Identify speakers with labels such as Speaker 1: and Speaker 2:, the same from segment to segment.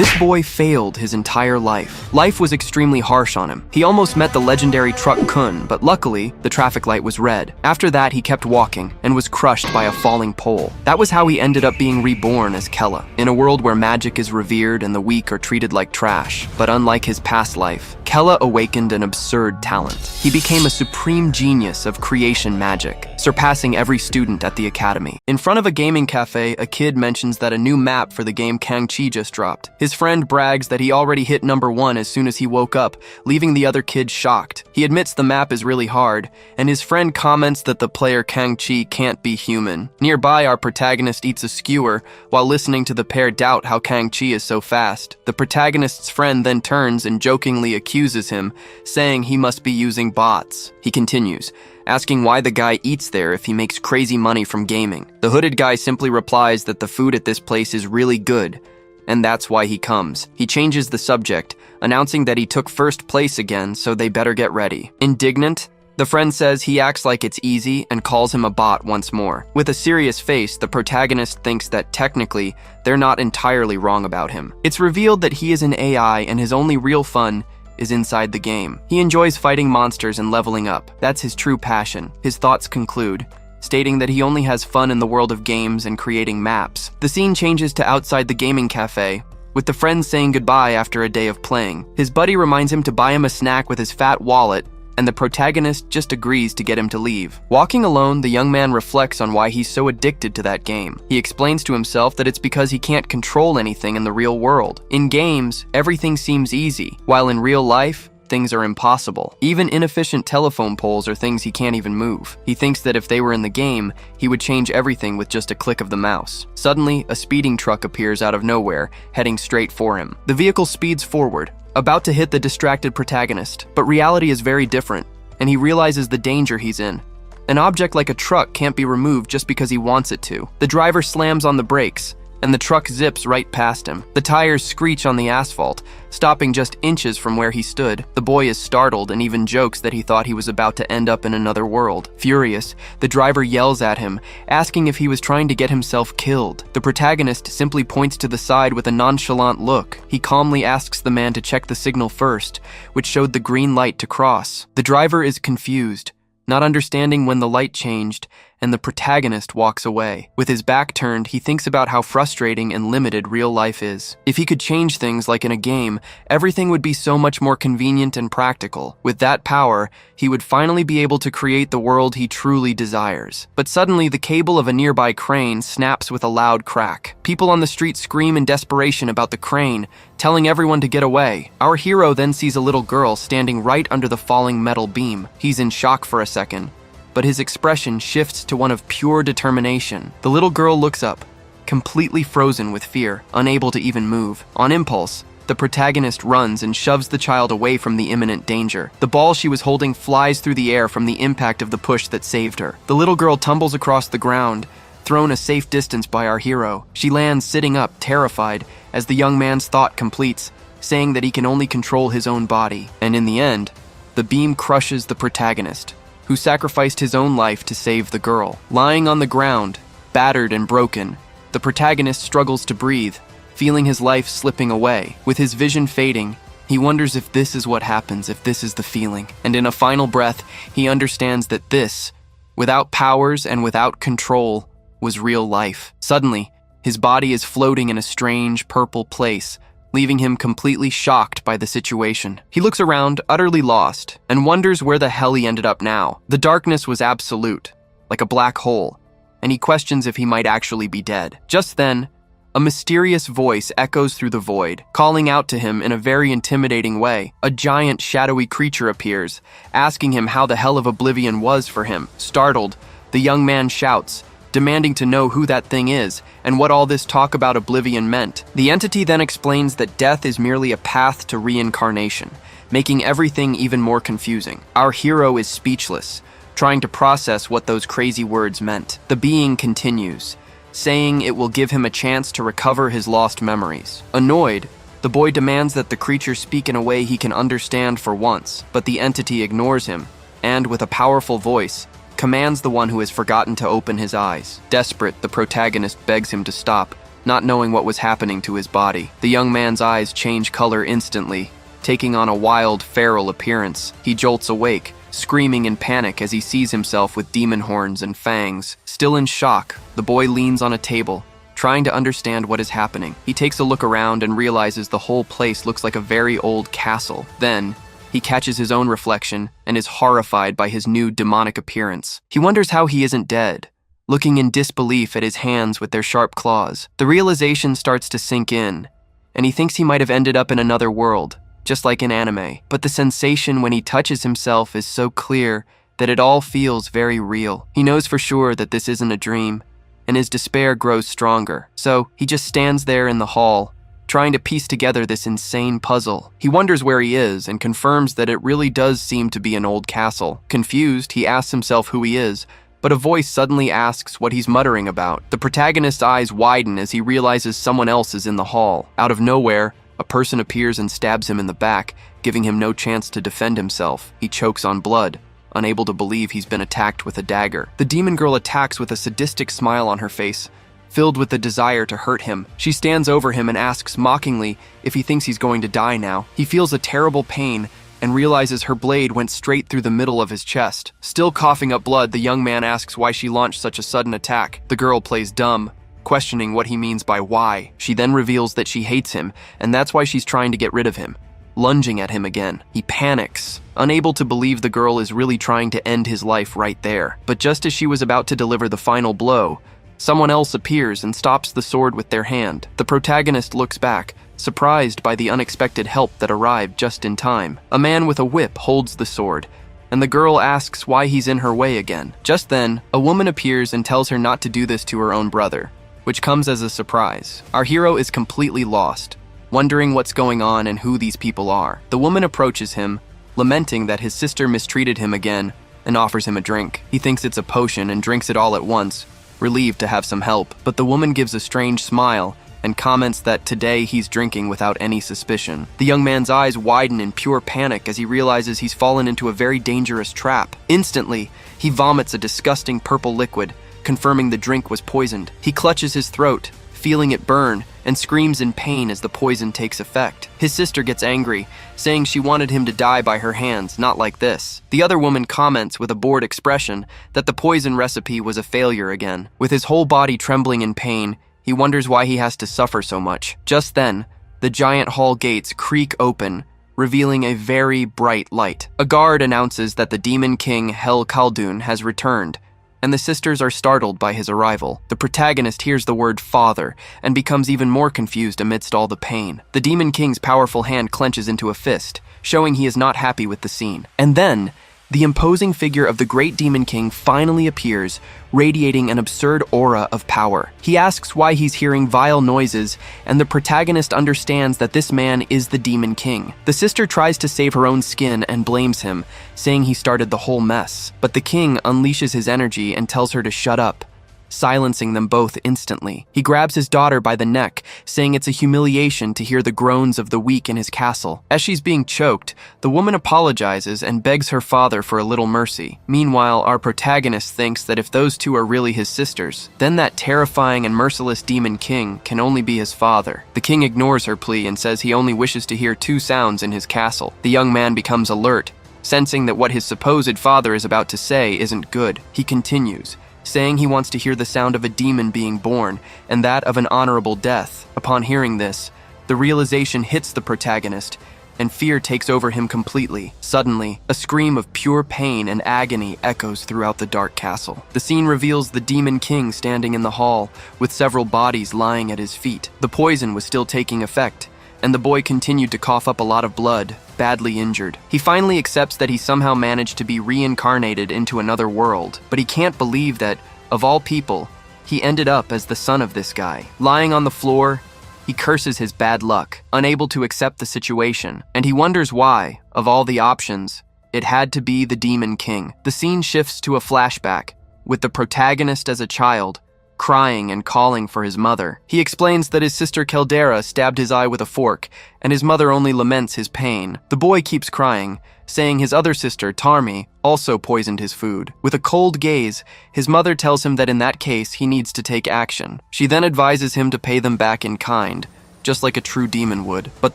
Speaker 1: This boy failed his entire life. Life was extremely harsh on him. He almost met the legendary truck Kun, but luckily, the traffic light was red. After that, he kept walking and was crushed by a falling pole. That was how he ended up being reborn as Kella, in a world where magic is revered and the weak are treated like trash. But unlike his past life, Kella awakened an absurd talent. He became a supreme genius of creation magic, surpassing every student at the academy. In front of a gaming cafe, a kid mentions that a new map for the game Kang-Chi just dropped. His friend brags that he already hit #1 as soon as he woke up, leaving the other kid shocked. He admits the map is really hard, and his friend comments that the player Kang-Chi can't be human. Nearby, our protagonist eats a skewer while listening to the pair doubt how Kang-Chi is so fast. The protagonist's friend then turns and jokingly accuses him, saying he must be using bots. He continues, asking why the guy eats there if he makes crazy money from gaming. The hooded guy simply replies that the food at this place is really good, and that's why he comes. He changes the subject, announcing that he took first place again, so they better get ready. Indignant, the friend says he acts like it's easy and calls him a bot once more. With a serious face, the protagonist thinks that technically, they're not entirely wrong about him. It's revealed that he is an AI and his only real fun is inside the game. He enjoys fighting monsters and leveling up. That's his true passion. His thoughts conclude, stating that he only has fun in the world of games and creating maps. The scene changes to outside the gaming cafe, with the friend saying goodbye after a day of playing. His buddy reminds him to buy him a snack with his fat wallet, and the protagonist just agrees to get him to leave. Walking alone, the young man reflects on why he's so addicted to that game. He explains to himself that it's because he can't control anything in the real world. In games, everything seems easy, while in real life, things are impossible. Even inefficient telephone poles are things he can't even move. He thinks that if they were in the game, he would change everything with just a click of the mouse. Suddenly, a speeding truck appears out of nowhere, heading straight for him. The vehicle speeds forward, about to hit the distracted protagonist, but reality is very different, and he realizes the danger he's in. An object like a truck can't be removed just because he wants it to. The driver slams on the brakes, and the truck zips right past him. The tires screech on the asphalt, stopping just inches from where he stood. The boy is startled and even jokes that he thought he was about to end up in another world. Furious, the driver yells at him, asking if he was trying to get himself killed. The protagonist simply points to the side with a nonchalant look. He calmly asks the man to check the signal first, which showed the green light to cross. The driver is confused, not understanding when the light changed, and the protagonist walks away. With his back turned, he thinks about how frustrating and limited real life is. If he could change things like in a game, everything would be so much more convenient and practical. With that power, he would finally be able to create the world he truly desires. But suddenly, the cable of a nearby crane snaps with a loud crack. People on the street scream in desperation about the crane, telling everyone to get away. Our hero then sees a little girl standing right under the falling metal beam. He's in shock for a second, but his expression shifts to one of pure determination. The little girl looks up, completely frozen with fear, unable to even move. On impulse, the protagonist runs and shoves the child away from the imminent danger. The ball she was holding flies through the air from the impact of the push that saved her. The little girl tumbles across the ground, thrown a safe distance by our hero. She lands sitting up, terrified, as the young man's thought completes, saying that he can only control his own body. And in the end, the beam crushes the protagonist, who sacrificed his own life to save the girl. Lying on the ground, battered and broken, the protagonist struggles to breathe, feeling his life slipping away. With his vision fading, he wonders if this is what happens, if this is the feeling. And in a final breath, he understands that this, without powers and without control, was real life. Suddenly, his body is floating in a strange purple place, leaving him completely shocked by the situation. He looks around, utterly lost, and wonders where the hell he ended up now. The darkness was absolute, like a black hole, and he questions if he might actually be dead. Just then, a mysterious voice echoes through the void, calling out to him in a very intimidating way. A giant, shadowy creature appears, asking him how the hell of oblivion was for him. Startled, the young man shouts, demanding to know who that thing is and what all this talk about oblivion meant. The entity then explains that death is merely a path to reincarnation, making everything even more confusing. Our hero is speechless, trying to process what those crazy words meant. The being continues, saying it will give him a chance to recover his lost memories. Annoyed, the boy demands that the creature speak in a way he can understand for once, but the entity ignores him, and with a powerful voice, commands the one who has forgotten to open his eyes. Desperate, the protagonist begs him to stop, not knowing what was happening to his body. The young man's eyes change color instantly, taking on a wild, feral appearance. He jolts awake, screaming in panic as he sees himself with demon horns and fangs. Still in shock, the boy leans on a table, trying to understand what is happening. He takes a look around and realizes the whole place looks like a very old castle. Then, he catches his own reflection and is horrified by his new demonic appearance. He wonders how he isn't dead, looking in disbelief at his hands with their sharp claws. The realization starts to sink in, and he thinks he might have ended up in another world, just like in anime. But the sensation when he touches himself is so clear that it all feels very real. He knows for sure that this isn't a dream, and his despair grows stronger. So he just stands there in the hall, trying to piece together this insane puzzle. He wonders where he is and confirms that it really does seem to be an old castle. Confused, he asks himself who he is, but a voice suddenly asks what he's muttering about. The protagonist's eyes widen as he realizes someone else is in the hall. Out of nowhere, a person appears and stabs him in the back, giving him no chance to defend himself. He chokes on blood, unable to believe he's been attacked with a dagger. The demon girl attacks with a sadistic smile on her face, filled with the desire to hurt him. She stands over him and asks mockingly if he thinks he's going to die now. He feels a terrible pain and realizes her blade went straight through the middle of his chest. Still coughing up blood, the young man asks why she launched such a sudden attack. The girl plays dumb, questioning what he means by why. She then reveals that she hates him, and that's why she's trying to get rid of him, lunging at him again. He panics, unable to believe the girl is really trying to end his life right there. But just as she was about to deliver the final blow, someone else appears and stops the sword with their hand. The protagonist looks back, surprised by the unexpected help that arrived just in time. A man with a whip holds the sword, and the girl asks why he's in her way again. Just then, a woman appears and tells her not to do this to her own brother, which comes as a surprise. Our hero is completely lost, wondering what's going on and who these people are. The woman approaches him, lamenting that his sister mistreated him again, and offers him a drink. He thinks it's a potion and drinks it all at once, relieved to have some help. But the woman gives a strange smile and comments that today he's drinking without any suspicion. The young man's eyes widen in pure panic as he realizes he's fallen into a very dangerous trap. Instantly, he vomits a disgusting purple liquid, confirming the drink was poisoned. He clutches his throat, feeling it burn, and screams in pain as the poison takes effect. His sister gets angry, saying she wanted him to die by her hands, not like this. The other woman comments with a bored expression that the poison recipe was a failure again. With his whole body trembling in pain, he wonders why he has to suffer so much. Just then, the giant hall gates creak open, revealing a very bright light. A guard announces that the demon king Hel Khaldun has returned, and the sisters are startled by his arrival. The protagonist hears the word father and becomes even more confused amidst all the pain. The demon king's powerful hand clenches into a fist, showing he is not happy with the scene. And then, the imposing figure of the great demon king finally appears, radiating an absurd aura of power. He asks why he's hearing vile noises, and the protagonist understands that this man is the demon king. The sister tries to save her own skin and blames him, saying he started the whole mess. But the king unleashes his energy and tells her to shut up, silencing them both instantly. He grabs his daughter by the neck, saying it's a humiliation to hear the groans of the weak in his castle. As she's being choked, the woman apologizes and begs her father for a little mercy. Meanwhile, our protagonist thinks that if those two are really his sisters, then that terrifying and merciless demon king can only be his father. The king ignores her plea and says he only wishes to hear two sounds in his castle. The young man becomes alert, sensing that what his supposed father is about to say isn't good. He continues, saying he wants to hear the sound of a demon being born, and that of an honorable death. Upon hearing this, the realization hits the protagonist, and fear takes over him completely. Suddenly, a scream of pure pain and agony echoes throughout the dark castle. The scene reveals the demon king standing in the hall, with several bodies lying at his feet. The poison was still taking effect, and the boy continued to cough up a lot of blood, badly injured. He finally accepts that he somehow managed to be reincarnated into another world, but he can't believe that, of all people, he ended up as the son of this guy. Lying on the floor, he curses his bad luck, unable to accept the situation, and he wonders why, of all the options, it had to be the Demon King. The scene shifts to a flashback, with the protagonist as a child, crying and calling for his mother. He explains that his sister Caldera stabbed his eye with a fork, and his mother only laments his pain. The boy keeps crying, saying his other sister, Tarmi, also poisoned his food. With a cold gaze, his mother tells him that in that case, he needs to take action. She then advises him to pay them back in kind, just like a true demon would. But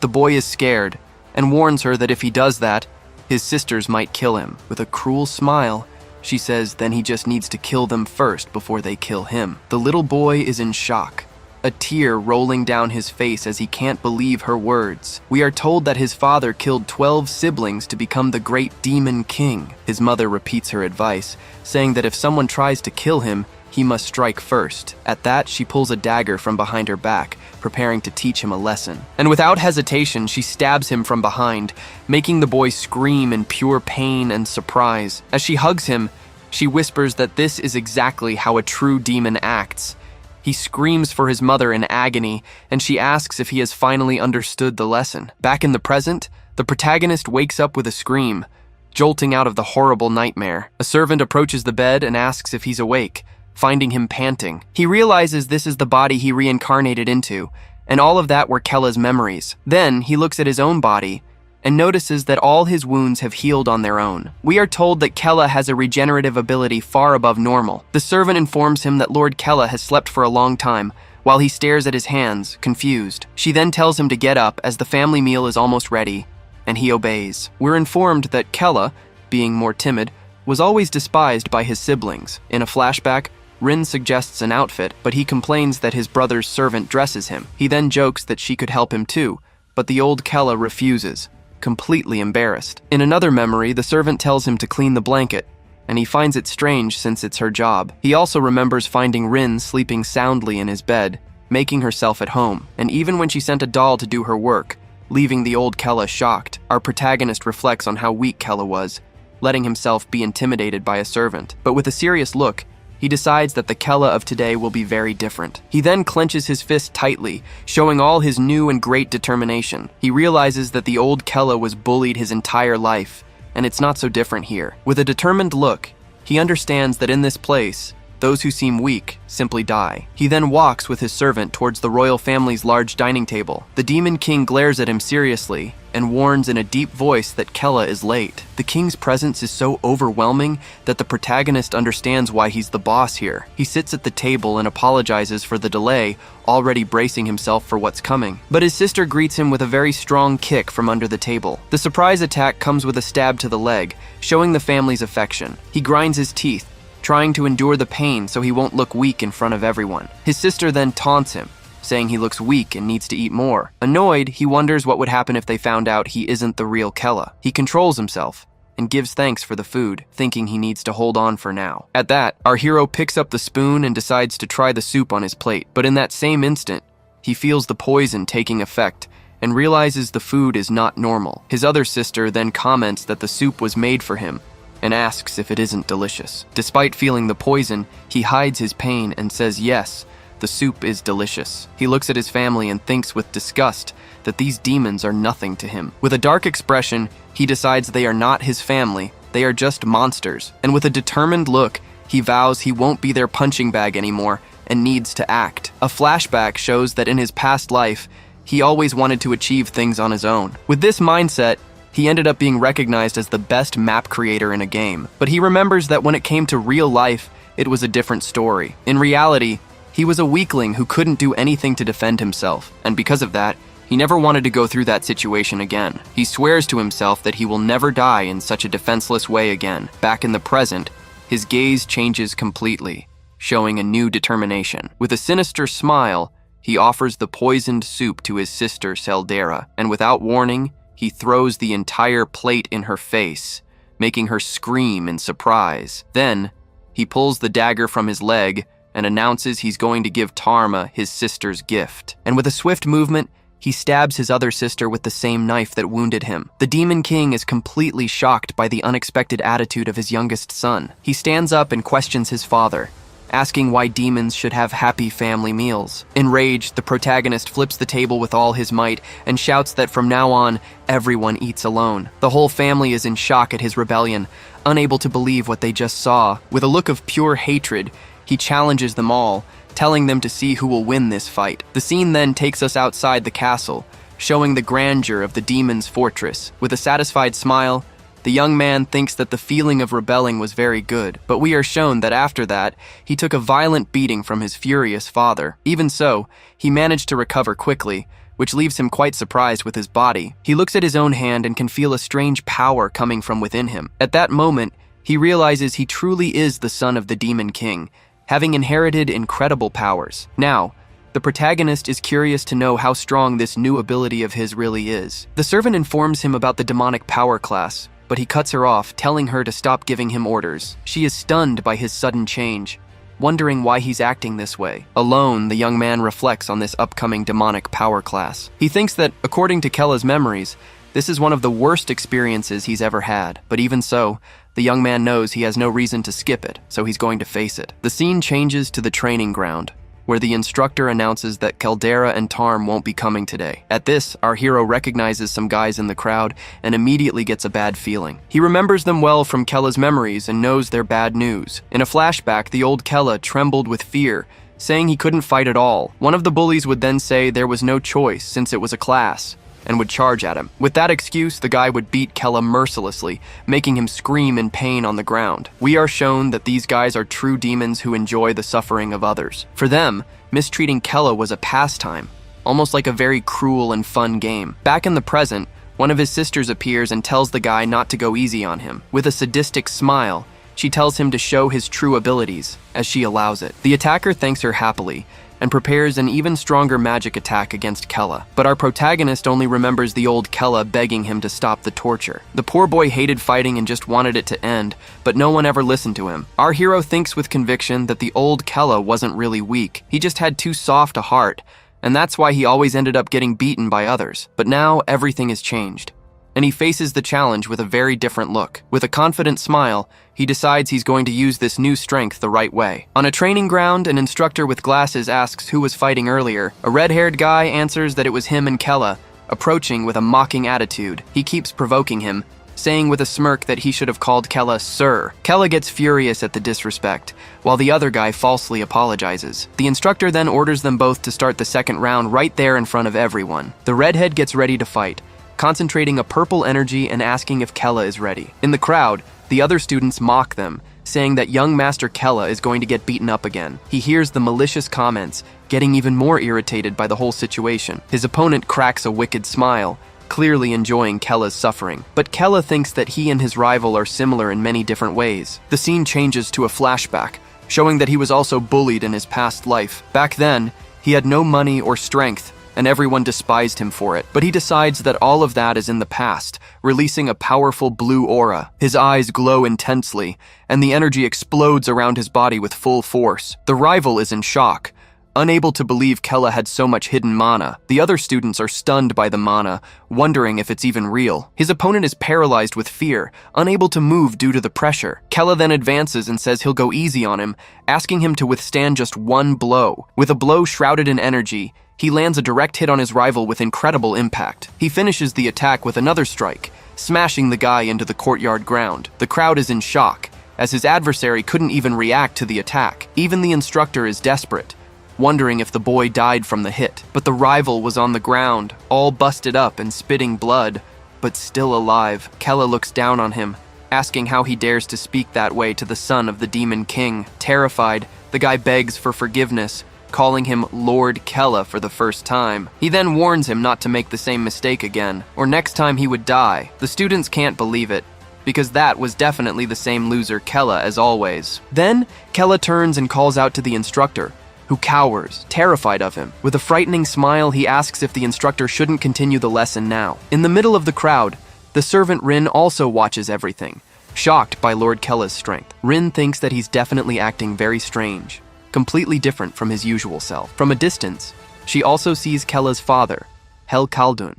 Speaker 1: the boy is scared, and warns her that if he does that, his sisters might kill him. With a cruel smile, she says then he just needs to kill them first before they kill him. The little boy is in shock, a tear rolling down his face as he can't believe her words. We are told that his father killed 12 siblings to become the great demon king. His mother repeats her advice, saying that if someone tries to kill him, he must strike first. At that, she pulls a dagger from behind her back, preparing to teach him a lesson. And without hesitation, she stabs him from behind, making the boy scream in pure pain and surprise. As she hugs him, she whispers that this is exactly how a true demon acts. He screams for his mother in agony, and she asks if he has finally understood the lesson. Back in the present, the protagonist wakes up with a scream, jolting out of the horrible nightmare. A servant approaches the bed and asks if he's awake, finding him panting. He realizes this is the body he reincarnated into, and all of that were Kella's memories. Then he looks at his own body and notices that all his wounds have healed on their own. We are told that Kella has a regenerative ability far above normal. The servant informs him that Lord Kella has slept for a long time, while he stares at his hands, confused. She then tells him to get up as the family meal is almost ready, and he obeys. We're informed that Kella, being more timid, was always despised by his siblings. In a flashback, Rin suggests an outfit, but he complains that his brother's servant dresses him. He then jokes that she could help him too, but the old Kella refuses, completely embarrassed. In another memory, the servant tells him to clean the blanket, and he finds it strange since it's her job. He also remembers finding Rin sleeping soundly in his bed, making herself at home, and even when she sent a doll to do her work, leaving the old Kella shocked. Our protagonist reflects on how weak Kella was, letting himself be intimidated by a servant. But with a serious look, he decides that the Kella of today will be very different. He then clenches his fist tightly, showing all his new and great determination. He realizes that the old Kella was bullied his entire life, and it's not so different here. With a determined look, he understands that in this place, those who seem weak simply die. He then walks with his servant towards the royal family's large dining table. The Demon King glares at him seriously and warns in a deep voice that Kella is late. The king's presence is so overwhelming that the protagonist understands why he's the boss here. He sits at the table and apologizes for the delay, already bracing himself for what's coming. But his sister greets him with a very strong kick from under the table. The surprise attack comes with a stab to the leg, showing the family's affection. He grinds his teeth, trying to endure the pain so he won't look weak in front of everyone. His sister then taunts him, saying he looks weak and needs to eat more. Annoyed, he wonders what would happen if they found out he isn't the real Kella. He controls himself and gives thanks for the food, thinking he needs to hold on for now. At that, our hero picks up the spoon and decides to try the soup on his plate. But in that same instant, he feels the poison taking effect and realizes the food is not normal. His other sister then comments that the soup was made for him and asks if it isn't delicious. Despite feeling the poison, he hides his pain and says yes, the soup is delicious. He looks at his family and thinks with disgust that these demons are nothing to him. With a dark expression, he decides they are not his family, they are just monsters. And with a determined look, he vows he won't be their punching bag anymore and needs to act. A flashback shows that in his past life, he always wanted to achieve things on his own. With this mindset, he ended up being recognized as the best map creator in a game. But he remembers that when it came to real life, it was a different story. In reality, he was a weakling who couldn't do anything to defend himself, and because of that, he never wanted to go through that situation again. He swears to himself that he will never die in such a defenseless way again. Back in the present, his gaze changes completely, showing a new determination. With a sinister smile, he offers the poisoned soup to his sister Caldera, and without warning, he throws the entire plate in her face, making her scream in surprise. Then, he pulls the dagger from his leg and announces he's going to give Tarma his sister's gift. And with a swift movement, he stabs his other sister with the same knife that wounded him. The Demon King is completely shocked by the unexpected attitude of his youngest son. He stands up and questions his father, asking why demons should have happy family meals. Enraged, the protagonist flips the table with all his might and shouts that from now on, everyone eats alone. The whole family is in shock at his rebellion, unable to believe what they just saw. With a look of pure hatred, he challenges them all, telling them to see who will win this fight. The scene then takes us outside the castle, showing the grandeur of the demon's fortress. With a satisfied smile, the young man thinks that the feeling of rebelling was very good, but we are shown that after that, he took a violent beating from his furious father. Even so, he managed to recover quickly, which leaves him quite surprised with his body. He looks at his own hand and can feel a strange power coming from within him. At that moment, he realizes he truly is the son of the Demon King, having inherited incredible powers. Now, the protagonist is curious to know how strong this new ability of his really is. The servant informs him about the demonic power class, but he cuts her off, telling her to stop giving him orders. She is stunned by his sudden change, wondering why he's acting this way. Alone, the young man reflects on this upcoming demonic power class. He thinks that, according to Kella's memories, this is one of the worst experiences he's ever had, but even so, the young man knows he has no reason to skip it, so he's going to face it. The scene changes to the training ground, where the instructor announces that Caldera and Tarm won't be coming today. At this, our hero recognizes some guys in the crowd and immediately gets a bad feeling. He remembers them well from Kella's memories and knows they're bad news. In a flashback, the old Kella trembled with fear, saying he couldn't fight at all. One of the bullies would then say there was no choice since it was a class, and would charge at him. With that excuse, the guy would beat Kella mercilessly, making him scream in pain on the ground. We are shown that these guys are true demons who enjoy the suffering of others. For them, mistreating Kella was a pastime, almost like a very cruel and fun game. Back in the present, one of his sisters appears and tells the guy not to go easy on him. With a sadistic smile, she tells him to show his true abilities, as she allows it. The attacker thanks her happily, and prepares an even stronger magic attack against Kella. But our protagonist only remembers the old Kella begging him to stop the torture. The poor boy hated fighting and just wanted it to end, but no one ever listened to him. Our hero thinks with conviction that the old Kella wasn't really weak. He just had too soft a heart, and that's why he always ended up getting beaten by others. But now everything has changed, and he faces the challenge with a very different look. With a confident smile, he decides he's going to use this new strength the right way. On a training ground, an instructor with glasses asks who was fighting earlier. A red-haired guy answers that it was him and Kella, approaching with a mocking attitude. He keeps provoking him, saying with a smirk that he should have called Kella Sir. Kella gets furious at the disrespect, while the other guy falsely apologizes. The instructor then orders them both to start the second round right there in front of everyone. The redhead gets ready to fight, concentrating a purple energy and asking if Kella is ready. In the crowd, the other students mock them, saying that young Master Kella is going to get beaten up again. He hears the malicious comments, getting even more irritated by the whole situation. His opponent cracks a wicked smile, clearly enjoying Kella's suffering. But Kella thinks that he and his rival are similar in many different ways. The scene changes to a flashback, showing that he was also bullied in his past life. Back then, he had no money or strength, and everyone despised him for it. But he decides that all of that is in the past, releasing a powerful blue aura. His eyes glow intensely, and the energy explodes around his body with full force. The rival is in shock, unable to believe Kella had so much hidden mana. The other students are stunned by the mana, wondering if it's even real. His opponent is paralyzed with fear, unable to move due to the pressure. Kella then advances and says he'll go easy on him, asking him to withstand just one blow. With a blow shrouded in energy, he lands a direct hit on his rival with incredible impact. He finishes the attack with another strike, smashing the guy into the courtyard ground. The crowd is in shock, as his adversary couldn't even react to the attack. Even the instructor is desperate, wondering if the boy died from the hit. But the rival was on the ground, all busted up and spitting blood, but still alive. Kella looks down on him, asking how he dares to speak that way to the son of the Demon King. Terrified, the guy begs for forgiveness, calling him Lord Kella for the first time. He then warns him not to make the same mistake again, or next time he would die. The students can't believe it, because that was definitely the same loser Kella as always. Then, Kella turns and calls out to the instructor, who cowers, terrified of him. With a frightening smile, he asks if the instructor shouldn't continue the lesson now. In the middle of the crowd, the servant Rin also watches everything, shocked by Lord Kella's strength. Rin thinks that he's definitely acting very strange, completely different from his usual self. From a distance, she also sees Kella's father, Hel Khaldun,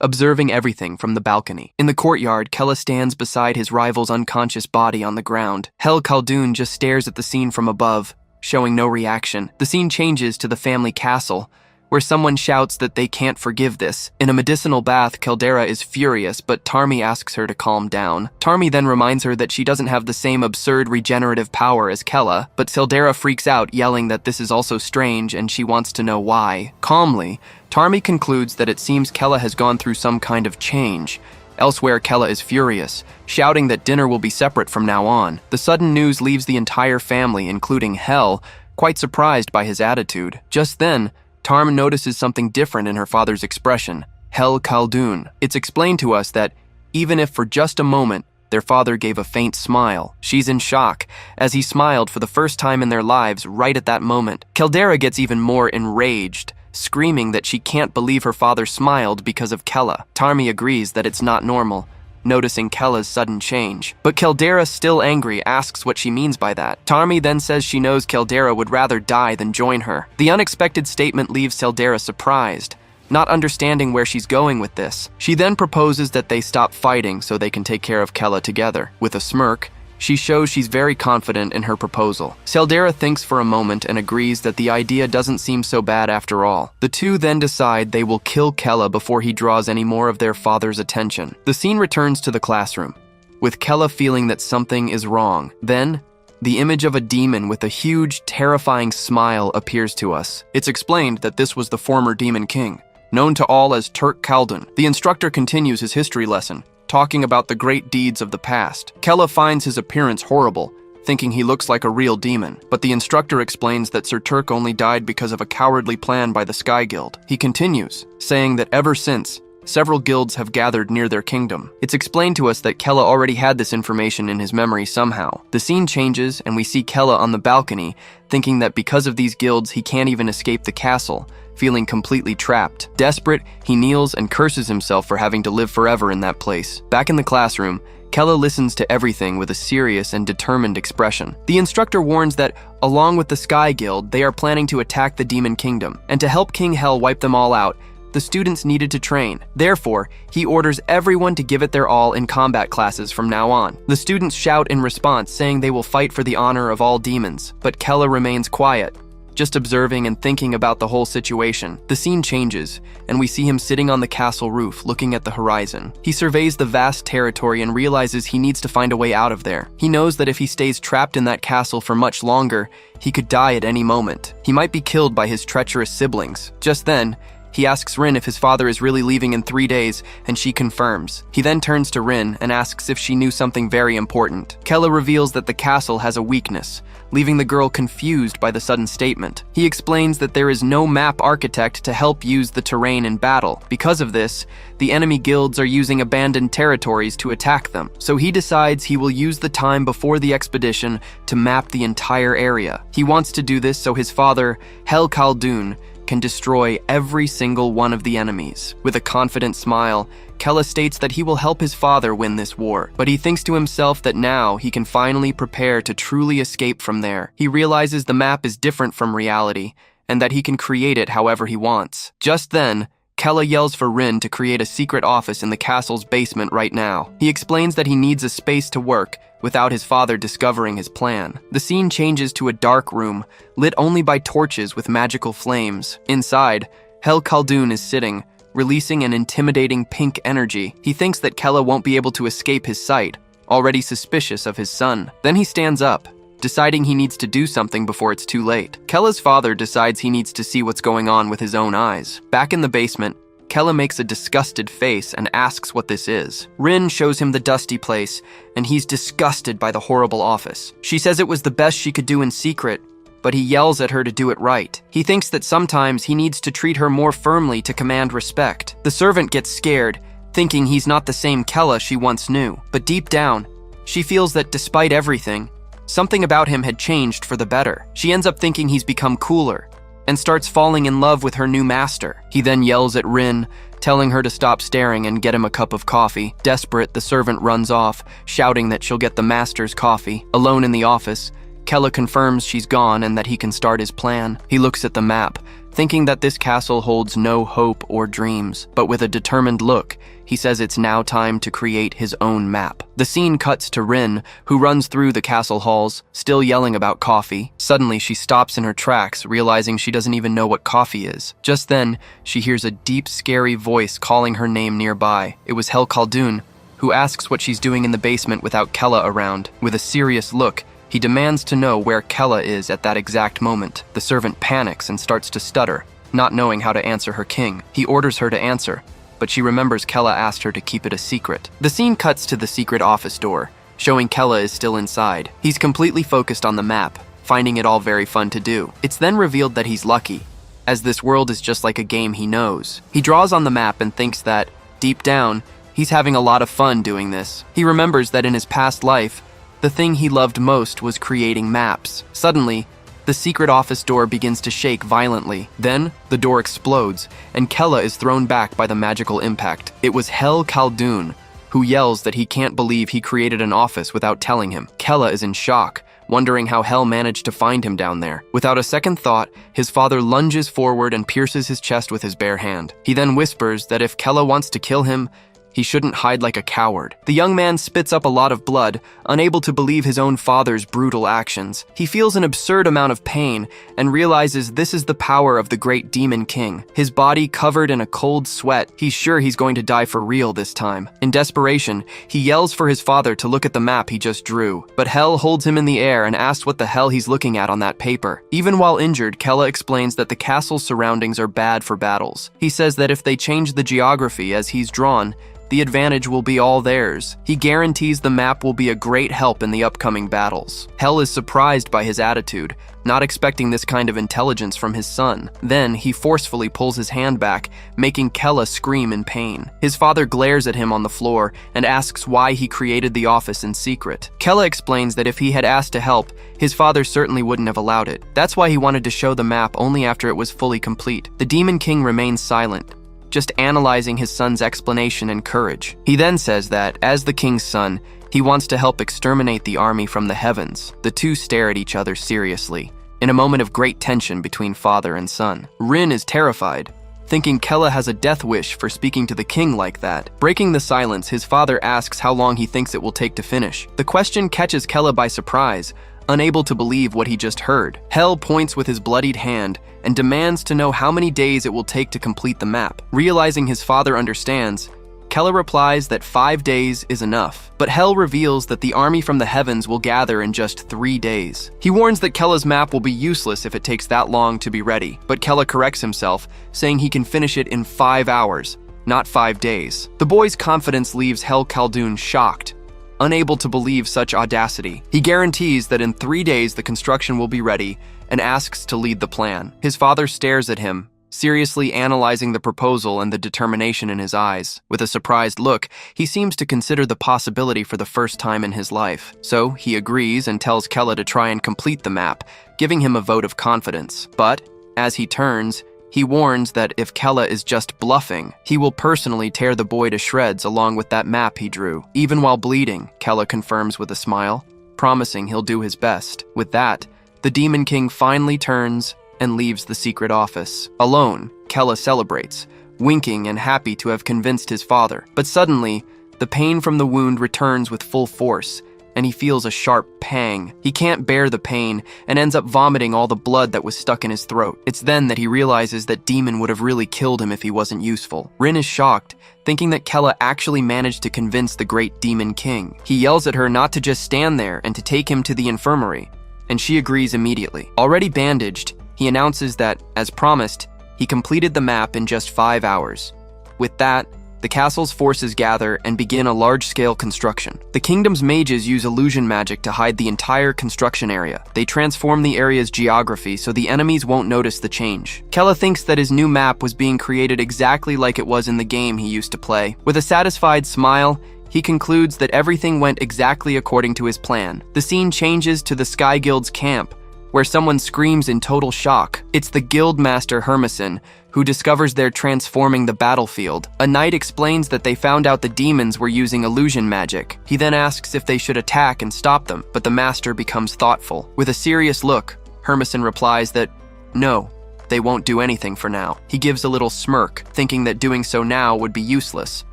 Speaker 1: observing everything from the balcony. In the courtyard, Kella stands beside his rival's unconscious body on the ground. Hel Khaldun just stares at the scene from above, showing no reaction. The scene changes to the family castle, where someone shouts that they can't forgive this. In a medicinal bath, Caldera is furious, but Tarmi asks her to calm down. Tarmi then reminds her that she doesn't have the same absurd regenerative power as Kella, but Caldera freaks out, yelling that this is also strange and she wants to know why. Calmly, Tarmi concludes that it seems Kella has gone through some kind of change. Elsewhere, Kella is furious, shouting that dinner will be separate from now on. The sudden news leaves the entire family, including Hel, quite surprised by his attitude. Just then, Tarm notices something different in her father's expression. Hel Khaldun. It's explained to us that, even if for just a moment, their father gave a faint smile. She's in shock, as he smiled for the first time in their lives right at that moment. Caldera gets even more enraged, screaming that she can't believe her father smiled because of Kella. Tarmi agrees that it's not normal, noticing Kella's sudden change. But Caldera, still angry, asks what she means by that. Tarmi then says she knows Caldera would rather die than join her. The unexpected statement leaves Caldera surprised, not understanding where she's going with this. She then proposes that they stop fighting so they can take care of Kella together. With a smirk, she shows she's very confident in her proposal. Caldera thinks for a moment and agrees that the idea doesn't seem so bad after all. The two then decide they will kill Kella before he draws any more of their father's attention. The scene returns to the classroom, with Kella feeling that something is wrong. Then, the image of a demon with a huge, terrifying smile appears to us. It's explained that this was the former demon king, known to all as Turk Khaldun. The instructor continues his history lesson, talking about the great deeds of the past. Kella finds his appearance horrible, thinking he looks like a real demon. But the instructor explains that Sir Turk only died because of a cowardly plan by the Sky Guild. He continues, saying that ever since, several guilds have gathered near their kingdom. It's explained to us that Kella already had this information in his memory somehow. The scene changes, and we see Kella on the balcony, thinking that because of these guilds he can't even escape the castle, feeling completely trapped. Desperate, he kneels and curses himself for having to live forever in that place. Back in the classroom, Kella listens to everything with a serious and determined expression. The instructor warns that, along with the Sky Guild, they are planning to attack the Demon Kingdom, and to help King Hel wipe them all out, the students needed to train. Therefore, he orders everyone to give it their all in combat classes from now on. The students shout in response, saying they will fight for the honor of all demons, but Kella remains quiet, just observing and thinking about the whole situation. The scene changes, and we see him sitting on the castle roof, looking at the horizon. He surveys the vast territory and realizes he needs to find a way out of there. He knows that if he stays trapped in that castle for much longer, he could die at any moment. He might be killed by his treacherous siblings. Just then, he asks Rin if his father is really leaving in 3 days, and she confirms. He then turns to Rin and asks if she knew something very important. Kella reveals that the castle has a weakness, leaving the girl confused by the sudden statement. He explains that there is no map architect to help use the terrain in battle. Because of this, the enemy guilds are using abandoned territories to attack them. So he decides he will use the time before the expedition to map the entire area. He wants to do this so his father, Hel Khaldun, can destroy every single one of the enemies. With a confident smile, Kella states that he will help his father win this war, but he thinks to himself that now he can finally prepare to truly escape from there. He realizes the map is different from reality, and that he can create it however he wants. Just then, Kella yells for Rin to create a secret office in the castle's basement right now. He explains that he needs a space to work without his father discovering his plan. The scene changes to a dark room, lit only by torches with magical flames. Inside, Hel Khaldun is sitting, releasing an intimidating pink energy. He thinks that Kella won't be able to escape his sight, already suspicious of his son. Then he stands up, deciding he needs to do something before it's too late. Kella's father decides he needs to see what's going on with his own eyes. Back in the basement, Kella makes a disgusted face and asks what this is. Rin shows him the dusty place, and he's disgusted by the horrible office. She says it was the best she could do in secret, but he yells at her to do it right. He thinks that sometimes he needs to treat her more firmly to command respect. The servant gets scared, thinking he's not the same Kella she once knew. But deep down, she feels that despite everything, something about him had changed for the better. She ends up thinking he's become cooler, and starts falling in love with her new master. He then yells at Rin, telling her to stop staring and get him a cup of coffee. Desperate, the servant runs off, shouting that she'll get the master's coffee. Alone in the office, Kella confirms she's gone and that he can start his plan. He looks at the map, thinking that this castle holds no hope or dreams. But with a determined look, he says it's now time to create his own map. The scene cuts to Rin, who runs through the castle halls, still yelling about coffee. Suddenly, she stops in her tracks, realizing she doesn't even know what coffee is. Just then, she hears a deep, scary voice calling her name nearby. It was Hel Khaldun, who asks what she's doing in the basement without Kella around. With a serious look, he demands to know where Kella is at that exact moment. The servant panics and starts to stutter, not knowing how to answer her king. He orders her to answer, but she remembers Kella asked her to keep it a secret. The scene cuts to the secret office door, showing Kella is still inside. He's completely focused on the map, finding it all very fun to do. It's then revealed that he's lucky, as this world is just like a game he knows. He draws on the map and thinks that, deep down, he's having a lot of fun doing this. He remembers that in his past life, the thing he loved most was creating maps. Suddenly, the secret office door begins to shake violently. Then, the door explodes, and Kella is thrown back by the magical impact. It was Hel Khaldun, who yells that he can't believe he created an office without telling him. Kella is in shock, wondering how Hel managed to find him down there. Without a second thought, his father lunges forward and pierces his chest with his bare hand. He then whispers that if Kella wants to kill him, he shouldn't hide like a coward. The young man spits up a lot of blood, unable to believe his own father's brutal actions. He feels an absurd amount of pain and realizes this is the power of the great demon king. His body covered in a cold sweat, he's sure he's going to die for real this time. In desperation, he yells for his father to look at the map he just drew. But Hel holds him in the air and asks what the hell he's looking at on that paper. Even while injured, Kella explains that the castle's surroundings are bad for battles. He says that if they change the geography as he's drawn, the advantage will be all theirs. He guarantees the map will be a great help in the upcoming battles. Hel is surprised by his attitude, not expecting this kind of intelligence from his son. Then, he forcefully pulls his hand back, making Kella scream in pain. His father glares at him on the floor and asks why he created the office in secret. Kella explains that if he had asked to help, his father certainly wouldn't have allowed it. That's why he wanted to show the map only after it was fully complete. The Demon King remains silent, just analyzing his son's explanation and courage. He then says that, as the king's son, he wants to help exterminate the army from the heavens. The two stare at each other seriously, in a moment of great tension between father and son. Rin is terrified, thinking Kella has a death wish for speaking to the king like that. Breaking the silence, his father asks how long he thinks it will take to finish. The question catches Kella by surprise, unable to believe what he just heard. Hel points with his bloodied hand and demands to know how many days it will take to complete the map. Realizing his father understands, Kella replies that 5 days is enough. But Hel reveals that the army from the heavens will gather in just 3 days. He warns that Kella's map will be useless if it takes that long to be ready. But Kella corrects himself, saying he can finish it in 5 hours, not 5 days. The boy's confidence leaves Hel Khaldun shocked, unable to believe such audacity. He guarantees that in 3 days the construction will be ready and asks to lead the plan. His father stares at him, seriously analyzing the proposal and the determination in his eyes. With a surprised look, he seems to consider the possibility for the first time in his life. So he agrees and tells Kella to try and complete the map, giving him a vote of confidence. But as he turns, he warns that if Kella is just bluffing, he will personally tear the boy to shreds along with that map he drew. Even while bleeding, Kella confirms with a smile, promising he'll do his best. With that, the Demon King finally turns and leaves the secret office. Alone, Kella celebrates, winking and happy to have convinced his father. But suddenly, the pain from the wound returns with full force, and he feels a sharp pang. He can't bear the pain and ends up vomiting all the blood that was stuck in his throat. It's then that he realizes that Demon would have really killed him if he wasn't useful. Rin is shocked, thinking that Kella actually managed to convince the great Demon King. He yells at her not to just stand there and to take him to the infirmary, and she agrees immediately. Already bandaged, he announces that, as promised, he completed the map in just 5 hours. With that, the castle's forces gather and begin a large-scale construction. The kingdom's mages use illusion magic to hide the entire construction area. They transform the area's geography so the enemies won't notice the change. Kella thinks that his new map was being created exactly like it was in the game he used to play. With a satisfied smile, he concludes that everything went exactly according to his plan. The scene changes to the Sky Guild's camp, where someone screams in total shock. It's the Guildmaster Hermison, who discovers they're transforming the battlefield. A knight explains that they found out the demons were using illusion magic. He then asks if they should attack and stop them, but the master becomes thoughtful. With a serious look, Hermison replies that, no, they won't do anything for now. He gives a little smirk, thinking that doing so now would be useless,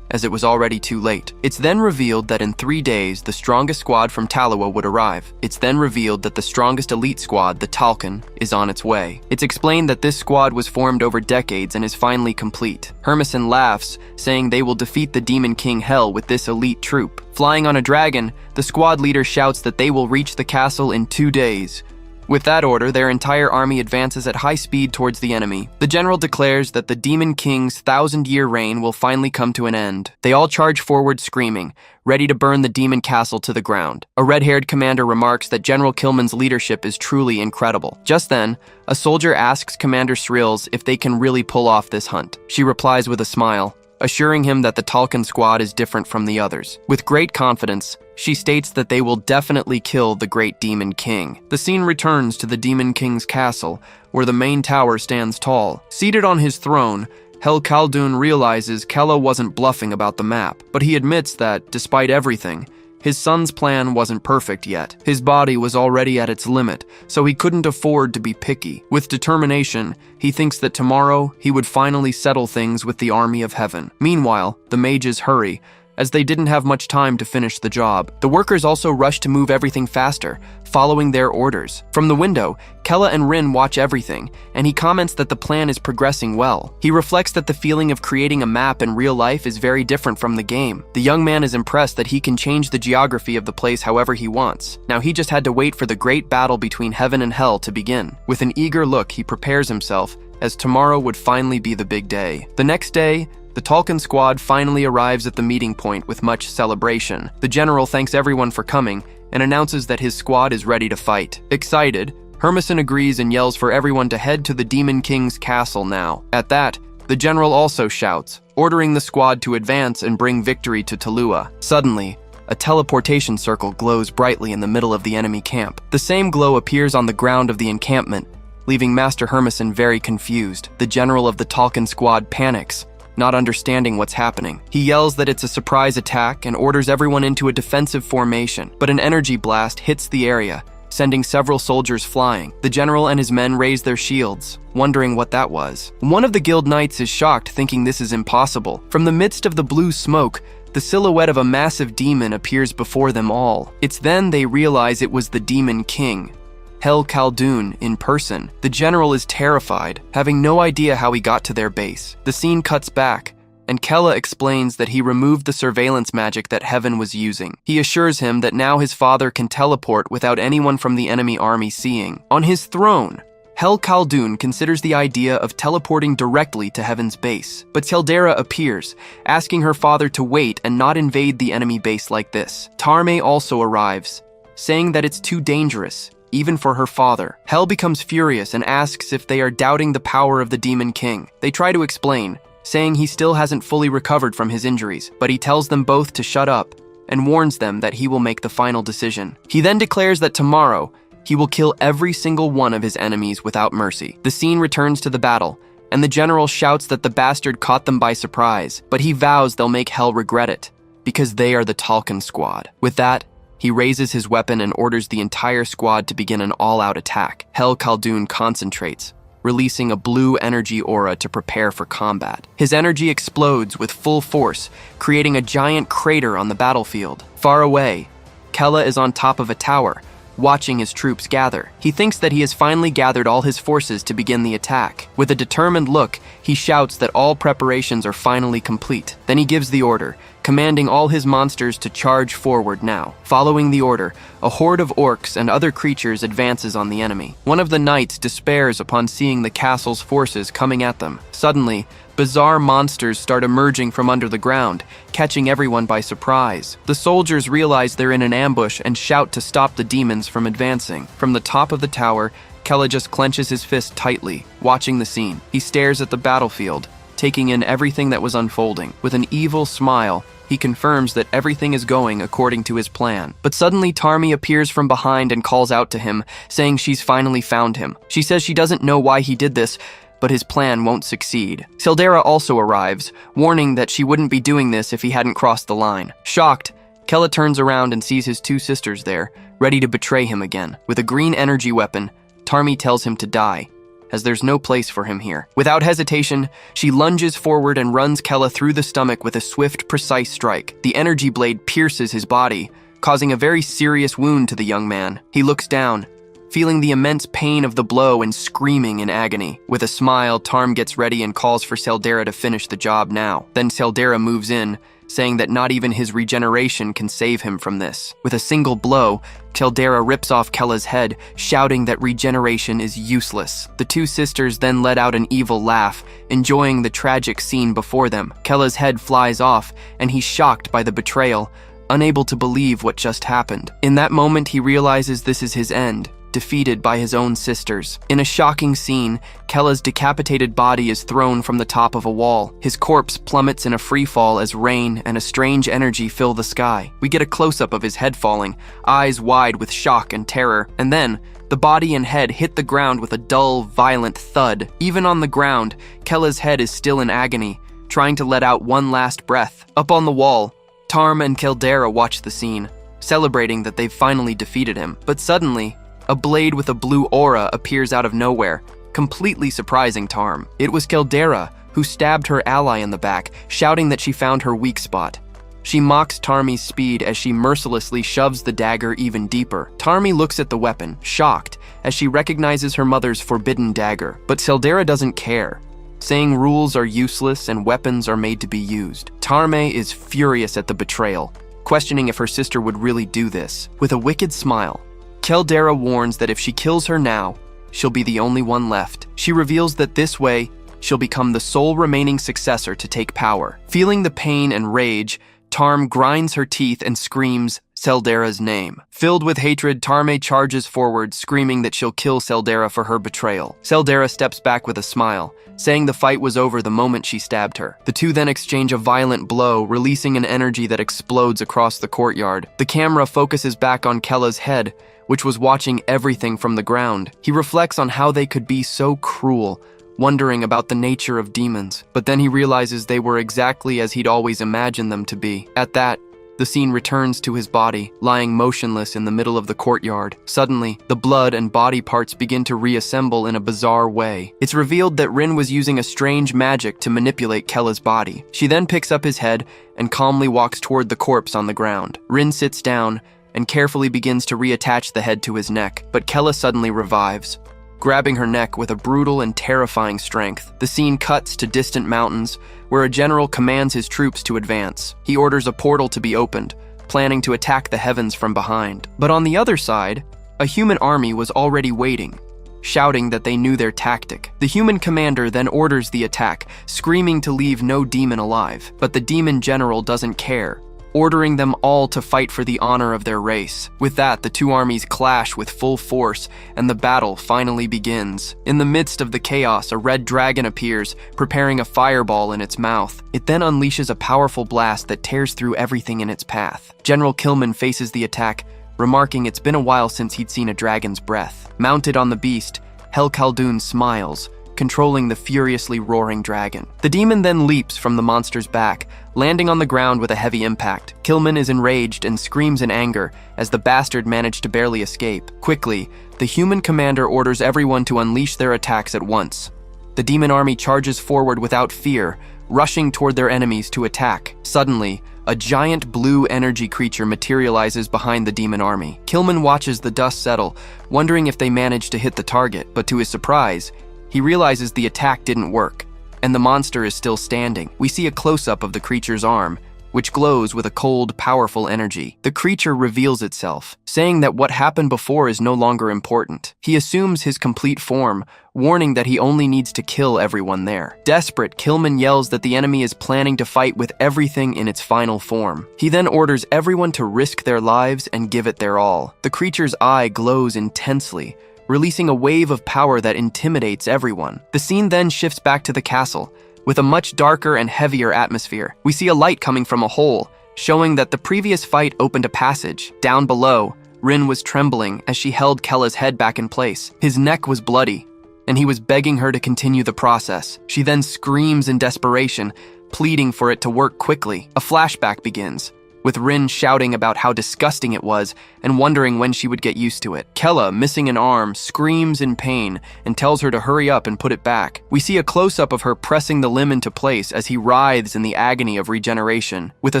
Speaker 1: as it was already too late. It's then revealed that in 3 days, the strongest squad from Talua would arrive. It's then revealed that the strongest elite squad, the Talcan, is on its way. It's explained that this squad was formed over decades and is finally complete. Hermesen laughs, saying they will defeat the Demon King Hell with this elite troop. Flying on a dragon, the squad leader shouts that they will reach the castle in 2 days. With that order, their entire army advances at high speed towards the enemy. The general declares that the Demon King's 1,000-year reign will finally come to an end. They all charge forward screaming, ready to burn the demon castle to the ground. A red-haired commander remarks that General Killman's leadership is truly incredible. Just then, a soldier asks Commander Srills if they can really pull off this hunt. She replies with a smile, assuring him that the Talcan squad is different from the others. With great confidence, she states that they will definitely kill the great Demon King. The scene returns to the Demon King's castle, where the main tower stands tall. Seated on his throne, Hel Khaldun realizes Kella wasn't bluffing about the map, but he admits that, despite everything, his son's plan wasn't perfect yet. His body was already at its limit, so he couldn't afford to be picky. With determination, he thinks that tomorrow he would finally settle things with the army of heaven. Meanwhile, the mages hurry, as they didn't have much time to finish the job. The workers also rush to move everything faster, following their orders. From the window, Kella and Rin watch everything, and he comments that the plan is progressing well. He reflects that the feeling of creating a map in real life is very different from the game. The young man is impressed that he can change the geography of the place however he wants. Now he just had to wait for the great battle between heaven and hell to begin. With an eager look, he prepares himself, as tomorrow would finally be the big day. The next day, the Talcan squad finally arrives at the meeting point with much celebration. The general thanks everyone for coming and announces that his squad is ready to fight. Excited, Hermesen agrees and yells for everyone to head to the Demon King's castle now. At that, the general also shouts, ordering the squad to advance and bring victory to Talua. Suddenly, a teleportation circle glows brightly in the middle of the enemy camp. The same glow appears on the ground of the encampment, leaving Master Hermesen very confused. The general of the Talcan squad panics, not understanding what's happening. He yells that it's a surprise attack and orders everyone into a defensive formation, but an energy blast hits the area, sending several soldiers flying. The general and his men raise their shields, wondering what that was. One of the guild knights is shocked, thinking this is impossible. From the midst of the blue smoke, the silhouette of a massive demon appears before them all. It's then they realize it was the Demon King, Hel Khaldun, in person. The general is terrified, having no idea how he got to their base. The scene cuts back, and Kella explains that he removed the surveillance magic that Heaven was using. He assures him that now his father can teleport without anyone from the enemy army seeing. On his throne, Hel Khaldun considers the idea of teleporting directly to Heaven's base, but Teldera appears, asking her father to wait and not invade the enemy base like this. Tarme also arrives, saying that it's too dangerous, even for her father. Hel becomes furious and asks if they are doubting the power of the Demon King. They try to explain, saying he still hasn't fully recovered from his injuries, but he tells them both to shut up and warns them that he will make the final decision. He then declares that tomorrow, he will kill every single one of his enemies without mercy. The scene returns to the battle, and the general shouts that the bastard caught them by surprise, but he vows they'll make Hel regret it, because they are the Talcan squad. With that, he raises his weapon and orders the entire squad to begin an all-out attack. Hel Khaldun concentrates, releasing a blue energy aura to prepare for combat. His energy explodes with full force, creating a giant crater on the battlefield. Far away, Kella is on top of a tower, watching his troops gather. He thinks that he has finally gathered all his forces to begin the attack. With a determined look, he shouts that all preparations are finally complete. Then he gives the order, commanding all his monsters to charge forward now. Following the order, a horde of orcs and other creatures advances on the enemy. One of the knights despairs upon seeing the castle's forces coming at them. Suddenly, bizarre monsters start emerging from under the ground, catching everyone by surprise. The soldiers realize they're in an ambush and shout to stop the demons from advancing. From the top of the tower, Kella just clenches his fist tightly, watching the scene. He stares at the battlefield, taking in everything that was unfolding. With an evil smile, he confirms that everything is going according to his plan. But suddenly Tarmi appears from behind and calls out to him, saying she's finally found him. She says she doesn't know why he did this, but his plan won't succeed. Teldera also arrives, warning that she wouldn't be doing this if he hadn't crossed the line. Shocked, Kella turns around and sees his two sisters there, ready to betray him again. With a green energy weapon, Tarmi tells him to die, as there's no place for him here. Without hesitation, she lunges forward and runs Kella through the stomach with a swift, precise strike. The energy blade pierces his body, causing a very serious wound to the young man. He looks down, feeling the immense pain of the blow and screaming in agony. With a smile, Tarm gets ready and calls for Seldera to finish the job now. Then Seldera moves in, saying that not even his regeneration can save him from this. With a single blow, Seldera rips off Kella's head, shouting that regeneration is useless. The two sisters then let out an evil laugh, enjoying the tragic scene before them. Kella's head flies off, and he's shocked by the betrayal, unable to believe what just happened. In that moment, he realizes this is his end, defeated by his own sisters. In a shocking scene, Kella's decapitated body is thrown from the top of a wall. His corpse plummets in a free fall as rain and a strange energy fill the sky. We get a close-up of his head falling, eyes wide with shock and terror, and then the body and head hit the ground with a dull, violent thud. Even on the ground, Kella's head is still in agony, trying to let out one last breath. Up on the wall, Tarm and Seldera watch the scene, celebrating that they've finally defeated him. But suddenly, a blade with a blue aura appears out of nowhere, completely surprising Tarm. It was Seldera, who stabbed her ally in the back, shouting that she found her weak spot. She mocks Tarmi's speed as she mercilessly shoves the dagger even deeper. Tarmi looks at the weapon, shocked, as she recognizes her mother's forbidden dagger. But Seldera doesn't care, saying rules are useless and weapons are made to be used. Tarme is furious at the betrayal, questioning if her sister would really do this. With a wicked smile, Seldera warns that if she kills her now, she'll be the only one left. She reveals that this way, she'll become the sole remaining successor to take power. Feeling the pain and rage, Tarm grinds her teeth and screams Seldera's name. Filled with hatred, Tarme charges forward, screaming that she'll kill Seldera for her betrayal. Seldera steps back with a smile, saying the fight was over the moment she stabbed her. The two then exchange a violent blow, releasing an energy that explodes across the courtyard. The camera focuses back on Kella's head, which was watching everything from the ground. He reflects on how they could be so cruel, wondering about the nature of demons. But then he realizes they were exactly as he'd always imagined them to be. At that, the scene returns to his body, lying motionless in the middle of the courtyard. Suddenly, the blood and body parts begin to reassemble in a bizarre way. It's revealed that Rin was using a strange magic to manipulate Kella's body. She then picks up his head and calmly walks toward the corpse on the ground. Rin sits down and carefully begins to reattach the head to his neck, but Kella suddenly revives, grabbing her neck with a brutal and terrifying strength. The scene cuts to distant mountains, where a general commands his troops to advance. He orders a portal to be opened, planning to attack the heavens from behind. But on the other side, a human army was already waiting, shouting that they knew their tactic. The human commander then orders the attack, screaming to leave no demon alive. But the demon general doesn't care, ordering them all to fight for the honor of their race. With that, the two armies clash with full force, and the battle finally begins. In the midst of the chaos, a red dragon appears, preparing a fireball in its mouth. It then unleashes a powerful blast that tears through everything in its path. General Killman faces the attack, remarking it's been a while since he'd seen a dragon's breath. Mounted on the beast, Hel Khaldun smiles, controlling the furiously roaring dragon. The demon then leaps from the monster's back, landing on the ground with a heavy impact. Killman is enraged and screams in anger as the bastard managed to barely escape. Quickly, the human commander orders everyone to unleash their attacks at once. The demon army charges forward without fear, rushing toward their enemies to attack. Suddenly, a giant blue energy creature materializes behind the demon army. Killman watches the dust settle, wondering if they managed to hit the target, but to his surprise, he realizes the attack didn't work, and the monster is still standing. We see a close-up of the creature's arm, which glows with a cold, powerful energy. The creature reveals itself, saying that what happened before is no longer important. He assumes his complete form, warning that he only needs to kill everyone there. Desperate, Killman yells that the enemy is planning to fight with everything in its final form. He then orders everyone to risk their lives and give it their all. The creature's eye glows intensely, releasing a wave of power that intimidates everyone. The scene then shifts back to the castle, with a much darker and heavier atmosphere. We see a light coming from a hole, showing that the previous fight opened a passage. Down below, Rin was trembling as she held Kella's head back in place. His neck was bloody, and he was begging her to continue the process. She then screams in desperation, pleading for it to work quickly. A flashback begins, with Rin shouting about how disgusting it was and wondering when she would get used to it. Kella, missing an arm, screams in pain and tells her to hurry up and put it back. We see a close-up of her pressing the limb into place as he writhes in the agony of regeneration. With a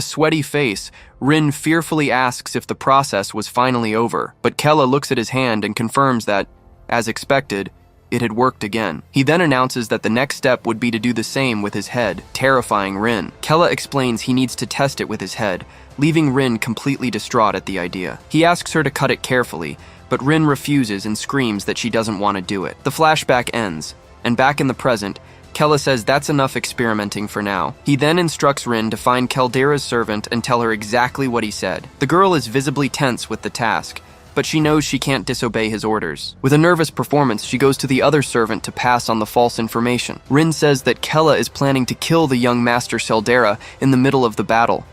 Speaker 1: sweaty face, Rin fearfully asks if the process was finally over, but Kella looks at his hand and confirms that, as expected, it had worked again. He then announces that the next step would be to do the same with his head, terrifying Rin. Kella explains he needs to test it with his head, leaving Rin completely distraught at the idea. He asks her to cut it carefully, but Rin refuses and screams that she doesn't want to do it. The flashback ends, and back in the present, Kella says that's enough experimenting for now. He then instructs Rin to find Caldera's servant and tell her exactly what he said. The girl is visibly tense with the task, but she knows she can't disobey his orders. With a nervous performance, she goes to the other servant to pass on the false information. Rin says that Kella is planning to kill the young master Caldera in the middle of the battle.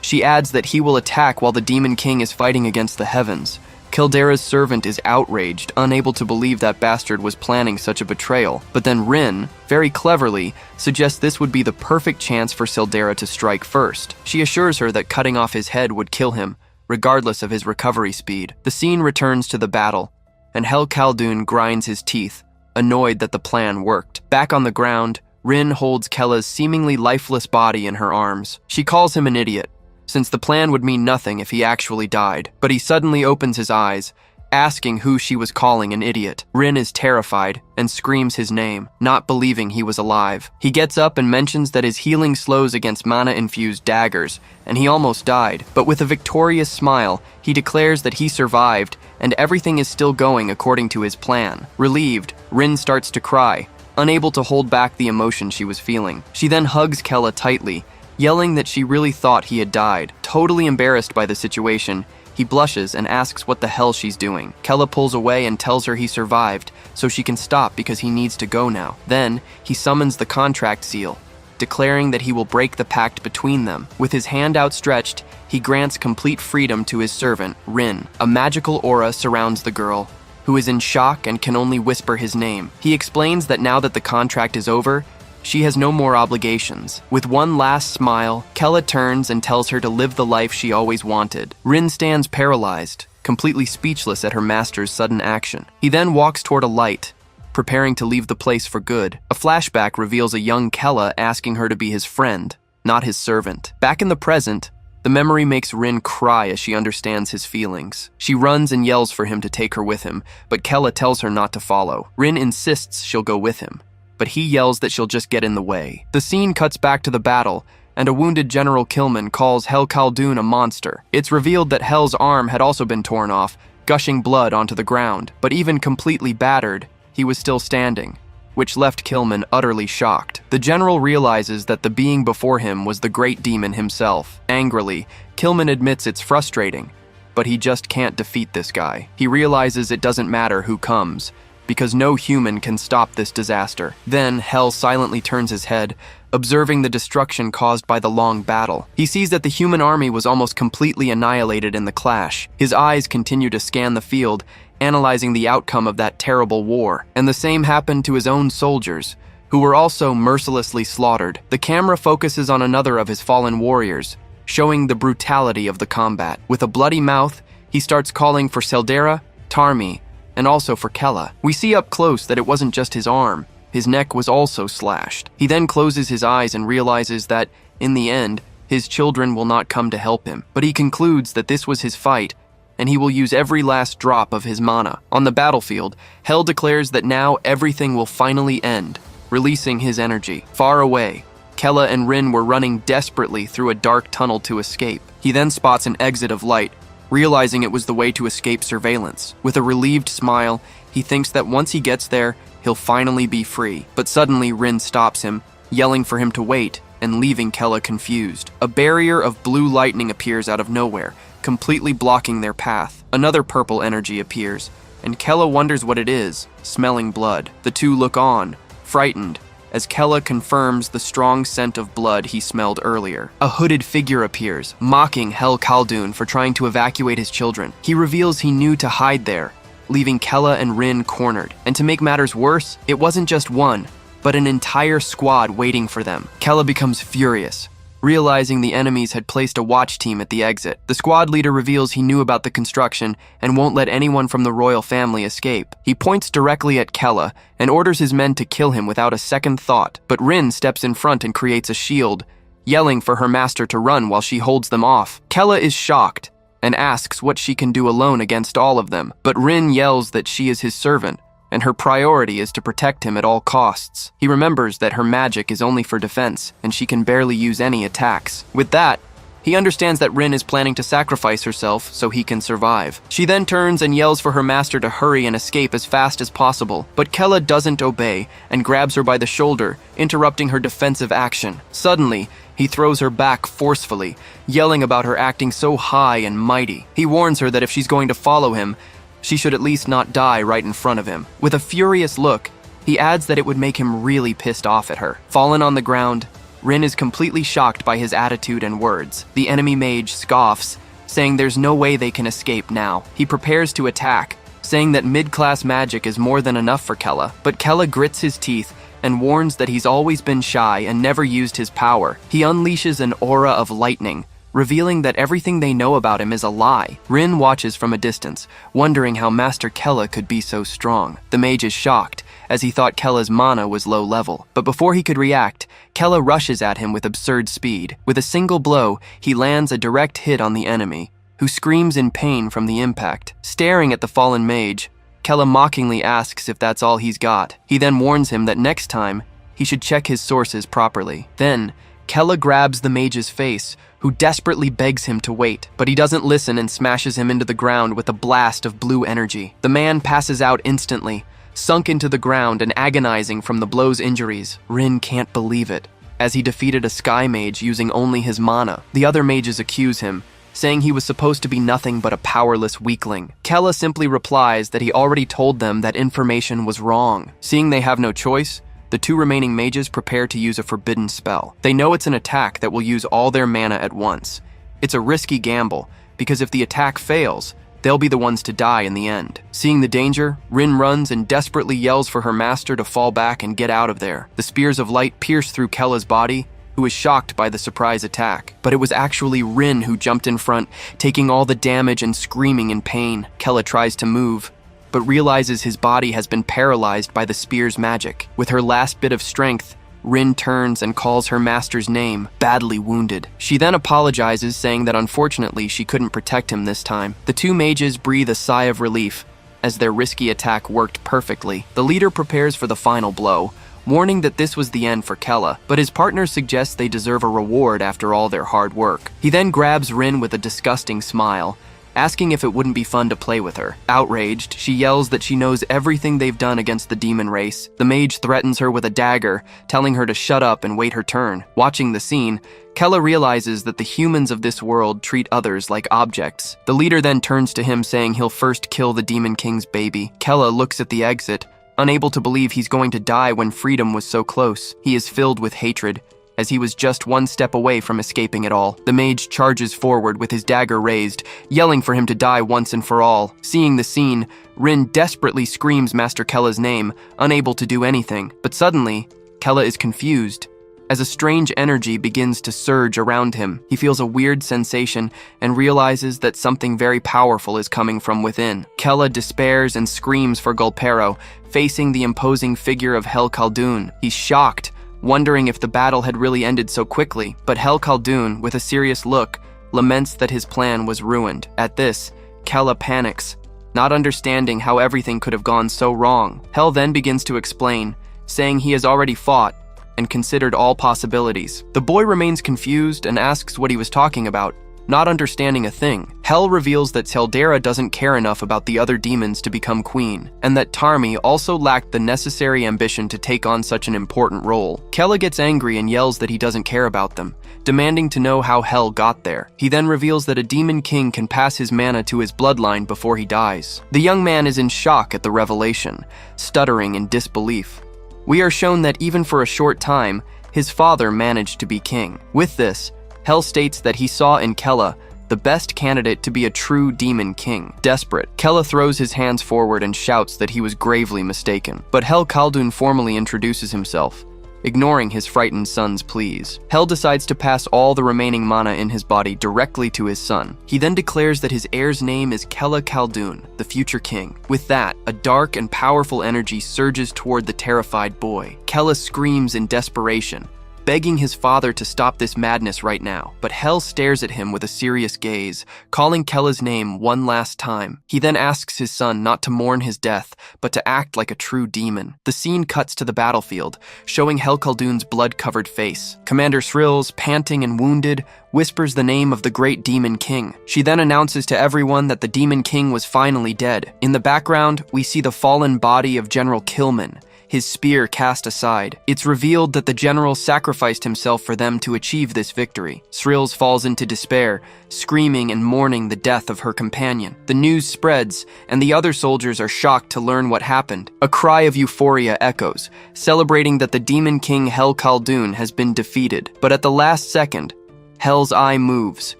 Speaker 1: She adds that he will attack while the Demon King is fighting against the heavens. Caldera's servant is outraged, unable to believe that bastard was planning such a betrayal. But then Rin, very cleverly, suggests this would be the perfect chance for Caldera to strike first. She assures her that cutting off his head would kill him, regardless of his recovery speed. The scene returns to the battle, and Hel Khaldun grinds his teeth, annoyed that the plan worked. Back on the ground, Rin holds Kella's seemingly lifeless body in her arms. She calls him an idiot, since the plan would mean nothing if he actually died. But he suddenly opens his eyes, asking who she was calling an idiot. Rin is terrified and screams his name, not believing he was alive. He gets up and mentions that his healing slows against mana-infused daggers, and he almost died. But with a victorious smile, he declares that he survived and everything is still going according to his plan. Relieved, Rin starts to cry, unable to hold back the emotion she was feeling. She then hugs Kella tightly, yelling that she really thought he had died. Totally embarrassed by the situation, he blushes and asks what the hell she's doing. Kella pulls away and tells her he survived, so she can stop because he needs to go now. Then, he summons the contract seal, declaring that he will break the pact between them. With his hand outstretched, he grants complete freedom to his servant, Rin. A magical aura surrounds the girl, who is in shock and can only whisper his name. He explains that now that the contract is over, she has no more obligations. With one last smile, Kella turns and tells her to live the life she always wanted. Rin stands paralyzed, completely speechless at her master's sudden action. He then walks toward a light, preparing to leave the place for good. A flashback reveals a young Kella asking her to be his friend, not his servant. Back in the present, the memory makes Rin cry as she understands his feelings. She runs and yells for him to take her with him, but Kella tells her not to follow. Rin insists she'll go with him, but he yells that she'll just get in the way. The scene cuts back to the battle, and a wounded General Killman calls Hel Khaldun a monster. It's revealed that Hel's arm had also been torn off, gushing blood onto the ground. But even completely battered, he was still standing, which left Killman utterly shocked. The general realizes that the being before him was the great demon himself. Angrily, Killman admits it's frustrating, but he just can't defeat this guy. He realizes it doesn't matter who comes, because no human can stop this disaster. Then, Hel silently turns his head, observing the destruction caused by the long battle. He sees that the human army was almost completely annihilated in the clash. His eyes continue to scan the field, analyzing the outcome of that terrible war. And the same happened to his own soldiers, who were also mercilessly slaughtered. The camera focuses on another of his fallen warriors, showing the brutality of the combat. With a bloody mouth, he starts calling for Caldera, Tarmi, and also for Kella. We see up close that it wasn't just his arm. His neck was also slashed. He then closes his eyes and realizes that, in the end, his children will not come to help him. But he concludes that this was his fight, and he will use every last drop of his mana. On the battlefield, Hel declares that now everything will finally end, releasing his energy. Far away, Kella and Rin were running desperately through a dark tunnel to escape. He then spots an exit of light, realizing it was the way to escape surveillance. With a relieved smile, he thinks that once he gets there, he'll finally be free. But suddenly Rin stops him, yelling for him to wait, and leaving Kella confused. A barrier of blue lightning appears out of nowhere, completely blocking their path. Another purple energy appears, and Kella wonders what it is, smelling blood. The two look on, frightened, as Kella confirms the strong scent of blood he smelled earlier. A hooded figure appears, mocking Hel Khaldun for trying to evacuate his children. He reveals he knew to hide there, leaving Kella and Rin cornered. And to make matters worse, it wasn't just one, but an entire squad waiting for them. Kella becomes furious, realizing the enemies had placed a watch team at the exit. The squad leader reveals he knew about the construction and won't let anyone from the royal family escape. He points directly at Kella and orders his men to kill him without a second thought, but Rin steps in front and creates a shield, yelling for her master to run while she holds them off. Kella is shocked and asks what she can do alone against all of them, but Rin yells that she is his servant, and her priority is to protect him at all costs. He remembers that her magic is only for defense, and she can barely use any attacks. With that, he understands that Rin is planning to sacrifice herself so he can survive. She then turns and yells for her master to hurry and escape as fast as possible, but Kella doesn't obey and grabs her by the shoulder, interrupting her defensive action. Suddenly, he throws her back forcefully, yelling about her acting so high and mighty. He warns her that if she's going to follow him, she should at least not die right in front of him. With a furious look, he adds that it would make him really pissed off at her. Fallen on the ground, Rin is completely shocked by his attitude and words. The enemy mage scoffs, saying there's no way they can escape now. He prepares to attack, saying that mid-class magic is more than enough for Kella, but Kella grits his teeth and warns that he's always been shy and never used his power. He unleashes an aura of lightning, revealing that everything they know about him is a lie. Rin watches from a distance, wondering how Master Kella could be so strong. The mage is shocked, as he thought Kella's mana was low level. But before he could react, Kella rushes at him with absurd speed. With a single blow, he lands a direct hit on the enemy, who screams in pain from the impact. Staring at the fallen mage, Kella mockingly asks if that's all he's got. He then warns him that next time, he should check his sources properly. Then, Kella grabs the mage's face, who desperately begs him to wait, but he doesn't listen and smashes him into the ground with a blast of blue energy. The man passes out instantly, sunk into the ground and agonizing from the blow's injuries. Rin can't believe it, as he defeated a sky mage using only his mana. The other mages accuse him, saying he was supposed to be nothing but a powerless weakling. Kella simply replies that he already told them that information was wrong. Seeing they have no choice, the two remaining mages prepare to use a forbidden spell. They know it's an attack that will use all their mana at once. It's a risky gamble, because if the attack fails, they'll be the ones to die in the end. Seeing the danger, Rin runs and desperately yells for her master to fall back and get out of there. The spears of light pierce through Kella's body, who is shocked by the surprise attack. But it was actually Rin who jumped in front, taking all the damage and screaming in pain. Kella tries to move, but realizes his body has been paralyzed by the spear's magic. With her last bit of strength, Rin turns and calls her master's name, badly wounded. She then apologizes, saying that unfortunately she couldn't protect him this time. The two mages breathe a sigh of relief, as their risky attack worked perfectly. The leader prepares for the final blow, warning that this was the end for Kella, but his partner suggests they deserve a reward after all their hard work. He then grabs Rin with a disgusting smile, asking if it wouldn't be fun to play with her. Outraged, she yells that she knows everything they've done against the demon race. The mage threatens her with a dagger, telling her to shut up and wait her turn. Watching the scene, Kella realizes that the humans of this world treat others like objects. The leader then turns to him, saying he'll first kill the Demon King's baby. Kella looks at the exit, unable to believe he's going to die when freedom was so close. He is filled with hatred, as he was just one step away from escaping it all. The mage charges forward with his dagger raised, yelling for him to die once and for all. Seeing the scene, Rin desperately screams Master Kella's name, unable to do anything. But suddenly, Kella is confused, as a strange energy begins to surge around him. He feels a weird sensation and realizes that something very powerful is coming from within. Kella despairs and screams for Gulpero, facing the imposing figure of Hel Khaldun. He's shocked, wondering if the battle had really ended so quickly, but Hel Khaldun, with a serious look, laments that his plan was ruined. At this, Kella panics, not understanding how everything could have gone so wrong. Hel then begins to explain, saying he has already fought and considered all possibilities. The boy remains confused and asks what he was talking about, not understanding a thing. Hel reveals that Teldera doesn't care enough about the other demons to become queen, and that Tarmi also lacked the necessary ambition to take on such an important role. Kella gets angry and yells that he doesn't care about them, demanding to know how Hel got there. He then reveals that a demon king can pass his mana to his bloodline before he dies. The young man is in shock at the revelation, stuttering in disbelief. We are shown that even for a short time, his father managed to be king. With this, Hel states that he saw in Kella the best candidate to be a true demon king. Desperate, Kella throws his hands forward and shouts that he was gravely mistaken. But Hel Khaldun formally introduces himself, ignoring his frightened son's pleas. Hell decides to pass all the remaining mana in his body directly to his son. He then declares that his heir's name is Kella Khaldun, the future king. With that, a dark and powerful energy surges toward the terrified boy. Kella screams in desperation, begging his father to stop this madness right now. But Hell stares at him with a serious gaze, calling Kella's name one last time. He then asks his son not to mourn his death, but to act like a true demon. The scene cuts to the battlefield, showing Hell Khaldun's blood-covered face. Commander Shrills, panting and wounded, whispers the name of the great Demon King. She then announces to everyone that the Demon King was finally dead. In the background, we see the fallen body of General Killman, his spear cast aside. It's revealed that the general sacrificed himself for them to achieve this victory. Shrills falls into despair, screaming and mourning the death of her companion. The news spreads, and the other soldiers are shocked to learn what happened. A cry of euphoria echoes, celebrating that the Demon King Hell Khaldun has been defeated. But at the last second, Hell's eye moves,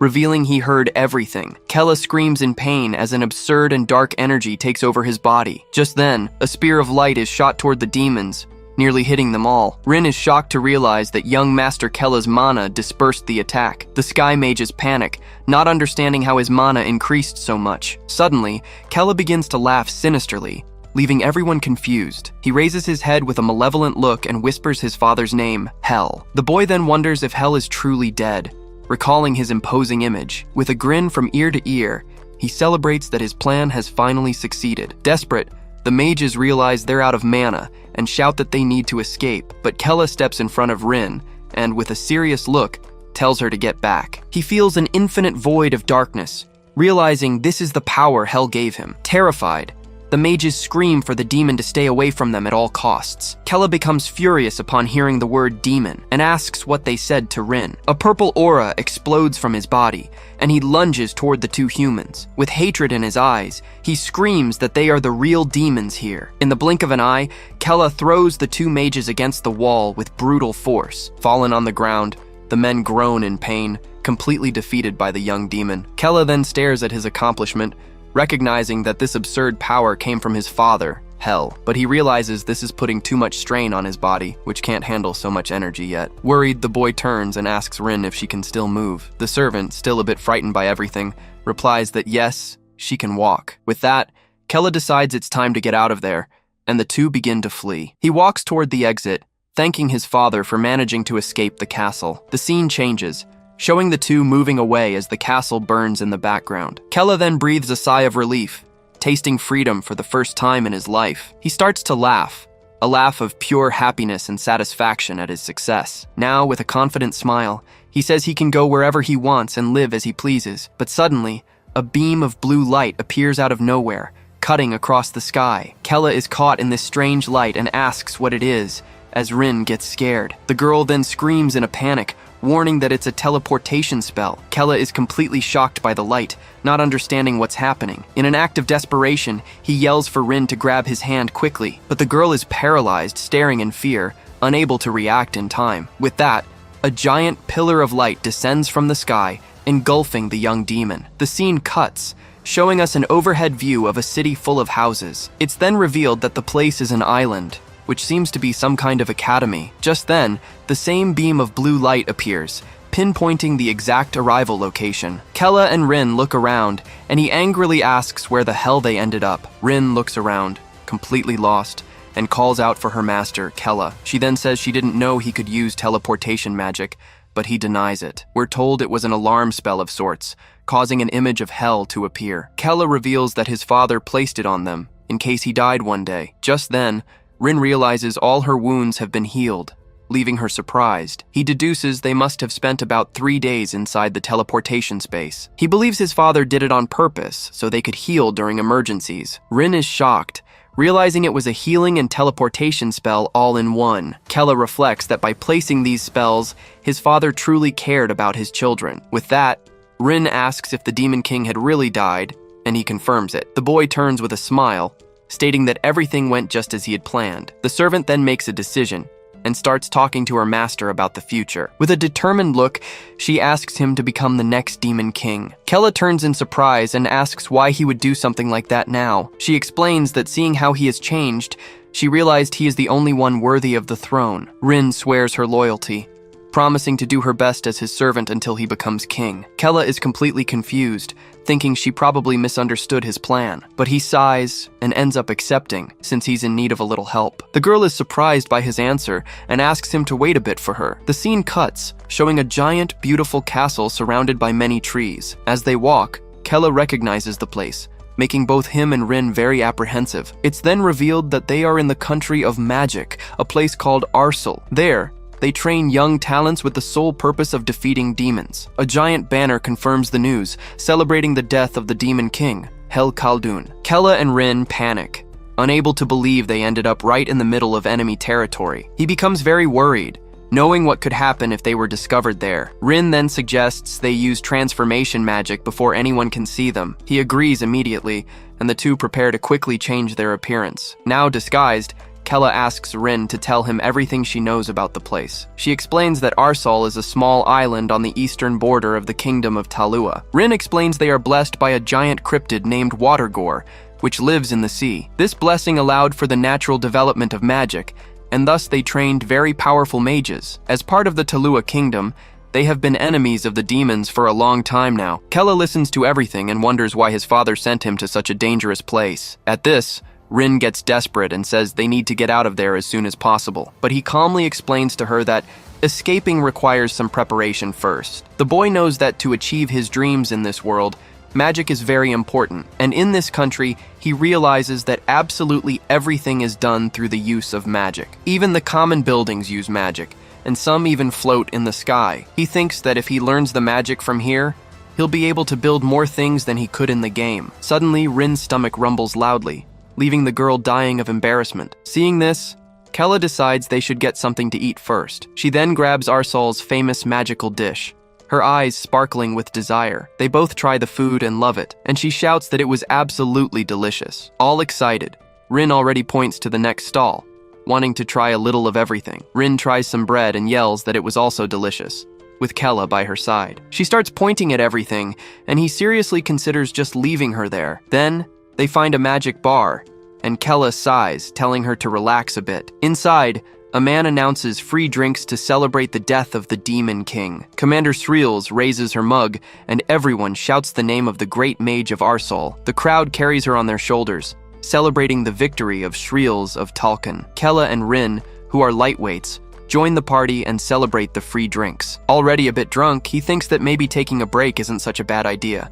Speaker 1: revealing he heard everything. Kella screams in pain as an absurd and dark energy takes over his body. Just then, a spear of light is shot toward the demons, nearly hitting them all. Rin is shocked to realize that young Master Kella's mana dispersed the attack. The Sky Mages panic, not understanding how his mana increased so much. Suddenly, Kella begins to laugh sinisterly, leaving everyone confused. He raises his head with a malevolent look and whispers his father's name, Hell. The boy then wonders if Hell is truly dead, recalling his imposing image. With a grin from ear to ear, he celebrates that his plan has finally succeeded. Desperate, the mages realize they're out of mana and shout that they need to escape, but Kella steps in front of Rin and, with a serious look, tells her to get back. He feels an infinite void of darkness, realizing this is the power Hell gave him. Terrified, the mages scream for the demon to stay away from them at all costs. Kella becomes furious upon hearing the word demon and asks what they said to Rin. A purple aura explodes from his body, and he lunges toward the two humans. With hatred in his eyes, he screams that they are the real demons here. In the blink of an eye, Kella throws the two mages against the wall with brutal force. Fallen on the ground, the men groan in pain, completely defeated by the young demon. Kella then stares at his accomplishment, recognizing that this absurd power came from his father, Hell, but he realizes this is putting too much strain on his body, which can't handle so much energy yet. Worried, the boy turns and asks Rin if she can still move. The servant, still a bit frightened by everything, replies that yes, she can walk. With that, Kella decides it's time to get out of there, and the two begin to flee. He walks toward the exit, thanking his father for managing to escape the castle. The scene changes, showing the two moving away as the castle burns in the background. Kella then breathes a sigh of relief, tasting freedom for the first time in his life. He starts to laugh, a laugh of pure happiness and satisfaction at his success. Now, with a confident smile, he says he can go wherever he wants and live as he pleases. But suddenly, a beam of blue light appears out of nowhere, cutting across the sky. Kella is caught in this strange light and asks what it is, as Rin gets scared. The girl then screams in a panic, warning that it's a teleportation spell. Kella is completely shocked by the light, not understanding what's happening. In an act of desperation, he yells for Rin to grab his hand quickly, but the girl is paralyzed, staring in fear, unable to react in time. With that, a giant pillar of light descends from the sky, engulfing the young demon. The scene cuts, showing us an overhead view of a city full of houses. It's then revealed that the place is an island, which seems to be some kind of academy. Just then, the same beam of blue light appears, pinpointing the exact arrival location. Kella and Rin look around, and he angrily asks where the hell they ended up. Rin looks around, completely lost, and calls out for her master, Kella. She then says she didn't know he could use teleportation magic, but he denies it. We're told it was an alarm spell of sorts, causing an image of hell to appear. Kella reveals that his father placed it on them, in case he died one day. Just then, Rin realizes all her wounds have been healed, leaving her surprised. He deduces they must have spent about 3 days inside the teleportation space. He believes his father did it on purpose, so they could heal during emergencies. Rin is shocked, realizing it was a healing and teleportation spell all in one. Kella reflects that by placing these spells, his father truly cared about his children. With that, Rin asks if the Demon King had really died, and he confirms it. The boy turns with a smile, stating that everything went just as he had planned. The servant then makes a decision and starts talking to her master about the future. With a determined look, she asks him to become the next Demon King. Kella turns in surprise and asks why he would do something like that now. She explains that seeing how he has changed, She realized he is the only one worthy of the throne. Rin swears her loyalty, promising to do her best as his servant until he becomes king. Kella is completely confused, thinking she probably misunderstood his plan, but he sighs and ends up accepting since he's in need of a little help. The girl is surprised by his answer and asks him to wait a bit for her. The scene cuts, showing a giant, beautiful castle surrounded by many trees. As they walk, Kella recognizes the place, making both him and Rin very apprehensive. It's then revealed that they are in the country of magic, a place called Arsel. There, they train young talents with the sole purpose of defeating demons. A giant banner confirms the news, celebrating the death of the demon king, Hel Khaldun. Kella and Rin panic, unable to believe they ended up right in the middle of enemy territory. He becomes very worried, knowing what could happen if they were discovered there. Rin then suggests they use transformation magic before anyone can see them. He agrees immediately, and the two prepare to quickly change their appearance. Now disguised, Kella asks Rin to tell him everything she knows about the place. She explains that Arsel is a small island on the eastern border of the kingdom of Talua. Rin explains they are blessed by a giant cryptid named Watergore, which lives in the sea. This blessing allowed for the natural development of magic, and thus they trained very powerful mages. As part of the Talua kingdom, they have been enemies of the demons for a long time now. Kella listens to everything and wonders why his father sent him to such a dangerous place. At this, Rin gets desperate and says they need to get out of there as soon as possible. But he calmly explains to her that escaping requires some preparation first. The boy knows that to achieve his dreams in this world, magic is very important, and in this country, he realizes that absolutely everything is done through the use of magic. Even the common buildings use magic, and some even float in the sky. He thinks that if he learns the magic from here, he'll be able to build more things than he could in the game. Suddenly, Rin's stomach rumbles loudly, leaving the girl dying of embarrassment. Seeing this, Kella decides they should get something to eat first. She then grabs Arsel's famous magical dish, her eyes sparkling with desire. They both try the food and love it, and she shouts that it was absolutely delicious. All excited, Rin already points to the next stall, wanting to try a little of everything. Rin tries some bread and yells that it was also delicious, with Kella by her side. She starts pointing at everything, and he seriously considers just leaving her there. Then, they find a magic bar, and Kella sighs, telling her to relax a bit. Inside, a man announces free drinks to celebrate the death of the Demon King. Commander Sreels raises her mug, and everyone shouts the name of the great mage of Arsel. The crowd carries her on their shoulders, celebrating the victory of Sreels of Talcan. Kella and Rin, who are lightweights, join the party and celebrate the free drinks. Already a bit drunk, he thinks that maybe taking a break isn't such a bad idea.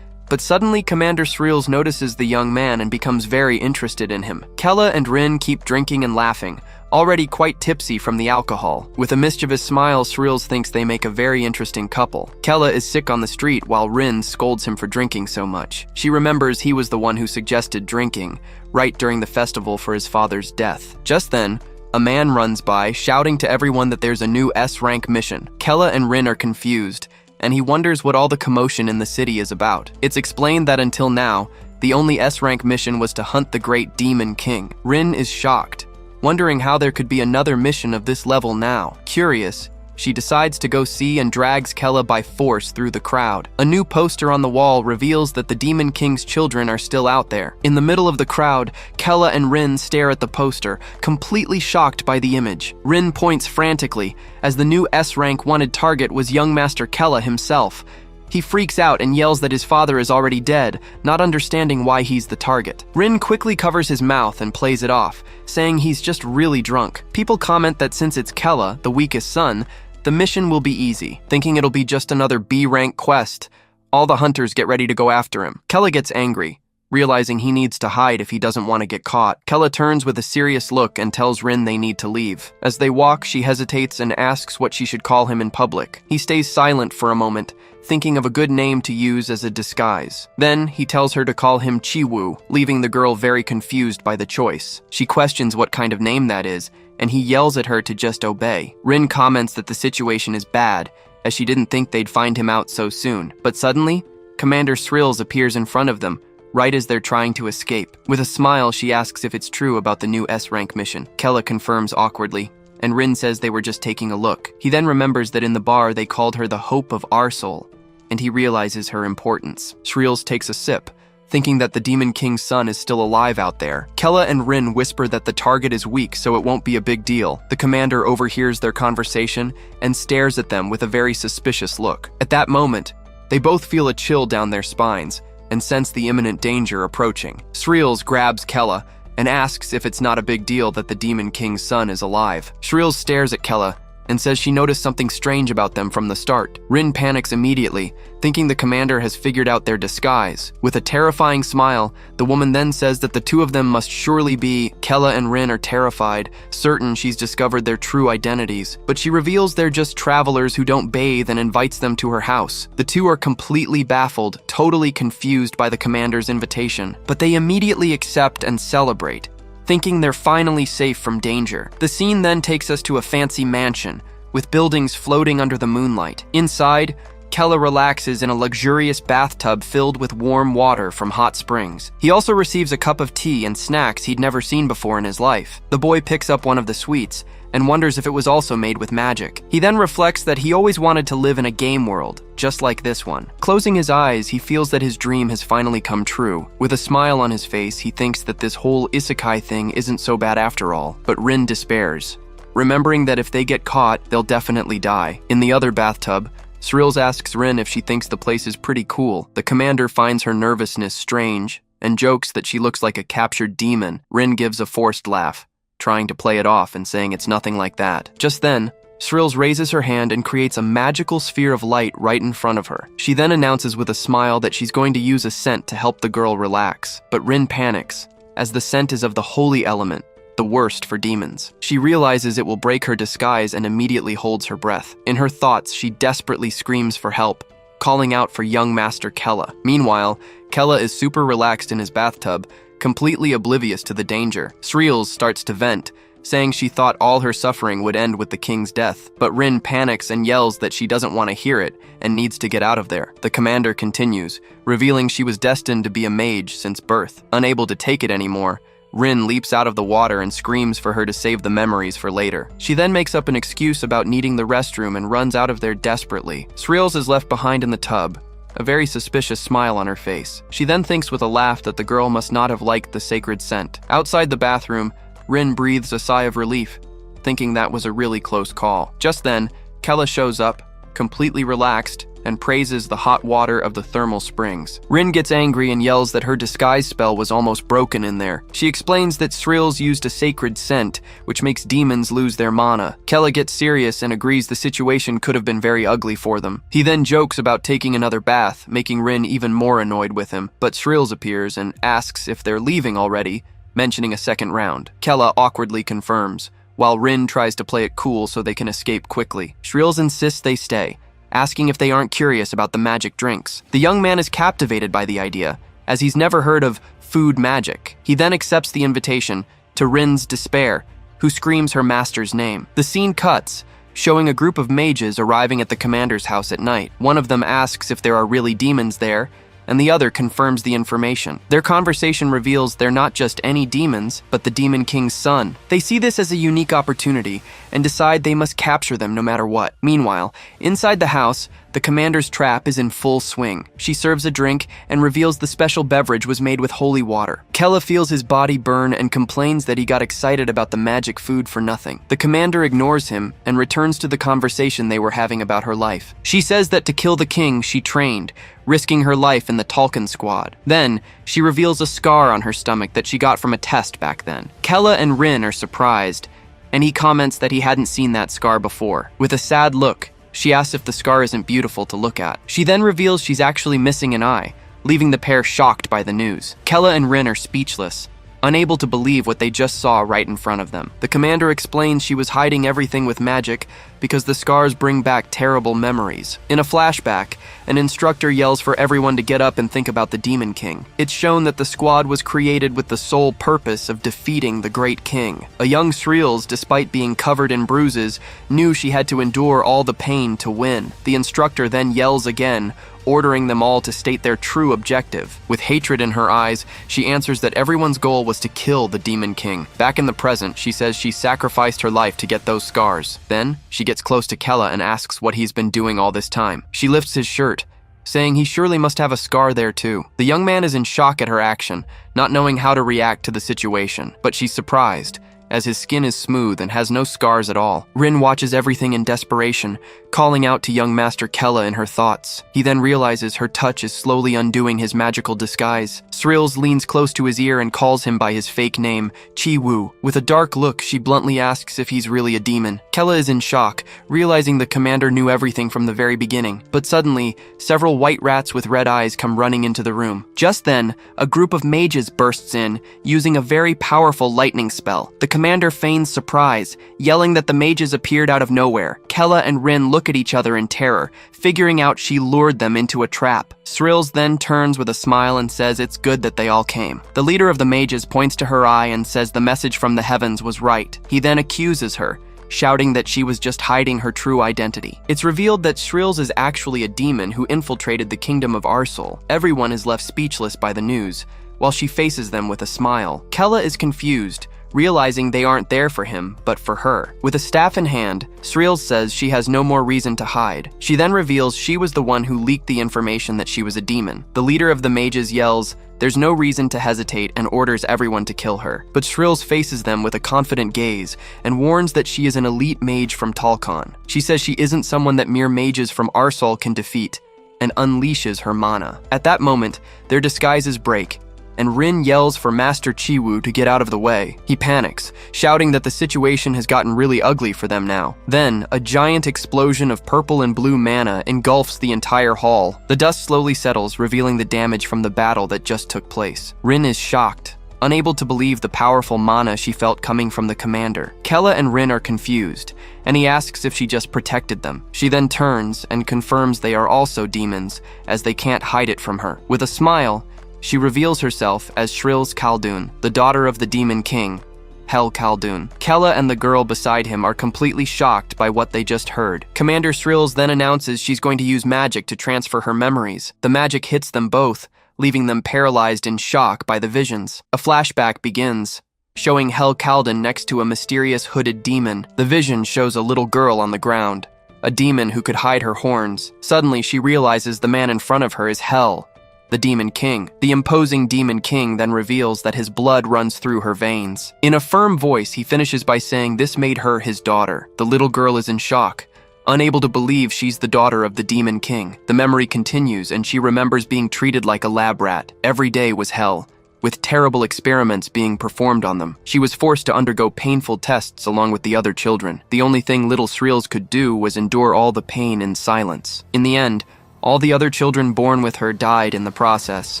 Speaker 1: But suddenly, Commander Sreels notices the young man and becomes very interested in him. Kella and Rin keep drinking and laughing, already quite tipsy from the alcohol. With a mischievous smile, Sreels thinks they make a very interesting couple. Kella is sick on the street while Rin scolds him for drinking so much. She remembers he was the one who suggested drinking, right during the festival for his father's death. Just then, a man runs by, shouting to everyone that there's a new S-rank mission. Kella and Rin are confused, and he wonders what all the commotion in the city is about. It's explained that until now, the only S-rank mission was to hunt the great Demon King. Rin is shocked, wondering how there could be another mission of this level now. Curious, she decides to go see and drags Kella by force through the crowd. A new poster on the wall reveals that the Demon King's children are still out there. In the middle of the crowd, Kella and Rin stare at the poster, completely shocked by the image. Rin points frantically, as the new S-rank wanted target was young Master Kella himself. He freaks out and yells that his father is already dead, not understanding why he's the target. Rin quickly covers his mouth and plays it off, saying he's just really drunk. People comment that since it's Kella, the weakest son, the mission will be easy. Thinking it'll be just another B-rank quest, all the hunters get ready to go after him. Kella gets angry, realizing he needs to hide if he doesn't want to get caught. Kella turns with a serious look and tells Rin they need to leave. As they walk, she hesitates and asks what she should call him in public. He stays silent for a moment, thinking of a good name to use as a disguise. Then, he tells her to call him Chiwu, leaving the girl very confused by the choice. She questions what kind of name that is, and he yells at her to just obey. Rin comments that the situation is bad, as she didn't think they'd find him out so soon. But suddenly, Commander Sreels appears in front of them, right as they're trying to escape. With a smile, she asks if it's true about the new S-rank mission. Kella confirms awkwardly, and Rin says they were just taking a look. He then remembers that in the bar they called her the Hope of Arsel, and he realizes her importance. Sreels takes a sip, thinking that the Demon King's son is still alive out there. Kella and Rin whisper that the target is weak, so it won't be a big deal. The commander overhears their conversation and stares at them with a very suspicious look. At that moment, they both feel a chill down their spines and sense the imminent danger approaching. Shreels grabs Kella and asks if it's not a big deal that the Demon King's son is alive. Shreels stares at Kella and says she noticed something strange about them from the start. Rin panics immediately, thinking the commander has figured out their disguise. With a terrifying smile, the woman then says that the two of them must surely be. Kella and Rin are terrified, certain she's discovered their true identities, but she reveals they're just travelers who don't bathe and invites them to her house. The two are completely baffled, totally confused by the commander's invitation, but they immediately accept and celebrate, thinking they're finally safe from danger. The scene then takes us to a fancy mansion, with buildings floating under the moonlight. Inside, Kella relaxes in a luxurious bathtub filled with warm water from hot springs. He also receives a cup of tea and snacks he'd never seen before in his life. The boy picks up one of the sweets and wonders if it was also made with magic. He then reflects that he always wanted to live in a game world, just like this one. Closing his eyes, he feels that his dream has finally come true. With a smile on his face, he thinks that this whole isekai thing isn't so bad after all, but Rin despairs, remembering that if they get caught, they'll definitely die. In the other bathtub, Shreels asks Rin if she thinks the place is pretty cool. The commander finds her nervousness strange and jokes that she looks like a captured demon. Rin gives a forced laugh, trying to play it off and saying it's nothing like that. Just then, Shreels raises her hand and creates a magical sphere of light right in front of her. She then announces with a smile that she's going to use a scent to help the girl relax. But Rin panics, as the scent is of the holy element, the worst for demons. She realizes it will break her disguise and immediately holds her breath. In her thoughts, she desperately screams for help, calling out for young Master Kella. Meanwhile, Kella is super relaxed in his bathtub, completely oblivious to the danger. Shreels starts to vent, saying she thought all her suffering would end with the king's death. But Rin panics and yells that she doesn't want to hear it and needs to get out of there. The commander continues, revealing she was destined to be a mage since birth. Unable to take it anymore, Rin leaps out of the water and screams for her to save the memories for later. She then makes up an excuse about needing the restroom and runs out of there desperately. Shreels is left behind in the tub, a very suspicious smile on her face. She then thinks with a laugh that the girl must not have liked the sacred scent. Outside the bathroom, Rin breathes a sigh of relief, thinking that was a really close call. Just then, Kella shows up, completely relaxed, and praises the hot water of the thermal springs. Rin gets angry and yells that her disguise spell was almost broken in there. She explains that Shreels used a sacred scent, which makes demons lose their mana. Kella gets serious and agrees the situation could have been very ugly for them. He then jokes about taking another bath, making Rin even more annoyed with him, but Shreels appears and asks if they're leaving already, mentioning a second round. Kella awkwardly confirms, while Rin tries to play it cool so they can escape quickly. Shreels insists they stay, asking if they aren't curious about the magic drinks. The young man is captivated by the idea, as he's never heard of food magic. He then accepts the invitation, to Rin's despair, who screams her master's name. The scene cuts, showing a group of mages arriving at the commander's house at night. One of them asks if there are really demons there, and the other confirms the information. Their conversation reveals they're not just any demons, but the Demon King's son. They see this as a unique opportunity and decide they must capture them no matter what. Meanwhile, inside the house, the commander's trap is in full swing. She serves a drink and reveals the special beverage was made with holy water. Kella feels his body burn and complains that he got excited about the magic food for nothing. The commander ignores him and returns to the conversation they were having about her life. She says that to kill the king, she trained, risking her life in the Talcon squad. Then, she reveals a scar on her stomach that she got from a test back then. Kella and Rin are surprised, and he comments that he hadn't seen that scar before. With a sad look, she asks if the scar isn't beautiful to look at. She then reveals she's actually missing an eye, leaving the pair shocked by the news. Kella and Rin are speechless, unable to believe what they just saw right in front of them. The commander explains she was hiding everything with magic because the scars bring back terrible memories. In a flashback, an instructor yells for everyone to get up and think about the Demon King. It's shown that the squad was created with the sole purpose of defeating the great king. A young Shreels, despite being covered in bruises, knew she had to endure all the pain to win. The instructor then yells again, ordering them all to state their true objective. With hatred in her eyes, she answers that everyone's goal was to kill the Demon King. Back in the present, she says she sacrificed her life to get those scars. Then, she gets close to Kella and asks what he's been doing all this time. She lifts his shirt, saying he surely must have a scar there too. The young man is in shock at her action, not knowing how to react to the situation, but she's surprised, as his skin is smooth and has no scars at all. Rin watches everything in desperation, calling out to young Master Kella in her thoughts. He then realizes her touch is slowly undoing his magical disguise. Srills leans close to his ear and calls him by his fake name, Chi-Wu. With a dark look, she bluntly asks if he's really a demon. Kella is in shock, realizing the commander knew everything from the very beginning. But suddenly, several white rats with red eyes come running into the room. Just then, a group of mages bursts in, using a very powerful lightning spell. The commander feigns surprise, yelling that the mages appeared out of nowhere. Kella and Rin look at each other in terror, figuring out she lured them into a trap. Srills then turns with a smile and says it's good that they all came. The leader of the mages points to her eye and says the message from the heavens was right. He then accuses her, shouting that she was just hiding her true identity. It's revealed that Srills is actually a demon who infiltrated the kingdom of Arsel. Everyone is left speechless by the news, while she faces them with a smile. Kella is confused, realizing they aren't there for him, but for her. With a staff in hand, Srills says she has no more reason to hide. She then reveals she was the one who leaked the information that she was a demon. The leader of the mages yells, "There's no reason to hesitate," and orders everyone to kill her. But Srills faces them with a confident gaze and warns that she is an elite mage from Talcon. She says she isn't someone that mere mages from Arsel can defeat, and unleashes her mana. At that moment, their disguises break, and Rin yells for Master Chi-Wu to get out of the way. He panics, shouting that the situation has gotten really ugly for them now. Then, a giant explosion of purple and blue mana engulfs the entire hall. The dust slowly settles, revealing the damage from the battle that just took place. Rin is shocked, unable to believe the powerful mana she felt coming from the commander. Kella and Rin are confused, and he asks if she just protected them. She then turns and confirms they are also demons, as they can't hide it from her. With a smile, she reveals herself as Shrills Khaldun, the daughter of the Demon King, Hel Khaldun. Kella and the girl beside him are completely shocked by what they just heard. Commander Shrills then announces she's going to use magic to transfer her memories. The magic hits them both, leaving them paralyzed in shock by the visions. A flashback begins, showing Hel Khaldun next to a mysterious hooded demon. The vision shows a little girl on the ground, a demon who could hide her horns. Suddenly, she realizes the man in front of her is Hel, the Demon King. The imposing Demon King then reveals that his blood runs through her veins. In a firm voice, he finishes by saying this made her his daughter. The little girl is in shock, unable to believe she's the daughter of the Demon King. The memory continues, and she remembers being treated like a lab rat. Every day was hell, with terrible experiments being performed on them. She was forced to undergo painful tests along with the other children. The only thing little Shrills could do was endure all the pain in silence. In the end, all the other children born with her died in the process.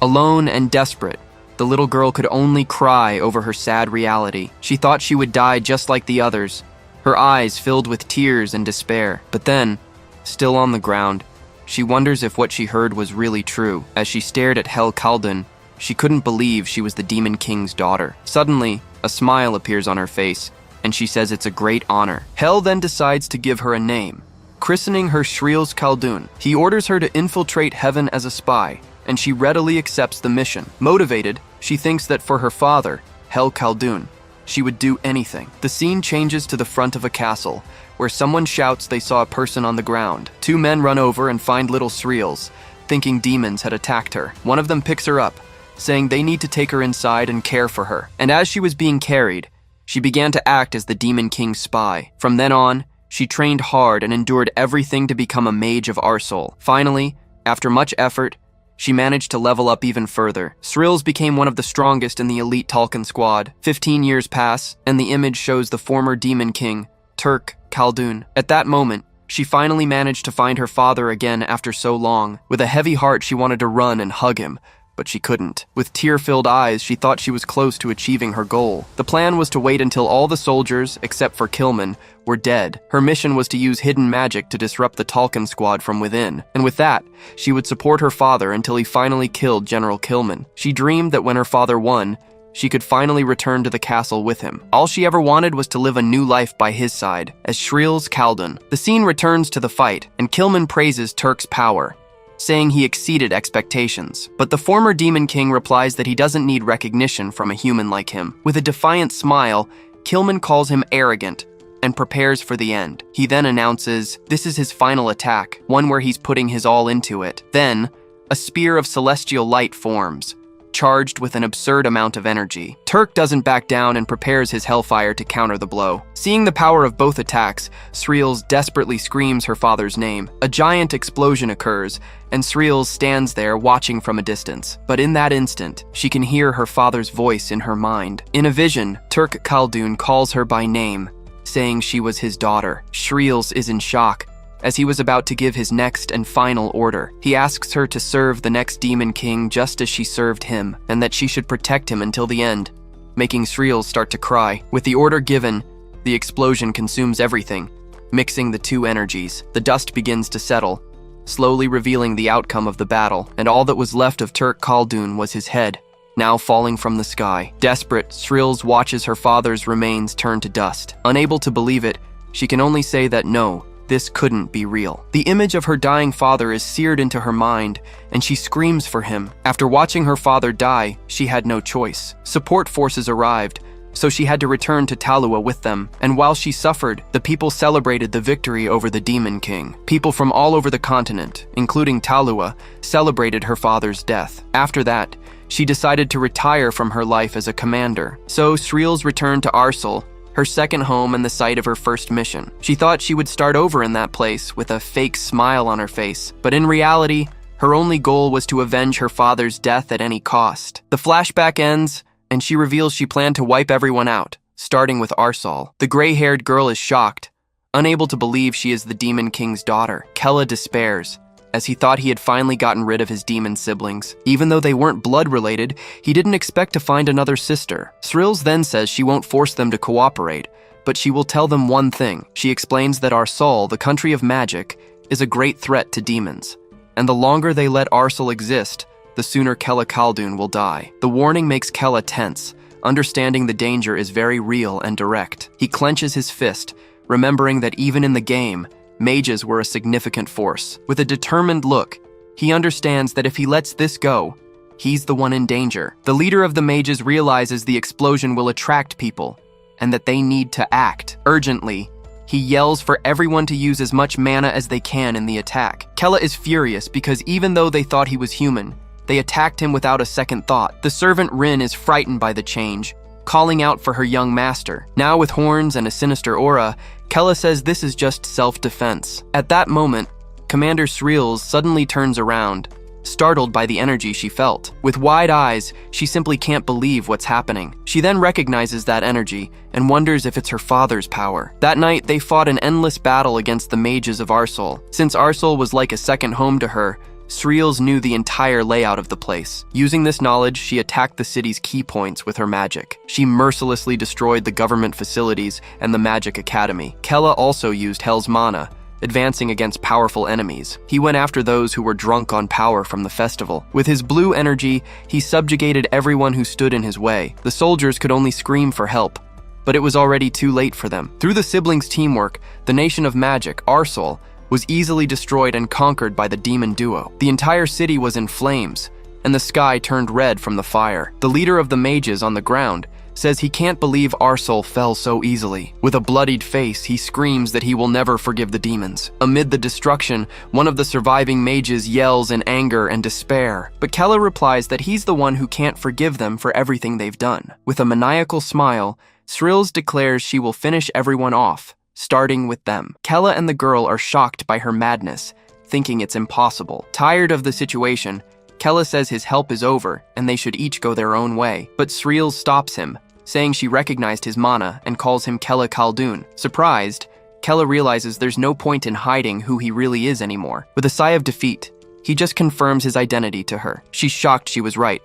Speaker 1: Alone and desperate, the little girl could only cry over her sad reality. She thought she would die just like the others, her eyes filled with tears and despair. But then, still on the ground, she wonders if what she heard was really true. As she stared at Hel Khaldun, she couldn't believe she was the Demon King's daughter. Suddenly, a smile appears on her face, and she says it's a great honor. Hel then decides to give her a name, christening her Shrills Khaldun. He orders her to infiltrate heaven as a spy, and she readily accepts the mission. Motivated, she thinks that for her father, Hel Khaldun, she would do anything. The scene changes to the front of a castle, where someone shouts they saw a person on the ground. Two men run over and find little Shrills, thinking demons had attacked her. One of them picks her up, saying they need to take her inside and care for her. And as she was being carried, she began to act as the Demon King's spy. From then on, she trained hard and endured everything to become a mage of Arsel. Finally, after much effort, she managed to level up even further. Shrills became one of the strongest in the elite Talcon squad. 15 years pass, and the image shows the former Demon King, Turk Khaldun. At that moment, she finally managed to find her father again after so long. With a heavy heart, she wanted to run and hug him, but she couldn't. With tear-filled eyes, she thought she was close to achieving her goal. The plan was to wait until all the soldiers, except for Kilman, were dead. Her mission was to use hidden magic to disrupt the Talcon squad from within. And with that, she would support her father until he finally killed General Kilman. She dreamed that when her father won, she could finally return to the castle with him. All she ever wanted was to live a new life by his side, as Shrills Khaldun. The scene returns to the fight, and Kilman praises Turk's power, saying he exceeded expectations. But the former Demon King replies that he doesn't need recognition from a human like him. With a defiant smile, Kilman calls him arrogant and prepares for the end. He then announces this is his final attack, one where he's putting his all into it. Then, a spear of celestial light forms, charged with an absurd amount of energy. Turk doesn't back down and prepares his hellfire to counter the blow. Seeing the power of both attacks, Sreels desperately screams her father's name. A giant explosion occurs, and Sreels stands there watching from a distance. But in that instant, she can hear her father's voice in her mind. In a vision, Turk Khaldun calls her by name, saying she was his daughter. Sreels is in shock, as he was about to give his next and final order. He asks her to serve the next demon king just as she served him, and that she should protect him until the end, making Sreels start to cry. With the order given, the explosion consumes everything, mixing the two energies. The dust begins to settle, slowly revealing the outcome of the battle, and all that was left of Turk Khaldun was his head, now falling from the sky. Desperate, Sreels watches her father's remains turn to dust. Unable to believe it, she can only say that no, this couldn't be real. The image of her dying father is seared into her mind, and she screams for him. After watching her father die, she had no choice. Support forces arrived, so she had to return to Talua with them, and while she suffered, the people celebrated the victory over the Demon King. People from all over the continent, including Talua, celebrated her father's death. After that, she decided to retire from her life as a commander. So Sreels returned to Arsel, her second home and the site of her first mission. She thought she would start over in that place with a fake smile on her face, but in reality, her only goal was to avenge her father's death at any cost. The flashback ends, and she reveals she planned to wipe everyone out, starting with Arsel. The gray-haired girl is shocked, unable to believe she is the Demon King's daughter. Kella despairs, as he thought he had finally gotten rid of his demon siblings. Even though they weren't blood-related, he didn't expect to find another sister. Sreels then says she won't force them to cooperate, but she will tell them one thing. She explains that Arsel, the country of magic, is a great threat to demons, and the longer they let Arsel exist, the sooner Kella Khaldun will die. The warning makes Kella tense, understanding the danger is very real and direct. He clenches his fist, remembering that even in the game, mages were a significant force. With a determined look, he understands that if he lets this go, he's the one in danger. The leader of the mages realizes the explosion will attract people, and that they need to act. Urgently, he yells for everyone to use as much mana as they can in the attack. Kella is furious because even though they thought he was human, they attacked him without a second thought. The servant Rin is frightened by the change, calling out for her young master. Now with horns and a sinister aura, Kella says this is just self-defense. At that moment, Commander Sreels suddenly turns around, startled by the energy she felt. With wide eyes, she simply can't believe what's happening. She then recognizes that energy and wonders if it's her father's power. That night, they fought an endless battle against the mages of Arsel. Since Arsel was like a second home to her, Sreels knew the entire layout of the place. Using this knowledge, she attacked the city's key points with her magic. She mercilessly destroyed the government facilities and the magic academy. Kella also used Hell's mana, advancing against powerful enemies. He went after those who were drunk on power from the festival. With his blue energy, he subjugated everyone who stood in his way. The soldiers could only scream for help, but it was already too late for them. Through the siblings' teamwork, the nation of magic, Arsel, was easily destroyed and conquered by the demon duo. The entire city was in flames, and the sky turned red from the fire. The leader of the mages on the ground says he can't believe Arsel fell so easily. With a bloodied face, he screams that he will never forgive the demons. Amid the destruction, one of the surviving mages yells in anger and despair, but Kella replies that he's the one who can't forgive them for everything they've done. With a maniacal smile, Sreels declares she will finish everyone off, starting with them. Kella and the girl are shocked by her madness, thinking it's impossible. Tired of the situation, Kella says his help is over and they should each go their own way. But Sreels stops him, saying she recognized his mana and calls him Kella Khaldun. Surprised, Kella realizes there's no point in hiding who he really is anymore. With a sigh of defeat, he just confirms his identity to her. She's shocked she was right,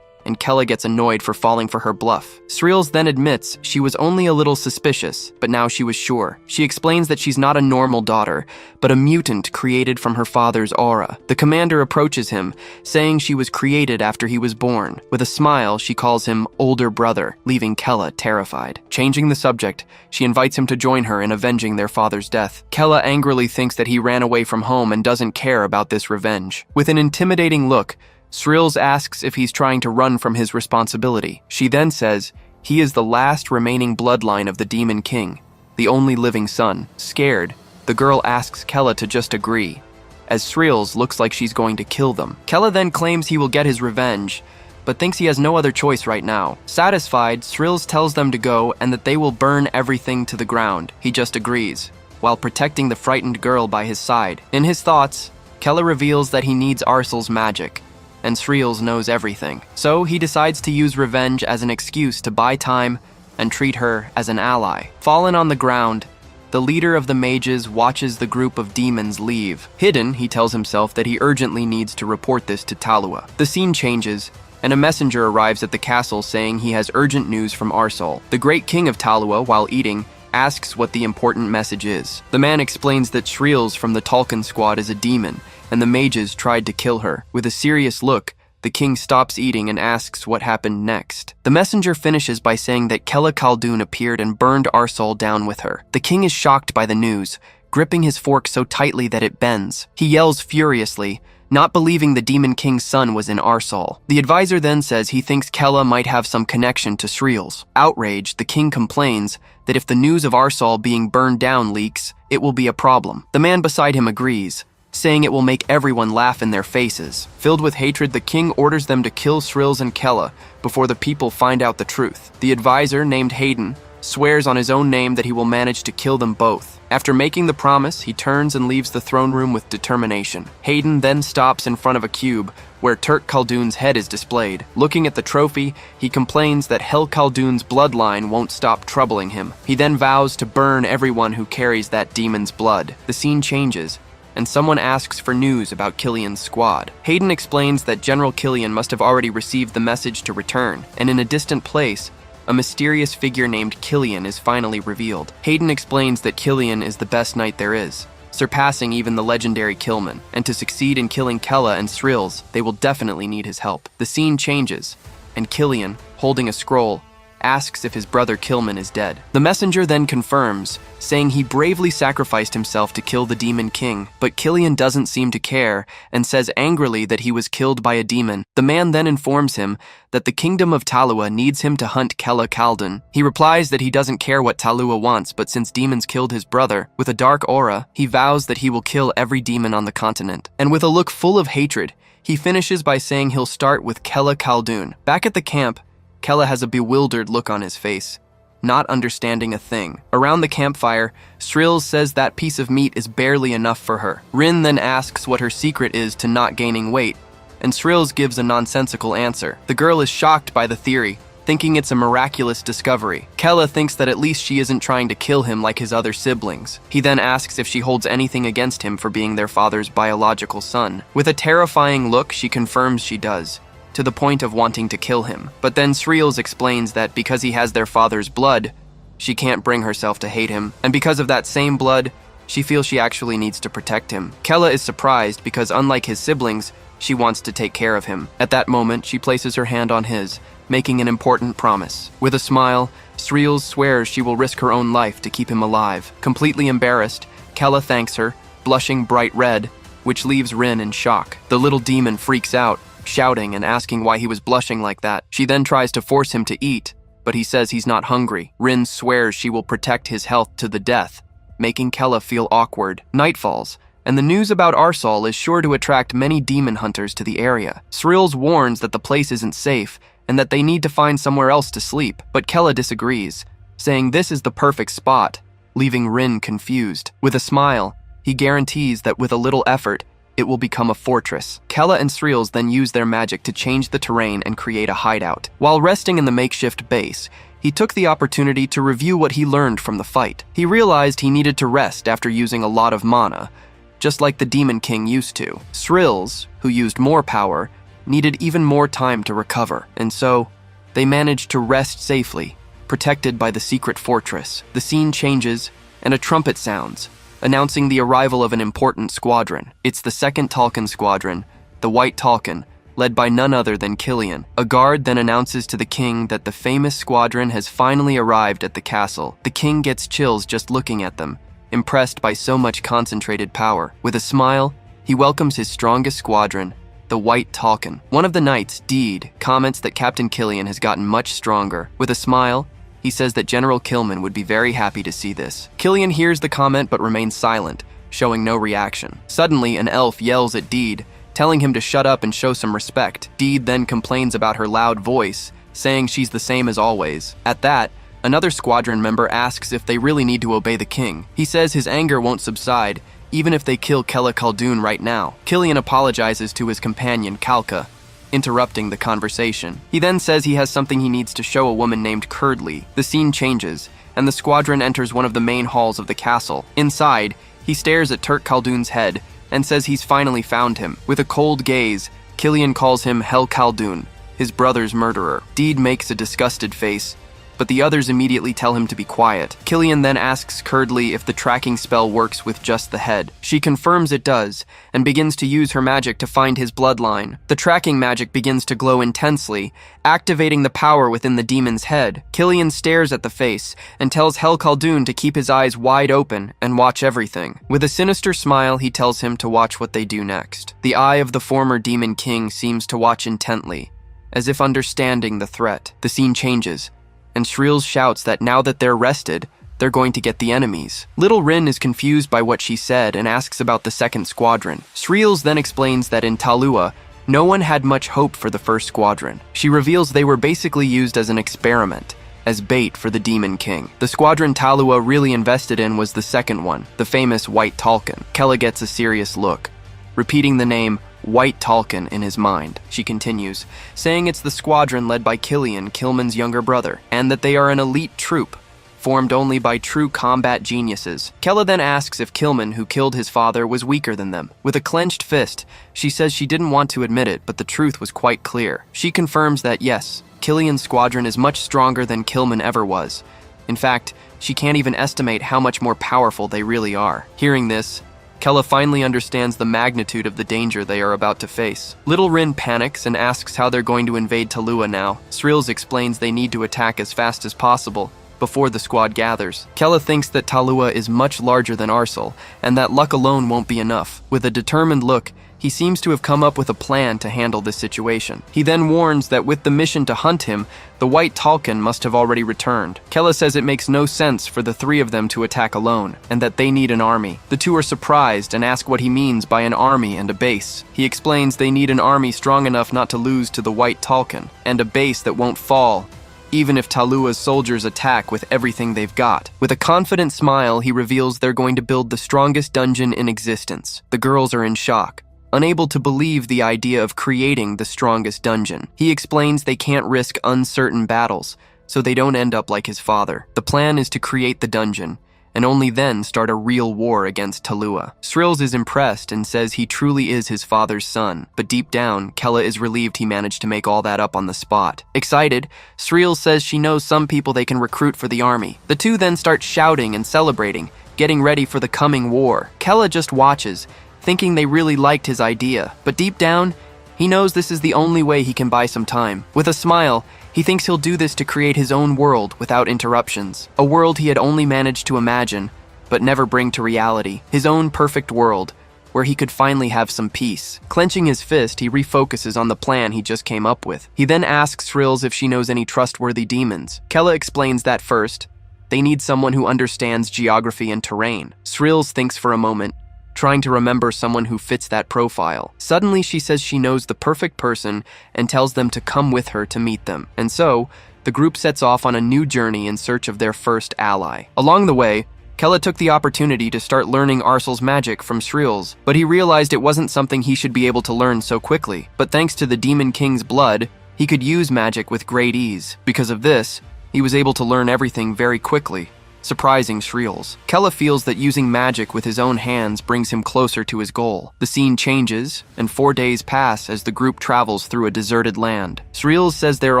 Speaker 1: and Kella gets annoyed for falling for her bluff. Sreels then admits she was only a little suspicious, but now she was sure. She explains that she's not a normal daughter, but a mutant created from her father's aura. The commander approaches him, saying she was created after he was born. With a smile, she calls him older brother, leaving Kella terrified. Changing the subject, she invites him to join her in avenging their father's death. Kella angrily thinks that he ran away from home and doesn't care about this revenge. With an intimidating look, Sreels asks if he's trying to run from his responsibility. She then says he is the last remaining bloodline of the Demon King, the only living son. Scared, the girl asks Kella to just agree, as Shreels looks like she's going to kill them. Kella then claims he will get his revenge, but thinks he has no other choice right now. Satisfied, Shreels tells them to go and that they will burn everything to the ground. He just agrees, while protecting the frightened girl by his side. In his thoughts, Kella reveals that he needs Arsel's magic, and Shreels knows everything. So he decides to use revenge as an excuse to buy time and treat her as an ally. Fallen on the ground, the leader of the mages watches the group of demons leave. Hidden, he tells himself that he urgently needs to report this to Talua. The scene changes, and a messenger arrives at the castle saying he has urgent news from Arsel. The great king of Talua, while eating, asks what the important message is. The man explains that Shreels from the Tolkien squad is a demon, and the mages tried to kill her. With a serious look, the king stops eating and asks what happened next. The messenger finishes by saying that Kella Khaldun appeared and burned Arsel down with her. The king is shocked by the news, gripping his fork so tightly that it bends. He yells furiously, not believing the Demon King's son was in Arsel. The advisor then says he thinks Kella might have some connection to Shreels. Outraged, the king complains that if the news of Arsel being burned down leaks, it will be a problem. The man beside him agrees, saying it will make everyone laugh in their faces. Filled with hatred, the king orders them to kill Shreels and Kella before the people find out the truth. The advisor, named Hayden, swears on his own name that he will manage to kill them both. After making the promise, he turns and leaves the throne room with determination. Hayden then stops in front of a cube where Turk Khaldun's head is displayed. Looking at the trophy, he complains that Hel Khaldun's bloodline won't stop troubling him. He then vows to burn everyone who carries that demon's blood. The scene changes, and someone asks for news about Killian's squad. Hayden explains that General Killian must have already received the message to return, and in a distant place, a mysterious figure named Killian is finally revealed. Hayden explains that Killian is the best knight there is, surpassing even the legendary Killman, and to succeed in killing Kella and Shreels, they will definitely need his help. The scene changes, and Killian, holding a scroll, asks if his brother Killman is dead. The messenger then confirms, saying he bravely sacrificed himself to kill the Demon King, but Killian doesn't seem to care and says angrily that he was killed by a demon. The man then informs him that the kingdom of Talua needs him to hunt Kella Khaldun. He replies that he doesn't care what Talua wants, but since demons killed his brother, with a dark aura, he vows that he will kill every demon on the continent. And with a look full of hatred, he finishes by saying he'll start with Kella Khaldun. Back at the camp, Kella has a bewildered look on his face, not understanding a thing. Around the campfire, Shreels says that piece of meat is barely enough for her. Rin then asks what her secret is to not gaining weight, and Shreels gives a nonsensical answer. The girl is shocked by the theory, thinking it's a miraculous discovery. Kella thinks that at least she isn't trying to kill him like his other siblings. He then asks if she holds anything against him for being their father's biological son. With a terrifying look, she confirms she does, to the point of wanting to kill him. But then Shreels explains that because he has their father's blood, she can't bring herself to hate him, and because of that same blood, she feels she actually needs to protect him. Kella is surprised because unlike his siblings, she wants to take care of him. At that moment, she places her hand on his, making an important promise. With a smile, Shreels swears she will risk her own life to keep him alive. Completely embarrassed, Kella thanks her, blushing bright red, which leaves Rin in shock. The little demon freaks out, shouting and asking why he was blushing like that. She then tries to force him to eat, but he says he's not hungry. Rin swears she will protect his health to the death, making Kella feel awkward. Night falls, and the news about Arsel is sure to attract many demon hunters to the area. Shreels warns that the place isn't safe and that they need to find somewhere else to sleep, but Kella disagrees, saying this is the perfect spot, leaving Rin confused. With a smile, he guarantees that with a little effort, it will become a fortress. Kella and Shreels then use their magic to change the terrain and create a hideout. While resting in the makeshift base, he took the opportunity to review what he learned from the fight. He realized he needed to rest after using a lot of mana, just like the Demon King used to. Shreels, who used more power, needed even more time to recover, and so they managed to rest safely, protected by the secret fortress. The scene changes, and a trumpet sounds, announcing the arrival of an important squadron. It's the second Tolkien squadron, the White Tolkien, led by none other than Killian. A guard then announces to the king that the famous squadron has finally arrived at the castle. The king gets chills just looking at them, impressed by so much concentrated power. With a smile, he welcomes his strongest squadron, the White Tolkien. One of the knights, Deed, comments that Captain Killian has gotten much stronger. With a smile, He says that General Kilman would be very happy to see this. Killian hears the comment but remains silent, showing no reaction. Suddenly, an elf yells at Deed, telling him to shut up and show some respect. Deed then complains about her loud voice, saying she's the same as always. At that, another squadron member asks if they really need to obey the king. He says his anger won't subside, even if they kill Kella Khaldun right now. Killian apologizes to his companion, Kalka, interrupting the conversation. He then says he has something he needs to show a woman named Curdly. The scene changes, and the squadron enters one of the main halls of the castle. Inside, he stares at Turk Khaldun's head and says he's finally found him. With a cold gaze, Killian calls him Hel Khaldun, his brother's murderer. Deed makes a disgusted face, but the others immediately tell him to be quiet. Killian then asks Curdly if the tracking spell works with just the head. She confirms it does, and begins to use her magic to find his bloodline. The tracking magic begins to glow intensely, activating the power within the demon's head. Killian stares at the face, and tells Hel Khaldun to keep his eyes wide open and watch everything. With a sinister smile, he tells him to watch what they do next. The eye of the former demon king seems to watch intently, as if understanding the threat. The scene changes, and Shreels shouts that now that they're rested, they're going to get the enemies. Little Rin is confused by what she said and asks about the second squadron. Shreels then explains that in Talua, no one had much hope for the first squadron. She reveals they were basically used as an experiment, as bait for the Demon King. The squadron Talua really invested in was the second one, the famous White Talcon. Kella gets a serious look, repeating the name White Talcon in his mind. She continues, saying it's the squadron led by Killian, Kilman's younger brother, and that they are an elite troop, formed only by true combat geniuses. Kella then asks if Kilman, who killed his father, was weaker than them. With a clenched fist, she says she didn't want to admit it, but the truth was quite clear. She confirms that yes, Killian's squadron is much stronger than Kilman ever was. In fact, she can't even estimate how much more powerful they really are. Hearing this, Kella finally understands the magnitude of the danger they are about to face. Little Rin panics and asks how they're going to invade Talua now. Shreels explains they need to attack as fast as possible, before the squad gathers. Kella thinks that Talua is much larger than Arsel, and that luck alone won't be enough. With a determined look, he seems to have come up with a plan to handle this situation. He then warns that with the mission to hunt him, the White Talcon must have already returned. Kella says it makes no sense for the three of them to attack alone, and that they need an army. The two are surprised and ask what he means by an army and a base. He explains they need an army strong enough not to lose to the White Talcon, and a base that won't fall, even if Talua's soldiers attack with everything they've got. With a confident smile, he reveals they're going to build the strongest dungeon in existence. The girls are in shock, unable to believe the idea of creating the strongest dungeon. He explains they can't risk uncertain battles, so they don't end up like his father. The plan is to create the dungeon, and only then start a real war against Talua. Shreels is impressed and says he truly is his father's son, but deep down, Kella is relieved he managed to make all that up on the spot. Excited, Shreels says she knows some people they can recruit for the army. The two then start shouting and celebrating, getting ready for the coming war. Kella just watches, thinking they really liked his idea, but deep down, he knows this is the only way he can buy some time. With a smile, he thinks he'll do this to create his own world without interruptions, a world he had only managed to imagine, but never bring to reality, his own perfect world, where he could finally have some peace. Clenching his fist, he refocuses on the plan he just came up with. He then asks Shreels if she knows any trustworthy demons. Kella explains that first, they need someone who understands geography and terrain. Shreels thinks for a moment, trying to remember someone who fits that profile. Suddenly, she says she knows the perfect person and tells them to come with her to meet them. And so, the group sets off on a new journey in search of their first ally. Along the way, Kella took the opportunity to start learning Arsel's magic from Shreels, but he realized it wasn't something he should be able to learn so quickly. But thanks to the Demon King's blood, he could use magic with great ease. Because of this, he was able to learn everything very quickly, surprising Shreels. Kella feels that using magic with his own hands brings him closer to his goal. The scene changes, and 4 days pass as the group travels through a deserted land. Shreels says they're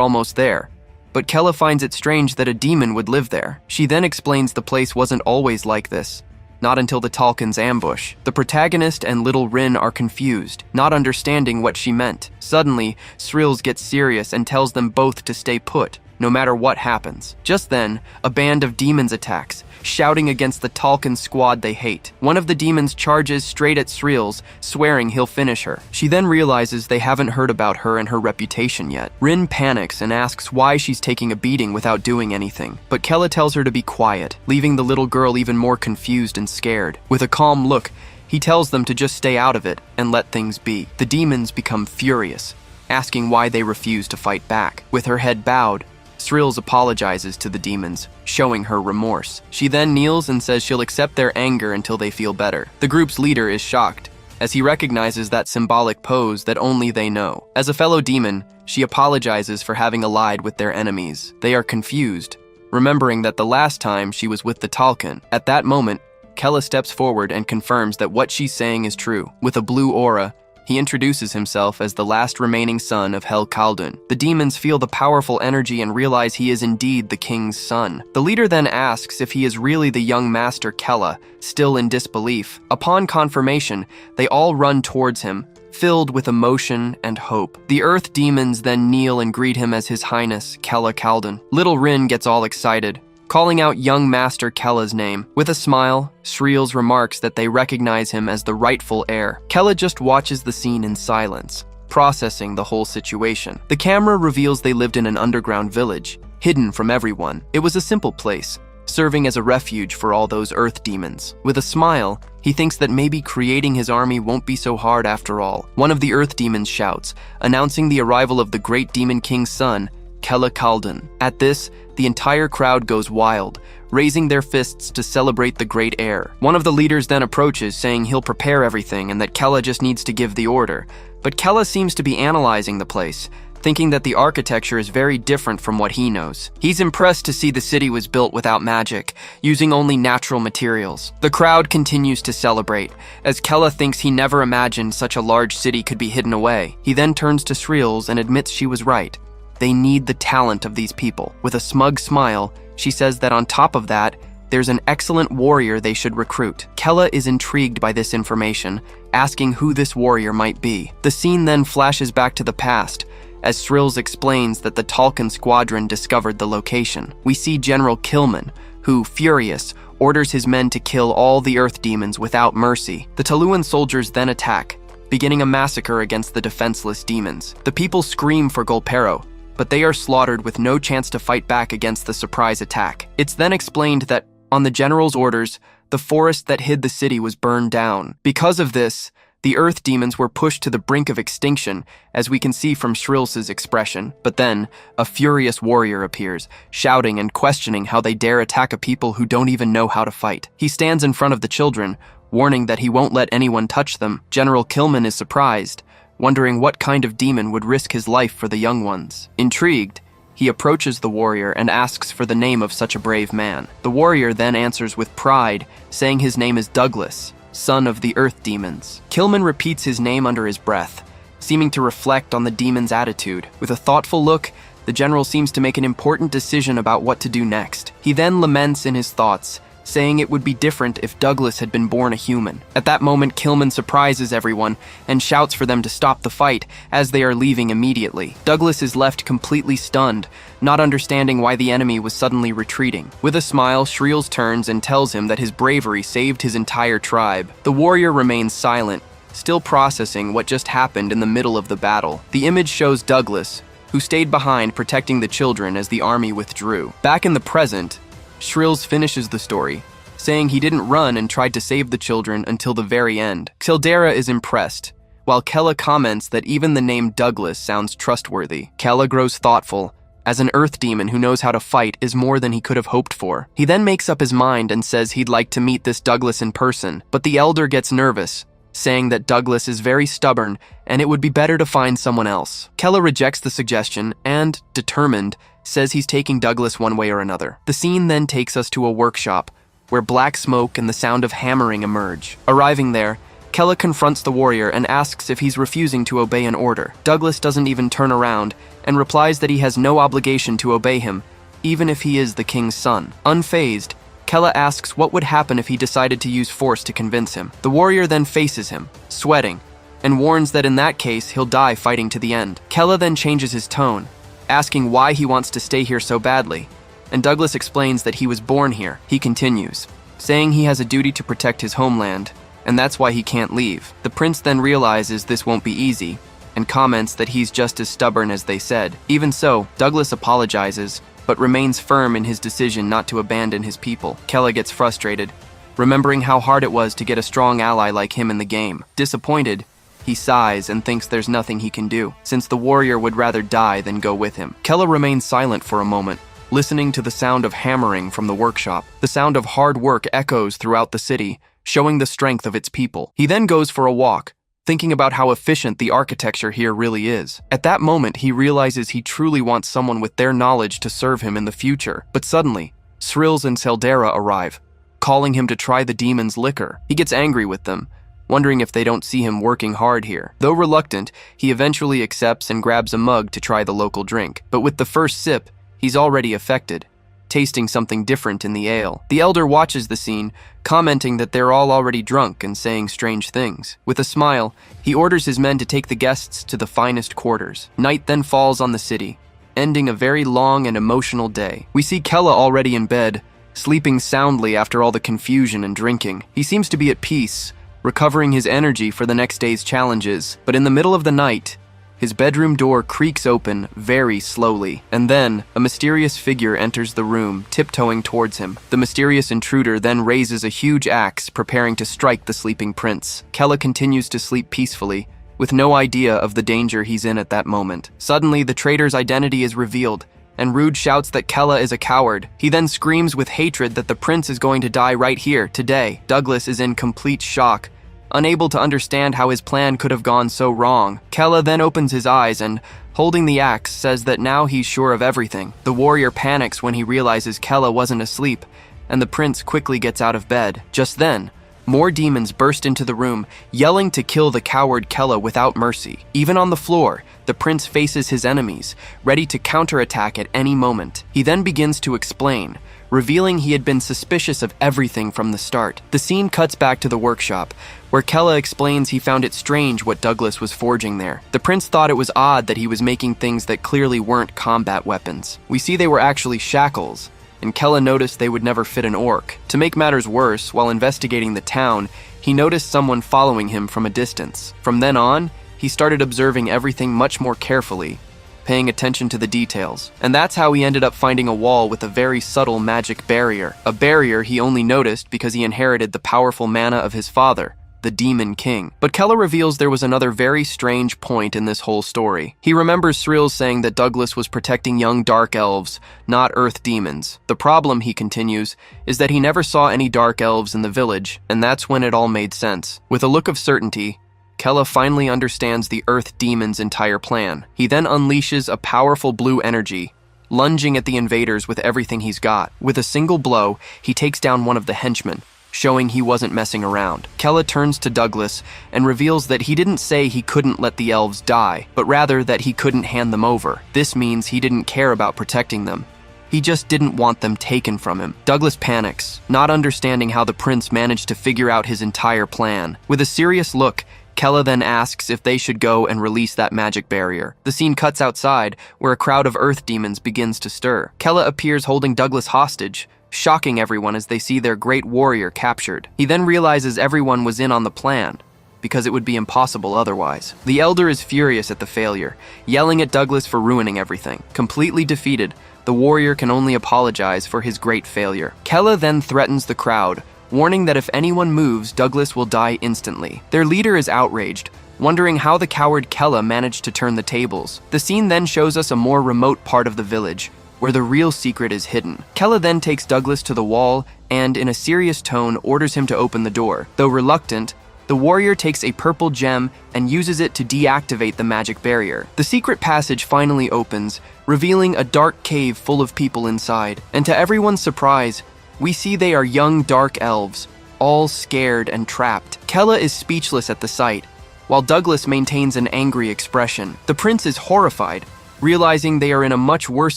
Speaker 1: almost there, but Kella finds it strange that a demon would live there. She then explains the place wasn't always like this, not until the Talcon's ambush. The protagonist and Little Rin are confused, not understanding what she meant. Suddenly, Shreels gets serious and tells them both to stay put, no matter what happens. Just then, a band of demons attacks, shouting against the Talcon squad they hate. One of the demons charges straight at Sreels, swearing he'll finish her. She then realizes they haven't heard about her and her reputation yet. Rin panics and asks why she's taking a beating without doing anything, but Kella tells her to be quiet, leaving the little girl even more confused and scared. With a calm look, he tells them to just stay out of it and let things be. The demons become furious, asking why they refuse to fight back. With her head bowed, Sreels apologizes to the demons, showing her remorse. She then kneels and says she'll accept their anger until they feel better. The group's leader is shocked, as he recognizes that symbolic pose that only they know. As a fellow demon, she apologizes for having allied with their enemies. They are confused, remembering that the last time she was with the Talcon. At that moment, Kella steps forward and confirms that what she's saying is true. With a blue aura, he introduces himself as the last remaining son of Hel Khaldun. The demons feel the powerful energy and realize he is indeed the king's son. The leader then asks if he is really the young master Kella, still in disbelief. Upon confirmation, they all run towards him, filled with emotion and hope. The earth demons then kneel and greet him as His Highness Kella Khaldun. Little Rin gets all excited, calling out young Master Kella's name. With a smile, Sreels remarks that they recognize him as the rightful heir. Kella just watches the scene in silence, processing the whole situation. The camera reveals they lived in an underground village, hidden from everyone. It was a simple place, serving as a refuge for all those earth demons. With a smile, he thinks that maybe creating his army won't be so hard after all. One of the earth demons shouts, announcing the arrival of the great demon king's son, Kella Khaldun. At this, the entire crowd goes wild, raising their fists to celebrate the great heir. One of the leaders then approaches, saying he'll prepare everything and that Kella just needs to give the order. But Kella seems to be analyzing the place, thinking that the architecture is very different from what he knows. He's impressed to see the city was built without magic, using only natural materials. The crowd continues to celebrate, as Kella thinks he never imagined such a large city could be hidden away. He then turns to Sreels and admits she was right. They need the talent of these people. With a smug smile, she says that on top of that, there's an excellent warrior they should recruit. Kella is intrigued by this information, asking who this warrior might be. The scene then flashes back to the past, as Sreels explains that the Talcon squadron discovered the location. We see General Killman, who, furious, orders his men to kill all the earth demons without mercy. The Tuluan soldiers then attack, beginning a massacre against the defenseless demons. The people scream for Golpero, but they are slaughtered with no chance to fight back against the surprise attack. It's then explained that, on the general's orders, the forest that hid the city was burned down. Because of this, the earth demons were pushed to the brink of extinction, as we can see from Sreels' expression. But then, a furious warrior appears, shouting and questioning how they dare attack a people who don't even know how to fight. He stands in front of the children, warning that he won't let anyone touch them. General Killman is surprised, wondering what kind of demon would risk his life for the young ones. Intrigued, he approaches the warrior and asks for the name of such a brave man. The warrior then answers with pride, saying his name is Douglas, son of the earth demons. Killman repeats his name under his breath, seeming to reflect on the demon's attitude. With a thoughtful look, the general seems to make an important decision about what to do next. He then laments in his thoughts, saying it would be different if Douglas had been born a human. At that moment, Killman surprises everyone and shouts for them to stop the fight as they are leaving immediately. Douglas is left completely stunned, not understanding why the enemy was suddenly retreating. With a smile, Sreels turns and tells him that his bravery saved his entire tribe. The warrior remains silent, still processing what just happened in the middle of the battle. The image shows Douglas, who stayed behind protecting the children as the army withdrew. Back in the present, Sreels finishes the story, saying he didn't run and tried to save the children until the very end. Xildera is impressed, while Kella comments that even the name Douglas sounds trustworthy. Kella grows thoughtful, as an earth demon who knows how to fight is more than he could have hoped for. He then makes up his mind and says he'd like to meet this Douglas in person, but the elder gets nervous, saying that Douglas is very stubborn and it would be better to find someone else. Kella rejects the suggestion and, determined, says he's taking Douglas one way or another. The scene then takes us to a workshop, where black smoke and the sound of hammering emerge. Arriving there, Kella confronts the warrior and asks if he's refusing to obey an order. Douglas doesn't even turn around and replies that he has no obligation to obey him, even if he is the king's son. Unfazed, Kella asks what would happen if he decided to use force to convince him. The warrior then faces him, sweating, and warns that in that case he'll die fighting to the end. Kella then changes his tone, asking why he wants to stay here so badly. And Douglas explains that he was born here. He continues, saying he has a duty to protect his homeland, and that's why he can't leave. The prince then realizes this won't be easy, and comments that he's just as stubborn as they said. Even so, Douglas apologizes, but remains firm in his decision not to abandon his people. Kella gets frustrated, remembering how hard it was to get a strong ally like him in the game. Disappointed, he sighs and thinks there's nothing he can do, since the warrior would rather die than go with him. Kella remains silent for a moment, listening to the sound of hammering from the workshop. The sound of hard work echoes throughout the city, showing the strength of its people. He then goes for a walk, thinking about how efficient the architecture here really is. At that moment, he realizes he truly wants someone with their knowledge to serve him in the future. But suddenly, Srills and Seldera arrive, calling him to try the demon's liquor. He gets angry with them, wondering if they don't see him working hard here. Though reluctant, he eventually accepts and grabs a mug to try the local drink. But with the first sip, he's already affected, tasting something different in the ale. The elder watches the scene, commenting that they're all already drunk and saying strange things. With a smile, he orders his men to take the guests to the finest quarters. Night then falls on the city, ending a very long and emotional day. We see Kella already in bed, sleeping soundly after all the confusion and drinking. He seems to be at peace, recovering his energy for the next day's challenges. But in the middle of the night, his bedroom door creaks open very slowly, and then a mysterious figure enters the room, tiptoeing towards him. The mysterious intruder then raises a huge axe, preparing to strike the sleeping prince. Kella continues to sleep peacefully, with no idea of the danger he's in at that moment. Suddenly, the traitor's identity is revealed, and Rude shouts that Kella is a coward. He then screams with hatred that the prince is going to die right here, today. Douglas is in complete shock, unable to understand how his plan could have gone so wrong. Kella then opens his eyes and, holding the axe, says that now he's sure of everything. The warrior panics when he realizes Kella wasn't asleep, and the prince quickly gets out of bed. Just then, more demons burst into the room, yelling to kill the coward Kella without mercy. Even on the floor, the prince faces his enemies, ready to counterattack at any moment. He then begins to explain, revealing he had been suspicious of everything from the start. The scene cuts back to the workshop, where Kella explains he found it strange what Douglas was forging there. The prince thought it was odd that he was making things that clearly weren't combat weapons. We see they were actually shackles, and Kella noticed they would never fit an orc. To make matters worse, while investigating the town, he noticed someone following him from a distance. From then on, he started observing everything much more carefully, paying attention to the details. And that's how he ended up finding a wall with a very subtle magic barrier. A barrier he only noticed because he inherited the powerful mana of his father, the Demon King. But Kella reveals there was another very strange point in this whole story. He remembers Srills saying that Douglas was protecting young dark elves, not earth demons. The problem, he continues, is that he never saw any dark elves in the village, and that's when it all made sense. With a look of certainty, Kella finally understands the Earth Demon's entire plan. He then unleashes a powerful blue energy, lunging at the invaders with everything he's got. With a single blow, he takes down one of the henchmen, showing he wasn't messing around. Kella turns to Douglas and reveals that he didn't say he couldn't let the elves die, but rather that he couldn't hand them over. This means he didn't care about protecting them. He just didn't want them taken from him. Douglas panics, not understanding how the prince managed to figure out his entire plan. With a serious look, Kella then asks if they should go and release that magic barrier. The scene cuts outside, where a crowd of earth demons begins to stir. Kella appears holding Douglas hostage, shocking everyone as they see their great warrior captured. He then realizes everyone was in on the plan, because it would be impossible otherwise. The elder is furious at the failure, yelling at Douglas for ruining everything. Completely defeated, the warrior can only apologize for his great failure. Kella then threatens the crowd, warning that if anyone moves, Douglas will die instantly. Their leader is outraged, wondering how the coward Kella managed to turn the tables. The scene then shows us a more remote part of the village, where the real secret is hidden. Kella then takes Douglas to the wall and, in a serious tone, orders him to open the door. Though reluctant, the warrior takes a purple gem and uses it to deactivate the magic barrier. The secret passage finally opens, revealing a dark cave full of people inside. And to everyone's surprise, we see they are young dark elves, all scared and trapped. Kella is speechless at the sight, while Douglas maintains an angry expression. The prince is horrified, realizing they are in a much worse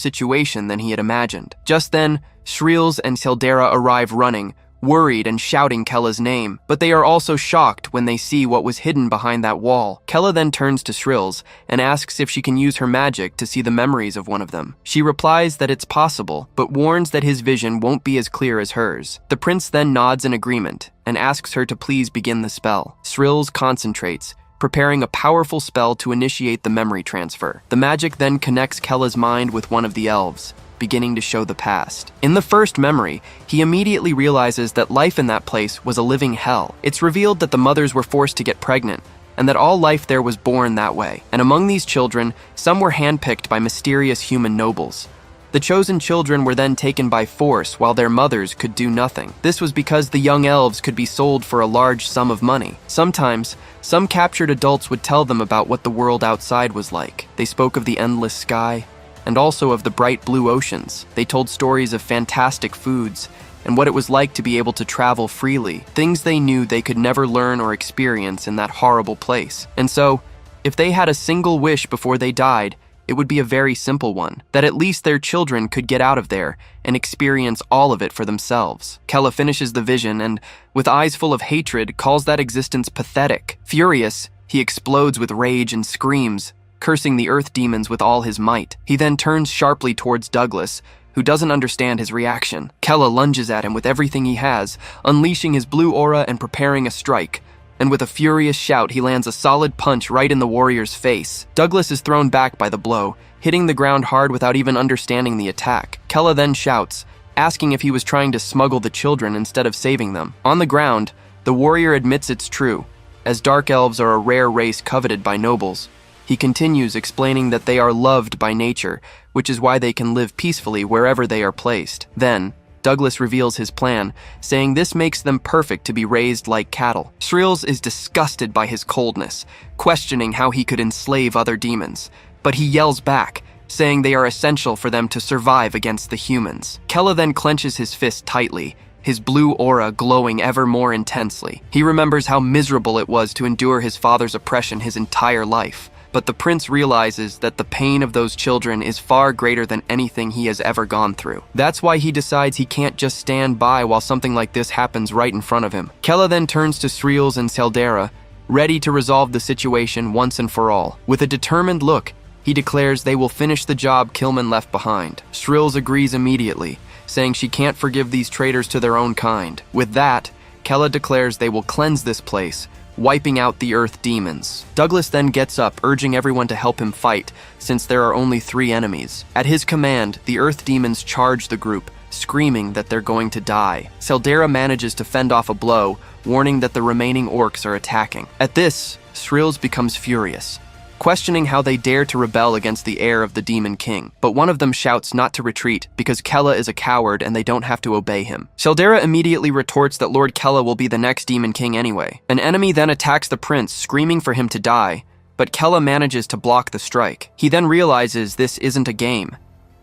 Speaker 1: situation than he had imagined. Just then, Srills and Seldera arrive running, worried and shouting Kella's name, but they are also shocked when they see what was hidden behind that wall. Kella then turns to Shrills and asks if she can use her magic to see the memories of one of them. She replies that it's possible, but warns that his vision won't be as clear as hers. The prince then nods in agreement and asks her to please begin the spell. Shrills concentrates, preparing a powerful spell to initiate the memory transfer. The magic then connects Kella's mind with one of the elves, beginning to show the past. In the first memory, he immediately realizes that life in that place was a living hell. It's revealed that the mothers were forced to get pregnant, and that all life there was born that way. And among these children, some were handpicked by mysterious human nobles. The chosen children were then taken by force while their mothers could do nothing. This was because the young elves could be sold for a large sum of money. Sometimes, some captured adults would tell them about what the world outside was like. They spoke of the endless sky, and also of the bright blue oceans. They told stories of fantastic foods and what it was like to be able to travel freely, things they knew they could never learn or experience in that horrible place. And so, if they had a single wish before they died, it would be a very simple one, that at least their children could get out of there and experience all of it for themselves. Kella finishes the vision and, with eyes full of hatred, calls that existence pathetic. Furious, he explodes with rage and screams, cursing the earth demons with all his might. He then turns sharply towards Douglas, who doesn't understand his reaction. Kella lunges at him with everything he has, unleashing his blue aura and preparing a strike. And with a furious shout, he lands a solid punch right in the warrior's face. Douglas is thrown back by the blow, hitting the ground hard without even understanding the attack. Kella then shouts, asking if he was trying to smuggle the children instead of saving them. On the ground, the warrior admits it's true, as dark elves are a rare race coveted by nobles. He continues, explaining that they are loved by nature, which is why they can live peacefully wherever they are placed. Then, Douglas reveals his plan, saying this makes them perfect to be raised like cattle. Shrills is disgusted by his coldness, questioning how he could enslave other demons. But he yells back, saying they are essential for them to survive against the humans. Kella then clenches his fist tightly, his blue aura glowing ever more intensely. He remembers how miserable it was to endure his father's oppression his entire life. But the prince realizes that the pain of those children is far greater than anything he has ever gone through. That's why he decides he can't just stand by while something like this happens right in front of him. Kella then turns to Shrills and Seldera, ready to resolve the situation once and for all. With a determined look, he declares they will finish the job Killman left behind. Shrills agrees immediately, saying she can't forgive these traitors to their own kind. With that, Kella declares they will cleanse this place, wiping out the earth demons. Douglas then gets up, urging everyone to help him fight, since there are only 3 enemies. At his command, the earth demons charge the group, screaming that they're going to die. Seldera manages to fend off a blow, warning that the remaining orcs are attacking. At this, Shrills becomes furious, questioning how they dare to rebel against the heir of the Demon King. But one of them shouts not to retreat because Kella is a coward and they don't have to obey him. Seldera immediately retorts that Lord Kella will be the next Demon King anyway. An enemy then attacks the prince, screaming for him to die, but Kella manages to block the strike. He then realizes this isn't a game,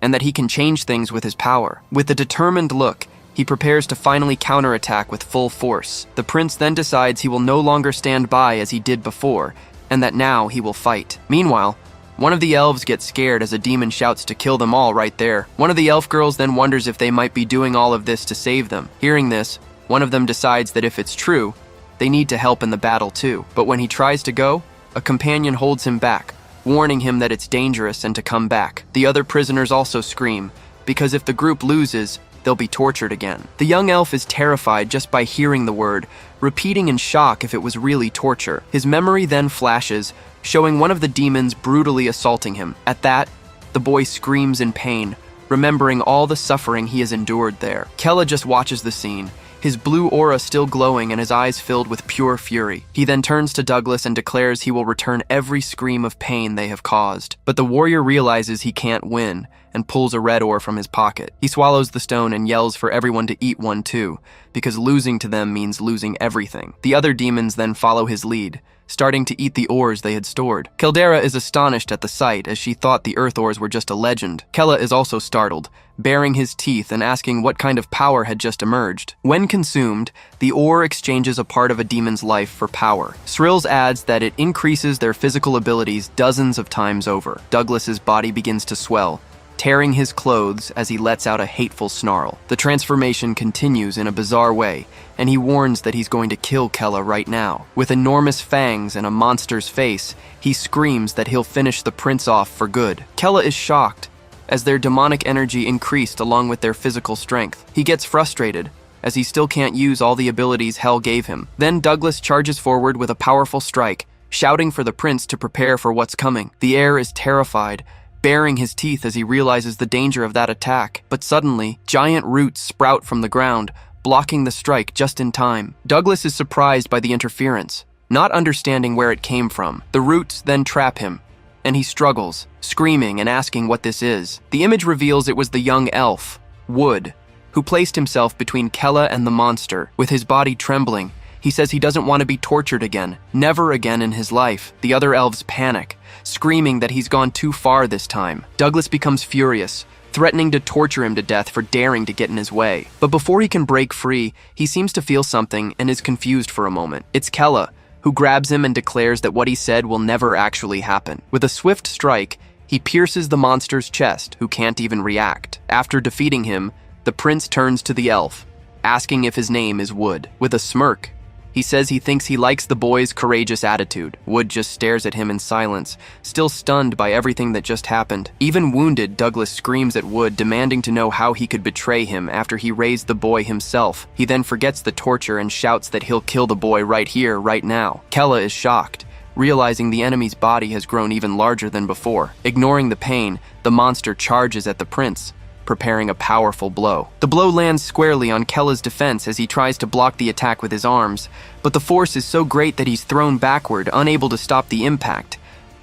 Speaker 1: and that he can change things with his power. With a determined look, he prepares to finally counterattack with full force. The prince then decides he will no longer stand by as he did before, and that now he will fight. Meanwhile, one of the elves gets scared as a demon shouts to kill them all right there. One of the elf girls then wonders if they might be doing all of this to save them. Hearing this, one of them decides that if it's true, they need to help in the battle too. But when he tries to go, a companion holds him back, warning him that it's dangerous and to come back. The other prisoners also scream, because if the group loses, they'll be tortured again. The young elf is terrified just by hearing the word, repeating in shock if it was really torture. His memory then flashes, showing one of the demons brutally assaulting him. At that, the boy screams in pain, remembering all the suffering he has endured there. Kella just watches the scene, his blue aura still glowing and his eyes filled with pure fury. He then turns to Douglas and declares he will return every scream of pain they have caused. But the warrior realizes he can't win and pulls a red ore from his pocket. He swallows the stone and yells for everyone to eat one too, because losing to them means losing everything. The other demons then follow his lead, starting to eat the ores they had stored. Kildera is astonished at the sight, as she thought the earth ores were just a legend. Kella is also startled, baring his teeth and asking what kind of power had just emerged. When consumed, the ore exchanges a part of a demon's life for power. Shrills adds that it increases their physical abilities dozens of times over. Douglas's body begins to swell, tearing his clothes as he lets out a hateful snarl. The transformation continues in a bizarre way, and he warns that he's going to kill Kella right now. With enormous fangs and a monster's face, he screams that he'll finish the prince off for good. Kella is shocked, as their demonic energy increased along with their physical strength. He gets frustrated, as he still can't use all the abilities Hell gave him. Then Douglas charges forward with a powerful strike, shouting for the prince to prepare for what's coming. The heir is terrified, baring his teeth as he realizes the danger of that attack. But suddenly, giant roots sprout from the ground, blocking the strike just in time. Douglas is surprised by the interference, not understanding where it came from. The roots then trap him, and he struggles, screaming and asking what this is. The image reveals it was the young elf, Wood, who placed himself between Kella and the monster. With his body trembling, he says he doesn't want to be tortured again, never again in his life. The other elves panic, screaming that he's gone too far this time. Douglas becomes furious, threatening to torture him to death for daring to get in his way. But before he can break free, he seems to feel something and is confused for a moment. It's Kella, who grabs him and declares that what he said will never actually happen. With a swift strike, he pierces the monster's chest, who can't even react. After defeating him, the prince turns to the elf, asking if his name is Wood. With a smirk, he says he thinks he likes the boy's courageous attitude. Wood just stares at him in silence, still stunned by everything that just happened. Even wounded, Douglas screams at Wood, demanding to know how he could betray him after he raised the boy himself. He then forgets the torture and shouts that he'll kill the boy right here, right now. Kella is shocked, realizing the enemy's body has grown even larger than before. Ignoring the pain, the monster charges at the prince, preparing a powerful blow. The blow lands squarely on Kella's defense as he tries to block the attack with his arms, but the force is so great that he's thrown backward, unable to stop the impact.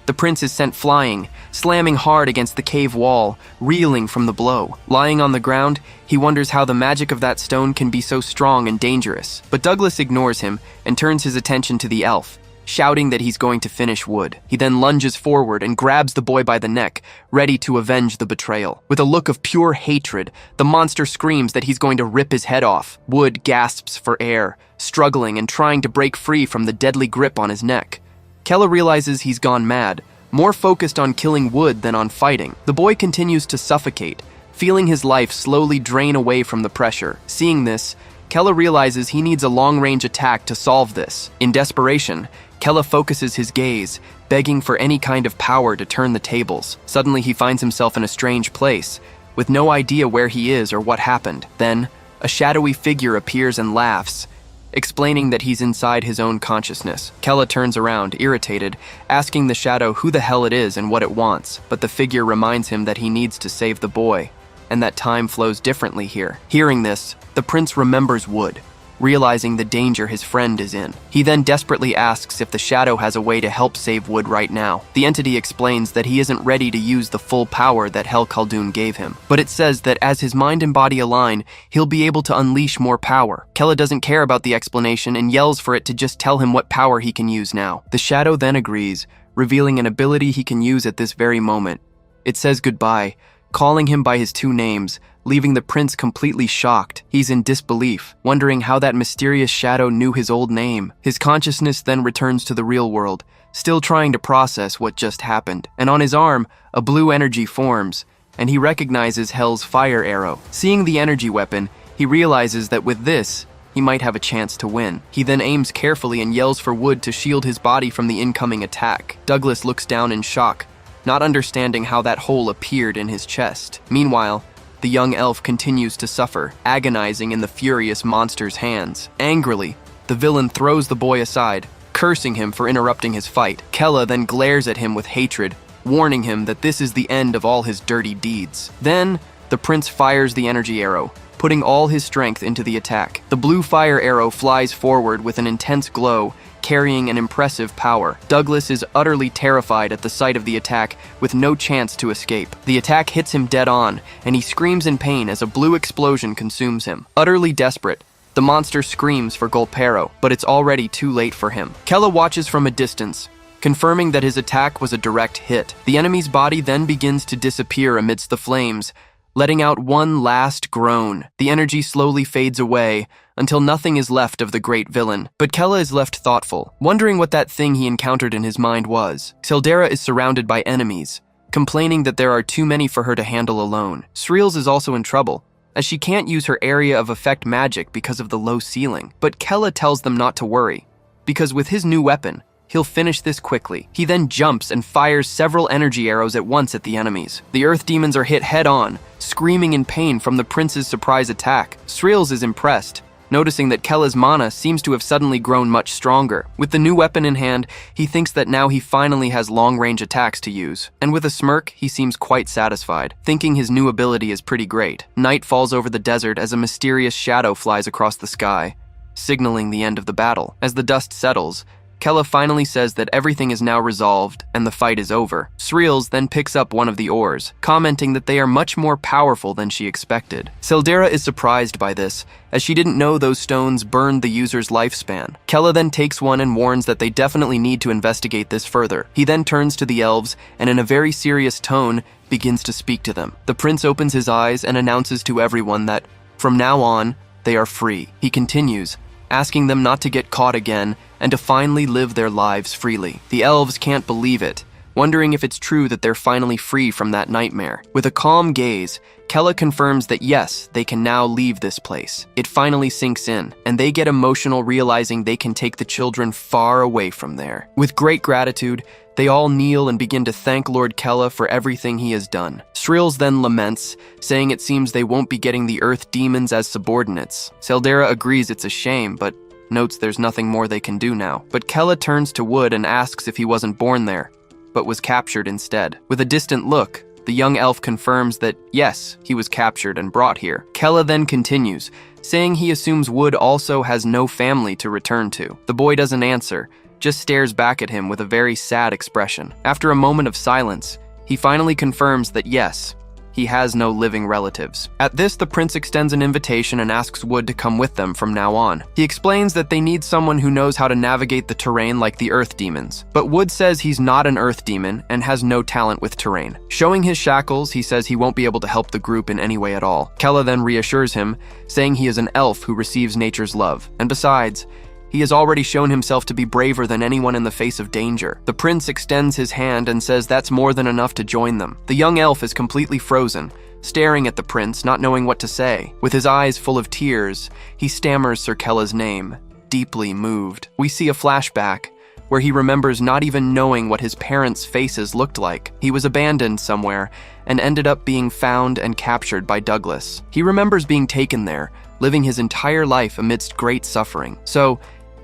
Speaker 1: The prince is sent flying, slamming hard against the cave wall, reeling from the blow. Lying on the ground, he wonders how the magic of that stone can be so strong and dangerous. But Douglas ignores him and turns his attention to the elf, shouting that he's going to finish Wood. He then lunges forward and grabs the boy by the neck, ready to avenge the betrayal. With a look of pure hatred, the monster screams that he's going to rip his head off. Wood gasps for air, struggling and trying to break free from the deadly grip on his neck. Kella realizes he's gone mad, more focused on killing Wood than on fighting. The boy continues to suffocate, feeling his life slowly drain away from the pressure. Seeing this, Kella realizes he needs a long-range attack to solve this. In desperation, Kella focuses his gaze, begging for any kind of power to turn the tables. Suddenly he finds himself in a strange place, with no idea where he is or what happened. Then, a shadowy figure appears and laughs, explaining that he's inside his own consciousness. Kella turns around, irritated, asking the shadow who the hell it is and what it wants, but the figure reminds him that he needs to save the boy, and that time flows differently here. Hearing this, the prince remembers Wood, realizing the danger his friend is in. He then desperately asks if the shadow has a way to help save Wood right now. The entity explains that he isn't ready to use the full power that Hel Khaldun gave him, but it says that as his mind and body align, he'll be able to unleash more power. Kella doesn't care about the explanation and yells for it to just tell him what power he can use now. The shadow then agrees, revealing an ability he can use at this very moment. It says goodbye, calling him by his two names, leaving the prince completely shocked. He's in disbelief, wondering how that mysterious shadow knew his old name. His consciousness then returns to the real world, still trying to process what just happened. And on his arm, a blue energy forms, and he recognizes Hel's fire arrow. Seeing the energy weapon, he realizes that with this, he might have a chance to win. He then aims carefully and yells for Wood to shield his body from the incoming attack. Douglas looks down in shock, not understanding how that hole appeared in his chest. Meanwhile, the young elf continues to suffer, agonizing in the furious monster's hands. Angrily, the villain throws the boy aside, cursing him for interrupting his fight. Kella then glares at him with hatred, warning him that this is the end of all his dirty deeds. Then, the prince fires the energy arrow, putting all his strength into the attack. The blue fire arrow flies forward with an intense glow, carrying an impressive power. Douglas is utterly terrified at the sight of the attack, with no chance to escape. The attack hits him dead on, and he screams in pain as a blue explosion consumes him. Utterly desperate, the monster screams for Golpero, but it's already too late for him. Kella watches from a distance, confirming that his attack was a direct hit. The enemy's body then begins to disappear amidst the flames, letting out one last groan. The energy slowly fades away until nothing is left of the great villain. But Kella is left thoughtful, wondering what that thing he encountered in his mind was. Sildera is surrounded by enemies, complaining that there are too many for her to handle alone. Sreels is also in trouble, as she can't use her area of effect magic because of the low ceiling. But Kella tells them not to worry, because with his new weapon, he'll finish this quickly. He then jumps and fires several energy arrows at once at the enemies. The earth demons are hit head-on, screaming in pain from the prince's surprise attack. Sreels is impressed, noticing that Kella's mana seems to have suddenly grown much stronger. With the new weapon in hand, he thinks that now he finally has long-range attacks to use. And with a smirk, he seems quite satisfied, thinking his new ability is pretty great. Night falls over the desert as a mysterious shadow flies across the sky, signaling the end of the battle. As the dust settles, Kella finally says that everything is now resolved and the fight is over. Sreels then picks up one of the oars, commenting that they are much more powerful than she expected. Seldera is surprised by this, as she didn't know those stones burned the user's lifespan. Kella then takes one and warns that they definitely need to investigate this further. He then turns to the elves and in a very serious tone begins to speak to them. The prince opens his eyes and announces to everyone that from now on, they are free. He continues, asking them not to get caught again and to finally live their lives freely. The elves can't believe it, wondering if it's true that they're finally free from that nightmare. With a calm gaze, Kella confirms that yes, they can now leave this place. It finally sinks in, and they get emotional realizing they can take the children far away from there. With great gratitude, they all kneel and begin to thank Lord Kella for everything he has done. Sreels then laments, saying it seems they won't be getting the earth demons as subordinates. Seldera agrees it's a shame, but notes there's nothing more they can do now. But Kella turns to Wood and asks if he wasn't born there, but was captured instead. With a distant look, the young elf confirms that yes, he was captured and brought here. Kella then continues, saying he assumes Wood also has no family to return to. The boy doesn't answer, just stares back at him with a very sad expression. After a moment of silence, he finally confirms that yes, he has no living relatives. At this, the prince extends an invitation and asks Wood to come with them from now on. He explains that they need someone who knows how to navigate the terrain like the earth demons. But Wood says he's not an earth demon and has no talent with terrain. Showing his shackles, he says he won't be able to help the group in any way at all. Kella then reassures him, saying he is an elf who receives nature's love. And besides, he has already shown himself to be braver than anyone in the face of danger. The prince extends his hand and says that's more than enough to join them. The young elf is completely frozen, staring at the prince, not knowing what to say. With his eyes full of tears, he stammers Sir Kella's name, deeply moved. We see a flashback where he remembers not even knowing what his parents' faces looked like. He was abandoned somewhere and ended up being found and captured by Douglas. He remembers being taken there, living his entire life amidst great suffering. So,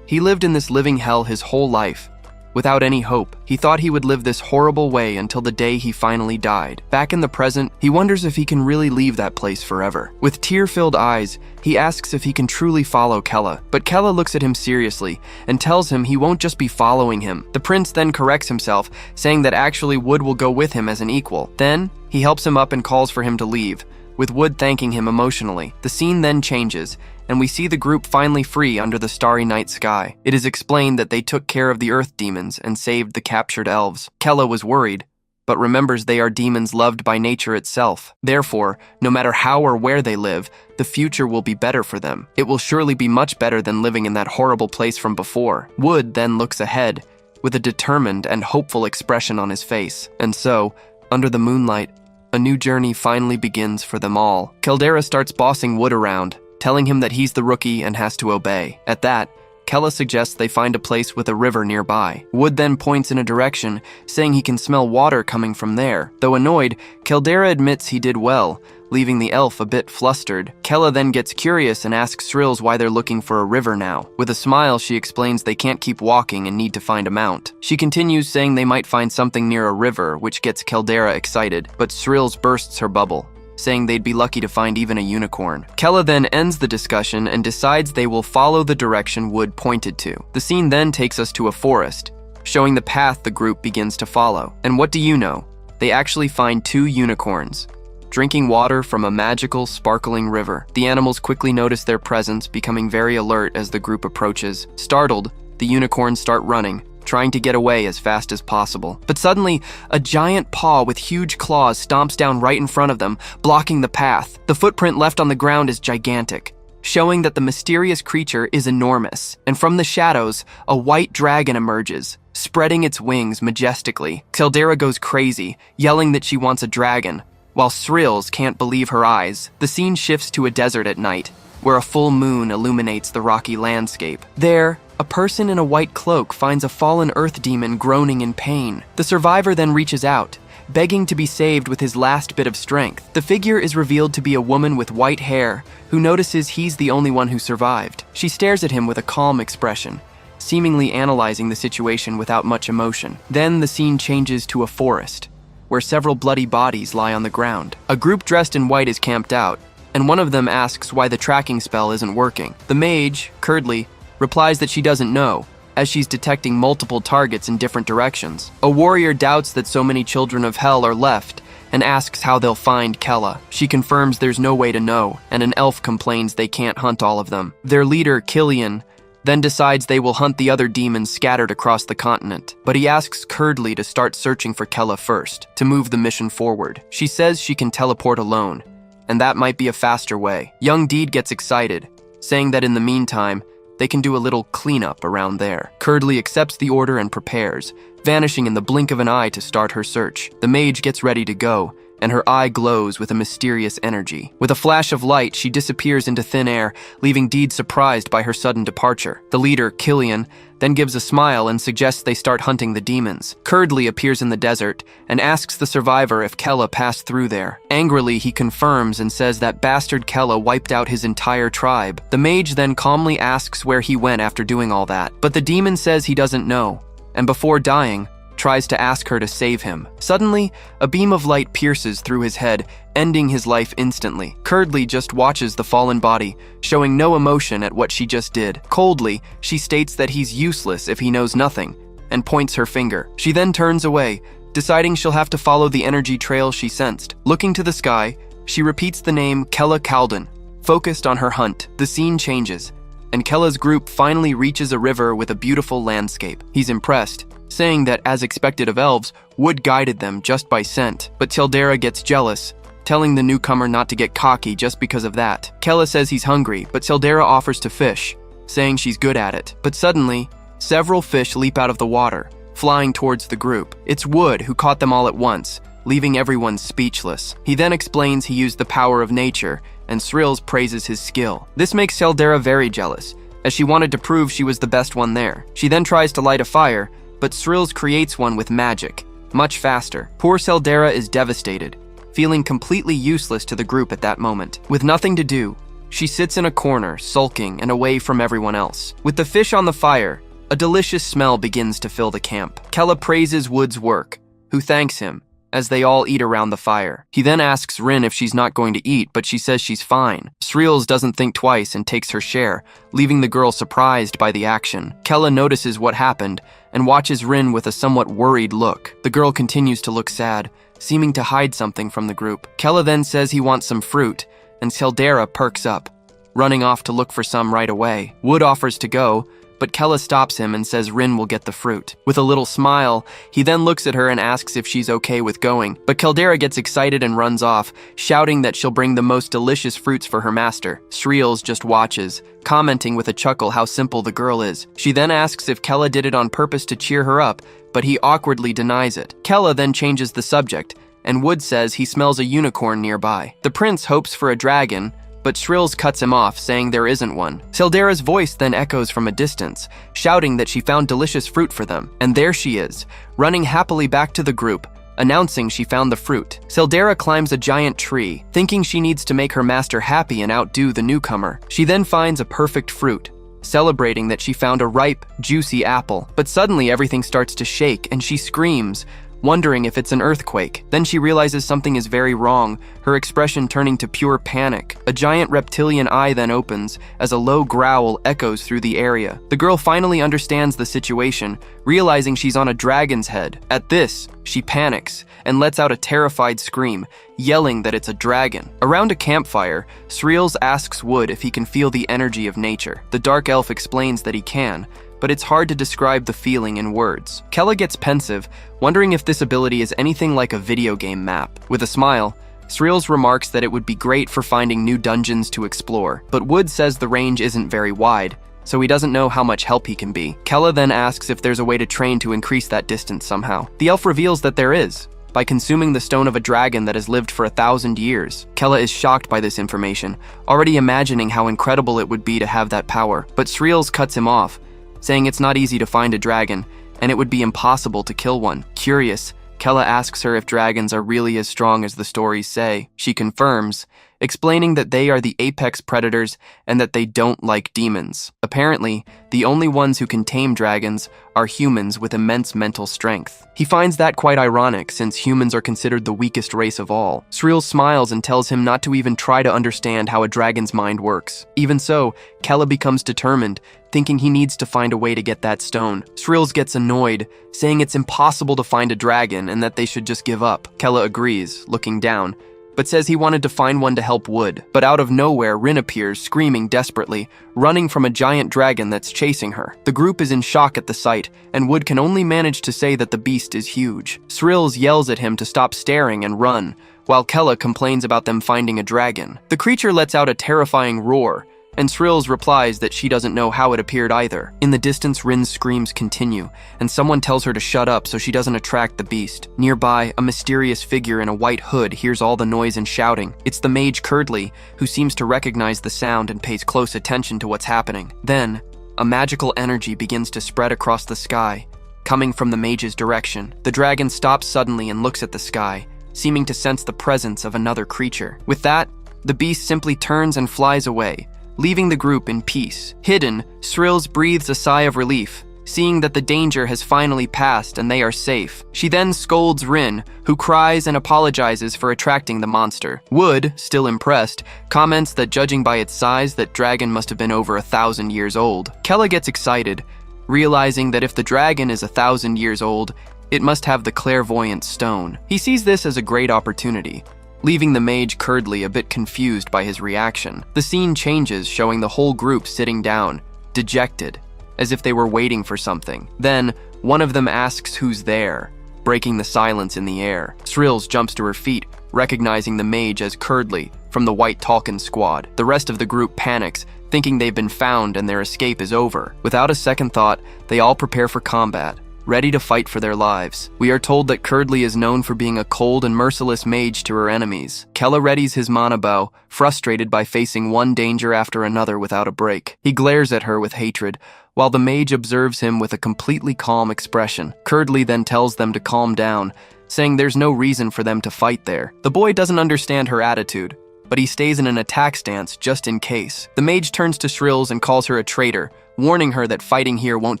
Speaker 1: he lived in this living hell his whole life, without any hope. He thought he would live this horrible way until the day he finally died. Back in the present, he wonders if he can really leave that place forever. With tear-filled eyes, he asks if he can truly follow Kella. But Kella looks at him seriously and tells him he won't just be following him. The prince then corrects himself, saying that actually Wood will go with him as an equal. Then, he helps him up and calls for him to leave, with Wood thanking him emotionally. The scene then changes, and we see the group finally free under the starry night sky. It is explained that they took care of the earth demons and saved the captured elves. Kella was worried, but remembers they are demons loved by nature itself. Therefore, no matter how or where they live, the future will be better for them. It will surely be much better than living in that horrible place from before. Wood then looks ahead, with a determined and hopeful expression on his face. And so, under the moonlight, a new journey finally begins for them all. Seldera starts bossing Wood around, telling him that he's the rookie and has to obey. At that, Kella suggests they find a place with a river nearby. Wood then points in a direction, saying he can smell water coming from there. Though annoyed, Seldera admits he did well, leaving the elf a bit flustered. Kella then gets curious and asks Sreels why they're looking for a river now. With a smile, she explains they can't keep walking and need to find a mount. She continues saying they might find something near a river, which gets Seldera excited, but Sreels bursts her bubble, saying they'd be lucky to find even a unicorn. Kella then ends the discussion and decides they will follow the direction Wood pointed to. The scene then takes us to a forest, showing the path the group begins to follow. And what do you know? They actually find 2 unicorns, drinking water from a magical, sparkling river. The animals quickly notice their presence, becoming very alert as the group approaches. Startled, the unicorns start running, trying to get away as fast as possible. But suddenly, a giant paw with huge claws stomps down right in front of them, blocking the path. The footprint left on the ground is gigantic, showing that the mysterious creature is enormous, and from the shadows, a white dragon emerges, spreading its wings majestically. Caldera goes crazy, yelling that she wants a dragon, while Srills can't believe her eyes. The scene shifts to a desert at night, where a full moon illuminates the rocky landscape. There, a person in a white cloak finds a fallen earth demon groaning in pain. The survivor then reaches out, begging to be saved with his last bit of strength. The figure is revealed to be a woman with white hair, who notices he's the only one who survived. She stares at him with a calm expression, seemingly analyzing the situation without much emotion. Then the scene changes to a forest, where several bloody bodies lie on the ground. A group dressed in white is camped out, and one of them asks why the tracking spell isn't working. The mage, Curdly, replies that she doesn't know, as she's detecting multiple targets in different directions. A warrior doubts that so many children of hell are left and asks how they'll find Kella. She confirms there's no way to know, and an elf complains they can't hunt all of them. Their leader, Killian, then decides they will hunt the other demons scattered across the continent, but he asks Curdly to start searching for Kella first, to move the mission forward. She says she can teleport alone, and that might be a faster way. Young Deed gets excited, saying that in the meantime, they can do a little cleanup around there. Curdly accepts the order and prepares, vanishing in the blink of an eye to start her search. The mage gets ready to go, and her eye glows with a mysterious energy. With a flash of light, she disappears into thin air, leaving Deed surprised by her sudden departure. The leader, Killian, then gives a smile and suggests they start hunting the demons. Curdly appears in the desert and asks the survivor if Kella passed through there. Angrily, he confirms and says that bastard Kella wiped out his entire tribe. The mage then calmly asks where he went after doing all that, but the demon says he doesn't know, and before dying, tries to ask her to save him. Suddenly, a beam of light pierces through his head, ending his life instantly. Curdly just watches the fallen body, showing no emotion at what she just did. Coldly, she states that he's useless if he knows nothing, and points her finger. She then turns away, deciding she'll have to follow the energy trail she sensed. Looking to the sky, she repeats the name Kella Kalden, focused on her hunt. The scene changes, and Kella's group finally reaches a river with a beautiful landscape. He's impressed, saying that, as expected of elves, Wood guided them just by scent. But Tildera gets jealous, telling the newcomer not to get cocky just because of that. Kella says he's hungry, but Tildera offers to fish, saying she's good at it. But suddenly, several fish leap out of the water, flying towards the group. It's Wood who caught them all at once, leaving everyone speechless. He then explains he used the power of nature, and Srills praises his skill. This makes Tildera very jealous, as she wanted to prove she was the best one there. She then tries to light a fire, but Srills creates one with magic, much faster. Poor Seldera is devastated, feeling completely useless to the group at that moment. With nothing to do, she sits in a corner, sulking and away from everyone else. With the fish on the fire, a delicious smell begins to fill the camp. Kella praises Wood's work, who thanks him, as they all eat around the fire. He then asks Rin if she's not going to eat, but she says she's fine. Srills doesn't think twice and takes her share, leaving the girl surprised by the action. Kella notices what happened and watches Rin with a somewhat worried look. The girl continues to look sad, seeming to hide something from the group. Kella then says he wants some fruit, and Seldera perks up, running off to look for some right away. Wood offers to go, but Kella stops him and says Rin will get the fruit. With a little smile, he then looks at her and asks if she's okay with going. But Caldera gets excited and runs off, shouting that she'll bring the most delicious fruits for her master. Srills just watches, commenting with a chuckle how simple the girl is. She then asks if Kella did it on purpose to cheer her up, but he awkwardly denies it. Kella then changes the subject, and Wood says he smells a unicorn nearby. The prince hopes for a dragon, but Shrills cuts him off, saying there isn't one. Seldera's voice then echoes from a distance, shouting that she found delicious fruit for them. And there she is, running happily back to the group, announcing she found the fruit. Seldera climbs a giant tree, thinking she needs to make her master happy and outdo the newcomer. She then finds a perfect fruit, celebrating that she found a ripe, juicy apple. But suddenly everything starts to shake and she screams, wondering if it's an earthquake. Then she realizes something is very wrong, her expression turning to pure panic. A giant reptilian eye then opens as a low growl echoes through the area. The girl finally understands the situation, realizing she's on a dragon's head. At this, she panics and lets out a terrified scream, yelling that it's a dragon. Around a campfire, Srills asks Wood if he can feel the energy of nature. The dark elf explains that he can, but it's hard to describe the feeling in words. Kella gets pensive, wondering if this ability is anything like a video game map. With a smile, Sreels remarks that it would be great for finding new dungeons to explore, but Wood says the range isn't very wide, so he doesn't know how much help he can be. Kella then asks if there's a way to train to increase that distance somehow. The elf reveals that there is, by consuming the stone of a dragon that has lived for 1,000 years. Kella is shocked by this information, already imagining how incredible it would be to have that power, but Sreels cuts him off, saying it's not easy to find a dragon, and it would be impossible to kill one. Curious, Kella asks her if dragons are really as strong as the stories say. She confirms, explaining that they are the apex predators and that they don't like demons. Apparently, the only ones who can tame dragons are humans with immense mental strength. He finds that quite ironic, since humans are considered the weakest race of all. Sreels smiles and tells him not to even try to understand how a dragon's mind works. Even so, Kella becomes determined, thinking he needs to find a way to get that stone. Sreels gets annoyed, saying it's impossible to find a dragon and that they should just give up. Kella agrees, looking down, but says he wanted to find one to help Wood. But out of nowhere, Rin appears, screaming desperately, running from a giant dragon that's chasing her. The group is in shock at the sight, and Wood can only manage to say that the beast is huge. Sreels yells at him to stop staring and run, while Kella complains about them finding a dragon. The creature lets out a terrifying roar, and Sreels replies that she doesn't know how it appeared either. In the distance, Rin's screams continue, and someone tells her to shut up so she doesn't attract the beast. Nearby, a mysterious figure in a white hood hears all the noise and shouting. It's the mage Curdly, who seems to recognize the sound and pays close attention to what's happening. Then, a magical energy begins to spread across the sky, coming from the mage's direction. The dragon stops suddenly and looks at the sky, seeming to sense the presence of another creature. With that, the beast simply turns and flies away, leaving the group in peace. Hidden, Sreels breathes a sigh of relief, seeing that the danger has finally passed and they are safe. She then scolds Rin, who cries and apologizes for attracting the monster. Wood, still impressed, comments that judging by its size, that dragon must have been over 1,000 years old. Kella gets excited, realizing that if the dragon is 1,000 years old, it must have the clairvoyant stone. He sees this as a great opportunity, leaving the mage Curdly a bit confused by his reaction. The scene changes, showing the whole group sitting down, dejected, as if they were waiting for something. Then, one of them asks who's there, breaking the silence in the air. Sreels jumps to her feet, recognizing the mage as Curdly from the White Talkin squad. The rest of the group panics, thinking they've been found and their escape is over. Without a second thought, they all prepare for combat, ready to fight for their lives. We are told that Curdly is known for being a cold and merciless mage to her enemies. Kella readies his mana bow, frustrated by facing one danger after another without a break. He glares at her with hatred, while the mage observes him with a completely calm expression. Curdly then tells them to calm down, saying there's no reason for them to fight there. The boy doesn't understand her attitude, but he stays in an attack stance just in case. The mage turns to Sreels and calls her a traitor, warning her that fighting here won't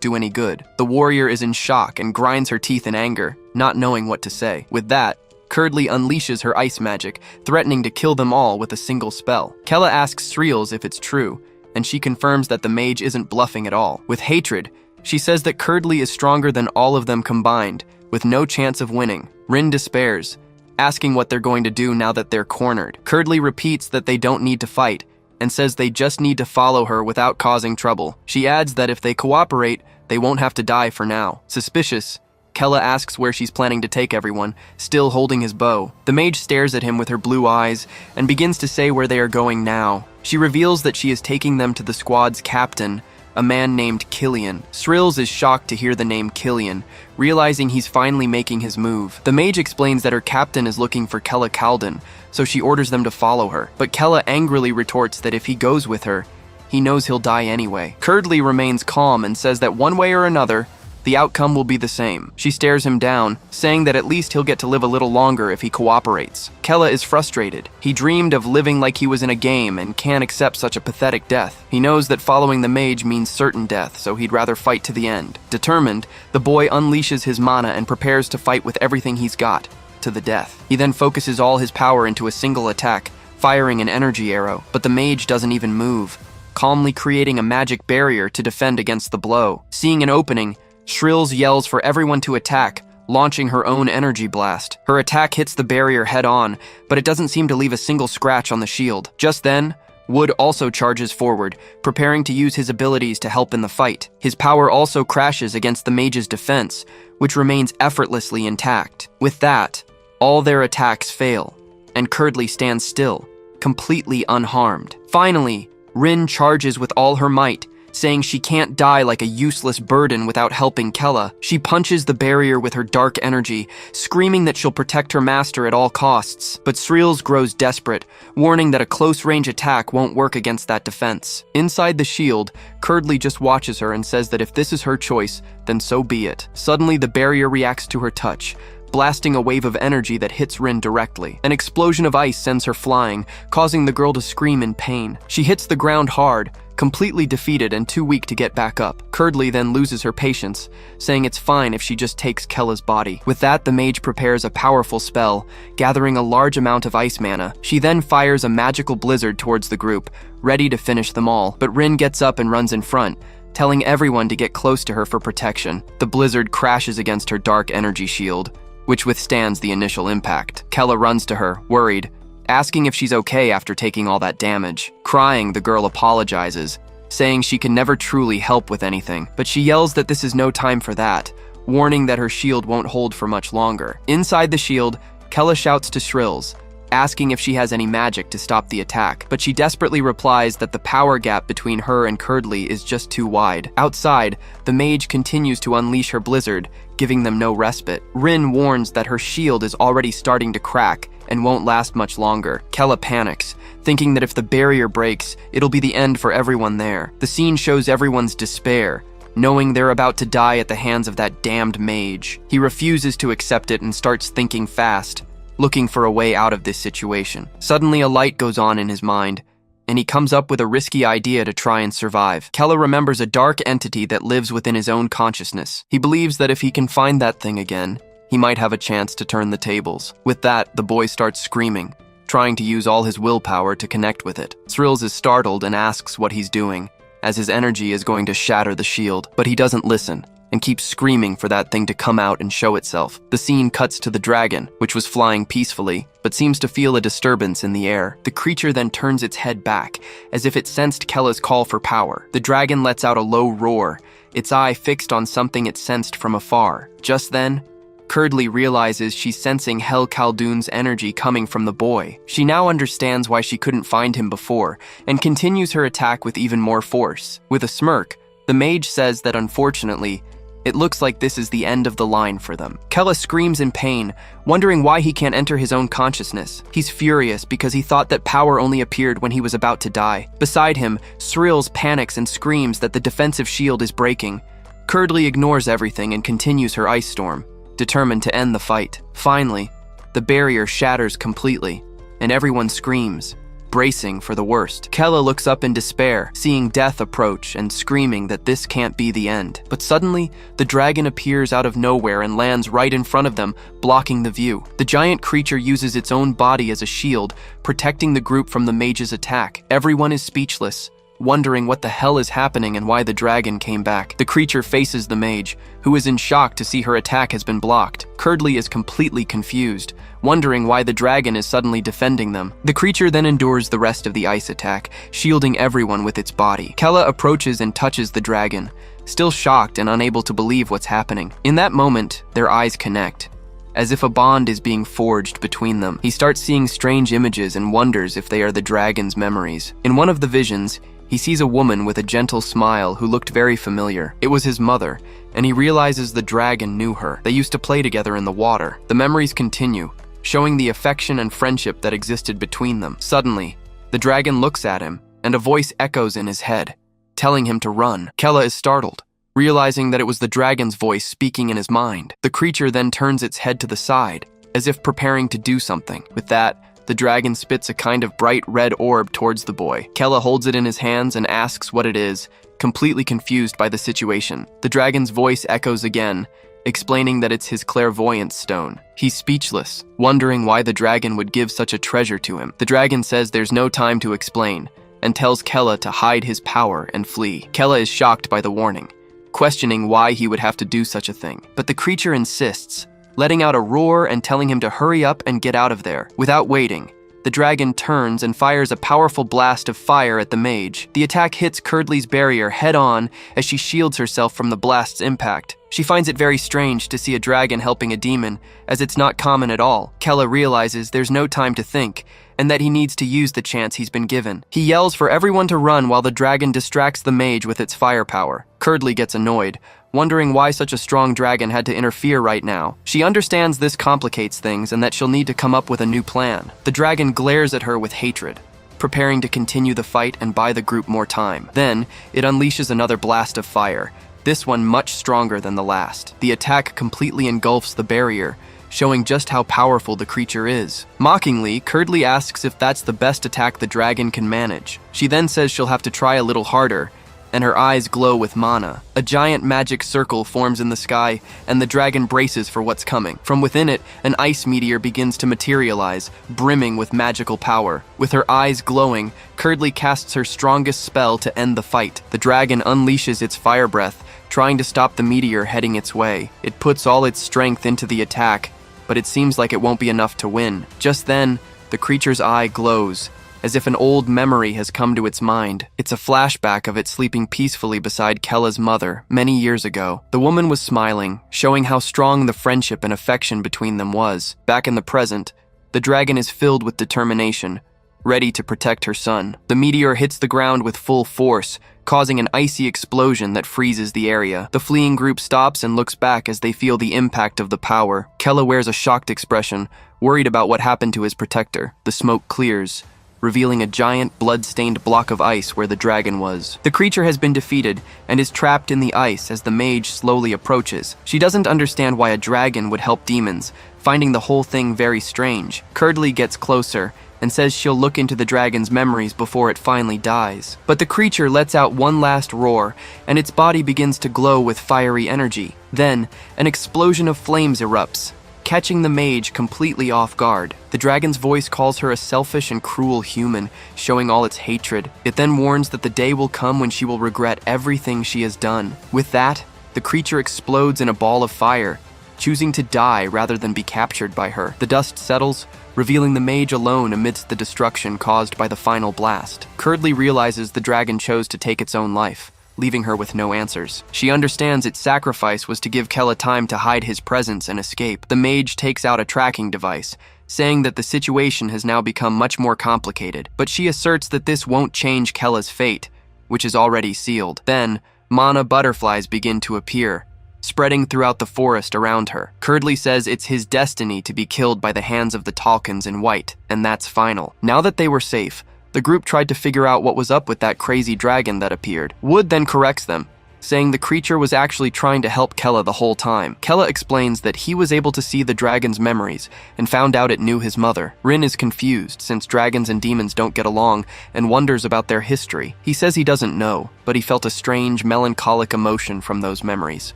Speaker 1: do any good. The warrior is in shock and grinds her teeth in anger, not knowing what to say. With that, Curdly unleashes her ice magic, threatening to kill them all with a single spell. Kella asks Sreels if it's true, and she confirms that the mage isn't bluffing at all. With hatred, she says that Curdly is stronger than all of them combined, with no chance of winning. Rin despairs, asking what they're going to do now that they're cornered. Curdly repeats that they don't need to fight, and says they just need to follow her without causing trouble. She adds that if they cooperate, they won't have to die for now. Suspicious, Kella asks where she's planning to take everyone, still holding his bow. The mage stares at him with her blue eyes and begins to say where they are going now. She reveals that she is taking them to the squad's captain, a man named Killian. Sreels is shocked to hear the name Killian, realizing he's finally making his move. The mage explains that her captain is looking for Kella Kalden, so she orders them to follow her. But Kella angrily retorts that if he goes with her, he knows he'll die anyway. Curdly remains calm and says that one way or another, the outcome will be the same. She stares him down, saying that at least he'll get to live a little longer if he cooperates. Kella is frustrated. He dreamed of living like he was in a game and can't accept such a pathetic death. He knows that following the mage means certain death, so he'd rather fight to the end. Determined, the boy unleashes his mana and prepares to fight with everything he's got, to the death. He then focuses all his power into a single attack, firing an energy arrow, but the mage doesn't even move, calmly creating a magic barrier to defend against the blow. Seeing an opening, Sreels yells for everyone to attack, launching her own energy blast. Her attack hits the barrier head-on, but it doesn't seem to leave a single scratch on the shield. Just then, Wood also charges forward, preparing to use his abilities to help in the fight. His power also crashes against the mage's defense, which remains effortlessly intact. With that, all their attacks fail, and Curdly stands still, completely unharmed. Finally, Rin charges with all her might, saying she can't die like a useless burden without helping Kella. She punches the barrier with her dark energy, screaming that she'll protect her master at all costs. But Sreels grows desperate, warning that a close-range attack won't work against that defense. Inside the shield, Curdly just watches her and says that if this is her choice, then so be it. Suddenly, the barrier reacts to her touch, blasting a wave of energy that hits Rin directly. An explosion of ice sends her flying, causing the girl to scream in pain. She hits the ground hard, completely defeated and too weak to get back up. Curdly then loses her patience, saying it's fine if she just takes Kella's body. With that, the mage prepares a powerful spell, gathering a large amount of ice mana. She then fires a magical blizzard towards the group, ready to finish them all. But Rin gets up and runs in front, telling everyone to get close to her for protection. The blizzard crashes against her dark energy shield, which withstands the initial impact. Kella runs to her, worried, asking if she's okay after taking all that damage. Crying, the girl apologizes, saying she can never truly help with anything, but she yells that this is no time for that, warning that her shield won't hold for much longer. Inside the shield, Kella shouts to Sreels, asking if she has any magic to stop the attack, but she desperately replies that the power gap between her and Curdly is just too wide. Outside, the mage continues to unleash her blizzard, giving them no respite. Rin warns that her shield is already starting to crack and won't last much longer. Kella panics, thinking that if the barrier breaks, it'll be the end for everyone there. The scene shows everyone's despair, knowing they're about to die at the hands of that damned mage. He refuses to accept it and starts thinking fast, looking for a way out of this situation. Suddenly, a light goes on in his mind, and he comes up with a risky idea to try and survive. Kella remembers a dark entity that lives within his own consciousness. He believes that if he can find that thing again, he might have a chance to turn the tables. With that, the boy starts screaming, trying to use all his willpower to connect with it. Sreels is startled and asks what he's doing, as his energy is going to shatter the shield, but he doesn't listen and keeps screaming for that thing to come out and show itself. The scene cuts to the dragon, which was flying peacefully, but seems to feel a disturbance in the air. The creature then turns its head back, as if it sensed Kella's call for power. The dragon lets out a low roar, its eye fixed on something it sensed from afar. Just then, Curdly realizes she's sensing Hel Khaldun's energy coming from the boy. She now understands why she couldn't find him before, and continues her attack with even more force. With a smirk, the mage says that unfortunately, it looks like this is the end of the line for them. Kella screams in pain, wondering why he can't enter his own consciousness. He's furious because he thought that power only appeared when he was about to die. Beside him, Sreels panics and screams that the defensive shield is breaking. Curdly ignores everything and continues her ice storm, determined to end the fight. Finally, the barrier shatters completely, and everyone screams, bracing for the worst. Kella looks up in despair, seeing death approach and screaming that this can't be the end. But suddenly, the dragon appears out of nowhere and lands right in front of them, blocking the view. The giant creature uses its own body as a shield, protecting the group from the mage's attack. Everyone is speechless, wondering what the hell is happening and why the dragon came back. The creature faces the mage, who is in shock to see her attack has been blocked. Curdly is completely confused, wondering why the dragon is suddenly defending them. The creature then endures the rest of the ice attack, shielding everyone with its body. Kella approaches and touches the dragon, still shocked and unable to believe what's happening. In that moment, their eyes connect, as if a bond is being forged between them. He starts seeing strange images and wonders if they are the dragon's memories. In one of the visions, he sees a woman with a gentle smile who looked very familiar. It was his mother, and he realizes the dragon knew her. They used to play together in the water. The memories continue, showing the affection and friendship that existed between them. Suddenly, the dragon looks at him, and a voice echoes in his head, telling him to run. Kella is startled, realizing that it was the dragon's voice speaking in his mind. The creature then turns its head to the side, as if preparing to do something. With that, the dragon spits a kind of bright red orb towards the boy. Kella holds it in his hands and asks what it is, completely confused by the situation. The dragon's voice echoes again, explaining that it's his clairvoyance stone. He's speechless, wondering why the dragon would give such a treasure to him. The dragon says there's no time to explain, and tells Kella to hide his power and flee. Kella is shocked by the warning, questioning why he would have to do such a thing. But the creature insists, letting out a roar and telling him to hurry up and get out of there. Without waiting, the the dragon turns and fires a powerful blast of fire at the mage. The attack hits Curdly's barrier head-on as she shields herself from the blast's impact. She finds it very strange to see a dragon helping a demon, as it's not common at all. Kella realizes there's no time to think, and that he needs to use the chance he's been given. He yells for everyone to run while the dragon distracts the mage with its firepower. Curdly gets annoyed, wondering why such a strong dragon had to interfere right now. She understands this complicates things and that she'll need to come up with a new plan. The dragon glares at her with hatred, preparing to continue the fight and buy the group more time. Then, it unleashes another blast of fire, this one much stronger than the last. The attack completely engulfs the barrier, showing just how powerful the creature is. Mockingly, Curdly asks if that's the best attack the dragon can manage. She then says she'll have to try a little harder, and her eyes glow with mana. A giant magic circle forms in the sky, and the dragon braces for what's coming. From within it, an ice meteor begins to materialize, brimming with magical power. With her eyes glowing, Curdly casts her strongest spell to end the fight. The dragon unleashes its fire breath, trying to stop the meteor heading its way. It puts all its strength into the attack, but it seems like it won't be enough to win. Just then, the creature's eye glows, as if an old memory has come to its mind. It's a flashback of it sleeping peacefully beside Kella's mother many years ago. The woman was smiling, showing how strong the friendship and affection between them was. Back in the present, the dragon is filled with determination, ready to protect her son. The meteor hits the ground with full force, causing an icy explosion that freezes the area. The fleeing group stops and looks back as they feel the impact of the power. Kella wears a shocked expression, worried about what happened to his protector. The smoke clears, revealing a giant blood-stained block of ice where the dragon was. The creature has been defeated and is trapped in the ice as the mage slowly approaches. She doesn't understand why a dragon would help demons, finding the whole thing very strange. Curdly gets closer and says she'll look into the dragon's memories before it finally dies. But the creature lets out one last roar, and its body begins to glow with fiery energy. Then, an explosion of flames erupts, catching the mage completely off guard. The dragon's voice calls her a selfish and cruel human, showing all its hatred. It then warns that the day will come when she will regret everything she has done. With that, the creature explodes in a ball of fire, choosing to die rather than be captured by her. The dust settles, revealing the mage alone amidst the destruction caused by the final blast. Curdly realizes the dragon chose to take its own life, leaving her with no answers. She understands its sacrifice was to give Kella time to hide his presence and escape. The mage takes out a tracking device, saying that the situation has now become much more complicated, but she asserts that this won't change Kella's fate, which is already sealed. Then, mana butterflies begin to appear, spreading throughout the forest around her. Curdly says it's his destiny to be killed by the hands of the Talkans in white, and that's final. Now that they were safe, the group tried to figure out what was up with that crazy dragon that appeared. Wood then corrects them, saying the creature was actually trying to help Kella the whole time. Kella explains that he was able to see the dragon's memories and found out it knew his mother. Rin is confused since dragons and demons don't get along and wonders about their history. He says he doesn't know, but he felt a strange, melancholic emotion from those memories.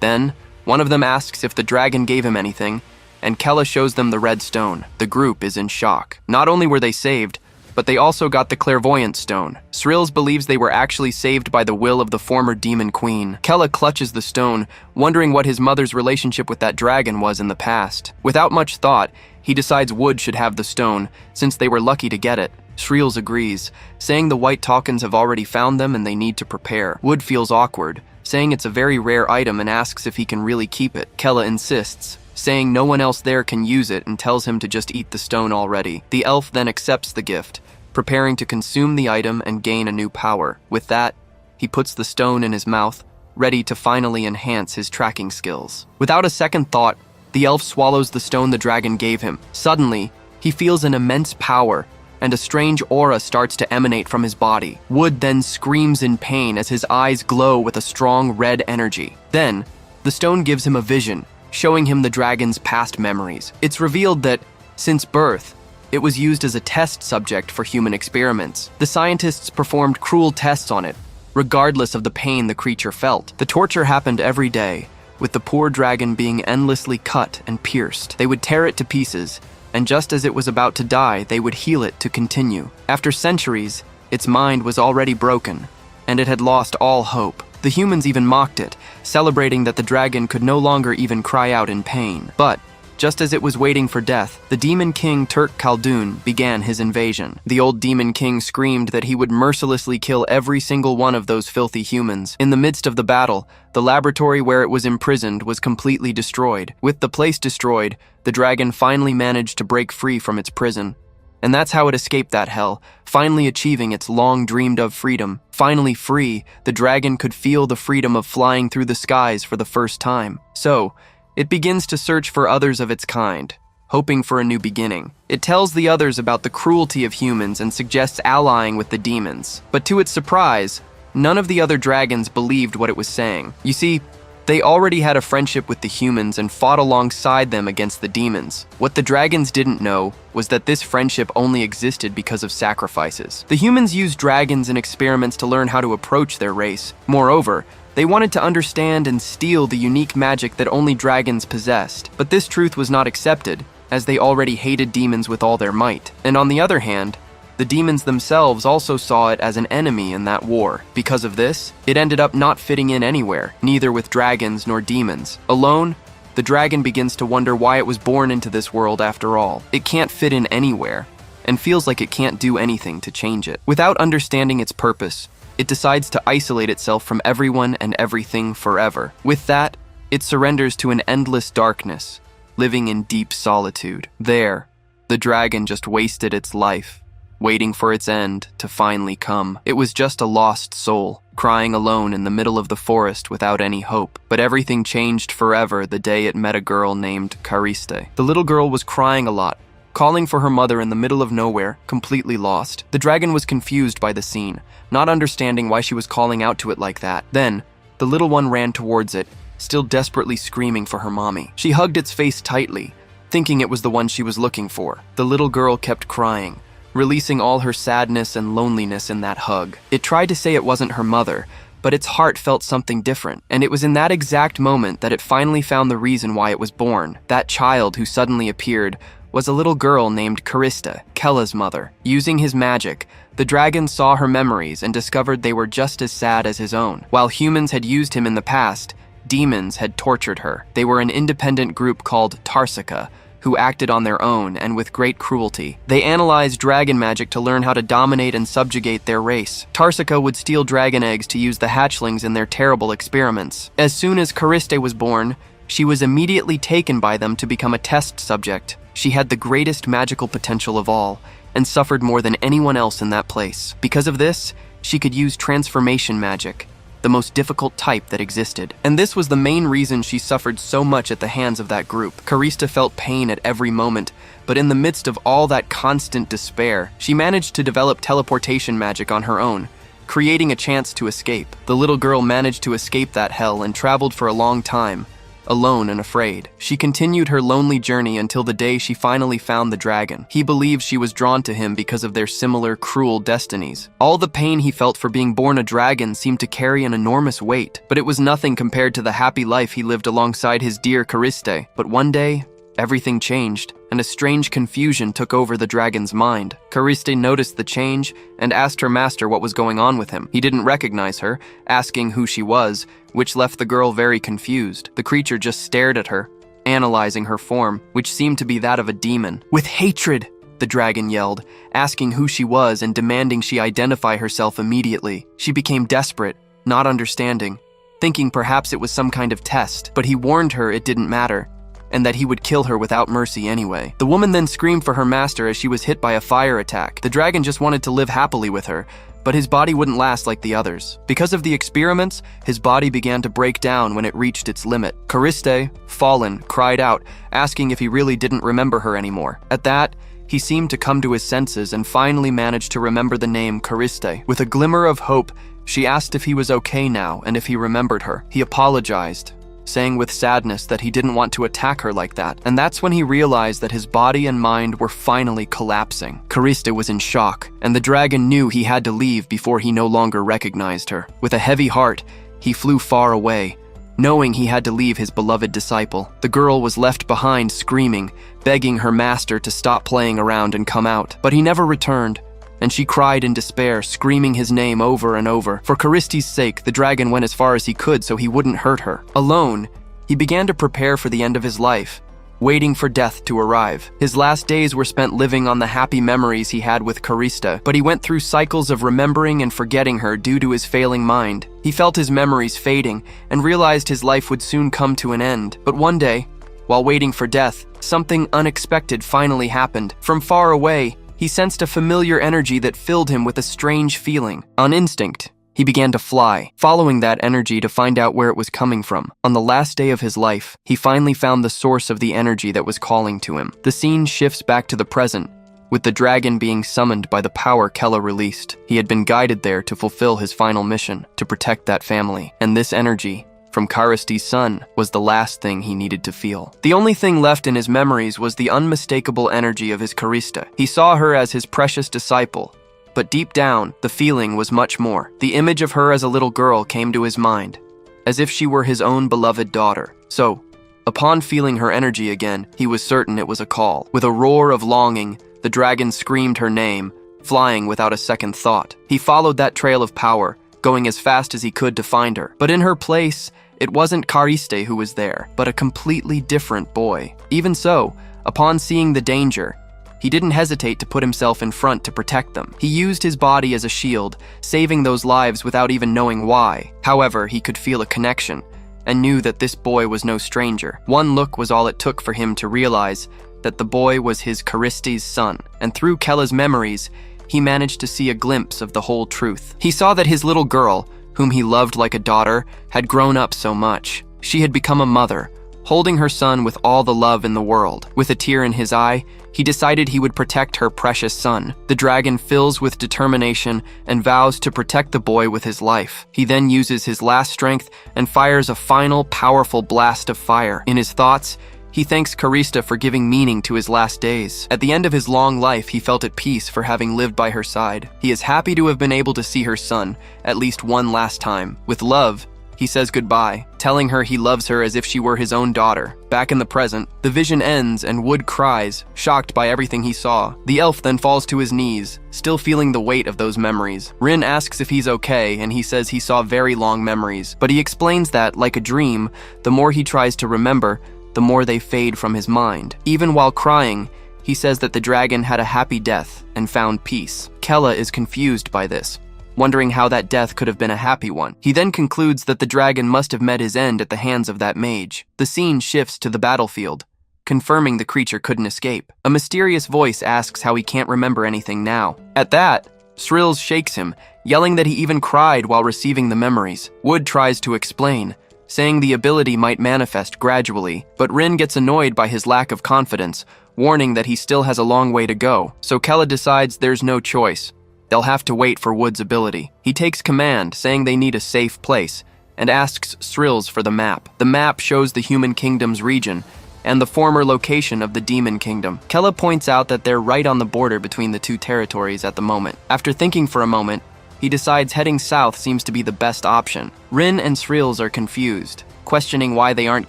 Speaker 1: Then, one of them asks if the dragon gave him anything, and Kella shows them the red stone. The group is in shock. Not only were they saved, but they also got the clairvoyant stone. Srills believes they were actually saved by the will of the former demon queen. Kella clutches the stone, wondering what his mother's relationship with that dragon was in the past. Without much thought, he decides Wood should have the stone, since they were lucky to get it. Srills agrees, saying the white Talkans have already found them and they need to prepare. Wood feels awkward, saying it's a very rare item and asks if he can really keep it. Kella insists, saying no one else there can use it and tells him to just eat the stone already. The elf then accepts the gift, preparing to consume the item and gain a new power. With that, he puts the stone in his mouth, ready to finally enhance his tracking skills. Without a second thought, the elf swallows the stone the dragon gave him. Suddenly, he feels an immense power, and a strange aura starts to emanate from his body. Wood then screams in pain as his eyes glow with a strong red energy. Then, the stone gives him a vision, showing him the dragon's past memories. It's revealed that, since birth, it was used as a test subject for human experiments. The scientists performed cruel tests on it, regardless of the pain the creature felt. The torture happened every day, with the poor dragon being endlessly cut and pierced. They would tear it to pieces, and just as it was about to die, they would heal it to continue. After centuries, its mind was already broken, and it had lost all hope. The humans even mocked it, celebrating that the dragon could no longer even cry out in pain. But, Just as it was waiting for death, the Demon King Turk Khaldun began his invasion. The old Demon King screamed that he would mercilessly kill every single one of those filthy humans. In the midst of the battle, the laboratory where it was imprisoned was completely destroyed. With the place destroyed, the dragon finally managed to break free from its prison. And that's how it escaped that hell, finally achieving its long-dreamed-of freedom. Finally free, the dragon could feel the freedom of flying through the skies for the first time. So, it begins to search for others of its kind, hoping for a new beginning. It tells the others about the cruelty of humans and suggests allying with the demons. But to its surprise, none of the other dragons believed what it was saying. You see, they already had a friendship with the humans and fought alongside them against the demons. What the dragons didn't know was that this friendship only existed because of sacrifices. The humans used dragons in experiments to learn how to approach their race. Moreover, they wanted to understand and steal the unique magic that only dragons possessed. But this truth was not accepted, as they already hated demons with all their might. And on the other hand, the demons themselves also saw it as an enemy in that war. Because of this, it ended up not fitting in anywhere, neither with dragons nor demons. Alone, the dragon begins to wonder why it was born into this world after all. It can't fit in anywhere, and feels like it can't do anything to change it. Without understanding its purpose, it decides to isolate itself from everyone and everything forever. With that, it surrenders to an endless darkness, living in deep solitude. There, the dragon just wasted its life, waiting for its end to finally come. It was just a lost soul, crying alone in the middle of the forest without any hope. But everything changed forever the day it met a girl named Cariste. The little girl was crying a lot, calling for her mother in the middle of nowhere, completely lost. The dragon was confused by the scene, not understanding why she was calling out to it like that. Then, the little one ran towards it, still desperately screaming for her mommy. She hugged its face tightly, thinking it was the one she was looking for. The little girl kept crying, releasing all her sadness and loneliness in that hug. It tried to say it wasn't her mother, but its heart felt something different. And it was in that exact moment that it finally found the reason why it was born. That child who suddenly appeared was a little girl named Cariste, Kella's mother. Using his magic, the dragon saw her memories and discovered they were just as sad as his own. While humans had used him in the past, demons had tortured her. They were an independent group called Tarsika, who acted on their own and with great cruelty. They analyzed dragon magic to learn how to dominate and subjugate their race. Tarsika would steal dragon eggs to use the hatchlings in their terrible experiments. As soon as Cariste was born, she was immediately taken by them to become a test subject. She had the greatest magical potential of all, and suffered more than anyone else in that place. Because of this, she could use transformation magic, the most difficult type that existed. And this was the main reason she suffered so much at the hands of that group. Cariste felt pain at every moment, but in the midst of all that constant despair, she managed to develop teleportation magic on her own, creating a chance to escape. The little girl managed to escape that hell and traveled for a long time, alone and afraid. She continued her lonely journey until the day she finally found the dragon. He believed she was drawn to him because of their similar cruel destinies. All the pain he felt for being born a dragon seemed to carry an enormous weight, but it was nothing compared to the happy life he lived alongside his dear Cariste. But one day, everything changed, and a strange confusion took over the dragon's mind. Cariste noticed the change and asked her master what was going on with him. He didn't recognize her, asking who she was, which left the girl very confused. The creature just stared at her, analyzing her form, which seemed to be that of a demon. With hatred, the dragon yelled, asking who she was and demanding she identify herself immediately. She became desperate, not understanding, thinking perhaps it was some kind of test, but he warned her it didn't matter, and that he would kill her without mercy anyway. The woman then screamed for her master as she was hit by a fire attack. The dragon just wanted to live happily with her, but his body wouldn't last like the others. Because of the experiments, his body began to break down when it reached its limit. Cariste, fallen, cried out, asking if he really didn't remember her anymore. At that, he seemed to come to his senses and finally managed to remember the name Cariste. With a glimmer of hope, she asked if he was okay now and if he remembered her. He apologized, saying with sadness that he didn't want to attack her like that. And that's when he realized that his body and mind were finally collapsing. Cariste was in shock, and the dragon knew he had to leave before he no longer recognized her. With a heavy heart, he flew far away, knowing he had to leave his beloved disciple. The girl was left behind screaming, begging her master to stop playing around and come out. But he never returned, and she cried in despair, screaming his name over and over. For Cariste's sake, the dragon went as far as he could so he wouldn't hurt her. Alone, he began to prepare for the end of his life, waiting for death to arrive. His last days were spent living on the happy memories he had with Karista, but he went through cycles of remembering and forgetting her due to his failing mind. He felt his memories fading and realized his life would soon come to an end. But one day, while waiting for death, something unexpected finally happened. From far away, he sensed a familiar energy that filled him with a strange feeling. On instinct, he began to fly, following that energy to find out where it was coming from. On the last day of his life, he finally found the source of the energy that was calling to him. The scene shifts back to the present, with the dragon being summoned by the power Kella released. He had been guided there to fulfill his final mission, to protect that family. And this energy, from Karisti's son, was the last thing he needed to feel. The only thing left in his memories was the unmistakable energy of his Karista. He saw her as his precious disciple, but deep down, the feeling was much more. The image of her as a little girl came to his mind, as if she were his own beloved daughter. So, upon feeling her energy again, he was certain it was a call. With a roar of longing, the dragon screamed her name, flying without a second thought. He followed that trail of power, going as fast as he could to find her. But in her place, it wasn't Kariste who was there, but a completely different boy. Even so, upon seeing the danger, he didn't hesitate to put himself in front to protect them. He used his body as a shield, saving those lives without even knowing why. However, he could feel a connection, and knew that this boy was no stranger. One look was all it took for him to realize that the boy was his Karisti's son, and through Kella's memories, he managed to see a glimpse of the whole truth. He saw that his little girl, whom he loved like a daughter, had grown up so much. She had become a mother, holding her son with all the love in the world. With a tear in his eye, he decided he would protect her precious son. The dragon fills with determination and vows to protect the boy with his life. He then uses his last strength and fires a final, powerful blast of fire. In his thoughts, he thanks Karista for giving meaning to his last days. At the end of his long life, he felt at peace for having lived by her side. He is happy to have been able to see her son at least one last time. With love, he says goodbye, telling her he loves her as if she were his own daughter. Back in the present, the vision ends and Wood cries, shocked by everything he saw. The elf then falls to his knees, still feeling the weight of those memories. Rin asks if he's okay, and he says he saw very long memories, but he explains that, like a dream, the more he tries to remember, the more they fade from his mind. Even while crying, he says that the dragon had a happy death and found peace. Kella is confused by this, wondering how that death could have been a happy one. He then concludes that the dragon must have met his end at the hands of that mage. The scene shifts to the battlefield, confirming the creature couldn't escape. A mysterious voice asks how he can't remember anything now. At that, Srills shakes him, yelling that he even cried while receiving the memories. Wood tries to explain, saying the ability might manifest gradually, but Rin gets annoyed by his lack of confidence, warning that he still has a long way to go. So Kella decides there's no choice. They'll have to wait for Wood's ability. He takes command, saying they need a safe place, and asks Srills for the map. The map shows the human kingdom's region, and the former location of the demon kingdom. Kella points out that they're right on the border between the two territories at the moment. After thinking for a moment, he decides heading south seems to be the best option. Rin and Srills are confused, questioning why they aren't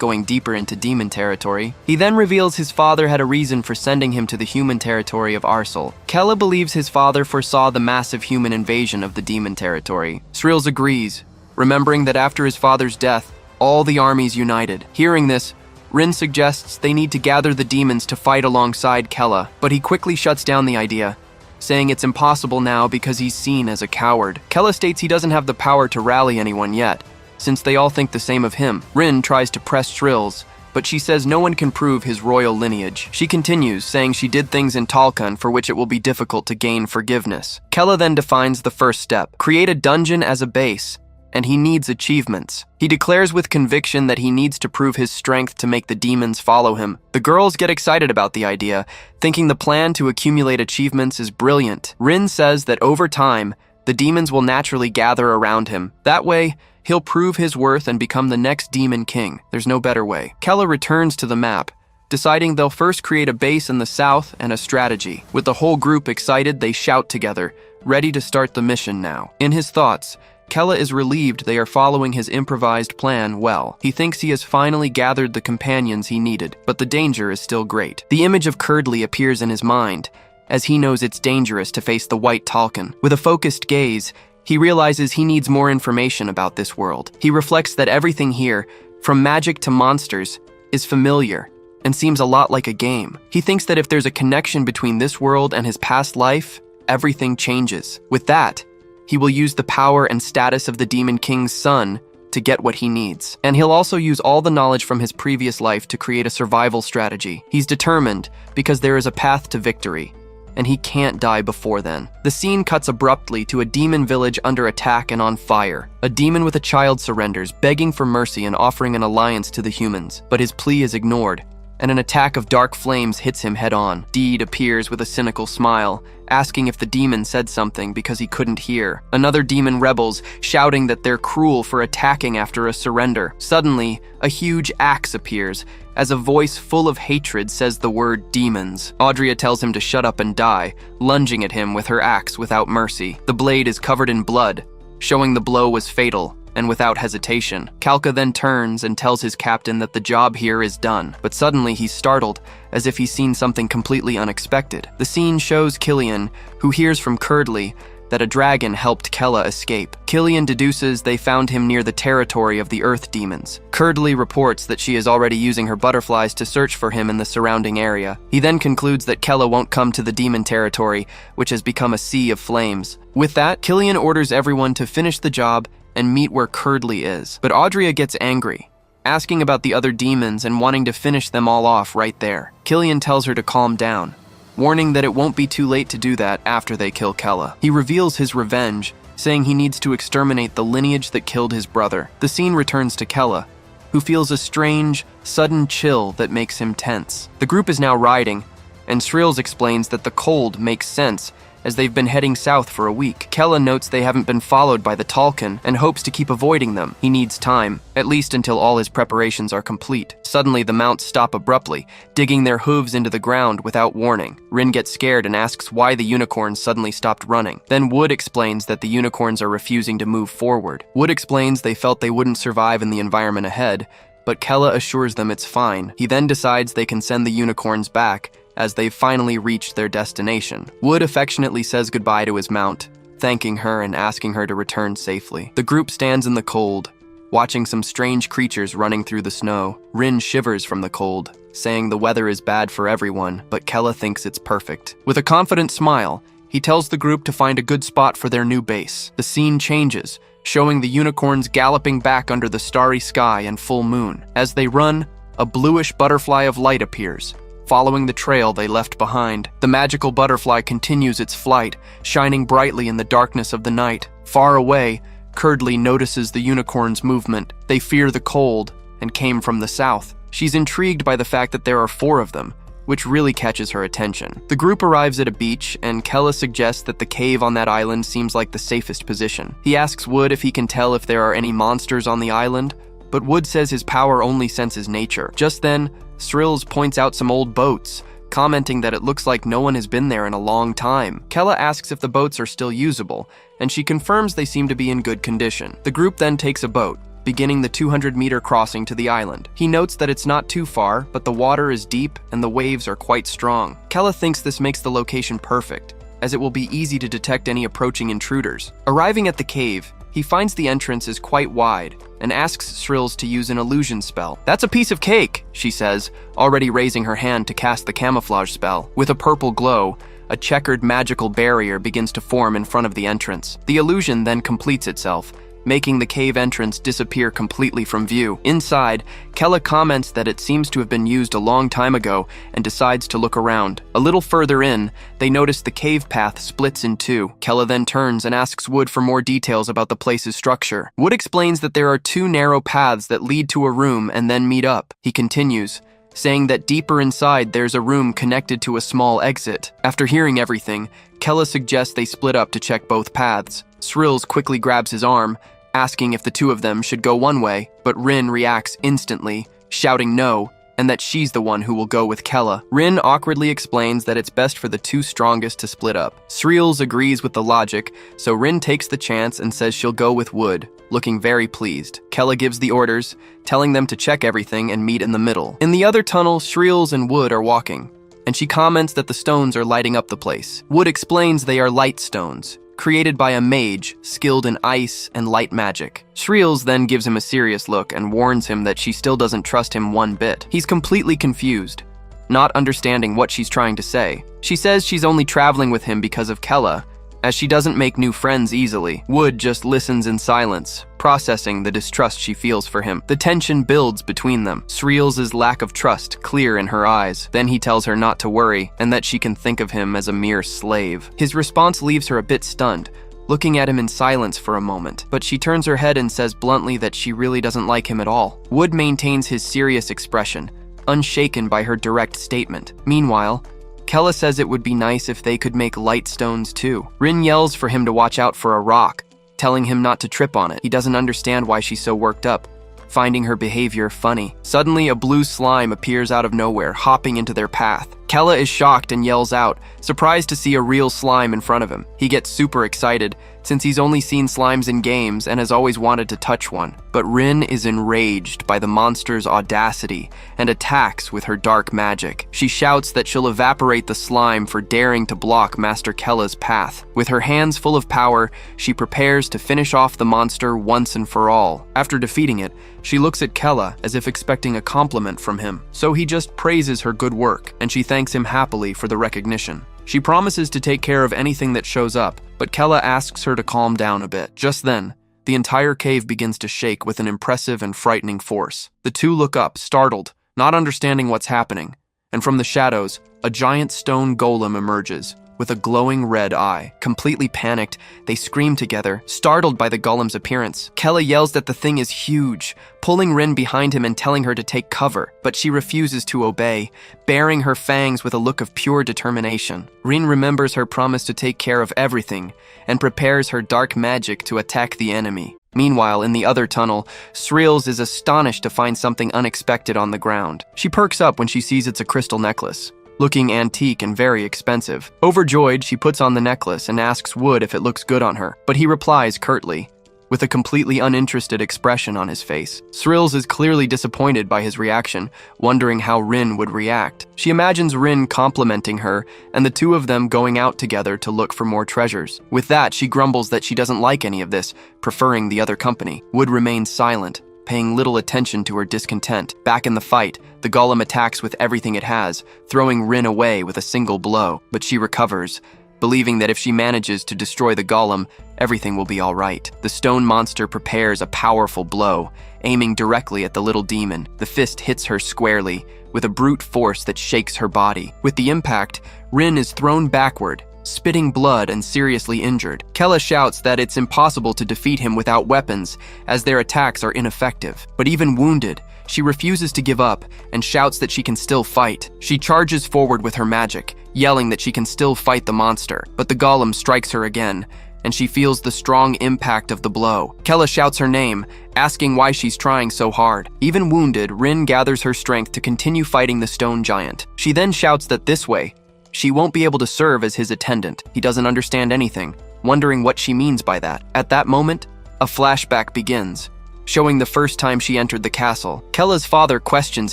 Speaker 1: going deeper into demon territory. He then reveals his father had a reason for sending him to the human territory of Arsel. Kella believes his father foresaw the massive human invasion of the demon territory. Srills agrees, remembering that after his father's death, all the armies united. Hearing this, Rin suggests they need to gather the demons to fight alongside Kella, but he quickly shuts down the idea, saying it's impossible now because he's seen as a coward. Kella states he doesn't have the power to rally anyone yet, since they all think the same of him. Rin tries to press Srills, but she says no one can prove his royal lineage. She continues, saying she did things in Talkan for which it will be difficult to gain forgiveness. Kella then defines the first step: create a dungeon as a base, and he needs achievements. He declares with conviction that he needs to prove his strength to make the demons follow him. The girls get excited about the idea, thinking the plan to accumulate achievements is brilliant. Rin says that over time, the demons will naturally gather around him. That way, he'll prove his worth and become the next demon king. There's no better way. Kella returns to the map, deciding they'll first create a base in the south and a strategy. With the whole group excited, they shout together, ready to start the mission now. In his thoughts, Kella is relieved they are following his improvised plan well. He thinks he has finally gathered the companions he needed, but the danger is still great. The image of Curdley appears in his mind, as he knows it's dangerous to face the White Talcan. With a focused gaze, he realizes he needs more information about this world. He reflects that everything here, from magic to monsters, is familiar, and seems a lot like a game. He thinks that if there's a connection between this world and his past life, everything changes. With that, he will use the power and status of the Demon King's son to get what he needs. And he'll also use all the knowledge from his previous life to create a survival strategy. He's determined because there is a path to victory, and he can't die before then. The scene cuts abruptly to a demon village under attack and on fire. A demon with a child surrenders, begging for mercy and offering an alliance to the humans, but his plea is ignored, and an attack of dark flames hits him head-on. Deed appears with a cynical smile, asking if the demon said something because he couldn't hear. Another demon rebels, shouting that they're cruel for attacking after a surrender. Suddenly, a huge axe appears, as a voice full of hatred says the word demons. Audrey tells him to shut up and die, lunging at him with her axe without mercy. The blade is covered in blood, showing the blow was fatal, and without hesitation. Kalka then turns and tells his captain that the job here is done, but suddenly he's startled, as if he's seen something completely unexpected. The scene shows Killian, who hears from Curdley that a dragon helped Kella escape. Killian deduces they found him near the territory of the earth demons. Curdley reports that she is already using her butterflies to search for him in the surrounding area. He then concludes that Kella won't come to the demon territory, which has become a sea of flames. With that, Killian orders everyone to finish the job and meet where Curdley is. But Audrey gets angry, asking about the other demons and wanting to finish them all off right there. Killian tells her to calm down, warning that it won't be too late to do that after they kill Kella. He reveals his revenge, saying he needs to exterminate the lineage that killed his brother. The scene returns to Kella, who feels a strange, sudden chill that makes him tense. The group is now riding, and Srills explains that the cold makes sense as they've been heading south for a week. Kella notes they haven't been followed by the Talcan and hopes to keep avoiding them. He needs time, at least until all his preparations are complete. Suddenly, the mounts stop abruptly, digging their hooves into the ground without warning. Rin gets scared and asks why the unicorns suddenly stopped running. Then Wood explains that the unicorns are refusing to move forward. Wood explains they felt they wouldn't survive in the environment ahead, but Kella assures them it's fine. He then decides they can send the unicorns back, as they've finally reached their destination. Wood affectionately says goodbye to his mount, thanking her and asking her to return safely. The group stands in the cold, watching some strange creatures running through the snow. Rin shivers from the cold, saying the weather is bad for everyone, but Kella thinks it's perfect. With a confident smile, he tells the group to find a good spot for their new base. The scene changes, showing the unicorns galloping back under the starry sky and full moon. As they run, a bluish butterfly of light appears, following the trail they left behind. The magical butterfly continues its flight, shining brightly in the darkness of the night. Far away, Curdley notices the unicorn's movement. They fear the cold and came from the south. She's intrigued by the fact that there are 4 of them, which really catches her attention. The group arrives at a beach, and Kella suggests that the cave on that island seems like the safest position. He asks Wood if he can tell if there are any monsters on the island, but Wood says his power only senses nature. Just then, Srills points out some old boats, commenting that it looks like no one has been there in a long time. Kella asks if the boats are still usable, and she confirms they seem to be in good condition. The group then takes a boat, beginning the 200-meter crossing to the island. He notes that it's not too far, but the water is deep and the waves are quite strong. Kella thinks this makes the location perfect, as it will be easy to detect any approaching intruders. Arriving at the cave, he finds the entrance is quite wide and asks Srills to use an illusion spell. "That's a piece of cake," she says, already raising her hand to cast the camouflage spell. With a purple glow, a checkered magical barrier begins to form in front of the entrance. The illusion then completes itself, making the cave entrance disappear completely from view. Inside, Kella comments that it seems to have been used a long time ago and decides to look around. A little further in, they notice the cave path splits in 2. Kella then turns and asks Wood for more details about the place's structure. Wood explains that there are 2 narrow paths that lead to a room and then meet up. He continues, saying that deeper inside there's a room connected to a small exit. After hearing everything, Kella suggests they split up to check both paths. Srills quickly grabs his arm, asking if the 2 of them should go one way, but Rin reacts instantly, shouting no, and that she's the one who will go with Kella. Rin awkwardly explains that it's best for the 2 strongest to split up. Srills agrees with the logic, so Rin takes the chance and says she'll go with Wood, looking very pleased. Kella gives the orders, telling them to check everything and meet in the middle. In the other tunnel, Srills and Wood are walking, and she comments that the stones are lighting up the place. Wood explains they are light stones, created by a mage skilled in ice and light magic. Shreels then gives him a serious look and warns him that she still doesn't trust him one bit. He's completely confused, not understanding what she's trying to say. She says she's only traveling with him because of Kella, as she doesn't make new friends easily. Wood just listens in silence, processing the distrust she feels for him. The tension builds between them, Shreels' lack of trust clear in her eyes. Then he tells her not to worry, and that she can think of him as a mere slave. His response leaves her a bit stunned, looking at him in silence for a moment, but she turns her head and says bluntly that she really doesn't like him at all. Wood maintains his serious expression, unshaken by her direct statement. Meanwhile, Kella says it would be nice if they could make light stones too. Rin yells for him to watch out for a rock, telling him not to trip on it. He doesn't understand why she's so worked up, finding her behavior funny. Suddenly, a blue slime appears out of nowhere, hopping into their path. Kella is shocked and yells out, surprised to see a real slime in front of him. He gets super excited, since he's only seen slimes in games and has always wanted to touch one. But Rin is enraged by the monster's audacity and attacks with her dark magic. She shouts that she'll evaporate the slime for daring to block Master Kella's path. With her hands full of power, she prepares to finish off the monster once and for all. After defeating it, she looks at Kella as if expecting a compliment from him. So he just praises her good work, and she thanks him happily for the recognition. She promises to take care of anything that shows up, but Kella asks her to calm down a bit. Just then, the entire cave begins to shake with an impressive and frightening force. The two look up, startled, not understanding what's happening, and from the shadows, a giant stone golem emerges, with a glowing red eye. Completely panicked, they scream together, startled by the golem's appearance. Kella yells that the thing is huge, pulling Rin behind him and telling her to take cover, but she refuses to obey, baring her fangs with a look of pure determination. Rin remembers her promise to take care of everything and prepares her dark magic to attack the enemy. Meanwhile, in the other tunnel, Shreels is astonished to find something unexpected on the ground. She perks up when she sees it's a crystal necklace, looking antique and very expensive. Overjoyed, she puts on the necklace and asks Wood if it looks good on her, but he replies curtly, with a completely uninterested expression on his face. Shreels is clearly disappointed by his reaction, wondering how Rin would react. She imagines Rin complimenting her and the two of them going out together to look for more treasures. With that, she grumbles that she doesn't like any of this, preferring the other company. Wood remains silent, paying little attention to her discontent. Back in the fight, the golem attacks with everything it has, throwing Rin away with a single blow, but she recovers, believing that if she manages to destroy the golem, everything will be all right. The stone monster prepares a powerful blow, aiming directly at the little demon. The fist hits her squarely, with a brute force that shakes her body. With the impact, Rin is thrown backward, spitting blood and seriously injured. Kella shouts that it's impossible to defeat him without weapons, as their attacks are ineffective. But even wounded, she refuses to give up and shouts that she can still fight. She charges forward with her magic, yelling that she can still fight the monster, but the golem strikes her again, and she feels the strong impact of the blow. Kella shouts her name, asking why she's trying so hard. Even wounded, Rin gathers her strength to continue fighting the stone giant. She then shouts that this way, she won't be able to serve as his attendant. He doesn't understand anything, wondering what she means by that. At that moment, a flashback begins, showing the first time she entered the castle. Kella's father questions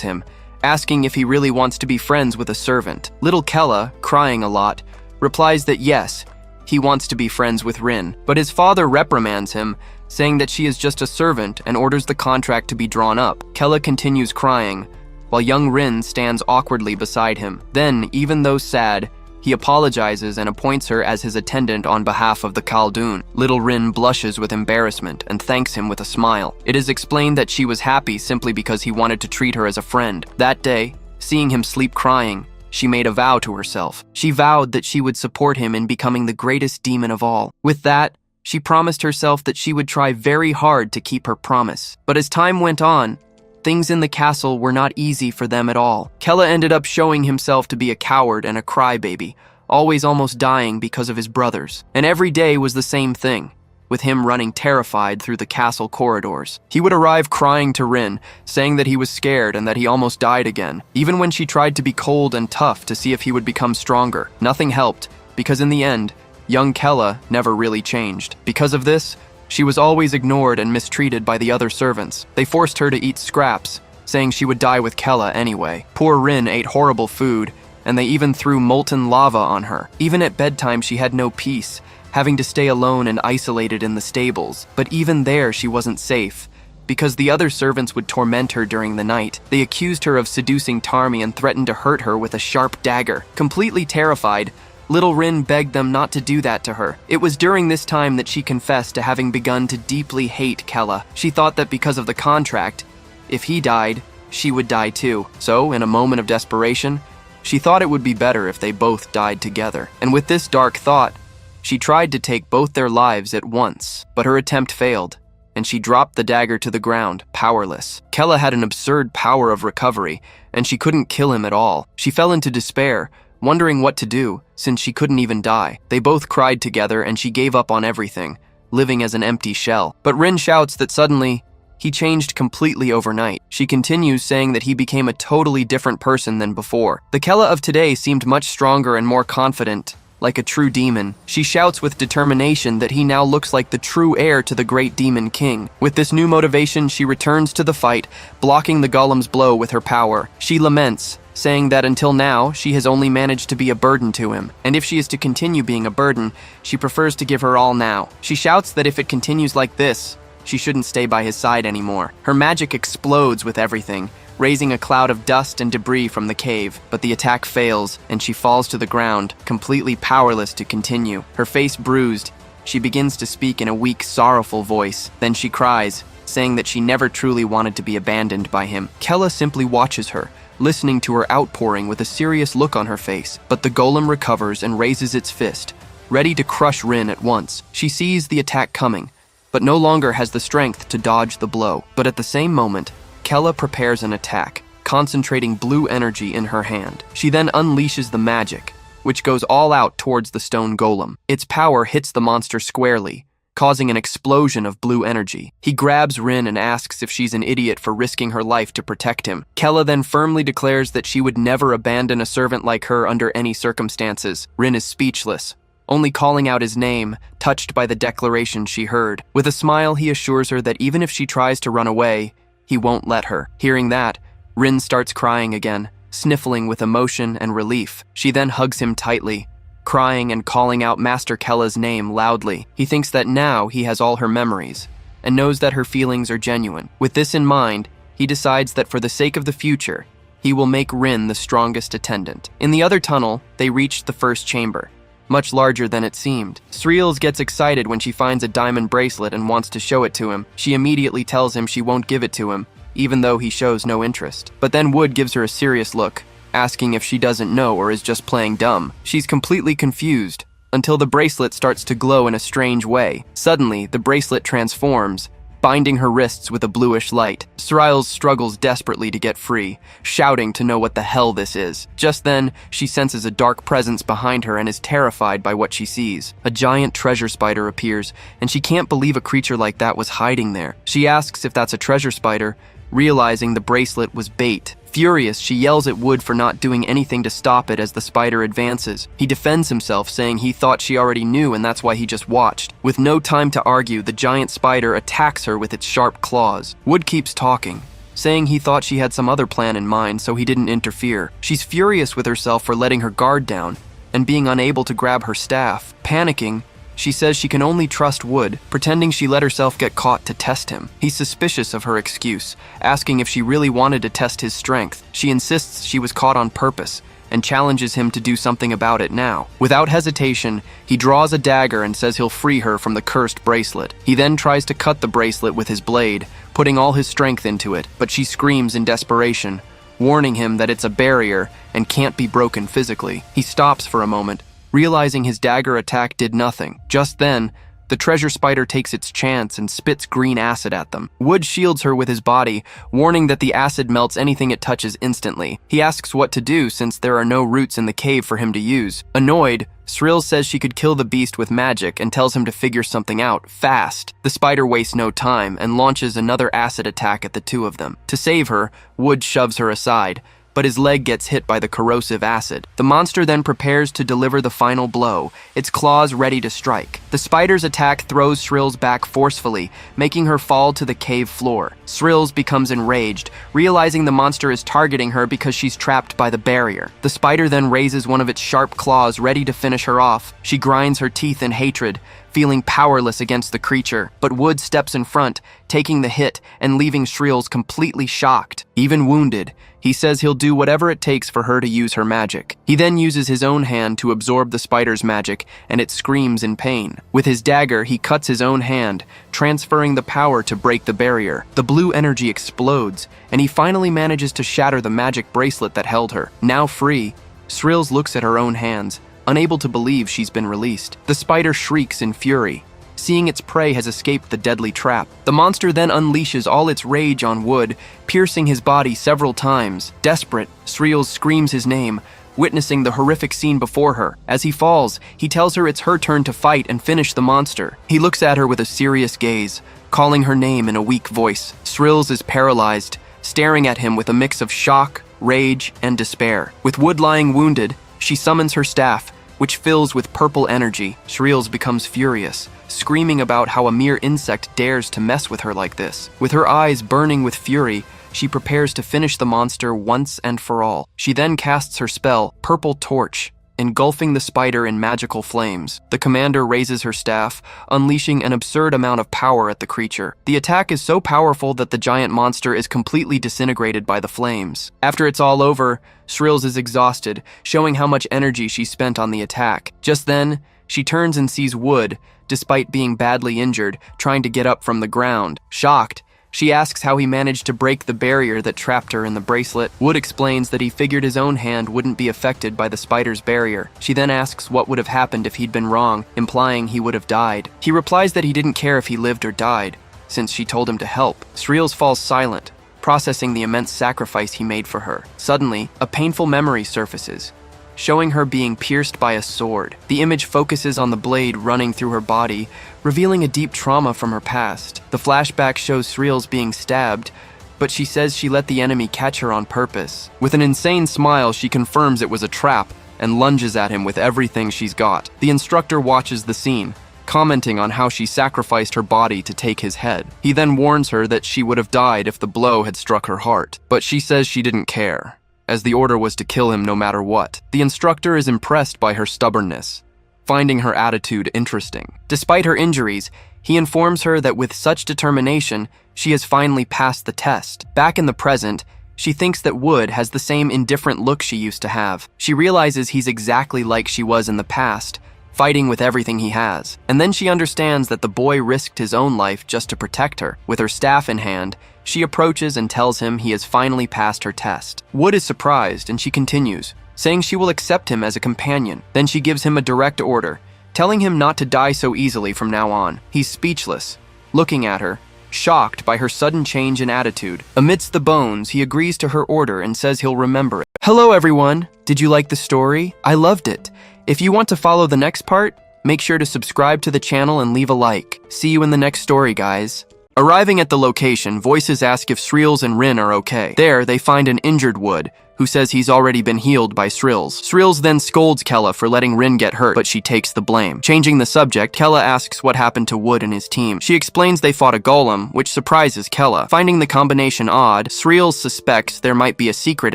Speaker 1: him, asking if he really wants to be friends with a servant. Little Kella, crying a lot, replies that yes, he wants to be friends with Rin, but his father reprimands him, saying that she is just a servant and orders the contract to be drawn up. Kella continues crying, while young Rin stands awkwardly beside him. Then, even though sad, he apologizes and appoints her as his attendant on behalf of the Khaldun. Little Rin blushes with embarrassment and thanks him with a smile. It is explained that she was happy simply because he wanted to treat her as a friend. That day, seeing him sleep crying, she made a vow to herself. She vowed that she would support him in becoming the greatest demon of all. With that, she promised herself that she would try very hard to keep her promise. But as time went on, things in the castle were not easy for them at all. Kella ended up showing himself to be a coward and a crybaby, always almost dying because of his brothers. And every day was the same thing, with him running terrified through the castle corridors. He would arrive crying to Rin, saying that he was scared and that he almost died again. Even when she tried to be cold and tough to see if he would become stronger, nothing helped, because in the end, young Kella never really changed. Because of this, she was always ignored and mistreated by the other servants. They forced her to eat scraps, saying she would die with Kella anyway. Poor Rin ate horrible food, and they even threw molten lava on her. Even at bedtime, she had no peace, having to stay alone and isolated in the stables. But even there, she wasn't safe, because the other servants would torment her during the night. They accused her of seducing Tarmi and threatened to hurt her with a sharp dagger. Completely terrified, little Rin begged them not to do that to her. It was during this time that she confessed to having begun to deeply hate Kella. She thought that because of the contract, if he died, she would die too. So, in a moment of desperation, she thought it would be better if they both died together. And with this dark thought, she tried to take both their lives at once, but her attempt failed, and she dropped the dagger to the ground, powerless. Kella had an absurd power of recovery, and she couldn't kill him at all. She fell into despair, wondering what to do, since she couldn't even die. They both cried together, and she gave up on everything, living as an empty shell. But Rin shouts that suddenly, he changed completely overnight. She continues saying that he became a totally different person than before. The Kella of today seemed much stronger and more confident, like a true demon. She shouts with determination that he now looks like the true heir to the great demon king. With this new motivation, she returns to the fight, blocking the golem's blow with her power. She laments, saying that until now, she has only managed to be a burden to him, and if she is to continue being a burden, she prefers to give her all now. She shouts that if it continues like this, she shouldn't stay by his side anymore. Her magic explodes with everything, raising a cloud of dust and debris from the cave, but the attack fails, and she falls to the ground, completely powerless to continue. Her face bruised, she begins to speak in a weak, sorrowful voice. Then she cries, saying that she never truly wanted to be abandoned by him. Kella simply watches her, listening to her outpouring with a serious look on her face, but the golem recovers and raises its fist, ready to crush Rin at once. She sees the attack coming, but no longer has the strength to dodge the blow. But at the same moment, Kella prepares an attack, concentrating blue energy in her hand. She then unleashes the magic, which goes all out towards the stone golem. Its power hits the monster squarely, causing an explosion of blue energy. He grabs Rin and asks if she's an idiot for risking her life to protect him. Kella then firmly declares that she would never abandon a servant like her under any circumstances. Rin is speechless, only calling out his name, touched by the declaration she heard. With a smile, he assures her that even if she tries to run away, he won't let her. Hearing that, Rin starts crying again, sniffling with emotion and relief. She then hugs him tightly, crying and calling out Master Kella's name loudly. He thinks that now he has all her memories, and knows that her feelings are genuine. With this in mind, he decides that for the sake of the future, he will make Rin the strongest attendant. In the other tunnel, they reached the first chamber, much larger than it seemed. Sreels gets excited when she finds a diamond bracelet and wants to show it to him. She immediately tells him she won't give it to him, even though he shows no interest. But then Wood gives her a serious look, asking if she doesn't know or is just playing dumb. She's completely confused, until the bracelet starts to glow in a strange way. Suddenly, the bracelet transforms, binding her wrists with a bluish light. Sreels struggles desperately to get free, shouting to know what the hell this is. Just then, she senses a dark presence behind her and is terrified by what she sees. A giant treasure spider appears, and she can't believe a creature like that was hiding there. She asks if that's a treasure spider, realizing the bracelet was bait. Furious, she yells at Wood for not doing anything to stop it as the spider advances. He defends himself, saying he thought she already knew and that's why he just watched. With no time to argue, the giant spider attacks her with its sharp claws. Wood keeps talking, saying he thought she had some other plan in mind, so he didn't interfere. She's furious with herself for letting her guard down and being unable to grab her staff. Panicking, she says she can only trust Wood, pretending she let herself get caught to test him. He's suspicious of her excuse, asking if she really wanted to test his strength. She insists she was caught on purpose, and challenges him to do something about it now. Without hesitation, he draws a dagger and says he'll free her from the cursed bracelet. He then tries to cut the bracelet with his blade, putting all his strength into it, but she screams in desperation, warning him that it's a barrier and can't be broken physically. He stops for a moment, realizing his dagger attack did nothing. Just then, the treasure spider takes its chance and spits green acid at them. Wood shields her with his body, warning that the acid melts anything it touches instantly. He asks what to do since there are no roots in the cave for him to use. Annoyed, Sreels says she could kill the beast with magic and tells him to figure something out, fast. The spider wastes no time and launches another acid attack at the two of them. To save her, Wood shoves her aside, but his leg gets hit by the corrosive acid. The monster then prepares to deliver the final blow, its claws ready to strike. The spider's attack throws Shrill's back forcefully, making her fall to the cave floor. Shrill's becomes enraged, realizing the monster is targeting her because she's trapped by the barrier. The spider then raises one of its sharp claws, ready to finish her off. She grinds her teeth in hatred, feeling powerless against the creature, but Wood steps in front, taking the hit and leaving Shrill's completely shocked. Even wounded, he says he'll do whatever it takes for her to use her magic. He then uses his own hand to absorb the spider's magic, and it screams in pain. With his dagger, he cuts his own hand, transferring the power to break the barrier. The blue energy explodes, and he finally manages to shatter the magic bracelet that held her. Now free, Shrill's looks at her own hands, unable to believe she's been released. The spider shrieks in fury, seeing its prey has escaped the deadly trap. The monster then unleashes all its rage on Wood, piercing his body several times. Desperate, Shrill's screams his name, witnessing the horrific scene before her. As he falls, he tells her it's her turn to fight and finish the monster. He looks at her with a serious gaze, calling her name in a weak voice. Shrill's is paralyzed, staring at him with a mix of shock, rage, and despair. With Wood lying wounded, she summons her staff, which fills with purple energy. Shrill's becomes furious, screaming about how a mere insect dares to mess with her like this. With her eyes burning with fury, she prepares to finish the monster once and for all. She then casts her spell, Purple Torch, engulfing the spider in magical flames. The commander raises her staff, unleashing an absurd amount of power at the creature. The attack is so powerful that the giant monster is completely disintegrated by the flames. After it's all over, Shrill's is exhausted, showing how much energy she spent on the attack. Just then, she turns and sees Wood, despite being badly injured, trying to get up from the ground. Shocked, she asks how he managed to break the barrier that trapped her in the bracelet. Wood explains that he figured his own hand wouldn't be affected by the spider's barrier. She then asks what would have happened if he'd been wrong, implying he would have died. He replies that he didn't care if he lived or died, since she told him to help. Shrill's falls silent, processing the immense sacrifice he made for her. Suddenly, a painful memory surfaces, showing her being pierced by a sword. The image focuses on the blade running through her body, revealing a deep trauma from her past. The flashback shows Shrill's being stabbed, but she says she let the enemy catch her on purpose. With an insane smile, she confirms it was a trap and lunges at him with everything she's got. The instructor watches the scene, commenting on how she sacrificed her body to take his head. He then warns her that she would have died if the blow had struck her heart, but she says she didn't care, as the order was to kill him no matter what. The instructor is impressed by her stubbornness, finding her attitude interesting. Despite her injuries, he informs her that with such determination, she has finally passed the test. Back in the present, she thinks that Wood has the same indifferent look she used to have. She realizes he's exactly like she was in the past, fighting with everything he has. And then she understands that the boy risked his own life just to protect her. With her staff in hand, she approaches and tells him he has finally passed her test. Wood is surprised, and she continues, saying she will accept him as a companion. Then she gives him a direct order, telling him not to die so easily from now on. He's speechless, looking at her, shocked by her sudden change in attitude. Amidst the bones, he agrees to her order and says he'll remember it. Hello everyone! Did you like the story? I loved it. If you want to follow the next part, make sure to subscribe to the channel and leave a like. See you in the next story, guys. Arriving at the location, voices ask if Shrill's and Rin are okay. There, they find an injured Wood, who says he's already been healed by Shrill's. Shrill's then scolds Kella for letting Rin get hurt, but she takes the blame. Changing the subject, Kella asks what happened to Wood and his team. She explains they fought a golem, which surprises Kella. Finding the combination odd, Shrill's suspects there might be a secret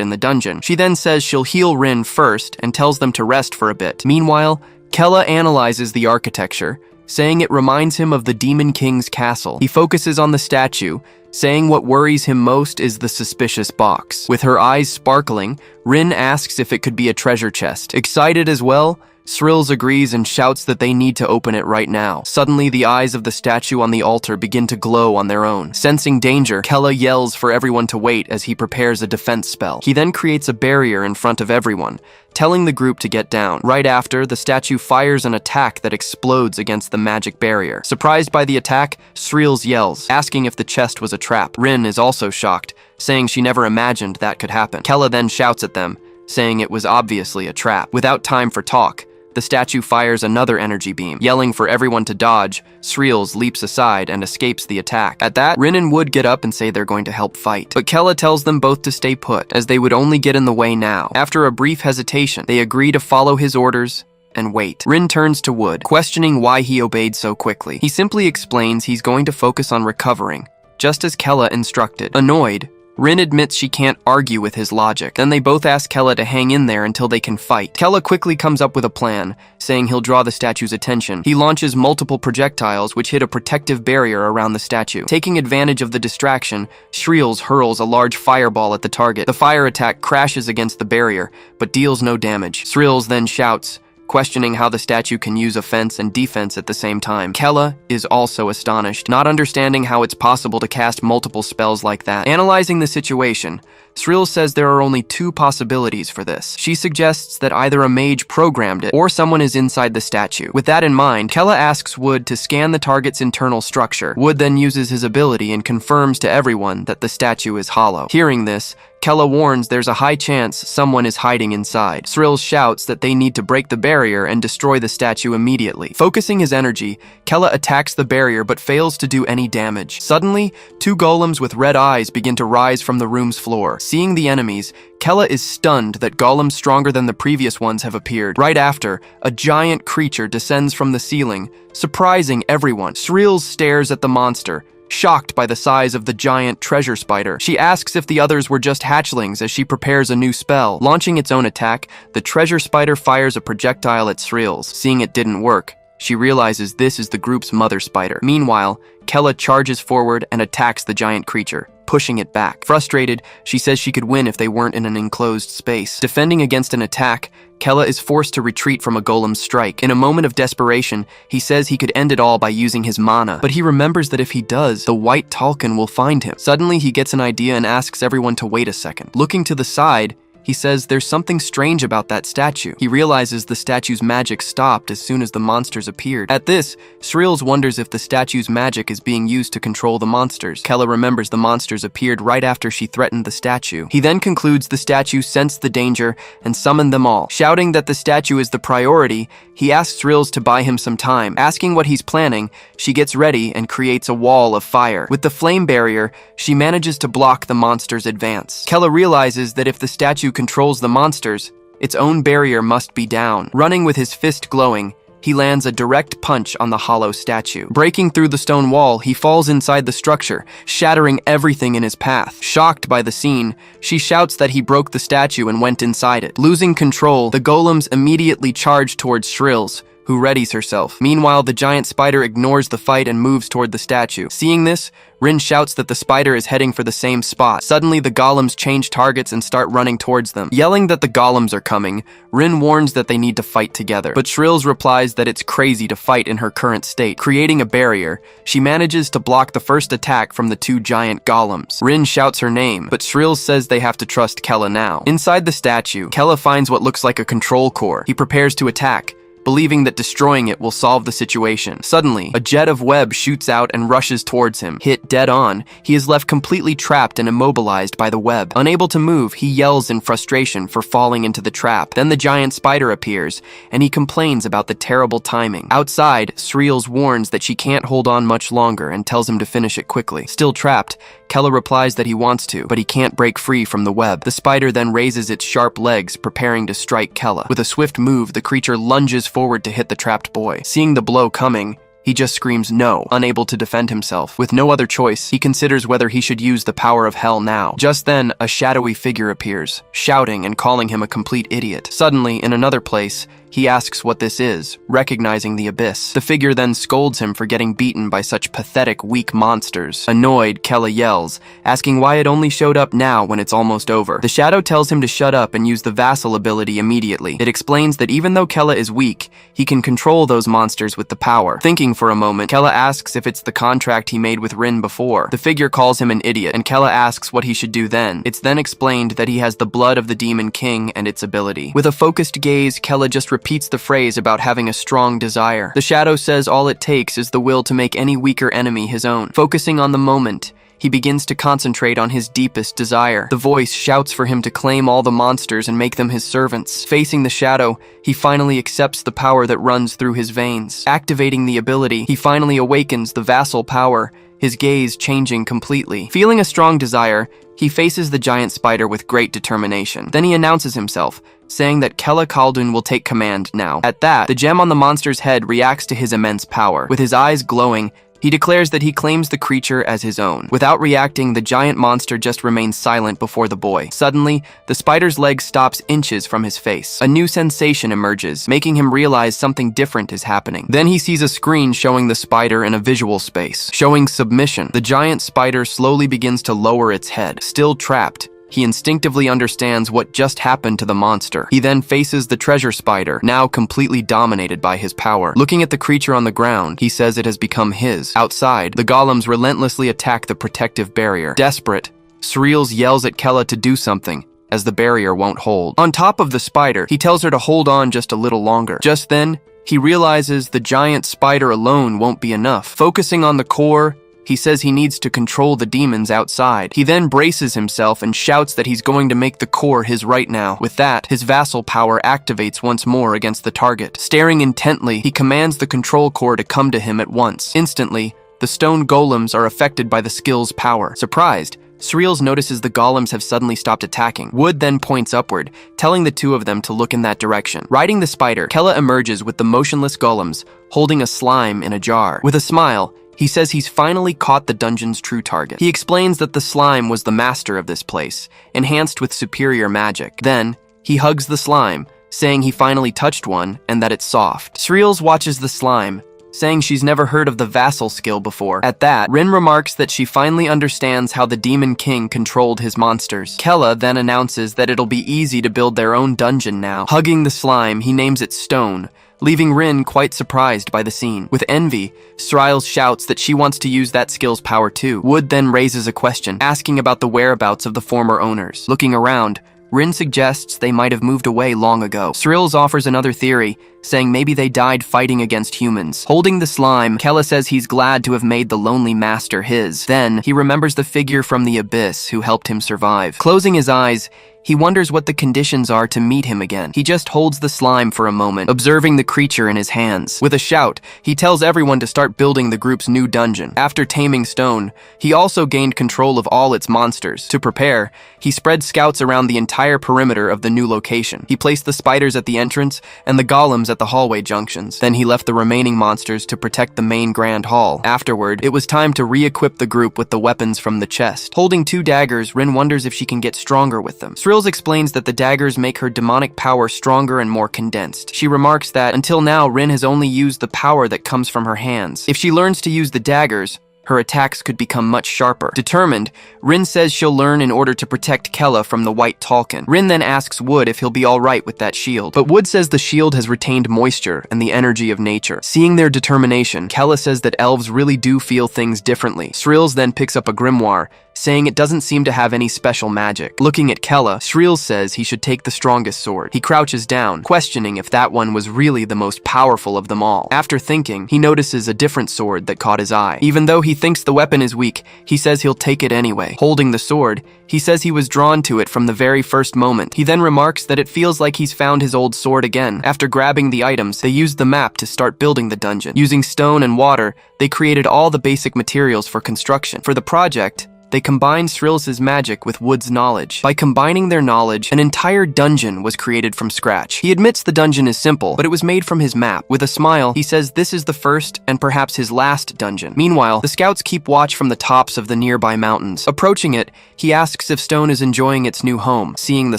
Speaker 1: in the dungeon. She then says she'll heal Rin first and tells them to rest for a bit. Meanwhile, Kella analyzes the architecture, saying it reminds him of the Demon King's castle. He focuses on the statue, saying what worries him most is the suspicious box. With her eyes sparkling, Rin asks if it could be a treasure chest. Excited as well, Shrill's agrees and shouts that they need to open it right now. Suddenly, the eyes of the statue on the altar begin to glow on their own. Sensing danger, Kella yells for everyone to wait as he prepares a defense spell. He then creates a barrier in front of everyone, telling the group to get down. Right after, the statue fires an attack that explodes against the magic barrier. Surprised by the attack, Shrill's yells, asking if the chest was a trap. Rin is also shocked, saying she never imagined that could happen. Kella then shouts at them, saying it was obviously a trap. Without time for talk, the statue fires another energy beam. Yelling for everyone to dodge, Sreels leaps aside and escapes the attack. At that, Rin and Wood get up and say they're going to help fight. But Kella tells them both to stay put, as they would only get in the way now. After a brief hesitation, they agree to follow his orders and wait. Rin turns to Wood, questioning why he obeyed so quickly. He simply explains he's going to focus on recovering, just as Kella instructed. Annoyed, Rin admits she can't argue with his logic. Then they both ask Kella to hang in there until they can fight. Kella quickly comes up with a plan, saying he'll draw the statue's attention. He launches multiple projectiles which hit a protective barrier around the statue. Taking advantage of the distraction, Sreels hurls a large fireball at the target. The fire attack crashes against the barrier, but deals no damage. Sreels then shouts, questioning how the statue can use offense and defense at the same time. Kella is also astonished, not understanding how it's possible to cast multiple spells like that. Analyzing the situation, Sreels says there are only two possibilities for this. She suggests that either a mage programmed it, or someone is inside the statue. With that in mind, Kella asks Wood to scan the target's internal structure. Wood then uses his ability and confirms to everyone that the statue is hollow. Hearing this, Kella warns there's a high chance someone is hiding inside. Sreels shouts that they need to break the barrier and destroy the statue immediately. Focusing his energy, Kella attacks the barrier but fails to do any damage. Suddenly, two golems with red eyes begin to rise from the room's floor. Seeing the enemies, Kella is stunned that golems stronger than the previous ones have appeared. Right after, a giant creature descends from the ceiling, surprising everyone. Sreels stares at the monster, shocked by the size of the giant treasure spider. She asks if the others were just hatchlings as she prepares a new spell. Launching its own attack, the treasure spider fires a projectile at Sreels. Seeing it didn't work, she realizes this is the group's mother spider. Meanwhile, Kella charges forward and attacks the giant creature, pushing it back. Frustrated, she says she could win if they weren't in an enclosed space. Defending against an attack, Kella is forced to retreat from a golem's strike. In a moment of desperation, he says he could end it all by using his mana, but he remembers that if he does, the white Talcon will find him. Suddenly, he gets an idea and asks everyone to wait a second. Looking to the side, he says there's something strange about that statue. He realizes the statue's magic stopped as soon as the monsters appeared. At this, Sreels wonders if the statue's magic is being used to control the monsters. Kella remembers the monsters appeared right after she threatened the statue. He then concludes the statue sensed the danger and summoned them all. Shouting that the statue is the priority, he asks Sreels to buy him some time. Asking what he's planning, she gets ready and creates a wall of fire. With the flame barrier, she manages to block the monster's advance. Kella realizes that if the statue controls the monsters, its own barrier must be down. Running with his fist glowing, he lands a direct punch on the hollow statue. Breaking through the stone wall, he falls inside the structure, shattering everything in his path. Shocked by the scene, she shouts that he broke the statue and went inside it. Losing control, the golems immediately charge towards Sreels, who readies herself. Meanwhile, the giant spider ignores the fight and moves toward the statue. Seeing this, Rin shouts that the spider is heading for the same spot. Suddenly, the golems change targets and start running towards them. Yelling that the golems are coming, Rin warns that they need to fight together. But Sreels replies that it's crazy to fight in her current state. Creating a barrier, she manages to block the first attack from the two giant golems. Rin shouts her name, but Sreels says they have to trust Kella now. Inside the statue, Kella finds what looks like a control core. He prepares to attack, believing that destroying it will solve the situation. Suddenly, a jet of web shoots out and rushes towards him. Hit dead on, he is left completely trapped and immobilized by the web. Unable to move, he yells in frustration for falling into the trap. Then the giant spider appears, and he complains about the terrible timing. Outside, Sreels warns that she can't hold on much longer and tells him to finish it quickly. Still trapped, Kella replies that he wants to, but he can't break free from the web. The spider then raises its sharp legs, preparing to strike Kella. With a swift move, the creature lunges forward to hit the trapped boy. Seeing the blow coming, he just screams no, unable to defend himself. With no other choice, he considers whether he should use the power of hell now. Just then, a shadowy figure appears, shouting and calling him a complete idiot. Suddenly, in another place, he asks what this is, recognizing the abyss. The figure then scolds him for getting beaten by such pathetic, weak monsters. Annoyed, Kella yells, asking why it only showed up now when it's almost over. The shadow tells him to shut up and use the vassal ability immediately. It explains that even though Kella is weak, he can control those monsters with the power. Thinking for a moment, Kella asks if it's the contract he made with Rin before. The figure calls him an idiot, and Kella asks what he should do then. It's then explained that he has the blood of the Demon King and its ability. With a focused gaze, Kella just repeats the phrase about having a strong desire. The shadow says all it takes is the will to make any weaker enemy his own. Focusing on the moment, he begins to concentrate on his deepest desire. The voice shouts for him to claim all the monsters and make them his servants. Facing the shadow, he finally accepts the power that runs through his veins. Activating the ability, he finally awakens the vassal power, his gaze changing completely. Feeling a strong desire, he faces the giant spider with great determination. Then he announces himself, saying that Kella will take command now. At that, the gem on the monster's head reacts to his immense power. With his eyes glowing, he declares that he claims the creature as his own. Without reacting, the giant monster just remains silent before the boy. Suddenly, the spider's leg stops inches from his face. A new sensation emerges, making him realize something different is happening. Then he sees a screen showing the spider in a visual space, showing submission. The giant spider slowly begins to lower its head. Still trapped, he instinctively understands what just happened to the monster. He then faces the treasure spider, now completely dominated by his power. Looking at the creature on the ground, he says it has become his. Outside, the golems relentlessly attack the protective barrier. Desperate, Sreels yells at Kella to do something, as the barrier won't hold. On top of the spider, he tells her to hold on just a little longer. Just then, he realizes the giant spider alone won't be enough. Focusing on the core, he says he needs to control the demons outside. He then braces himself and shouts that he's going to make the core his right now. With that, his vassal power activates once more against the target. Staring intently, he commands the control core to come to him at once. Instantly, the stone golems are affected by the skill's power. Surprised, Sreels notices the golems have suddenly stopped attacking. Wood then points upward, telling the two of them to look in that direction. Riding the spider, Kella emerges with the motionless golems, holding a slime in a jar. With a smile, he says he's finally caught the dungeon's true target. He explains that the slime was the master of this place, enhanced with superior magic. Then, he hugs the slime, saying he finally touched one and that it's soft. Sreels watches the slime, saying she's never heard of the vassal skill before. At that, Rin remarks that she finally understands how the Demon King controlled his monsters. Kella then announces that it'll be easy to build their own dungeon now. Hugging the slime, he names it Stone, leaving Rin quite surprised by the scene. With envy, Sreels shouts that she wants to use that skill's power too. Wood then raises a question, asking about the whereabouts of the former owners. Looking around, Rin suggests they might have moved away long ago. Sreels offers another theory, saying maybe they died fighting against humans. Holding the slime, Kella says he's glad to have made the lonely master his. Then, he remembers the figure from the abyss who helped him survive. Closing his eyes, he wonders what the conditions are to meet him again. He just holds the slime for a moment, observing the creature in his hands. With a shout, he tells everyone to start building the group's new dungeon. After taming Stone, he also gained control of all its monsters. To prepare, he spread scouts around the entire perimeter of the new location. He placed the spiders at the entrance and the golems at the hallway junctions. Then he left the remaining monsters to protect the main grand hall. Afterward, it was time to re-equip the group with the weapons from the chest. Holding 2 daggers, Rin wonders if she can get stronger with them. Sreels explains that the daggers make her demonic power stronger and more condensed. She remarks that, until now, Rin has only used the power that comes from her hands. If she learns to use the daggers, her attacks could become much sharper. Determined, Rin says she'll learn in order to protect Kella from the white Talcon. Rin then asks Wood if he'll be alright with that shield. But Wood says the shield has retained moisture and the energy of nature. Seeing their determination, Kella says that elves really do feel things differently. Sreels then picks up a grimoire, saying it doesn't seem to have any special magic. Looking at Kella, Sreels says he should take the strongest sword. He crouches down, questioning if that one was really the most powerful of them all. After thinking, he notices a different sword that caught his eye. Even though he thinks the weapon is weak, he says he'll take it anyway. Holding the sword, he says he was drawn to it from the very first moment. He then remarks that it feels like he's found his old sword again. After grabbing the items, they used the map to start building the dungeon. Using stone and water, they created all the basic materials for construction. For the project, they combined Sreels' magic with Wood's knowledge. By combining their knowledge, an entire dungeon was created from scratch. He admits the dungeon is simple, but it was made from his map. With a smile, he says this is the first and perhaps his last dungeon. Meanwhile, the scouts keep watch from the tops of the nearby mountains. Approaching it, he asks if Stone is enjoying its new home. Seeing the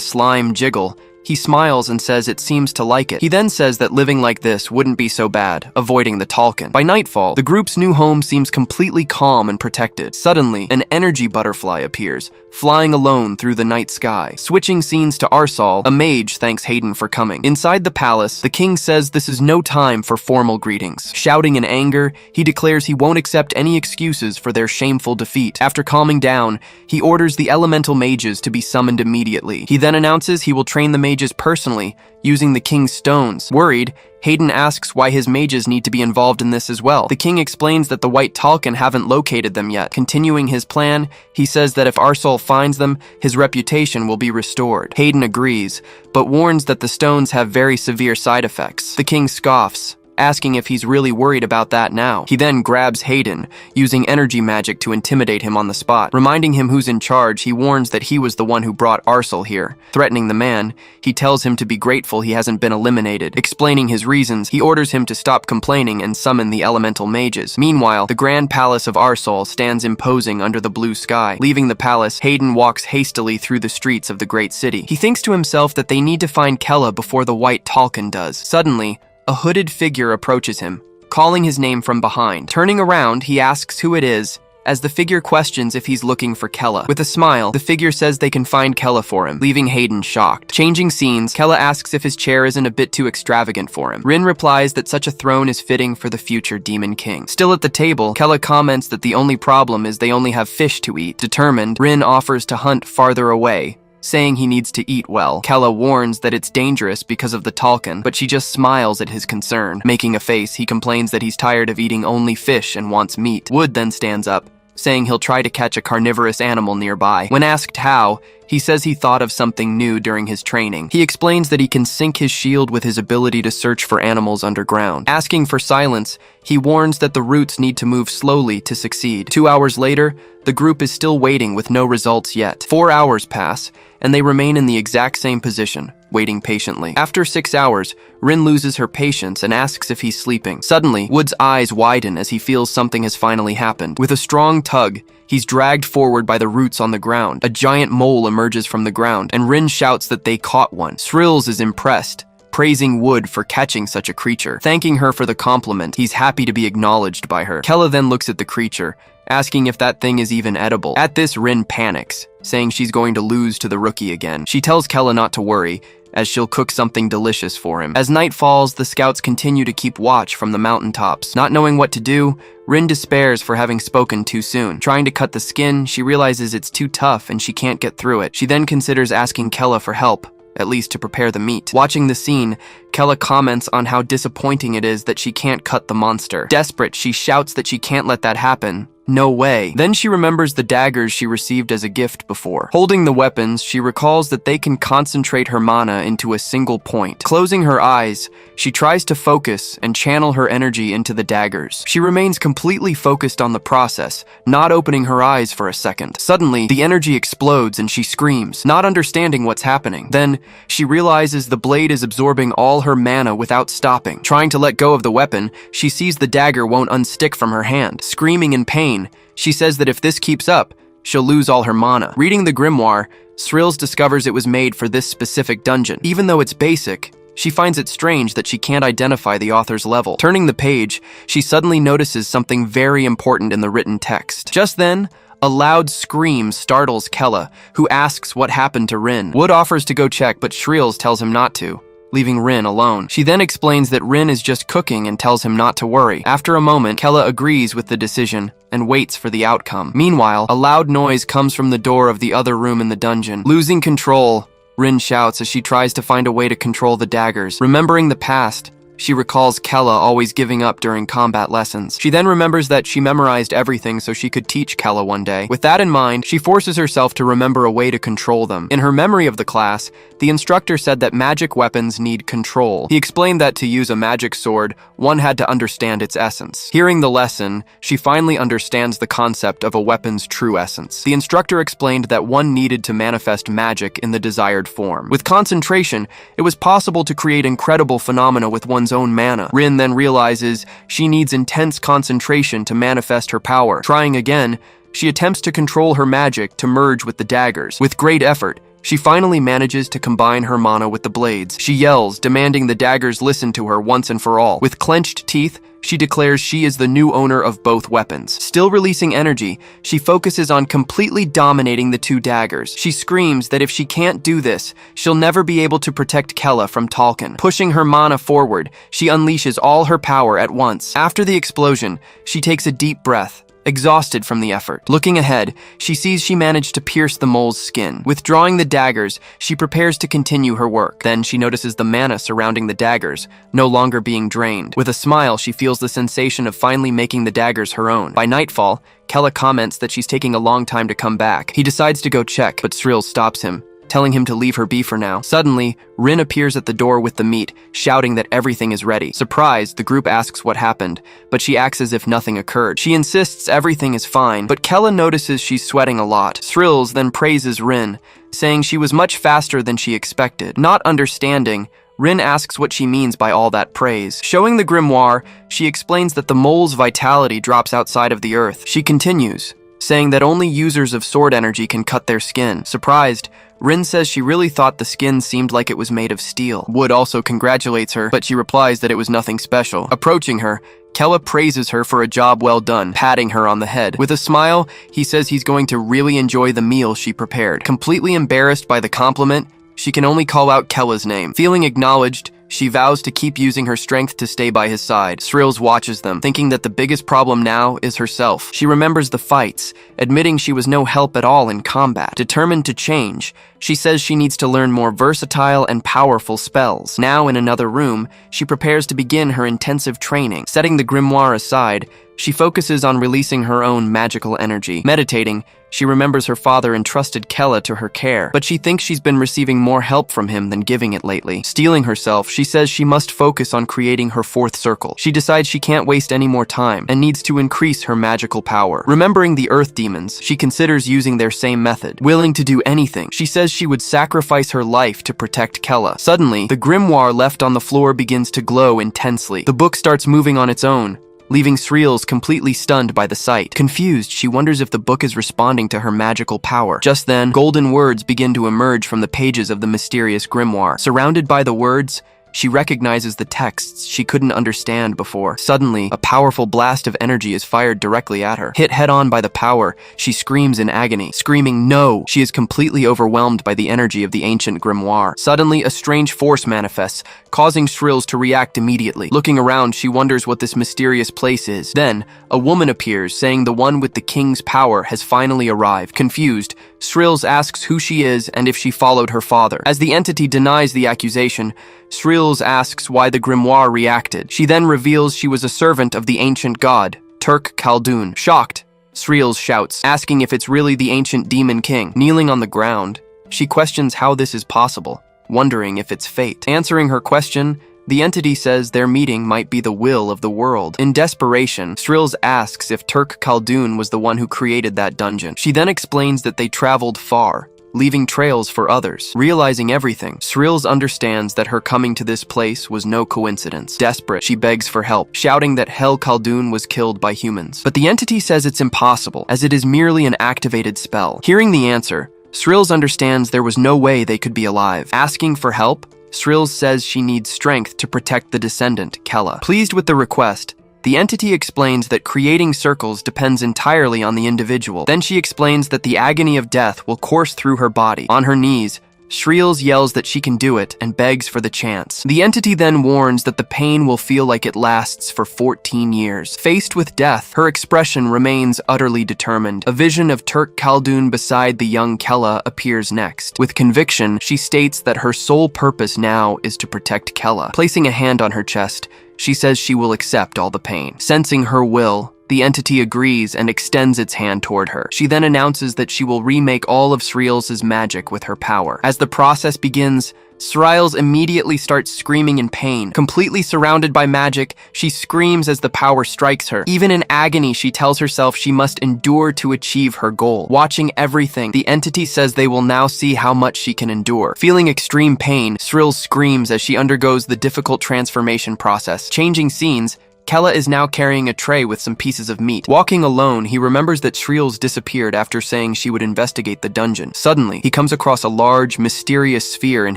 Speaker 1: slime jiggle, he smiles and says it seems to like it. He then says that living like this wouldn't be so bad, avoiding the Talcon. By nightfall, the group's new home seems completely calm and protected. Suddenly, an energy butterfly appears, flying alone through the night sky. Switching scenes to Arsel, a mage thanks Hayden for coming. Inside the palace, the king says this is no time for formal greetings. Shouting in anger, he declares he won't accept any excuses for their shameful defeat. After calming down, he orders the elemental mages to be summoned immediately. He then announces he will train the mages mages personally, using the king's stones. Worried, Hayden asks why his mages need to be involved in this as well. The king explains that the White Talcon haven't located them yet. Continuing his plan, he says that if Arsel finds them, his reputation will be restored. Hayden agrees, but warns that the stones have very severe side effects. The king scoffs, asking if he's really worried about that now. He then grabs Hayden, using energy magic to intimidate him on the spot. Reminding him who's in charge, he warns that he was the one who brought Arsel here. Threatening the man, he tells him to be grateful he hasn't been eliminated. Explaining his reasons, he orders him to stop complaining and summon the elemental mages. Meanwhile, the grand palace of Arsel stands imposing under the blue sky. Leaving the palace, Hayden walks hastily through the streets of the great city. He thinks to himself that they need to find Kella before the White Talcon does. Suddenly, a hooded figure approaches him, calling his name from behind. Turning around, he asks who it is, as the figure questions if he's looking for Kella. With a smile, the figure says they can find Kella for him, leaving Hayden shocked. Changing scenes, Kella asks if his chair isn't a bit too extravagant for him. Rin replies that such a throne is fitting for the future Demon King. Still at the table, Kella comments that the only problem is they only have fish to eat. Determined, Rin offers to hunt farther away, saying he needs to eat well. Kella warns that it's dangerous because of the Talcon, but she just smiles at his concern. Making a face, he complains that he's tired of eating only fish and wants meat. Wood then stands up, saying he'll try to catch a carnivorous animal nearby. When asked how, he says he thought of something new during his training. He explains that he can sync his shield with his ability to search for animals underground. Asking for silence, he warns that the roots need to move slowly to succeed. 2 hours later, the group is still waiting with no results yet. 4 hours pass, and they remain in the exact same position, waiting patiently. After 6 hours, Rin loses her patience and asks if he's sleeping. Suddenly, Wood's eyes widen as he feels something has finally happened. With a strong tug, he's dragged forward by the roots on the ground. A giant mole emerges from the ground, and Rin shouts that they caught one. Srills is impressed, praising Wood for catching such a creature. Thanking her for the compliment, he's happy to be acknowledged by her. Kella then looks at the creature, asking if that thing is even edible. At this, Rin panics, saying she's going to lose to the rookie again. She tells Kella not to worry, as she'll cook something delicious for him. As night falls, the scouts continue to keep watch from the mountaintops. Not knowing what to do, Rin despairs for having spoken too soon. Trying to cut the skin, she realizes it's too tough and she can't get through it. She then considers asking Kella for help, at least to prepare the meat. Watching the scene, Kella comments on how disappointing it is that she can't cut the monster. Desperate, she shouts that she can't let that happen. No way. Then she remembers the daggers she received as a gift before. Holding the weapons, she recalls that they can concentrate her mana into a single point. Closing her eyes, she tries to focus and channel her energy into the daggers. She remains completely focused on the process, not opening her eyes for a second. Suddenly, the energy explodes and she screams, not understanding what's happening. Then, she realizes the blade is absorbing all her mana without stopping. Trying to let go of the weapon, she sees the dagger won't unstick from her hand. Screaming in pain, she says that if this keeps up, she'll lose all her mana. Reading the grimoire, Srills discovers it was made for this specific dungeon. Even though it's basic, she finds it strange that she can't identify the author's level. Turning the page, she suddenly notices something very important in the written text. Just then, a loud scream startles Kella, who asks what happened to Rin. Wood offers to go check, but Srills tells him not to, leaving Rin alone. She then explains that Rin is just cooking and tells him not to worry. After a moment, Kella agrees with the decision and waits for the outcome. Meanwhile, a loud noise comes from the door of the other room in the dungeon. Losing control, Rin shouts as she tries to find a way to control the daggers. Remembering the past, she recalls Kella always giving up during combat lessons. She then remembers that she memorized everything so she could teach Kella one day. With that in mind, she forces herself to remember a way to control them. In her memory of the class, the instructor said that magic weapons need control. He explained that to use a magic sword, one had to understand its essence. Hearing the lesson, she finally understands the concept of a weapon's true essence. The instructor explained that one needed to manifest magic in the desired form. With concentration, it was possible to create incredible phenomena with one's own mana. Rin then realizes she needs intense concentration to manifest her power. Trying again, she attempts to control her magic to merge with the daggers. With great effort, she finally manages to combine her mana with the blades. She yells, demanding the daggers listen to her once and for all. With clenched teeth, she declares she is the new owner of both weapons. Still releasing energy, she focuses on completely dominating the two daggers. She screams that if she can't do this, she'll never be able to protect Kella from Talcon. Pushing her mana forward, she unleashes all her power at once. After the explosion, she takes a deep breath, exhausted from the effort. Looking ahead, she sees she managed to pierce the mole's skin. Withdrawing the daggers, she prepares to continue her work. Then she notices the mana surrounding the daggers, no longer being drained. With a smile, she feels the sensation of finally making the daggers her own. By nightfall, Kella comments that she's taking a long time to come back. He decides to go check, but Srils stops him, telling him to leave her be for now. Suddenly, Rin appears at the door with the meat, shouting that everything is ready. Surprised, the group asks what happened, but she acts as if nothing occurred. She insists everything is fine, but Kella notices she's sweating a lot. Srils then praises Rin, saying she was much faster than she expected. Not understanding, Rin asks what she means by all that praise. Showing the grimoire, she explains that the mole's vitality drops outside of the earth. She continues, saying that only users of sword energy can cut their skin. Surprised, Rin says she really thought the skin seemed like it was made of steel. Wood also congratulates her, but she replies that it was nothing special. Approaching her, Kella praises her for a job well done, patting her on the head. With a smile, he says he's going to really enjoy the meal she prepared. Completely embarrassed by the compliment, she can only call out Kella's name. Feeling acknowledged, she vows to keep using her strength to stay by his side. Srils watches them, thinking that the biggest problem now is herself. She remembers the fights, admitting she was no help at all in combat. Determined to change, she says she needs to learn more versatile and powerful spells. Now in another room, she prepares to begin her intensive training. Setting the grimoire aside, she focuses on releasing her own magical energy. Meditating, she remembers her father entrusted Kella to her care, but she thinks she's been receiving more help from him than giving it lately. Steeling herself, she says she must focus on creating her fourth circle. She decides she can't waste any more time and needs to increase her magical power. Remembering the earth demons, she considers using their same method. Willing to do anything, she says she would sacrifice her life to protect Kella. Suddenly, the grimoire left on the floor begins to glow intensely. The book starts moving on its own, leaving Srils completely stunned by the sight. Confused, she wonders if the book is responding to her magical power. Just then, golden words begin to emerge from the pages of the mysterious grimoire. Surrounded by the words, she recognizes the texts she couldn't understand before. Suddenly, a powerful blast of energy is fired directly at her. Hit head-on by the power, she screams in agony. Screaming no, she is completely overwhelmed by the energy of the ancient grimoire. Suddenly, a strange force manifests, causing Srils to react immediately. Looking around, she wonders what this mysterious place is. Then, a woman appears, saying the one with the king's power has finally arrived. Confused, Srils asks who she is and if she followed her father. As the entity denies the accusation, Srils asks why the grimoire reacted. She then reveals she was a servant of the ancient god, Turk Khaldun. Shocked, Srils shouts, asking if it's really the ancient demon king. Kneeling on the ground, she questions how this is possible, wondering if it's fate. Answering her question, the entity says their meeting might be the will of the world. In desperation, Srils asks if Turk Khaldun was the one who created that dungeon. She then explains that they traveled far, leaving trails for others. Realizing everything, Srils understands that her coming to this place was no coincidence. Desperate, she begs for help, shouting that Hel Khaldun was killed by humans. But the entity says it's impossible, as it is merely an activated spell. Hearing the answer, Srils understands there was no way they could be alive. Asking for help, Srils says she needs strength to protect the descendant, Kella. Pleased with the request, the entity explains that creating circles depends entirely on the individual. Then she explains that the agony of death will course through her body. On her knees, Srils yells that she can do it and begs for the chance. The entity then warns that the pain will feel like it lasts for 14 years. Faced with death, her expression remains utterly determined. A vision of Turk Khaldun beside the young Kella appears next. With conviction, she states that her sole purpose now is to protect Kella. Placing a hand on her chest, she says she will accept all the pain. Sensing her will, the entity agrees and extends its hand toward her. She then announces that she will remake all of Srils' magic with her power. As the process begins, Srils immediately starts screaming in pain. Completely surrounded by magic, she screams as the power strikes her. Even in agony, she tells herself she must endure to achieve her goal. Watching everything, the entity says they will now see how much she can endure. Feeling extreme pain, Srils screams as she undergoes the difficult transformation process. Changing scenes, Kella is now carrying a tray with some pieces of meat. Walking alone, he remembers that Srils disappeared after saying she would investigate the dungeon. Suddenly, he comes across a large, mysterious sphere in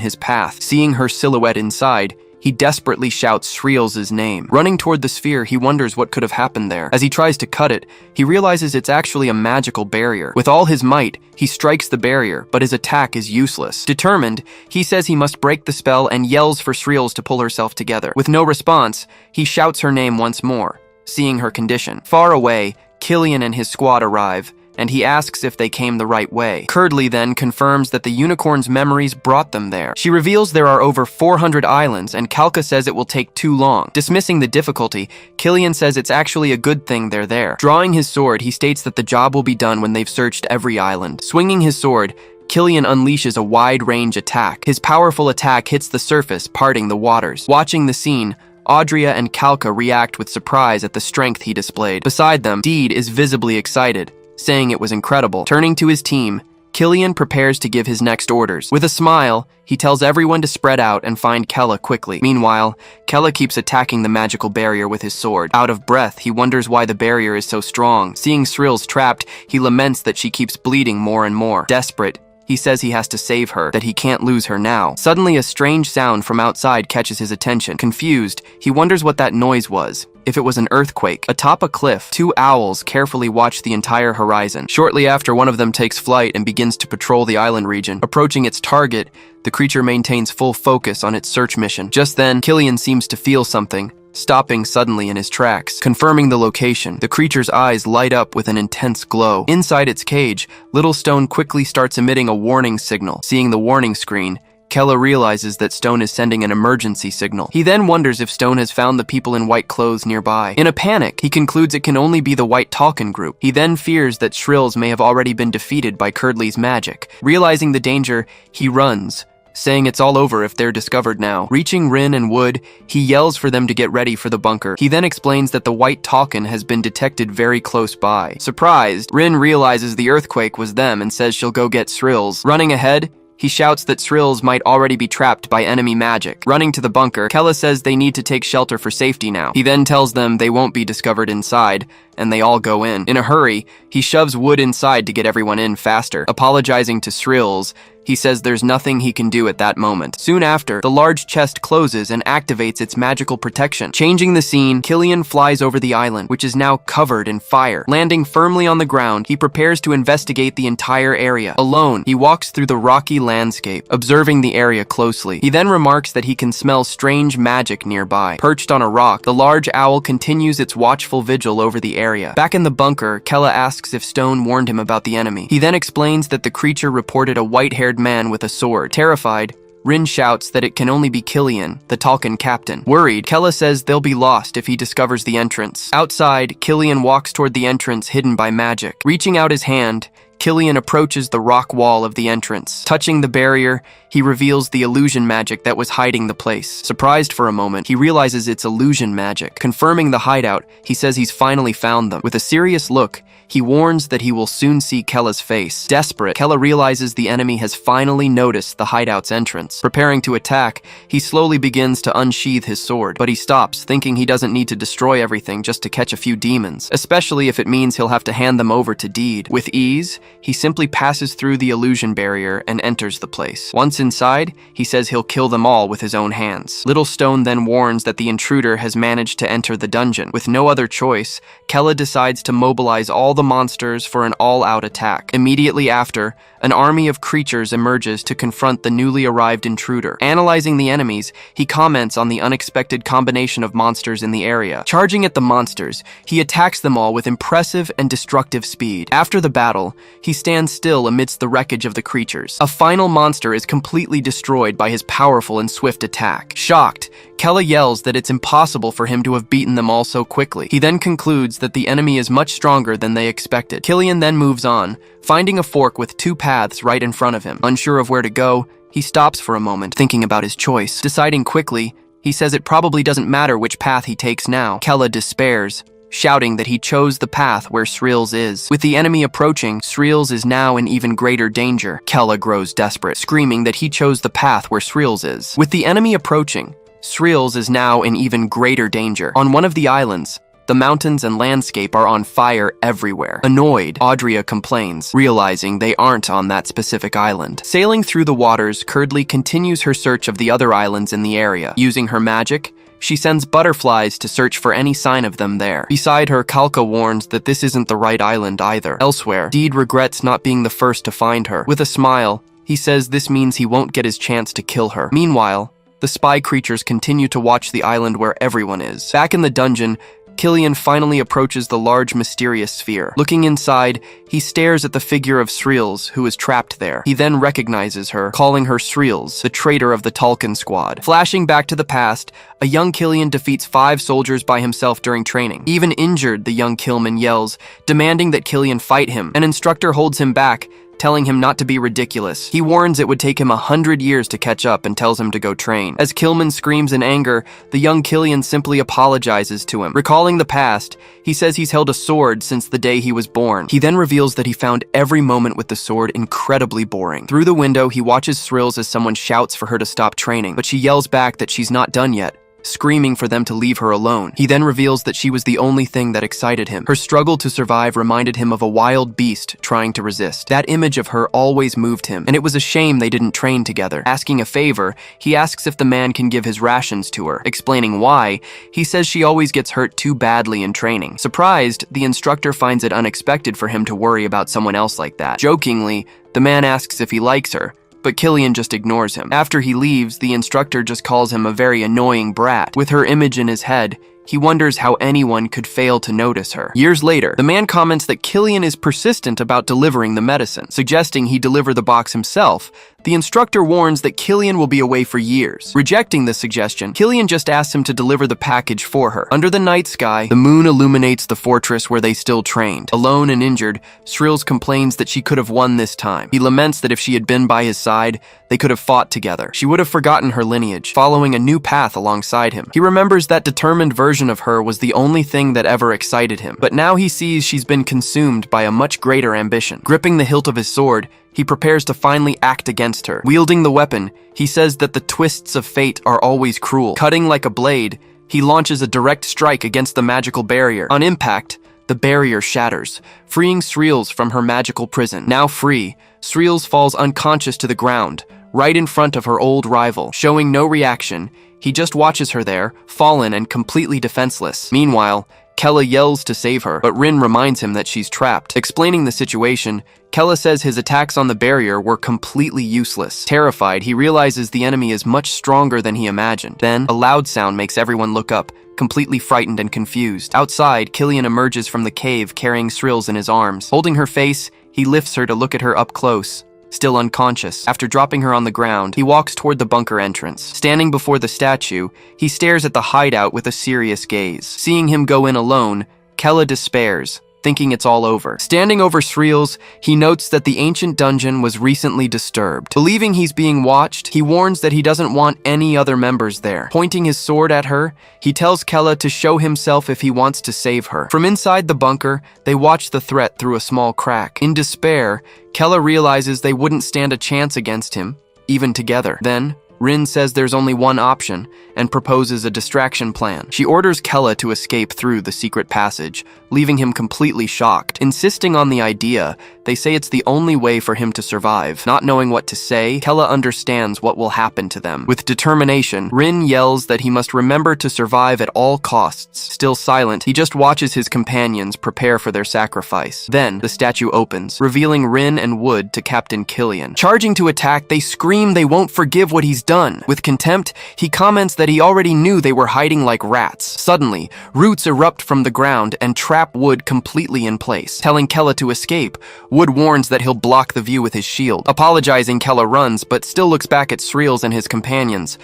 Speaker 1: his path. Seeing her silhouette inside, he desperately shouts Srils' name. Running toward the sphere, he wonders what could have happened there. As he tries to cut it, he realizes it's actually a magical barrier. With all his might, he strikes the barrier, but his attack is useless. Determined, he says he must break the spell and yells for Srils to pull herself together. With no response, he shouts her name once more, seeing her condition. Far away, Killian and his squad arrive, and he asks if they came the right way. Curdly then confirms that the unicorn's memories brought them there. She reveals there are over 400 islands, and Kalka says it will take too long. Dismissing the difficulty, Killian says it's actually a good thing they're there. Drawing his sword, he states that the job will be done when they've searched every island. Swinging his sword, Killian unleashes a wide-range attack. His powerful attack hits the surface, parting the waters. Watching the scene, Audria and Kalka react with surprise at the strength he displayed. Beside them, Deed is visibly excited, saying it was incredible. Turning to his team, Killian prepares to give his next orders. With a smile, he tells everyone to spread out and find Kella quickly. Meanwhile, Kella keeps attacking the magical barrier with his sword. Out of breath, he wonders why the barrier is so strong. Seeing Srils trapped, he laments that she keeps bleeding more and more. Desperate, he says he has to save her, that he can't lose her now. Suddenly, a strange sound from outside catches his attention. Confused, he wonders what that noise was. If it was an earthquake. Atop a cliff, two owls carefully watch the entire horizon. Shortly after, one of them takes flight and begins to patrol the island region. Approaching its target, the creature maintains full focus on its search mission. Just then, Killian seems to feel something, stopping suddenly in his tracks. Confirming the location, the creature's eyes light up with an intense glow. Inside its cage, Little Stone quickly starts emitting a warning signal. Seeing the warning screen, Kella realizes that Stone is sending an emergency signal. He then wonders if Stone has found the people in white clothes nearby. In a panic, he concludes it can only be the White Talkin' group. He then fears that Srils may have already been defeated by Curdly's magic. Realizing the danger, he runs, saying it's all over if they're discovered now. Reaching Rin and Wood, he yells for them to get ready for the bunker. He then explains that the White Talkin' has been detected very close by. Surprised, Rin realizes the earthquake was them and says she'll go get Srils. Running ahead, he shouts that Srils might already be trapped by enemy magic. Running to the bunker, Kella says they need to take shelter for safety now. He then tells them they won't be discovered inside, and they all go in. In a hurry, he shoves Wood inside to get everyone in faster. Apologizing to Srils, he says there's nothing he can do at that moment. Soon after, the large chest closes and activates its magical protection. Changing the scene, Killian flies over the island, which is now covered in fire. Landing firmly on the ground, he prepares to investigate the entire area. Alone, he walks through the rocky landscape, observing the area closely. He then remarks that he can smell strange magic nearby. Perched on a rock, the large owl continues its watchful vigil over the area. Back in the bunker, Kella asks if Stone warned him about the enemy. He then explains that the creature reported a white-haired man with a sword. Terrified, Rin shouts that it can only be Killian, the Talkin' captain. Worried, Kella says they'll be lost if he discovers the entrance. Outside, Killian walks toward the entrance hidden by magic. Reaching out his hand, Killian approaches the rock wall of the entrance. Touching the barrier, he reveals the illusion magic that was hiding the place. Surprised for a moment, he realizes it's illusion magic. Confirming the hideout, he says he's finally found them. With a serious look, he warns that he will soon see Kella's face. Desperate, Kella realizes the enemy has finally noticed the hideout's entrance. Preparing to attack, he slowly begins to unsheath his sword, but he stops, thinking he doesn't need to destroy everything just to catch a few demons, especially if it means he'll have to hand them over to Deed. With ease, he simply passes through the illusion barrier and enters the place. Once inside, he says he'll kill them all with his own hands. Little Stone then warns that the intruder has managed to enter the dungeon. With no other choice, Kella decides to mobilize all the monsters for an all-out attack. Immediately after, an army of creatures emerges to confront the newly arrived intruder. Analyzing the enemies, he comments on the unexpected combination of monsters in the area. Charging at the monsters, he attacks them all with impressive and destructive speed. After the battle, he stands still amidst the wreckage of the creatures. A final monster is completely destroyed by his powerful and swift attack. Shocked, Kella yells that it's impossible for him to have beaten them all so quickly. He then concludes that the enemy is much stronger than they expected. Killian then moves on, finding a fork with two paths right in front of him. Unsure of where to go, he stops for a moment, thinking about his choice. Deciding quickly, he says it probably doesn't matter which path he takes now. Kella despairs, shouting that he chose the path where Srils is. With the enemy approaching, Srils is now in even greater danger. Kella grows desperate, screaming that he chose the path where Srils is. With the enemy approaching, Srils is now in even greater danger. On one of the islands, the mountains and landscape are on fire everywhere. Annoyed, Audria complains, realizing they aren't on that specific island. Sailing through the waters, Curdly continues her search of the other islands in the area. Using her magic, she sends butterflies to search for any sign of them there. Beside her, Kalka warns that this isn't the right island either. Elsewhere, Deed regrets not being the first to find her. With a smile, he says this means he won't get his chance to kill her. Meanwhile, the spy creatures continue to watch the island where everyone is. Back in the dungeon, Killian finally approaches the large, mysterious sphere. Looking inside, he stares at the figure of Srils, who is trapped there. He then recognizes her, calling her Srils, the traitor of the Tulkun squad. Flashing back to the past, a young Killian defeats 5 soldiers by himself during training. Even injured, the young Killman yells, demanding that Killian fight him. An instructor holds him back, telling him not to be ridiculous. He warns it would take him 100 years to catch up and tells him to go train. As Killman screams in anger, the young Killian simply apologizes to him. Recalling the past, he says he's held a sword since the day he was born. He then reveals that he found every moment with the sword incredibly boring. Through the window, he watches Srils as someone shouts for her to stop training, but she yells back that she's not done yet, screaming for them to leave her alone. He then reveals that she was the only thing that excited him. Her struggle to survive reminded him of a wild beast trying to resist. That image of her always moved him, and it was a shame they didn't train together. Asking a favor, he asks if the man can give his rations to her. Explaining why, he says she always gets hurt too badly in training. Surprised, the instructor finds it unexpected for him to worry about someone else like that. Jokingly, the man asks if he likes her, but Killian just ignores him. After he leaves, the instructor just calls him a very annoying brat. With her image in his head, he wonders how anyone could fail to notice her. Years later, the man comments that Killian is persistent about delivering the medicine, suggesting he deliver the box himself. The instructor warns that Killian will be away for years. Rejecting this suggestion, Killian just asks him to deliver the package for her. Under the night sky, the moon illuminates the fortress where they still trained. Alone and injured, Srils complains that she could have won this time. He laments that if she had been by his side, they could have fought together. She would have forgotten her lineage, following a new path alongside him. He remembers that determined version of her was the only thing that ever excited him, but now he sees she's been consumed by a much greater ambition. Gripping the hilt of his sword, he prepares to finally act against her. Wielding the weapon, he says that the twists of fate are always cruel. Cutting like a blade, he launches a direct strike against the magical barrier. On impact, the barrier shatters, freeing Srils from her magical prison. Now free, Srils falls unconscious to the ground, right in front of her old rival. Showing no reaction, he just watches her there, fallen and completely defenseless. Meanwhile, Kella yells to save her, but Rin reminds him that she's trapped. Explaining the situation, Kella says his attacks on the barrier were completely useless. Terrified, he realizes the enemy is much stronger than he imagined. Then, a loud sound makes everyone look up, completely frightened and confused. Outside, Killian emerges from the cave carrying Srils in his arms. Holding her face, he lifts her to look at her up close. Still unconscious. After dropping her on the ground, he walks toward the bunker entrance. Standing before the statue, he stares at the hideout with a serious gaze. Seeing him go in alone, Kella despairs, thinking it's all over. Standing over Srils, he notes that the ancient dungeon was recently disturbed. Believing he's being watched, he warns that he doesn't want any other members there. Pointing his sword at her, he tells Kella to show himself if he wants to save her. From inside the bunker, they watch the threat through a small crack. In despair, Kella realizes they wouldn't stand a chance against him, even together. Then, Rin says there's only one option and proposes a distraction plan. She orders Kella to escape through the secret passage, leaving him completely shocked. Insisting on the idea, they say it's the only way for him to survive. Not knowing what to say, Kella understands what will happen to them. With determination, Rin yells that he must remember to survive at all costs. Still silent, he just watches his companions prepare for their sacrifice. Then, the statue opens, revealing Rin and Wood to Captain Killian. Charging to attack, they scream they won't forgive what he's done. With contempt, he comments that he already knew they were hiding like rats. Suddenly, roots erupt from the ground and trap Wood completely in place. Telling Kella to escape, Wood warns that he'll block the view with his shield. Apologizing, Kella runs, but still looks back at Srils and his companions.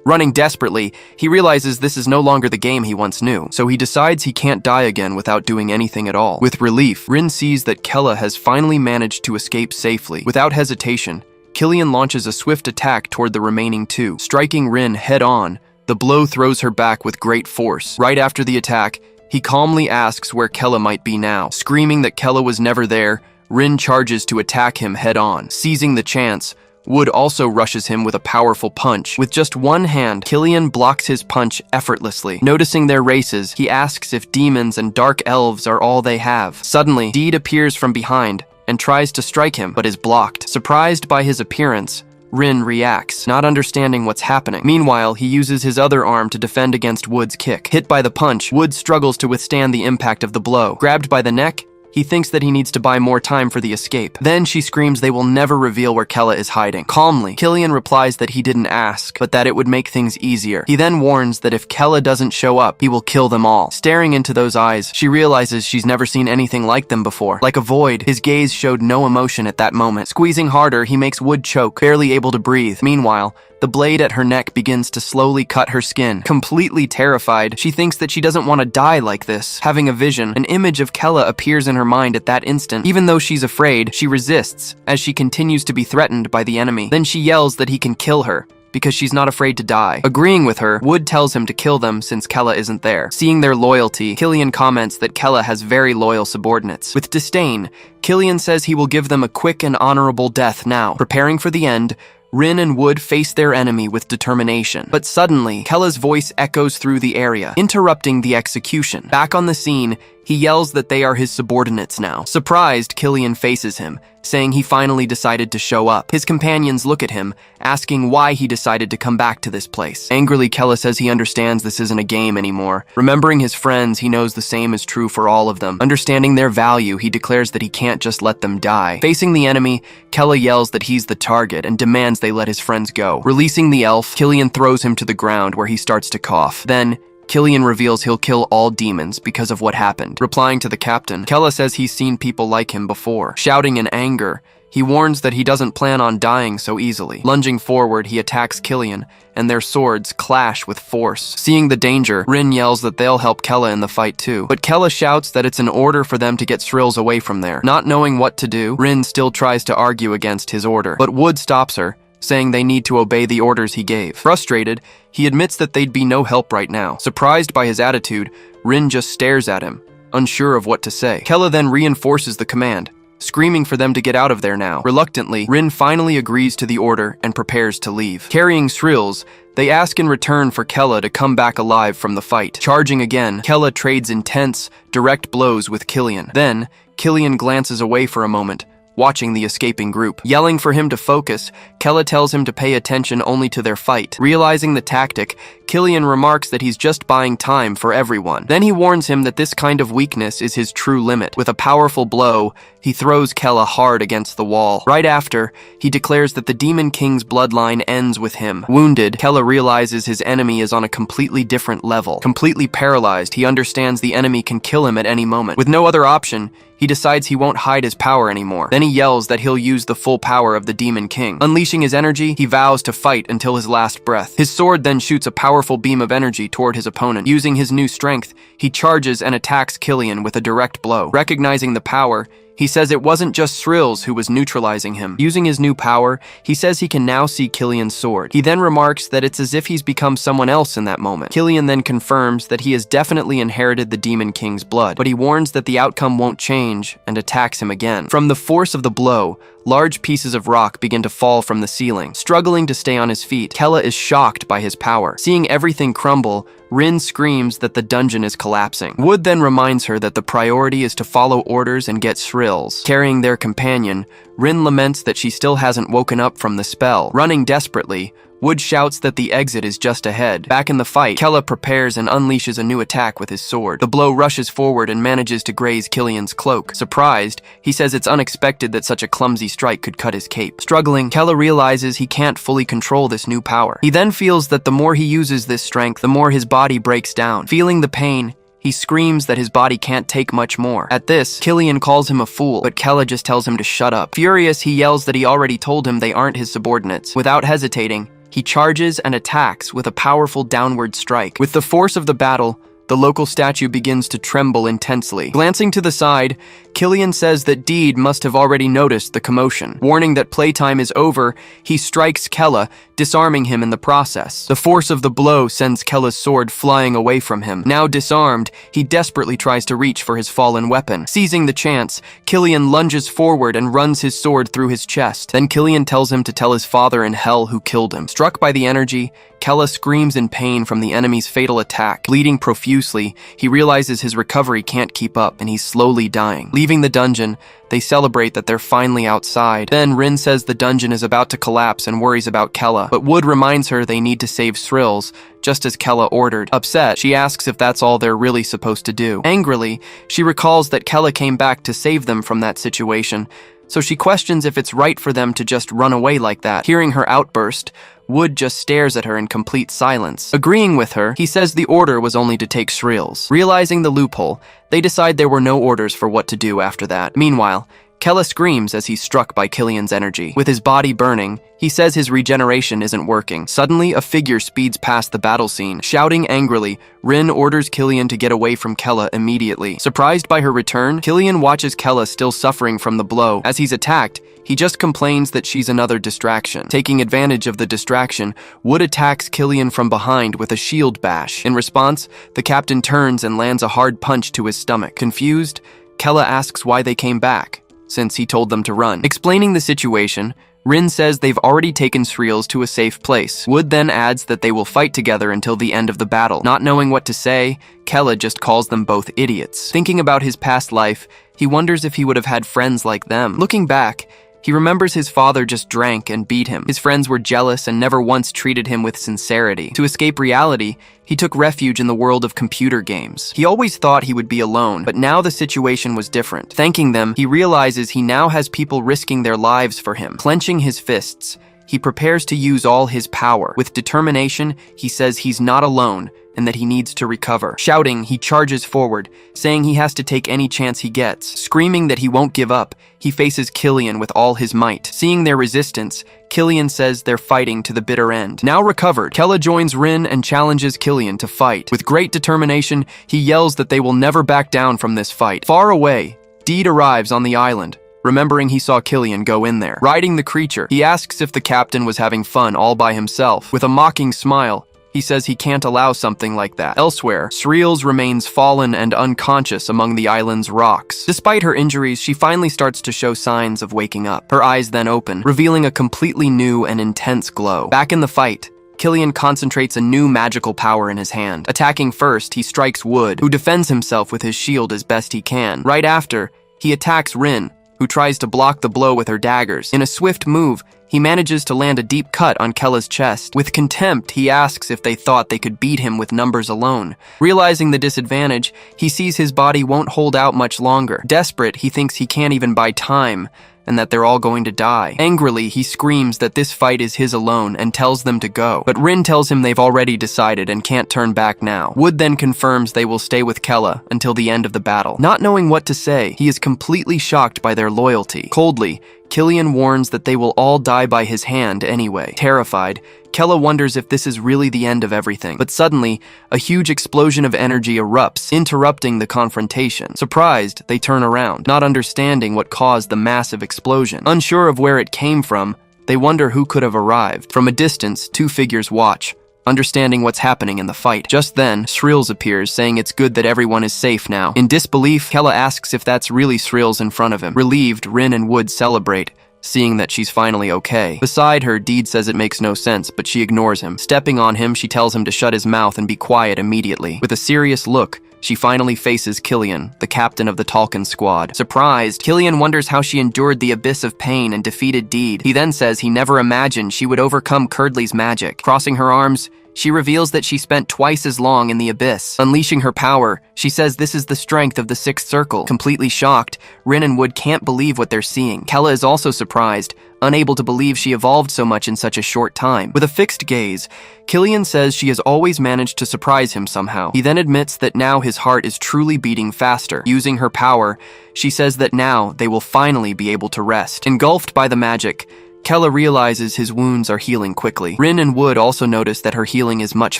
Speaker 1: Running desperately, he realizes this is no longer the game he once knew, so he decides he can't die again without doing anything at all. With relief, Rin sees that Kella has finally managed to escape safely. Without hesitation, Killian launches a swift attack toward the remaining 2. Striking Rin head-on, the blow throws her back with great force. Right after the attack, he calmly asks where Kella might be now. Screaming that Kella was never there, Rin charges to attack him head-on. Seizing the chance, Wood also rushes him with a powerful punch. With just one hand, Killian blocks his punch effortlessly. Noticing their races, he asks if demons and dark elves are all they have. Suddenly, Deed appears from behind and tries to strike him, but is blocked. Surprised by his appearance, Rin reacts, not understanding what's happening. Meanwhile, he uses his other arm to defend against Wood's kick. Hit by the punch, Wood struggles to withstand the impact of the blow. Grabbed by the neck, He thinks that he needs to buy more time for the escape. Then she screams they will never reveal where Kella is hiding. Calmly, Killian replies that he didn't ask, but that it would make things easier. He then warns that if Kella doesn't show up, he will kill them all. Staring into those eyes, she realizes she's never seen anything like them before. Like a void, his gaze showed no emotion at that moment. Squeezing harder, he makes Wood choke, barely able to breathe. Meanwhile, the blade at her neck begins to slowly cut her skin. Completely terrified, she thinks that she doesn't want to die like this. Having a vision, an image of Kella appears in her mind at that instant. Even though she's afraid, she resists as she continues to be threatened by the enemy. Then she yells that he can kill her, because she's not afraid to die. Agreeing with her, Wood tells him to kill them since Kella isn't there. Seeing their loyalty, Killian comments that Kella has very loyal subordinates. With disdain, Killian says he will give them a quick and honorable death now. Preparing for the end, Rin and Wood face their enemy with determination. But suddenly, Kella's voice echoes through the area, interrupting the execution. Back on the scene, he yells that they are his subordinates now. Surprised, Killian faces him, saying he finally decided to show up. His companions look at him, asking why he decided to come back to this place. Angrily, Kella says he understands this isn't a game anymore. Remembering his friends, he knows the same is true for all of them. Understanding their value, he declares that he can't just let them die. Facing the enemy, Kella yells that he's the target and demands they let his friends go. Releasing the elf, Killian throws him to the ground where he starts to cough. Then, Killian reveals he'll kill all demons because of what happened. Replying to the captain, Kella says he's seen people like him before. Shouting in anger, he warns that he doesn't plan on dying so easily. Lunging forward, he attacks Killian, and their swords clash with force. Seeing the danger, Rin yells that they'll help Kella in the fight too. But Kella shouts that it's an order for them to get Srills away from there. Not knowing what to do, Rin still tries to argue against his order. But Wood stops her, saying they need to obey the orders he gave. Frustrated, he admits that they'd be no help right now. Surprised by his attitude, Rin just stares at him, unsure of what to say. Kella then reinforces the command, screaming for them to get out of there now. Reluctantly, Rin finally agrees to the order and prepares to leave. Carrying Srills, they ask in return for Kella to come back alive from the fight. Charging again, Kella trades intense, direct blows with Killian. Then, Killian glances away for a moment, watching the escaping group. Yelling for him to focus, Kella tells him to pay attention only to their fight. Realizing the tactic, Killian remarks that he's just buying time for everyone. Then he warns him that this kind of weakness is his true limit. With a powerful blow, he throws Kella hard against the wall. Right after, he declares that the Demon King's bloodline ends with him. Wounded, Kella realizes his enemy is on a completely different level. Completely paralyzed, he understands the enemy can kill him at any moment. With no other option, he decides he won't hide his power anymore. Then he yells that he'll use the full power of the Demon King. Unleashing his energy, he vows to fight until his last breath. His sword then shoots a powerful beam of energy toward his opponent. Using his new strength, he charges and attacks Killian with a direct blow. Recognizing the power, he says it wasn't just Srills who was neutralizing him. Using his new power, he says he can now see Killian's sword. He then remarks that it's as if he's become someone else in that moment. Killian then confirms that he has definitely inherited the Demon King's blood, but he warns that the outcome won't change and attacks him again. From the force of the blow, large pieces of rock begin to fall from the ceiling. Struggling to stay on his feet, Kella is shocked by his power. Seeing everything crumble, Rin screams that the dungeon is collapsing. Wood then reminds her that the priority is to follow orders and get Srills. Carrying their companion, Rin laments that she still hasn't woken up from the spell. Running desperately, Wood shouts that the exit is just ahead. Back in the fight, Kella prepares and unleashes a new attack with his sword. The blow rushes forward and manages to graze Killian's cloak. Surprised, he says it's unexpected that such a clumsy strike could cut his cape. Struggling, Kella realizes he can't fully control this new power. He then feels that the more he uses this strength, the more his body breaks down. Feeling the pain, he screams that his body can't take much more. At this, Killian calls him a fool, but Kella just tells him to shut up. Furious, he yells that he already told him they aren't his subordinates. Without hesitating, he charges and attacks with a powerful downward strike. With the force of the battle, the local statue begins to tremble intensely. Glancing to the side, Killian says that Deed must have already noticed the commotion. Warning that playtime is over, he strikes Kella, disarming him in the process. The force of the blow sends Kella's sword flying away from him. Now disarmed, he desperately tries to reach for his fallen weapon. Seizing the chance, Killian lunges forward and runs his sword through his chest. Then Killian tells him to tell his father in hell who killed him. Struck by the energy, Kella screams in pain from the enemy's fatal attack. Bleeding profusely, he realizes his recovery can't keep up and he's slowly dying. Leaving the dungeon, they celebrate that they're finally outside. Then Rin says the dungeon is about to collapse and worries about Kella, but Wood reminds her they need to save Srills, just as Kella ordered. Upset, she asks if that's all they're really supposed to do. Angrily, she recalls that Kella came back to save them from that situation, so she questions if it's right for them to just run away like that. Hearing her outburst, Wood just stares at her in complete silence. Agreeing with her, he says the order was only to take Srills. Realizing the loophole, they decide there were no orders for what to do after that. Meanwhile, Kella screams as he's struck by Killian's energy. With his body burning, he says his regeneration isn't working. Suddenly, a figure speeds past the battle scene. Shouting angrily, Rin orders Killian to get away from Kella immediately. Surprised by her return, Killian watches Kella still suffering from the blow. As he's attacked, he just complains that she's another distraction. Taking advantage of the distraction, Wood attacks Killian from behind with a shield bash. In response, the captain turns and lands a hard punch to his stomach. Confused, Kella asks why they came back, since he told them to run. Explaining the situation, Rin says they've already taken Srills to a safe place. Wood then adds that they will fight together until the end of the battle. Not knowing what to say, Kella just calls them both idiots. Thinking about his past life, he wonders if he would have had friends like them. Looking back, he remembers his father just drank and beat him. His friends were jealous and never once treated him with sincerity. To escape reality, he took refuge in the world of computer games. He always thought he would be alone, but now the situation was different. Thanking them, he realizes he now has people risking their lives for him. Clenching his fists, he prepares to use all his power. With determination, he says he's not alone and that he needs to recover. Shouting, he charges forward, saying he has to take any chance he gets. Screaming that he won't give up, he faces Killian with all his might. Seeing their resistance, Killian says they're fighting to the bitter end. Now recovered, Kella joins Rin and challenges Killian to fight. With great determination, he yells that they will never back down from this fight. Far away, Deed arrives on the island, remembering he saw Killian go in there. Riding the creature, he asks if the captain was having fun all by himself. With a mocking smile, he says he can't allow something like that. Elsewhere, Srills remains fallen and unconscious among the island's rocks. Despite her injuries, she finally starts to show signs of waking up. Her eyes then open, revealing a completely new and intense glow. Back in the fight, Killian concentrates a new magical power in his hand. Attacking first, he strikes Wood, who defends himself with his shield as best he can. Right after, he attacks Rin, who tries to block the blow with her daggers. In a swift move, he manages to land a deep cut on Kella's chest. With contempt, he asks if they thought they could beat him with numbers alone. Realizing the disadvantage, he sees his body won't hold out much longer. Desperate, he thinks he can't even buy time, and that they're all going to die. Angrily, he screams that this fight is his alone and tells them to go. But Rin tells him they've already decided and can't turn back now. Wood then confirms they will stay with Kella until the end of the battle. Not knowing what to say, he is completely shocked by their loyalty. Coldly, Killian warns that they will all die by his hand anyway. Terrified, Kella wonders if this is really the end of everything. But suddenly, a huge explosion of energy erupts, interrupting the confrontation. Surprised, they turn around, not understanding what caused the massive explosion. Unsure of where it came from, they wonder who could have arrived. From a distance, two figures watch, understanding what's happening in the fight. Just then, Srills appears, saying it's good that everyone is safe now. In disbelief, Kella asks if that's really Srills in front of him. Relieved, Rin and Wood celebrate, seeing that she's finally okay. Beside her, Deed says it makes no sense, but she ignores him. Stepping on him, she tells him to shut his mouth and be quiet immediately. With a serious look, she finally faces Killian, the captain of the Talkin squad. Surprised, Killian wonders how she endured the abyss of pain and defeated Deed. He then says he never imagined she would overcome Curdley's magic. Crossing her arms, she reveals that she spent twice as long in the abyss. Unleashing her power, she says this is the strength of the Sixth Circle. Completely shocked, Rin and Wood can't believe what they're seeing. Kella is also surprised, unable to believe she evolved so much in such a short time. With a fixed gaze, Killian says she has always managed to surprise him somehow. He then admits that now his heart is truly beating faster. Using her power, she says that now they will finally be able to rest. Engulfed by the magic, Kella realizes his wounds are healing quickly. Rin and Wood also notice that her healing is much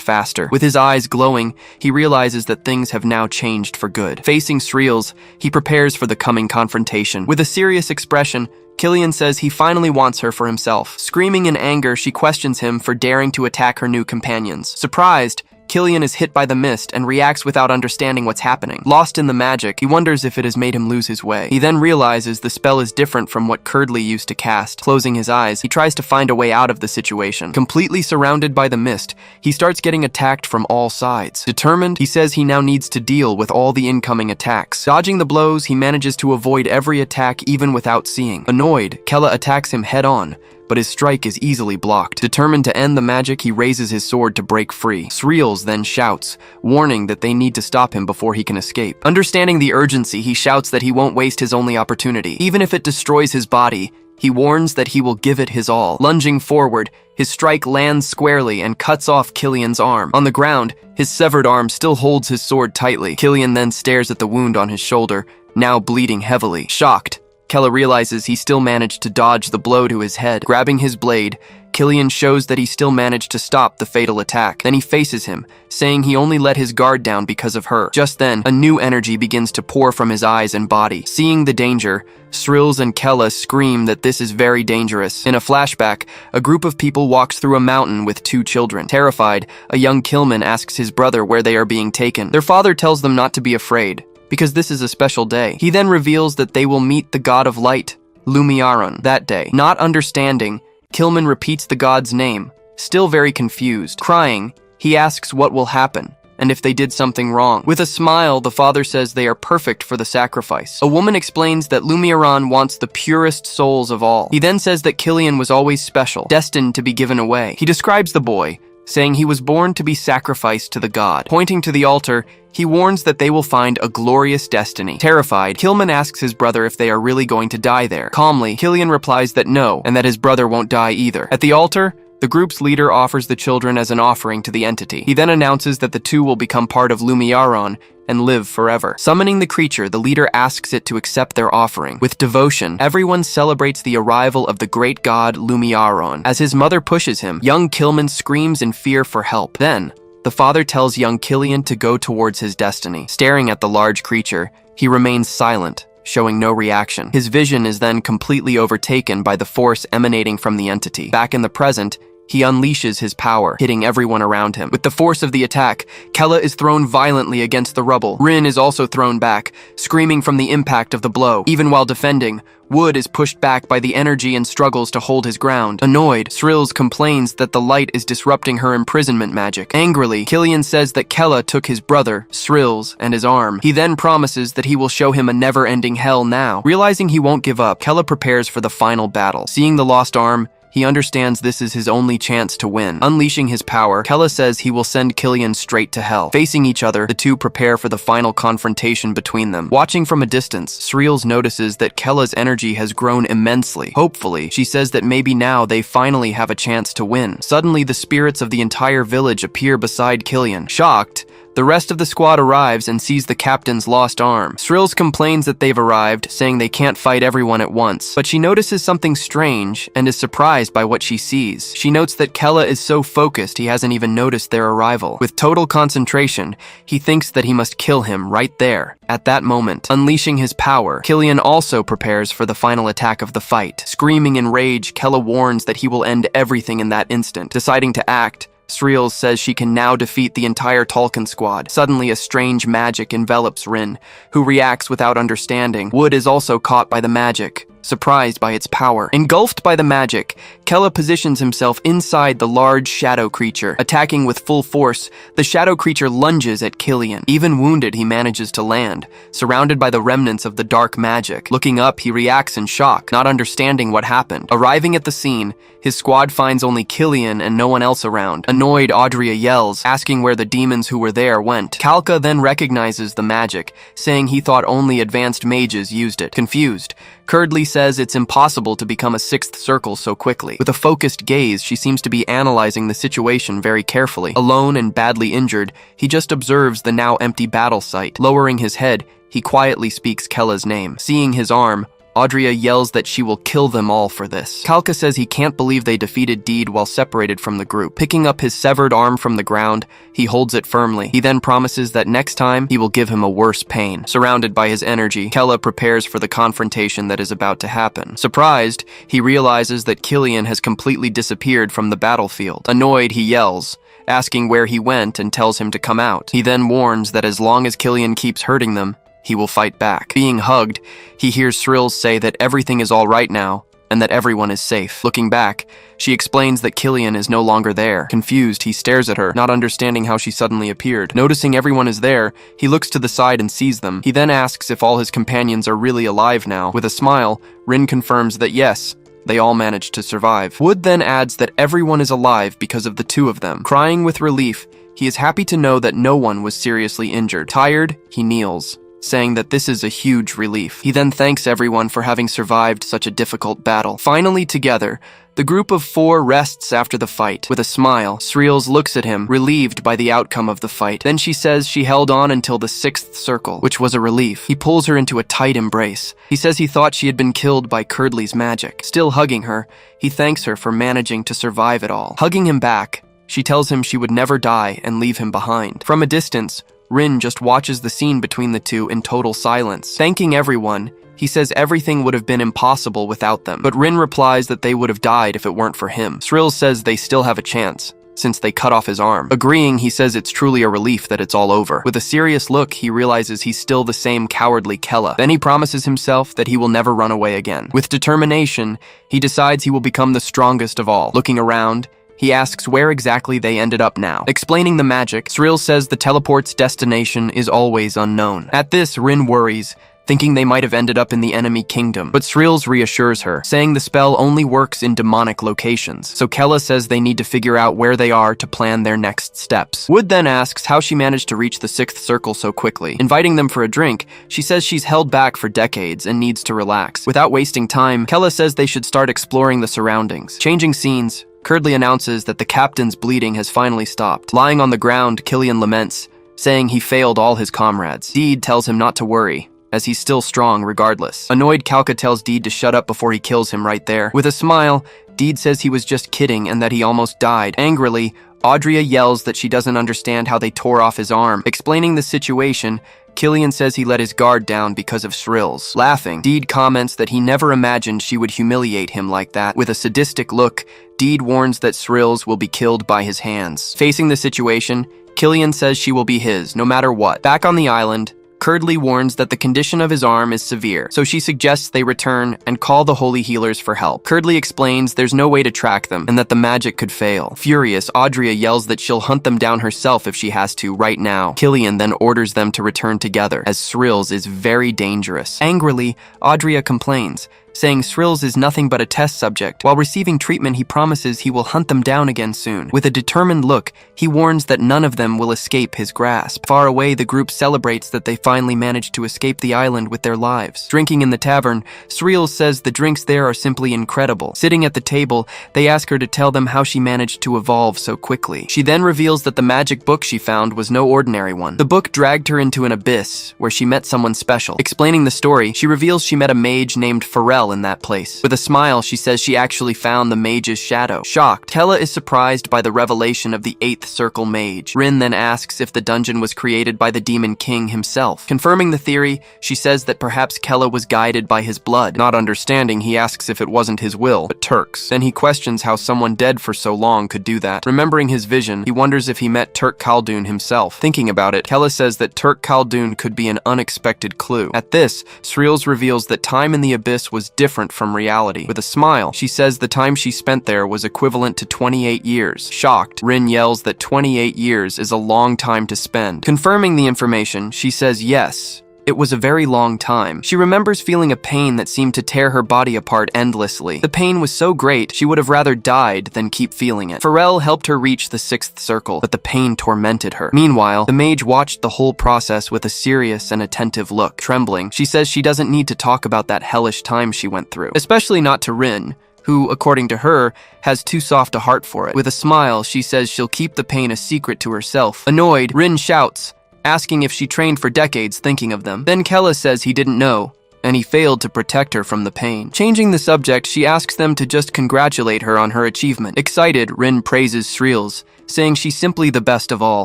Speaker 1: faster. With his eyes glowing, he realizes that things have now changed for good. Facing Srills, he prepares for the coming confrontation. With a serious expression, Killian says he finally wants her for himself. Screaming in anger, she questions him for daring to attack her new companions. Surprised, Killian is hit by the mist and reacts without understanding what's happening. Lost in the magic, he wonders if it has made him lose his way. He then realizes the spell is different from what Curdley used to cast. Closing his eyes, he tries to find a way out of the situation. Completely surrounded by the mist, he starts getting attacked from all sides. Determined, he says he now needs to deal with all the incoming attacks. Dodging the blows, he manages to avoid every attack even without seeing. Annoyed, Kella attacks him head-on, but his strike is easily blocked. Determined to end the magic, he raises his sword to break free. Sreels then shouts, warning that they need to stop him before he can escape. Understanding the urgency, he shouts that he won't waste his only opportunity. Even if it destroys his body, he warns that he will give it his all. Lunging forward, his strike lands squarely and cuts off Killian's arm. On the ground, his severed arm still holds his sword tightly. Killian then stares at the wound on his shoulder, now bleeding heavily. Shocked, Kella realizes he still managed to dodge the blow to his head. Grabbing his blade, Killian shows that he still managed to stop the fatal attack. Then he faces him, saying he only let his guard down because of her. Just then, a new energy begins to pour from his eyes and body. Seeing the danger, Sreels and Kella scream that this is very dangerous. In a flashback, a group of people walks through a mountain with 2 children. Terrified, a young Killman asks his brother where they are being taken. Their father tells them not to be afraid, because this is a special day. He then reveals that they will meet the god of light, Lumiaron, that day. Not understanding, Killman repeats the god's name, still very confused. Crying, he asks what will happen, and if they did something wrong. With a smile, the father says they are perfect for the sacrifice. A woman explains that Lumiaron wants the purest souls of all. He then says that Killian was always special, destined to be given away. He describes the boy, saying he was born to be sacrificed to the god. Pointing to the altar, he warns that they will find a glorious destiny. Terrified, Killman asks his brother if they are really going to die there. Calmly, Killian replies that no, and that his brother won't die either. At the altar, the group's leader offers the children as an offering to the entity. He then announces that the 2 will become part of Lumiaron and live forever. Summoning the creature, the leader asks it to accept their offering. With devotion, everyone celebrates the arrival of the great god Lumiaron. As his mother pushes him, young Killman screams in fear for help. Then, the father tells young Killian to go towards his destiny. Staring at the large creature, he remains silent, showing no reaction. His vision is then completely overtaken by the force emanating from the entity. Back in the present, he unleashes his power, hitting everyone around him. With the force of the attack, Kella is thrown violently against the rubble. Rin is also thrown back, screaming from the impact of the blow. Even while defending, Wood is pushed back by the energy and struggles to hold his ground. Annoyed, Sreels complains that the light is disrupting her imprisonment magic. Angrily, Killian says that Kella took his brother, Sreels, and his arm. He then promises that he will show him a never-ending hell now. Realizing he won't give up, Kella prepares for the final battle. Seeing the lost arm, he understands this is his only chance to win. Unleashing his power, Kella says he will send Killian straight to hell. Facing each other, the 2 prepare for the final confrontation between them. Watching from a distance, Sreels notices that Kella's energy has grown immensely. Hopefully, she says that maybe now they finally have a chance to win. Suddenly, the spirits of the entire village appear beside Killian. Shocked, the rest of the squad arrives and sees the captain's lost arm. Sreels complains that they've arrived, saying they can't fight everyone at once. But she notices something strange and is surprised by what she sees. She notes that Kella is so focused he hasn't even noticed their arrival. With total concentration, he thinks that he must kill him right there, at that moment. Unleashing his power, Killian also prepares for the final attack of the fight. Screaming in rage, Kella warns that he will end everything in that instant. Deciding to act, Sreels says she can now defeat the entire Tolkien squad. Suddenly, a strange magic envelops Rin, who reacts without understanding. Wood is also caught by the magic, surprised by its power. Engulfed by the magic, Kella positions himself inside the large shadow creature. Attacking with full force, the shadow creature lunges at Killian. Even wounded, he manages to land, surrounded by the remnants of the dark magic. Looking up, he reacts in shock, not understanding what happened. Arriving at the scene, his squad finds only Killian and no one else around. Annoyed, Audria yells, asking where the demons who were there went. Kalka then recognizes the magic, saying he thought only advanced mages used it. Confused, Curdley says it's impossible to become a 6th circle so quickly. With a focused gaze, she seems to be analyzing the situation very carefully. Alone and badly injured, he just observes the now empty battle site. Lowering his head, he quietly speaks Kella's name. Seeing his arm, Audrey yells that she will kill them all for this. Kalka says he can't believe they defeated Deed while separated from the group. Picking up his severed arm from the ground, he holds it firmly. He then promises that next time, he will give him a worse pain. Surrounded by his energy, Kella prepares for the confrontation that is about to happen. Surprised, he realizes that Killian has completely disappeared from the battlefield. Annoyed, he yells, asking where he went, and tells him to come out. He then warns that as long as Killian keeps hurting them, he will fight back. Being hugged, he hears Srills say that everything is all right now, and that everyone is safe. Looking back, she explains that Killian is no longer there. Confused, he stares at her, not understanding how she suddenly appeared. Noticing everyone is there, he looks to the side and sees them. He then asks if all his companions are really alive now. With a smile, Rin confirms that yes, they all managed to survive. Wood then adds that everyone is alive because of the two of them. Crying with relief, he is happy to know that no one was seriously injured. Tired, he kneels, saying that this is a huge relief. He then thanks everyone for having survived such a difficult battle. Finally together, the group of 4 rests after the fight. With a smile, Srills looks at him, relieved by the outcome of the fight. Then she says she held on until the 6th circle, which was a relief. He pulls her into a tight embrace. He says he thought she had been killed by Curdley's magic. Still hugging her, he thanks her for managing to survive it all. Hugging him back, she tells him she would never die and leave him behind. From a distance, Rin just watches the scene between the two in total silence. Thanking everyone, he says everything would have been impossible without them, but Rin replies that they would have died if it weren't for him. Srills says they still have a chance, since they cut off his arm. Agreeing, he says it's truly a relief that it's all over. With a serious look, he realizes he's still the same cowardly Kella. Then he promises himself that he will never run away again. With determination, he decides he will become the strongest of all. Looking around, he asks where exactly they ended up now. Explaining the magic, Srill says the teleport's destination is always unknown. At this, Rin worries, thinking they might have ended up in the enemy kingdom. But Srills reassures her, saying the spell only works in demonic locations. So Kella says they need to figure out where they are to plan their next steps. Wood then asks how she managed to reach the 6th circle so quickly. Inviting them for a drink, she says she's held back for decades and needs to relax. Without wasting time, Kella says they should start exploring the surroundings. Changing scenes, Curdley announces that the captain's bleeding has finally stopped. Lying on the ground, Killian laments, saying he failed all his comrades. Deed tells him not to worry, as he's still strong regardless. Annoyed, Kalka tells Deed to shut up before he kills him right there. With a smile, Deed says he was just kidding and that he almost died. Angrily, Audrey yells that she doesn't understand how they tore off his arm. Explaining the situation, Killian says he let his guard down because of Srills. Laughing, Deed comments that he never imagined she would humiliate him like that. With a sadistic look, Deed warns that Srills will be killed by his hands. Facing the situation, Killian says she will be his, no matter what. Back on the island, Curdley warns that the condition of his arm is severe, so she suggests they return and call the holy healers for help. Curdley explains there's no way to track them and that the magic could fail. Furious, Audrey yells that she'll hunt them down herself if she has to right now. Killian then orders them to return together, as Srills is very dangerous. Angrily, Audrey complains, saying Srills is nothing but a test subject. While receiving treatment, he promises he will hunt them down again soon. With a determined look, he warns that none of them will escape his grasp. Far away, the group celebrates that they finally managed to escape the island with their lives. Drinking in the tavern, Srills says the drinks there are simply incredible. Sitting at the table, they ask her to tell them how she managed to evolve so quickly. She then reveals that the magic book she found was no ordinary one. The book dragged her into an abyss, where she met someone special. Explaining the story, she reveals she met a mage named Pharrell in that place. With a smile, she says she actually found the mage's shadow. Shocked, Kella is surprised by the revelation of the 8th circle mage. Rin then asks if the dungeon was created by the demon king himself. Confirming the theory, she says that perhaps Kella was guided by his blood. Not understanding, he asks if it wasn't his will, but Turk's. Then he questions how someone dead for so long could do that. Remembering his vision, he wonders if he met Turk Khaldun himself. Thinking about it, Kella says that Turk Khaldun could be an unexpected clue. At this, Srills reveals that time in the abyss was different from reality. With a smile, she says the time she spent there was equivalent to 28 years. Shocked, Rin yells that 28 years is a long time to spend. Confirming the information, she says yes, it was a very long time. She remembers feeling a pain that seemed to tear her body apart endlessly. The pain was so great, she would have rather died than keep feeling it. Pharrell helped her reach the 6th circle, but the pain tormented her. Meanwhile, the mage watched the whole process with a serious and attentive look. Trembling, she says she doesn't need to talk about that hellish time she went through, especially not to Rin, who, according to her, has too soft a heart for it. With a smile, she says she'll keep the pain a secret to herself. Annoyed, Rin shouts, asking if she trained for decades thinking of them. Then Kella says he didn't know, and he failed to protect her from the pain. Changing the subject, she asks them to just congratulate her on her achievement. Excited, Rin praises Sreels, saying she's simply the best of all.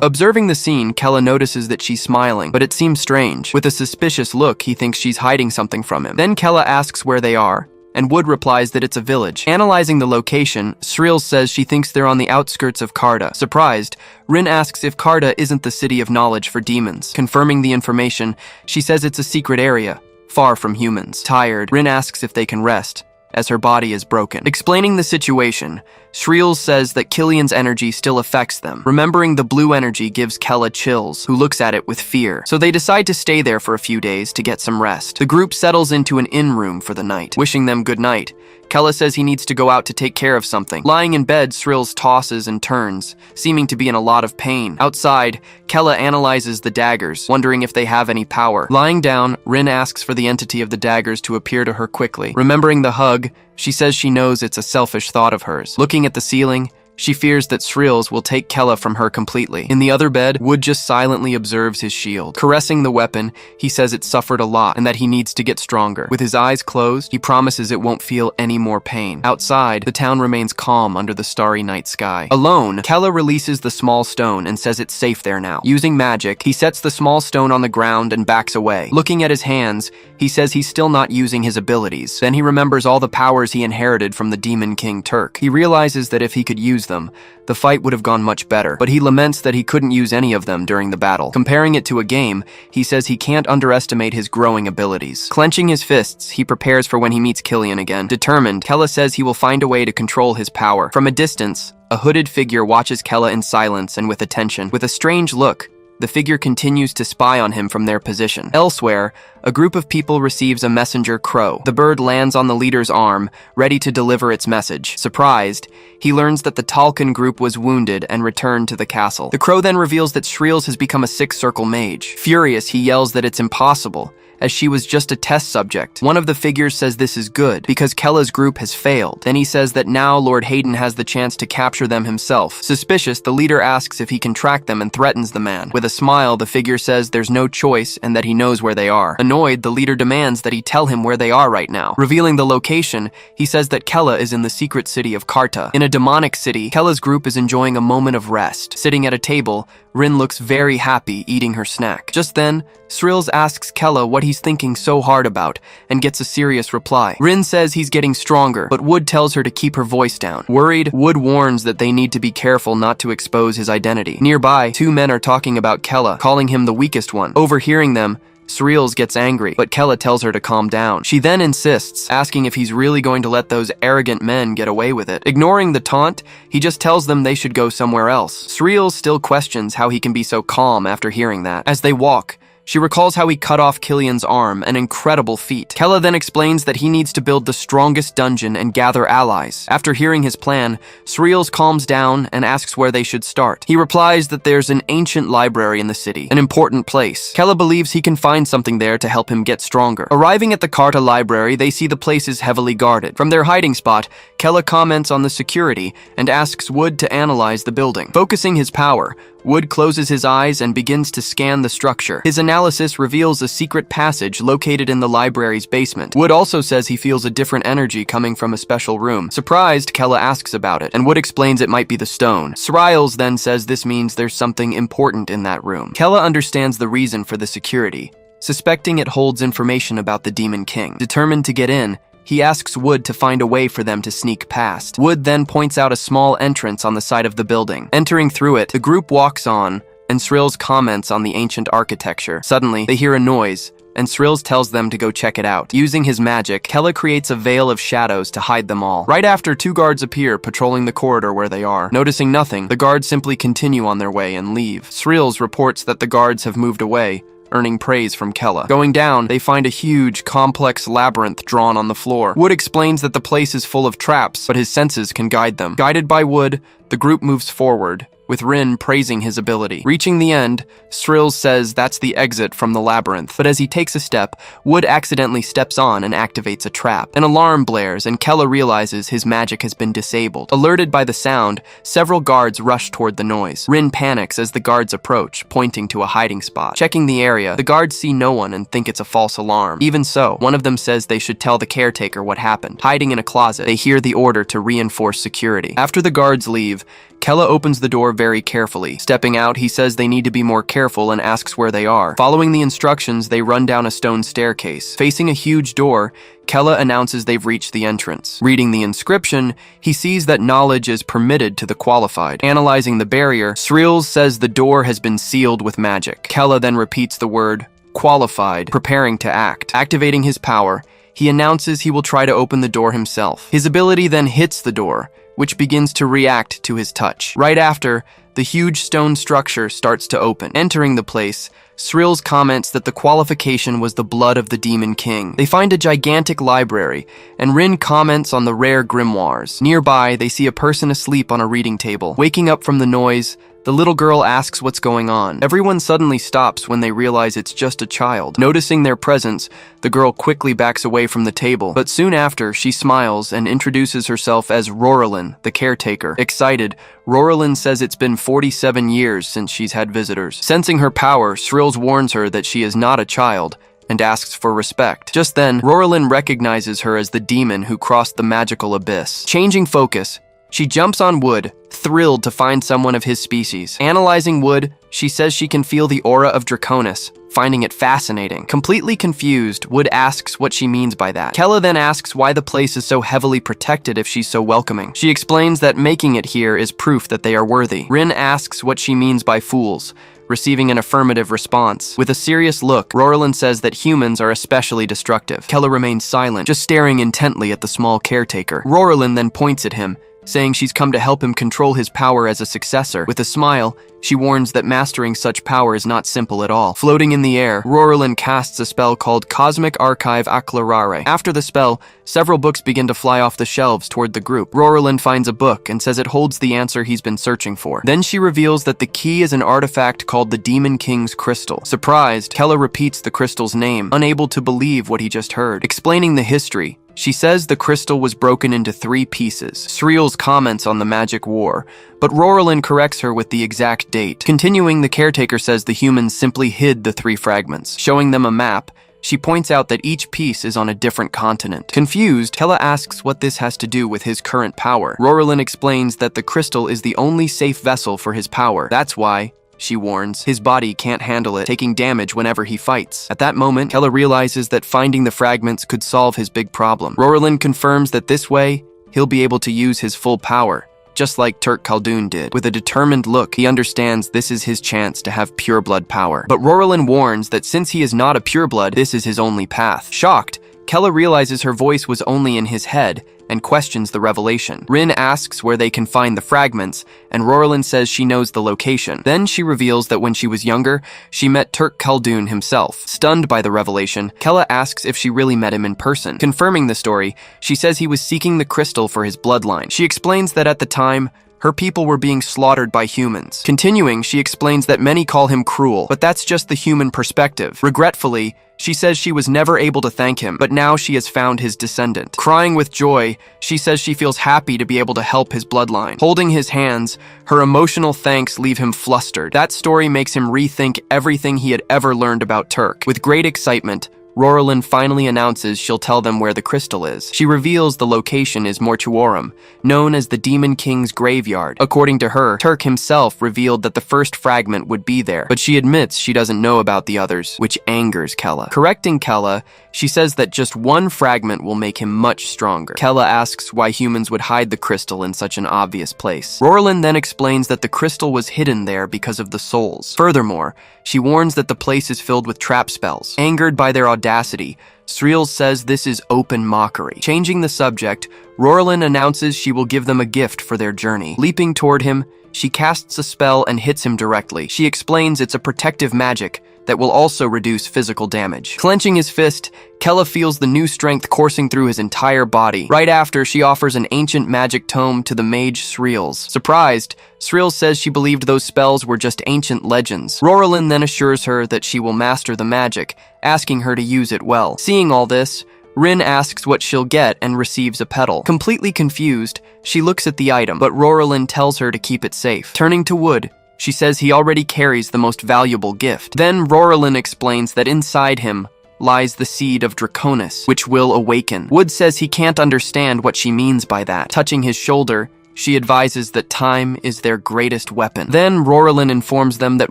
Speaker 1: Observing the scene, Kella notices that she's smiling, but it seems strange. With a suspicious look, he thinks she's hiding something from him. Then Kella asks where they are, and Wood replies that it's a village. Analyzing the location, Sreels says she thinks they're on the outskirts of Karta. Surprised, Rin asks if Karta isn't the city of knowledge for demons. Confirming the information, she says it's a secret area, far from humans. Tired, Rin asks if they can rest, as her body is broken. Explaining the situation, Sreels says that Killian's energy still affects them. Remembering the blue energy gives Kella chills, who looks at it with fear. So they decide to stay there for a few days to get some rest. The group settles into an inn room for the night. Wishing them good night, Kella says he needs to go out to take care of something. Lying in bed, Sreels tosses and turns, seeming to be in a lot of pain. Outside, Kella analyzes the daggers, wondering if they have any power. Lying down, Rin asks for the entity of the daggers to appear to her quickly. Remembering the hug, she says she knows it's a selfish thought of hers. Looking at the ceiling, she fears that Sreels will take Kella from her completely. In the other bed, Wood just silently observes his shield. Caressing the weapon, he says it suffered a lot and that he needs to get stronger. With his eyes closed, he promises it won't feel any more pain. Outside, the town remains calm under the starry night sky. Alone, Kella releases the small stone and says it's safe there now. Using magic, he sets the small stone on the ground and backs away. Looking at his hands, he says he's still not using his abilities. Then he remembers all the powers he inherited from the Demon King Turk. He realizes that if he could use them, the fight would have gone much better, but he laments that he couldn't use any of them during the battle. Comparing it to a game, he says he can't underestimate his growing abilities. Clenching his fists, he prepares for when he meets Killian again. Determined, Kella says he will find a way to control his power. From a distance, a hooded figure watches Kella in silence and with attention. With a strange look, the figure continues to spy on him from their position. Elsewhere, a group of people receives a messenger crow. The bird lands on the leader's arm, ready to deliver its message. Surprised, he learns that the Talcan group was wounded and returned to the castle. The crow then reveals that Sreels has become a six-circle mage. Furious, he yells that it's impossible, as she was just a test subject. One of the figures says this is good, because Kella's group has failed. Then he says that now Lord Hayden has the chance to capture them himself. Suspicious, the leader asks if he can track them and threatens the man. With a smile, the figure says there's no choice and that he knows where they are. Annoyed, the leader demands that he tell him where they are right now. Revealing the location, he says that Kella is in the secret city of Karta. In a demonic city, Kella's group is enjoying a moment of rest. Sitting at a table, Rin looks very happy eating her snack. Just then, Sreels asks Kella what he's thinking so hard about and gets a serious reply. Rin says he's getting stronger, but Wood tells her to keep her voice down. Worried, Wood warns that they need to be careful not to expose his identity. Nearby, two men are talking about Kella, calling him the weakest one. Overhearing them, Sreels gets angry, but Kella tells her to calm down. She then insists, asking if he's really going to let those arrogant men get away with it. Ignoring the taunt, he just tells them they should go somewhere else. Sreels still questions how he can be so calm after hearing that. As they walk, she recalls how he cut off Killian's arm, an incredible feat. Kella then explains that he needs to build the strongest dungeon and gather allies. After hearing his plan, Sreels calms down and asks where they should start. He replies that there's an ancient library in the city, an important place. Kella believes he can find something there to help him get stronger. Arriving at the Karta library, they see the place is heavily guarded. From their hiding spot, Kella comments on the security and asks Wood to analyze the building. Focusing his power, Wood closes his eyes and begins to scan the structure. His analysis reveals a secret passage located in the library's basement. Wood also says he feels a different energy coming from a special room. Surprised, Kella asks about it, and Wood explains it might be the stone. Sreels then says this means there's something important in that room. Kella understands the reason for the security, suspecting it holds information about the Demon King. Determined to get in, he asks Wood to find a way for them to sneak past. Wood then points out a small entrance on the side of the building. Entering through it, the group walks on, and Sreels comments on the ancient architecture. Suddenly, they hear a noise, and Sreels tells them to go check it out. Using his magic, Kella creates a veil of shadows to hide them all. Right after, two guards appear, patrolling the corridor where they are. Noticing nothing, the guards simply continue on their way and leave. Sreels reports that the guards have moved away, earning praise from Kella. Going down, they find a huge, complex labyrinth drawn on the floor. Wood explains that the place is full of traps, but his senses can guide them. Guided by Wood, the group moves forward, with Rin praising his ability. Reaching the end, Srills says that's the exit from the labyrinth, but as he takes a step, Wood accidentally steps on and activates a trap. An alarm blares and Kella realizes his magic has been disabled. Alerted by the sound, several guards rush toward the noise. Rin panics as the guards approach, pointing to a hiding spot. Checking the area, the guards see no one and think it's a false alarm. Even so, one of them says they should tell the caretaker what happened. Hiding in a closet, they hear the order to reinforce security. After the guards leave, Kella opens the door very carefully. Stepping out, he says they need to be more careful and asks where they are. Following the instructions, they run down a stone staircase. Facing a huge door, Kella announces they've reached the entrance. Reading the inscription, he sees that knowledge is permitted to the qualified. Analyzing the barrier, Srills says the door has been sealed with magic. Kella then repeats the word qualified, preparing to act. Activating his power, he announces he will try to open the door himself. His ability then hits the door, which begins to react to his touch. Right after, the huge stone structure starts to open. Entering the place, Srills comments that the qualification was the blood of the Demon King. They find a gigantic library, and Rin comments on the rare grimoires. Nearby, they see a person asleep on a reading table. Waking up from the noise, the little girl asks what's going on. Everyone suddenly stops when they realize it's just a child. Noticing their presence, the girl quickly backs away from the table, but soon after, she smiles and introduces herself as Roralyn, the caretaker. Excited, Roralyn says it's been 47 years since she's had visitors. Sensing her power, Srills warns her that she is not a child and asks for respect. Just then, Roralyn recognizes her as the demon who crossed the magical abyss. Changing focus, she jumps on Wood, thrilled to find someone of his species. Analyzing Wood, she says she can feel the aura of Draconis, finding it fascinating. Completely confused, Wood asks what she means by that. Kella then asks why the place is so heavily protected if she's so welcoming. She explains that making it here is proof that they are worthy. Rin asks what she means by fools, receiving an affirmative response. With a serious look, Roralyn says that humans are especially destructive. Kella remains silent, just staring intently at the small caretaker. Roralyn then points at him, saying she's come to help him control his power as a successor. With a smile, she warns that mastering such power is not simple at all. Floating in the air, Roralyn casts a spell called Cosmic Archive Acclarare. After the spell, several books begin to fly off the shelves toward the group. Roralyn finds a book and says it holds the answer he's been searching for. Then she reveals that the key is an artifact called the Demon King's Crystal. Surprised, Kella repeats the crystal's name, unable to believe what he just heard. Explaining the history, she says the crystal was broken into 3 pieces. Srills comments on the magic war, but Roralyn corrects her with the exact date. Continuing, the caretaker says the humans simply hid the 3 fragments. Showing them a map, she points out that each piece is on a different continent. Confused, Kella asks what this has to do with his current power. Roralyn explains that the crystal is the only safe vessel for his power. That's why, she warns, his body can't handle it, taking damage whenever he fights. At that moment, Kella realizes that finding the fragments could solve his big problem. Roralyn confirms that this way, he'll be able to use his full power, just like Turk Khaldun did. With a determined look, he understands this is his chance to have pureblood power. But Roralyn warns that since he is not a pureblood, this is his only path. Shocked, Kella realizes her voice was only in his head, and questions the revelation. Rin asks where they can find the fragments, and Roralyn says she knows the location. Then she reveals that when she was younger, she met Turk Khaldun himself. Stunned by the revelation, Kella asks if she really met him in person. Confirming the story, she says he was seeking the crystal for his bloodline. She explains that at the time, her people were being slaughtered by humans. Continuing, she explains that many call him cruel, but that's just the human perspective. Regretfully, she says she was never able to thank him, but now she has found his descendant. Crying with joy, she says she feels happy to be able to help his bloodline. Holding his hands, her emotional thanks leave him flustered. That story makes him rethink everything he had ever learned about Turk. With great excitement, Roralyn finally announces she'll tell them where the crystal is. She reveals the location is Mortuorum, known as the Demon King's graveyard. According to her, Turk himself revealed that the first fragment would be there, but she admits she doesn't know about the others, which angers Kella. Correcting Kella, she says that just one fragment will make him much stronger. Kella asks why humans would hide the crystal in such an obvious place. Roralyn then explains that the crystal was hidden there because of the souls. Furthermore, she warns that the place is filled with trap spells. Angered by their audacity, Srills says this is open mockery. Changing the subject, Roralyn announces she will give them a gift for their journey. Leaping toward him, she casts a spell and hits him directly. She explains it's a protective magic that will also reduce physical damage. Clenching his fist, Kella feels the new strength coursing through his entire body. Right after, she offers an ancient magic tome to the mage Sreels. Surprised, Sreels says she believed those spells were just ancient legends. Roralyn then assures her that she will master the magic, asking her to use it well. Seeing all this, Rin asks what she'll get and receives a petal. Completely confused, she looks at the item, but Roralyn tells her to keep it safe. Turning to Wood, she says he already carries the most valuable gift. Then Roralyn explains that inside him lies the seed of Draconis, which will awaken. Wood says he can't understand what she means by that. Touching his shoulder, she advises that time is their greatest weapon. Then Roralyn informs them that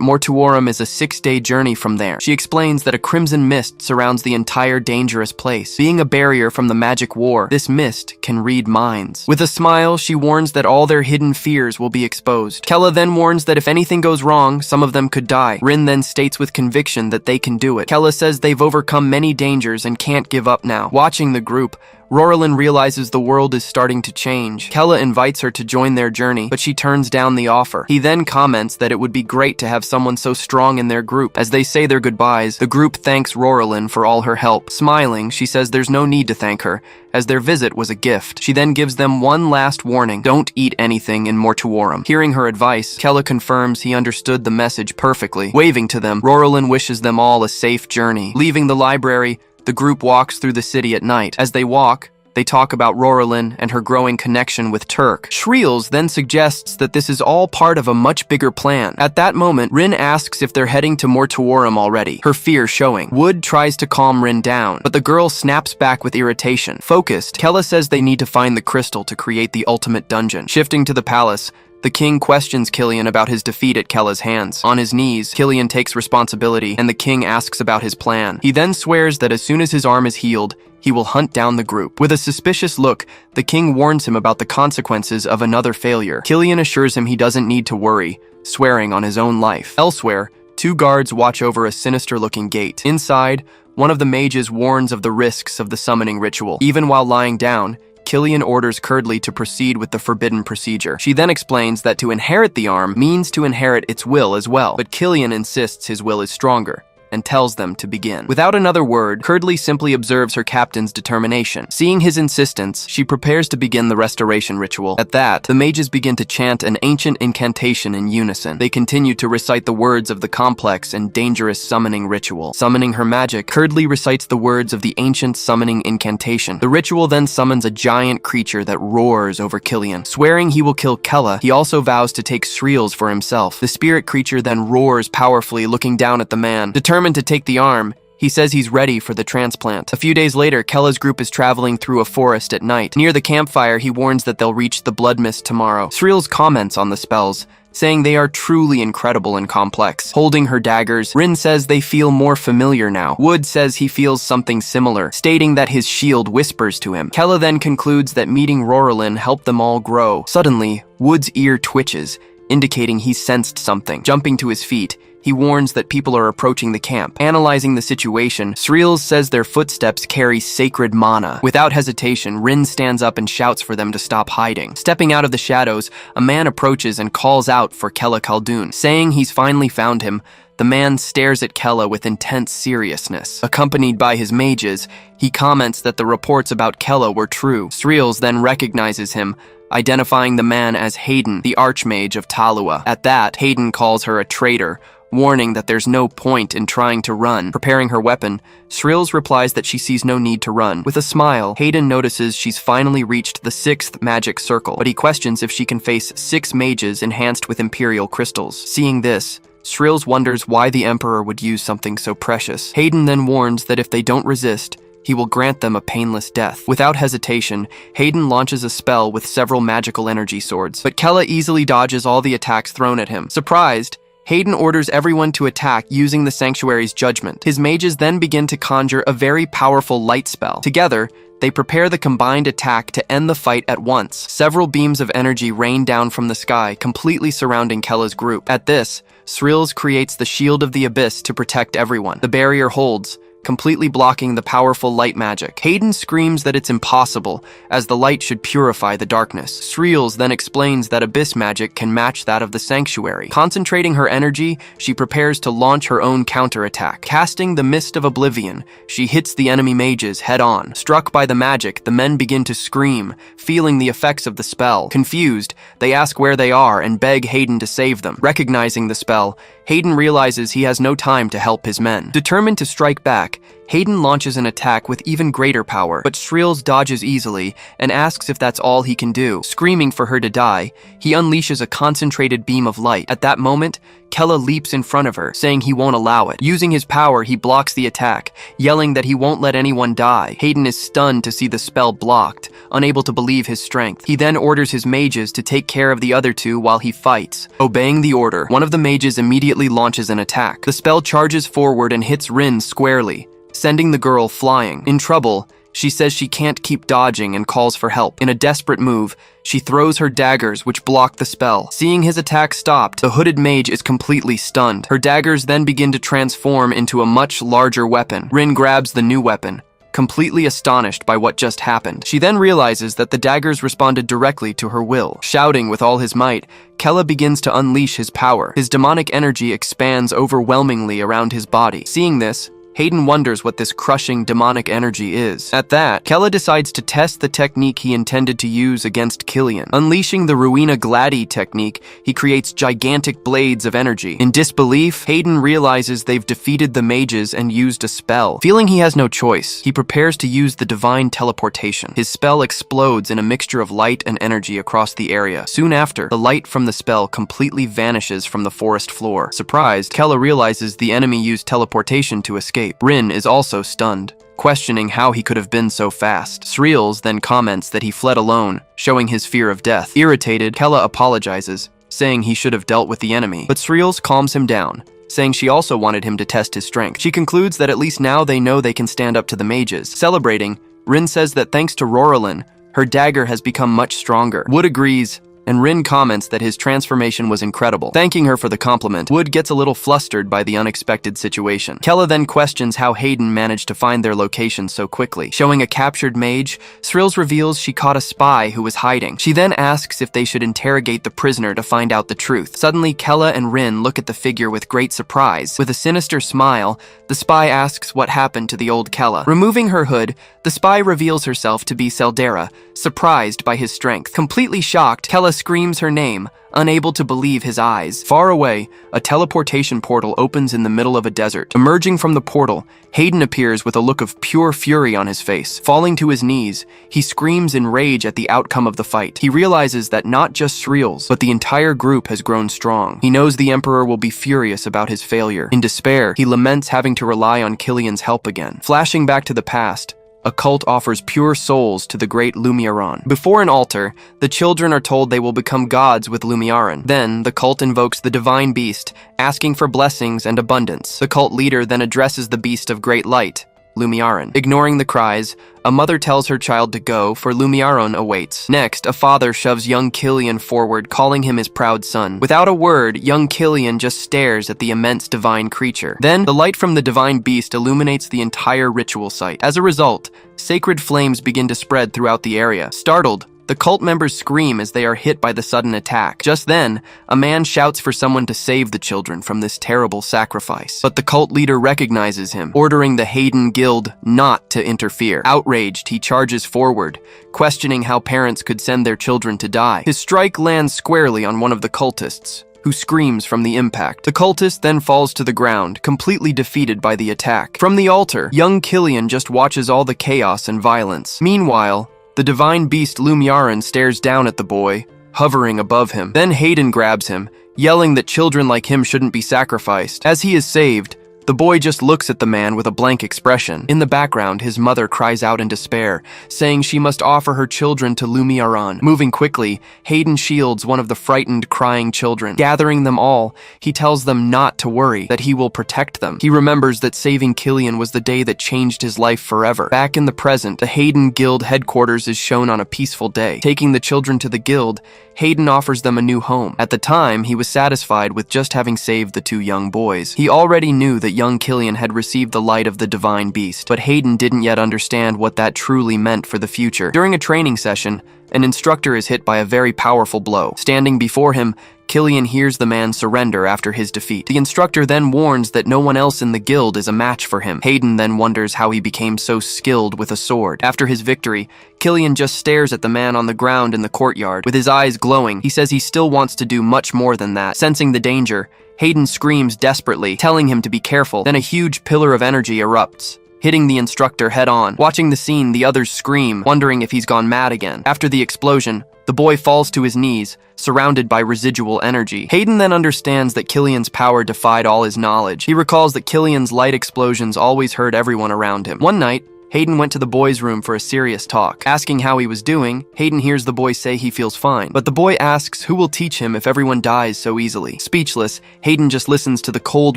Speaker 1: Mortuorum is a 6-day journey from there. She explains that a crimson mist surrounds the entire dangerous place. Being a barrier from the magic war, this mist can read minds. With a smile, she warns that all their hidden fears will be exposed. Kella then warns that if anything goes wrong, some of them could die. Rin then states with conviction that they can do it. Kella says they've overcome many dangers and can't give up now. Watching the group, Roralyn realizes the world is starting to change. Kella invites her to join their journey, but she turns down the offer. He then comments that it would be great to have someone so strong in their group. As they say their goodbyes, the group thanks Roralyn for all her help. Smiling, she says there's no need to thank her, as their visit was a gift. She then gives them one last warning: don't eat anything in Mortuorum. Hearing her advice, Kella confirms he understood the message perfectly. Waving to them, Roralyn wishes them all a safe journey. Leaving the library, the group walks through the city at night. As they walk, they talk about Roralyn and her growing connection with Turk. Sreels then suggests that this is all part of a much bigger plan. At that moment, Rin asks if they're heading to Mortuorum already, her fear showing. Wood tries to calm Rin down, but the girl snaps back with irritation. Focused, Kella says they need to find the crystal to create the ultimate dungeon. Shifting to the palace, the king questions Killian about his defeat at Kella's hands. On his knees, Killian takes responsibility, and the king asks about his plan. He then swears that as soon as his arm is healed, he will hunt down the group. With a suspicious look, the king warns him about the consequences of another failure. Killian assures him he doesn't need to worry, swearing on his own life. Elsewhere, 2 guards watch over a sinister-looking gate. Inside, one of the mages warns of the risks of the summoning ritual. Even while lying down, Killian orders Curdley to proceed with the forbidden procedure. She then explains that to inherit the arm means to inherit its will as well, but Killian insists his will is stronger and tells them to begin. Without another word, Curdley simply observes her captain's determination. Seeing his insistence, she prepares to begin the restoration ritual. At that, the mages begin to chant an ancient incantation in unison. They continue to recite the words of the complex and dangerous summoning ritual. Summoning her magic, Curdley recites the words of the ancient summoning incantation. The ritual then summons a giant creature that roars over Killian. Swearing he will kill Kella, he also vows to take Sreels for himself. The spirit creature then roars powerfully, looking down at the man. Determined to take the arm, he says he's ready for the transplant. A few days later, Kella's group is traveling through a forest at night. Near the campfire, he warns that they'll reach the blood mist tomorrow. Sreels comments on the spells, saying they are truly incredible and complex. Holding her daggers, Rin says they feel more familiar now. Wood says he feels something similar, stating that his shield whispers to him. Kella then concludes that meeting Roralyn helped them all grow. Suddenly, Wood's ear twitches, indicating he sensed something. Jumping to his feet, he warns that people are approaching the camp. Analyzing the situation, Sreels says their footsteps carry sacred mana. Without hesitation, Rin stands up and shouts for them to stop hiding. Stepping out of the shadows, a man approaches and calls out for Kella Khaldun. Saying he's finally found him, the man stares at Kella with intense seriousness. Accompanied by his mages, he comments that the reports about Kella were true. Sreels then recognizes him, identifying the man as Hayden, the Archmage of Talua. At that, Hayden calls her a traitor, warning that there's no point in trying to run. Preparing her weapon, Sreels replies that she sees no need to run. With a smile, Hayden notices she's finally reached the 6th magic circle, but he questions if she can face 6 mages enhanced with Imperial crystals. Seeing this, Sreels wonders why the Emperor would use something so precious. Hayden then warns that if they don't resist, he will grant them a painless death. Without hesitation, Hayden launches a spell with several magical energy swords, but Kella easily dodges all the attacks thrown at him. Surprised, Hayden orders everyone to attack using the sanctuary's judgment. His mages then begin to conjure a very powerful light spell. Together, they prepare the combined attack to end the fight at once. Several beams of energy rain down from the sky, completely surrounding Kella's group. At this, Sreels creates the Shield of the Abyss to protect everyone. The barrier holds, completely blocking the powerful light magic. Hayden screams that it's impossible, as the light should purify the darkness. Sreels then explains that abyss magic can match that of the sanctuary. Concentrating her energy, she prepares to launch her own counterattack. Casting the Mist of Oblivion, she hits the enemy mages head-on. Struck by the magic, the men begin to scream, feeling the effects of the spell. Confused, they ask where they are and beg Hayden to save them. Recognizing the spell, Hayden realizes he has no time to help his men. Determined to strike back, Hayden launches an attack with even greater power, but Sreels dodges easily and asks if that's all he can do. Screaming for her to die, he unleashes a concentrated beam of light. At that moment, Kella leaps in front of her, saying he won't allow it. Using his power, he blocks the attack, yelling that he won't let anyone die. Hayden is stunned to see the spell blocked, unable to believe his strength. He then orders his mages to take care of the other two while he fights. Obeying the order, one of the mages immediately launches an attack. The spell charges forward and hits Rin squarely, sending the girl flying. In trouble, she says she can't keep dodging and calls for help. In a desperate move, she throws her daggers, which block the spell. Seeing his attack stopped, the hooded mage is completely stunned. Her daggers then begin to transform into a much larger weapon. Rin grabs the new weapon, completely astonished by what just happened. She then realizes that the daggers responded directly to her will. Shouting with all his might, Kella begins to unleash his power. His demonic energy expands overwhelmingly around his body. Seeing this, Hayden wonders what this crushing demonic energy is. At that, Kella decides to test the technique he intended to use against Killian. Unleashing the Ruina Gladi technique, he creates gigantic blades of energy. In disbelief, Hayden realizes they've defeated the mages and used a spell. Feeling he has no choice, he prepares to use the divine teleportation. His spell explodes in a mixture of light and energy across the area. Soon after, the light from the spell completely vanishes from the forest floor. Surprised, Kella realizes the enemy used teleportation to escape. Rin is also stunned, questioning how he could have been so fast. Sreels then comments that he fled alone, showing his fear of death. Irritated, Kella apologizes, saying he should have dealt with the enemy. But Sreels calms him down, saying she also wanted him to test his strength. She concludes that at least now they know they can stand up to the mages. Celebrating, Rin says that thanks to Roralyn, her dagger has become much stronger. Wood agrees, and Rin comments that his transformation was incredible. Thanking her for the compliment, Wood gets a little flustered by the unexpected situation. Kella then questions how Hayden managed to find their location so quickly. Showing a captured mage, Sreels reveals she caught a spy who was hiding. She then asks if they should interrogate the prisoner to find out the truth. Suddenly, Kella and Rin look at the figure with great surprise. With a sinister smile, the spy asks what happened to the old Kella. Removing her hood, the spy reveals herself to be Seldera, surprised by his strength. Completely shocked, Kella screams her name, unable to believe his eyes. Far away, a teleportation portal opens in the middle of a desert. Emerging from the portal, Hayden appears with a look of pure fury on his face. Falling to his knees, he screams in rage at the outcome of the fight. He realizes that not just Sreels, but the entire group has grown strong. He knows the Emperor will be furious about his failure. In despair, he laments having to rely on Killian's help again. Flashing back to the past, a cult offers pure souls to the great Lumiaron. Before an altar, the children are told they will become gods with Lumiaron. Then, the cult invokes the divine beast, asking for blessings and abundance. The cult leader then addresses the beast of great light, Lumiaron. Ignoring the cries, a mother tells her child to go, for Lumiaron awaits. Next, a father shoves young Killian forward, calling him his proud son. Without a word, young Killian just stares at the immense divine creature. Then, the light from the divine beast illuminates the entire ritual site. As a result, sacred flames begin to spread throughout the area. Startled, the cult members scream as they are hit by the sudden attack. Just then, a man shouts for someone to save the children from this terrible sacrifice. But the cult leader recognizes him, ordering the Hayden Guild not to interfere. Outraged, he charges forward, questioning how parents could send their children to die. His strike lands squarely on one of the cultists, who screams from the impact. The cultist then falls to the ground, completely defeated by the attack. From the altar, young Killian just watches all the chaos and violence. Meanwhile, the divine beast Lumiaron stares down at the boy, hovering above him. Then Hayden grabs him, yelling that children like him shouldn't be sacrificed. As he is saved, the boy just looks at the man with a blank expression. In the background, his mother cries out in despair, saying she must offer her children to Lumiaron. Moving quickly, Hayden shields one of the frightened, crying children. Gathering them all, he tells them not to worry, that he will protect them. He remembers that saving Killian was the day that changed his life forever. Back in the present, the Hayden Guild headquarters is shown on a peaceful day. Taking the children to the guild, Hayden offers them a new home. At the time, he was satisfied with just having saved the two young boys. He already knew that young Killian had received the light of the divine beast, but Hayden didn't yet understand what that truly meant for the future. During a training session, an instructor is hit by a very powerful blow. Standing before him, Killian hears the man surrender after his defeat. The instructor then warns that no one else in the guild is a match for him. Hayden then wonders how he became so skilled with a sword. After his victory, Killian just stares at the man on the ground in the courtyard. With his eyes glowing, he says he still wants to do much more than that. Sensing the danger, Hayden screams desperately, telling him to be careful. Then a huge pillar of energy erupts, hitting the instructor head-on. Watching the scene, the others scream, wondering if he's gone mad again. After the explosion, the boy falls to his knees, surrounded by residual energy. Hayden then understands that Killian's power defied all his knowledge. He recalls that Killian's light explosions always hurt everyone around him. One night, Hayden went to the boy's room for a serious talk. Asking how he was doing, Hayden hears the boy say he feels fine. But the boy asks who will teach him if everyone dies so easily. Speechless, Hayden just listens to the cold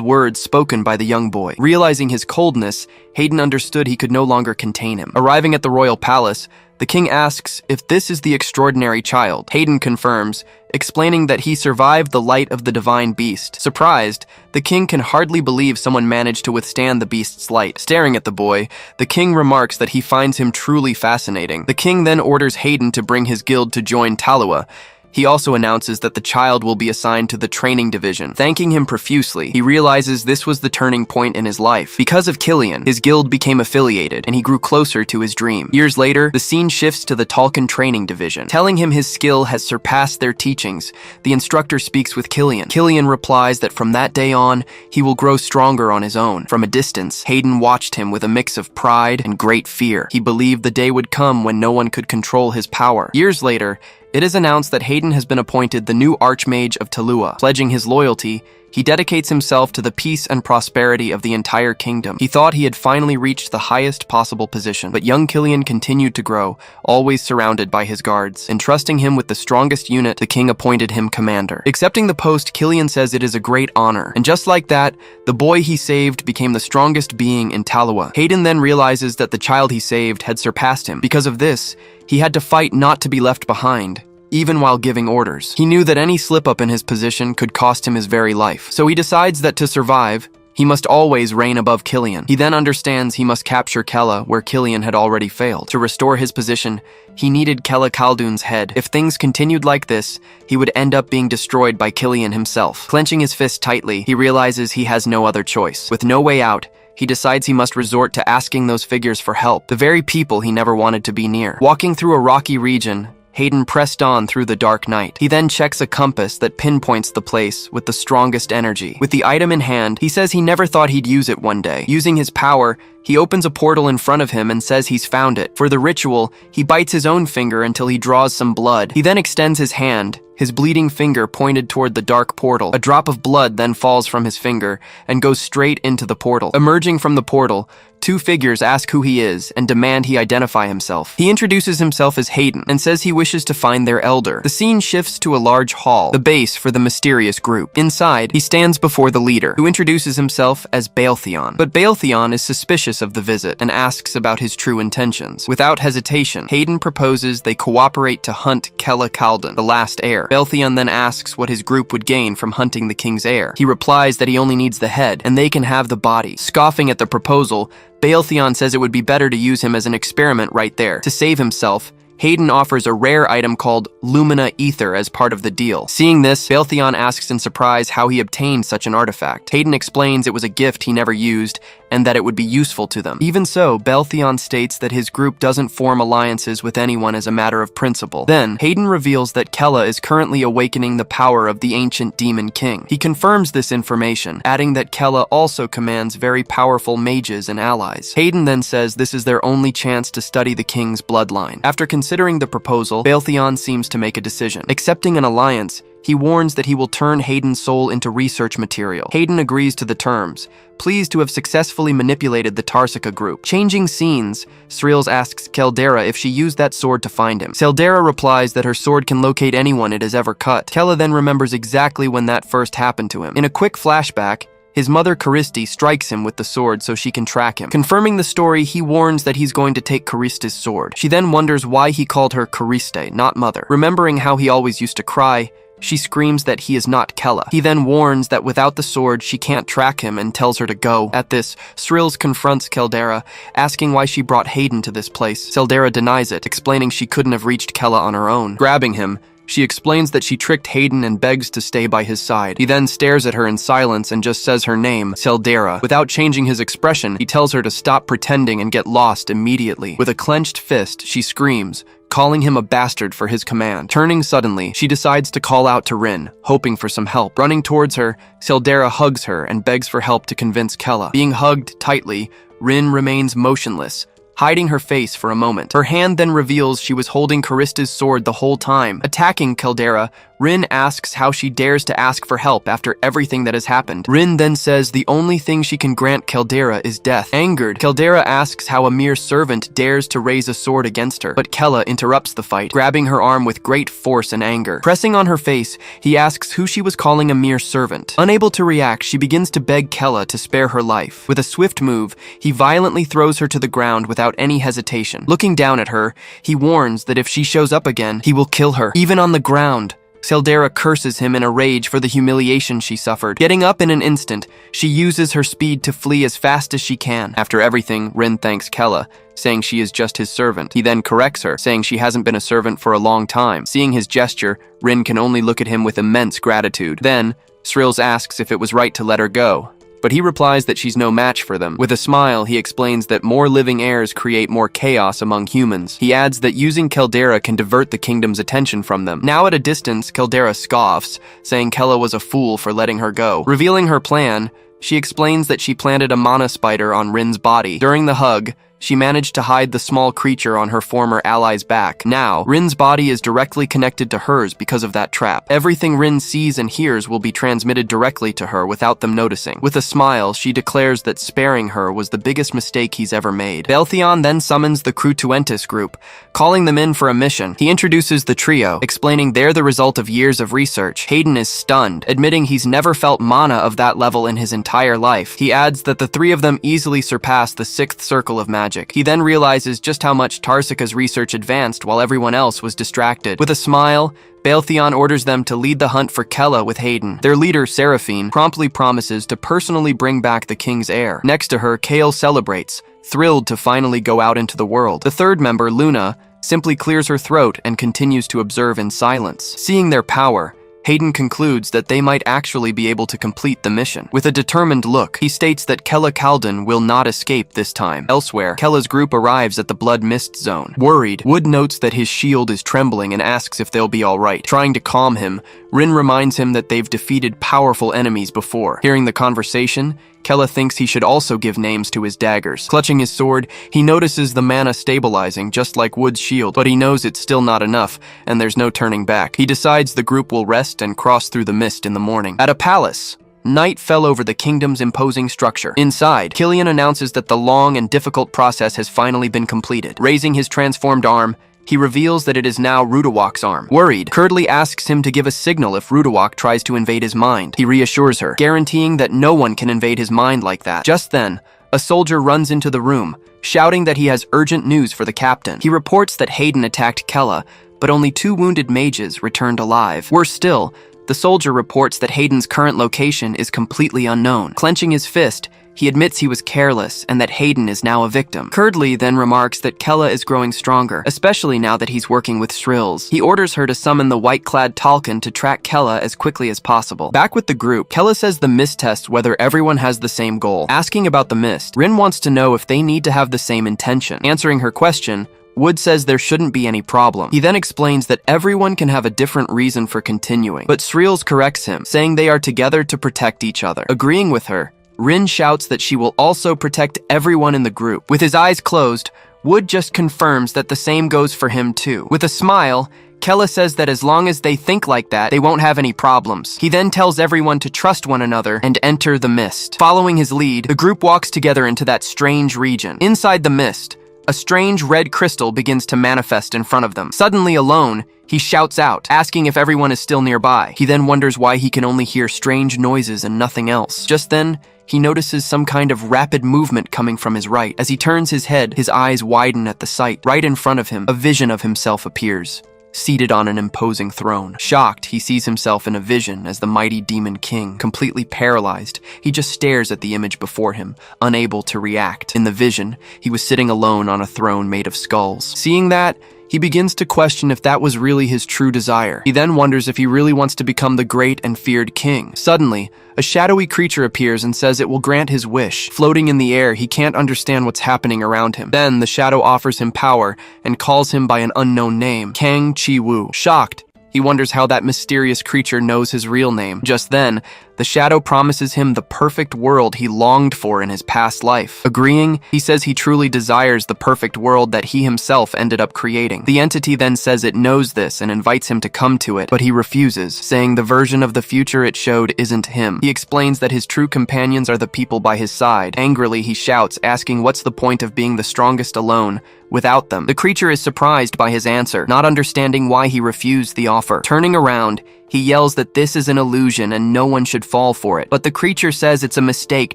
Speaker 1: words spoken by the young boy. Realizing his coldness, Hayden understood he could no longer contain him. Arriving at the royal palace, the king asks if this is the extraordinary child. Hayden confirms, explaining that he survived the light of the divine beast. Surprised, the king can hardly believe someone managed to withstand the beast's light. Staring at the boy, the king remarks that he finds him truly fascinating. The king then orders Hayden to bring his guild to join Talua. He also announces that the child will be assigned to the training division. Thanking him profusely, he realizes this was the turning point in his life. Because of Killian, his guild became affiliated, and he grew closer to his dream. Years later, the scene shifts to the Talcan training division. Telling him his skill has surpassed their teachings, the instructor speaks with Killian. Killian replies that from that day on, he will grow stronger on his own. From a distance, Hayden watched him with a mix of pride and great fear. He believed the day would come when no one could control his power. Years later, it is announced that Hayden has been appointed the new Archmage of Talua. Pledging his loyalty, he dedicates himself to the peace and prosperity of the entire kingdom. He thought he had finally reached the highest possible position, but young Killian continued to grow, always surrounded by his guards. Entrusting him with the strongest unit, the king appointed him commander. Accepting the post, Killian says it is a great honor. And just like that, the boy he saved became the strongest being in Talua. Hayden then realizes that the child he saved had surpassed him. Because of this, he had to fight not to be left behind, even while giving orders. He knew that any slip-up in his position could cost him his very life. So he decides that to survive, he must always reign above Killian. He then understands he must capture Kella where Killian had already failed. To restore his position, he needed Kella Khaldun's head. If things continued like this, he would end up being destroyed by Killian himself. Clenching his fist tightly, he realizes he has no other choice. With no way out, he decides he must resort to asking those figures for help, the very people he never wanted to be near. Walking through a rocky region, Hayden pressed on through the dark night. He then checks a compass that pinpoints the place with the strongest energy. With the item in hand, he says he never thought he'd use it one day. Using his power, he opens a portal in front of him and says he's found it. For the ritual, he bites his own finger until he draws some blood. He then extends his hand, his bleeding finger pointed toward the dark portal. A drop of blood then falls from his finger and goes straight into the portal. Emerging from the portal, two figures ask who he is and demand he identify himself. He introduces himself as Hayden and says he wishes to find their elder. The scene shifts to a large hall, the base for the mysterious group. Inside, he stands before the leader, who introduces himself as Baltheon. But Baltheon is suspicious of the visit and asks about his true intentions. Without hesitation, Hayden proposes they cooperate to hunt Kella Khaldun, the last heir. Baltheon then asks what his group would gain from hunting the king's heir. He replies that he only needs the head, and they can have the body. Scoffing at the proposal, Baltheon says it would be better to use him as an experiment right there. To save himself, Hayden offers a rare item called Lumina Ether as part of the deal. Seeing this, Baltheon asks in surprise how he obtained such an artifact. Hayden explains it was a gift he never used and that it would be useful to them. Even so, Baltheon states that his group doesn't form alliances with anyone as a matter of principle. Then, Hayden reveals that Kella is currently awakening the power of the ancient demon king. He confirms this information, adding that Kella also commands very powerful mages and allies. Hayden then says this is their only chance to study the king's bloodline. After considering the proposal, Baltheon seems to make a decision. Accepting an alliance, he warns that he will turn Hayden's soul into research material. Hayden agrees to the terms, pleased to have successfully manipulated the Tarsika group. Changing scenes, Srils asks Keldera if she used that sword to find him. Seldera replies that her sword can locate anyone it has ever cut. Kella then remembers exactly when that first happened to him. In a quick flashback, his mother Karisti strikes him with the sword so she can track him. Confirming the story, he warns that he's going to take Karisti's sword. She then wonders why he called her Kariste, not mother. Remembering how he always used to cry, she screams that he is not Kella. He then warns that without the sword, she can't track him and tells her to go. At this, Srills confronts Caldera, asking why she brought Hayden to this place. Caldera denies it, explaining she couldn't have reached Kella on her own. Grabbing him, she explains that she tricked Hayden and begs to stay by his side. He then stares at her in silence and just says her name, Caldera. Without changing his expression, he tells her to stop pretending and get lost immediately. With a clenched fist, she screams, calling him a bastard for his command. Turning suddenly, she decides to call out to Rin, hoping for some help. Running towards her, Caldera hugs her and begs for help to convince Kella. Being hugged tightly, Rin remains motionless, hiding her face for a moment. Her hand then reveals she was holding Carista's sword the whole time. Attacking Caldera, Rin asks how she dares to ask for help after everything that has happened. Rin then says the only thing she can grant Caldera is death. Angered, Caldera asks how a mere servant dares to raise a sword against her, but Kella interrupts the fight, grabbing her arm with great force and anger. Pressing on her face, he asks who she was calling a mere servant. Unable to react, she begins to beg Kella to spare her life. With a swift move, he violently throws her to the ground without any hesitation. Looking down at her, he warns that if she shows up again, he will kill her. Even on the ground, Caldera curses him in a rage for the humiliation she suffered. Getting up in an instant, she uses her speed to flee as fast as she can. After everything, Rin thanks Kella, saying she is just his servant. He then corrects her, saying she hasn't been a servant for a long time. Seeing his gesture, Rin can only look at him with immense gratitude. Then, Srills asks if it was right to let her go, but he replies that she's no match for them. With a smile, he explains that more living heirs create more chaos among humans. He adds that using Caldera can divert the kingdom's attention from them. Now at a distance, Caldera scoffs, saying Kella was a fool for letting her go. Revealing her plan, she explains that she planted a mana spider on Rin's body. During the hug, she managed to hide the small creature on her former ally's back. Now, Rin's body is directly connected to hers because of that trap. Everything Rin sees and hears will be transmitted directly to her without them noticing. With a smile, she declares that sparing her was the biggest mistake he's ever made. Beltheon then summons the Crutuentus group, calling them in for a mission. He introduces the trio, explaining they're the result of years of research. Hayden is stunned, admitting he's never felt mana of that level in his entire life. He adds that the three of them easily surpass the sixth circle of magic. He then realizes just how much Tarsika's research advanced while everyone else was distracted. With a smile, Beltheon orders them to lead the hunt for Kella with Hayden. Their leader, Seraphine, promptly promises to personally bring back the king's heir. Next to her, Kale celebrates, thrilled to finally go out into the world. The third member, Luna, simply clears her throat and continues to observe in silence. Seeing their power, Hayden concludes that they might actually be able to complete the mission. With a determined look, he states that Kella Kaldan will not escape this time. Elsewhere, Kella's group arrives at the Blood Mist Zone. Worried, Wood notes that his shield is trembling and asks if they'll be alright. Trying to calm him, Rin reminds him that they've defeated powerful enemies before. Hearing the conversation, Kella thinks he should also give names to his daggers. Clutching his sword, he notices the mana stabilizing, just like Wood's shield, but he knows it's still not enough, and there's no turning back. He decides the group will rest and cross through the mist in the morning. At a palace, night fell over the kingdom's imposing structure. Inside, Killian announces that the long and difficult process has finally been completed. Raising his transformed arm, he reveals that it is now Rudawak's arm. Worried, Curdley asks him to give a signal if Rudawak tries to invade his mind. He reassures her, guaranteeing that no one can invade his mind like that. Just then, a soldier runs into the room, shouting that he has urgent news for the captain. He reports that Hayden attacked Kella, but only 2 wounded mages returned alive. Worse still, the soldier reports that Hayden's current location is completely unknown. Clenching his fist, he admits he was careless and that Hayden is now a victim. Curdley then remarks that Kella is growing stronger, especially now that he's working with Srills. He orders her to summon the white-clad Talcon to track Kella as quickly as possible. Back with the group, Kella says the mist tests whether everyone has the same goal. Asking about the mist, Rin wants to know if they need to have the same intention. Answering her question, Wood says there shouldn't be any problem. He then explains that everyone can have a different reason for continuing, but Srills corrects him, saying they are together to protect each other. Agreeing with her, Rin shouts that she will also protect everyone in the group. With his eyes closed, Wood just confirms that the same goes for him too. With a smile, Kella says that as long as they think like that, they won't have any problems. He then tells everyone to trust one another and enter the mist. Following his lead, the group walks together into that strange region. Inside the mist, a strange red crystal begins to manifest in front of them. Suddenly alone, he shouts out, asking if everyone is still nearby. He then wonders why he can only hear strange noises and nothing else. Just then, he notices some kind of rapid movement coming from his right. As he turns his head, his eyes widen at the sight. Right in front of him, a vision of himself appears. seated on an imposing throne. Shocked, he sees himself in a vision as the mighty demon king. Completely paralyzed, he just stares at the image before him, unable to react. In the vision, he was sitting alone on a throne made of skulls. Seeing that, he begins to question if that was really his true desire. He then wonders if he really wants to become the great and feared king. Suddenly, a shadowy creature appears and says it will grant his wish. Floating in the air, he can't understand what's happening around him. Then, the shadow offers him power and calls him by an unknown name, Kang Chi-woo. Shocked, he wonders how that mysterious creature knows his real name. Just then, the shadow promises him the perfect world he longed for in his past life. Agreeing, he says he truly desires the perfect world that he himself ended up creating. The entity then says it knows this and invites him to come to it, but he refuses, saying the version of the future it showed isn't him. He explains that his true companions are the people by his side. Angrily, he shouts, asking what's the point of being the strongest alone without them. The creature is surprised by his answer, not understanding why he refused the offer. Turning around, he yells that this is an illusion and no one should fall for it. But the creature says it's a mistake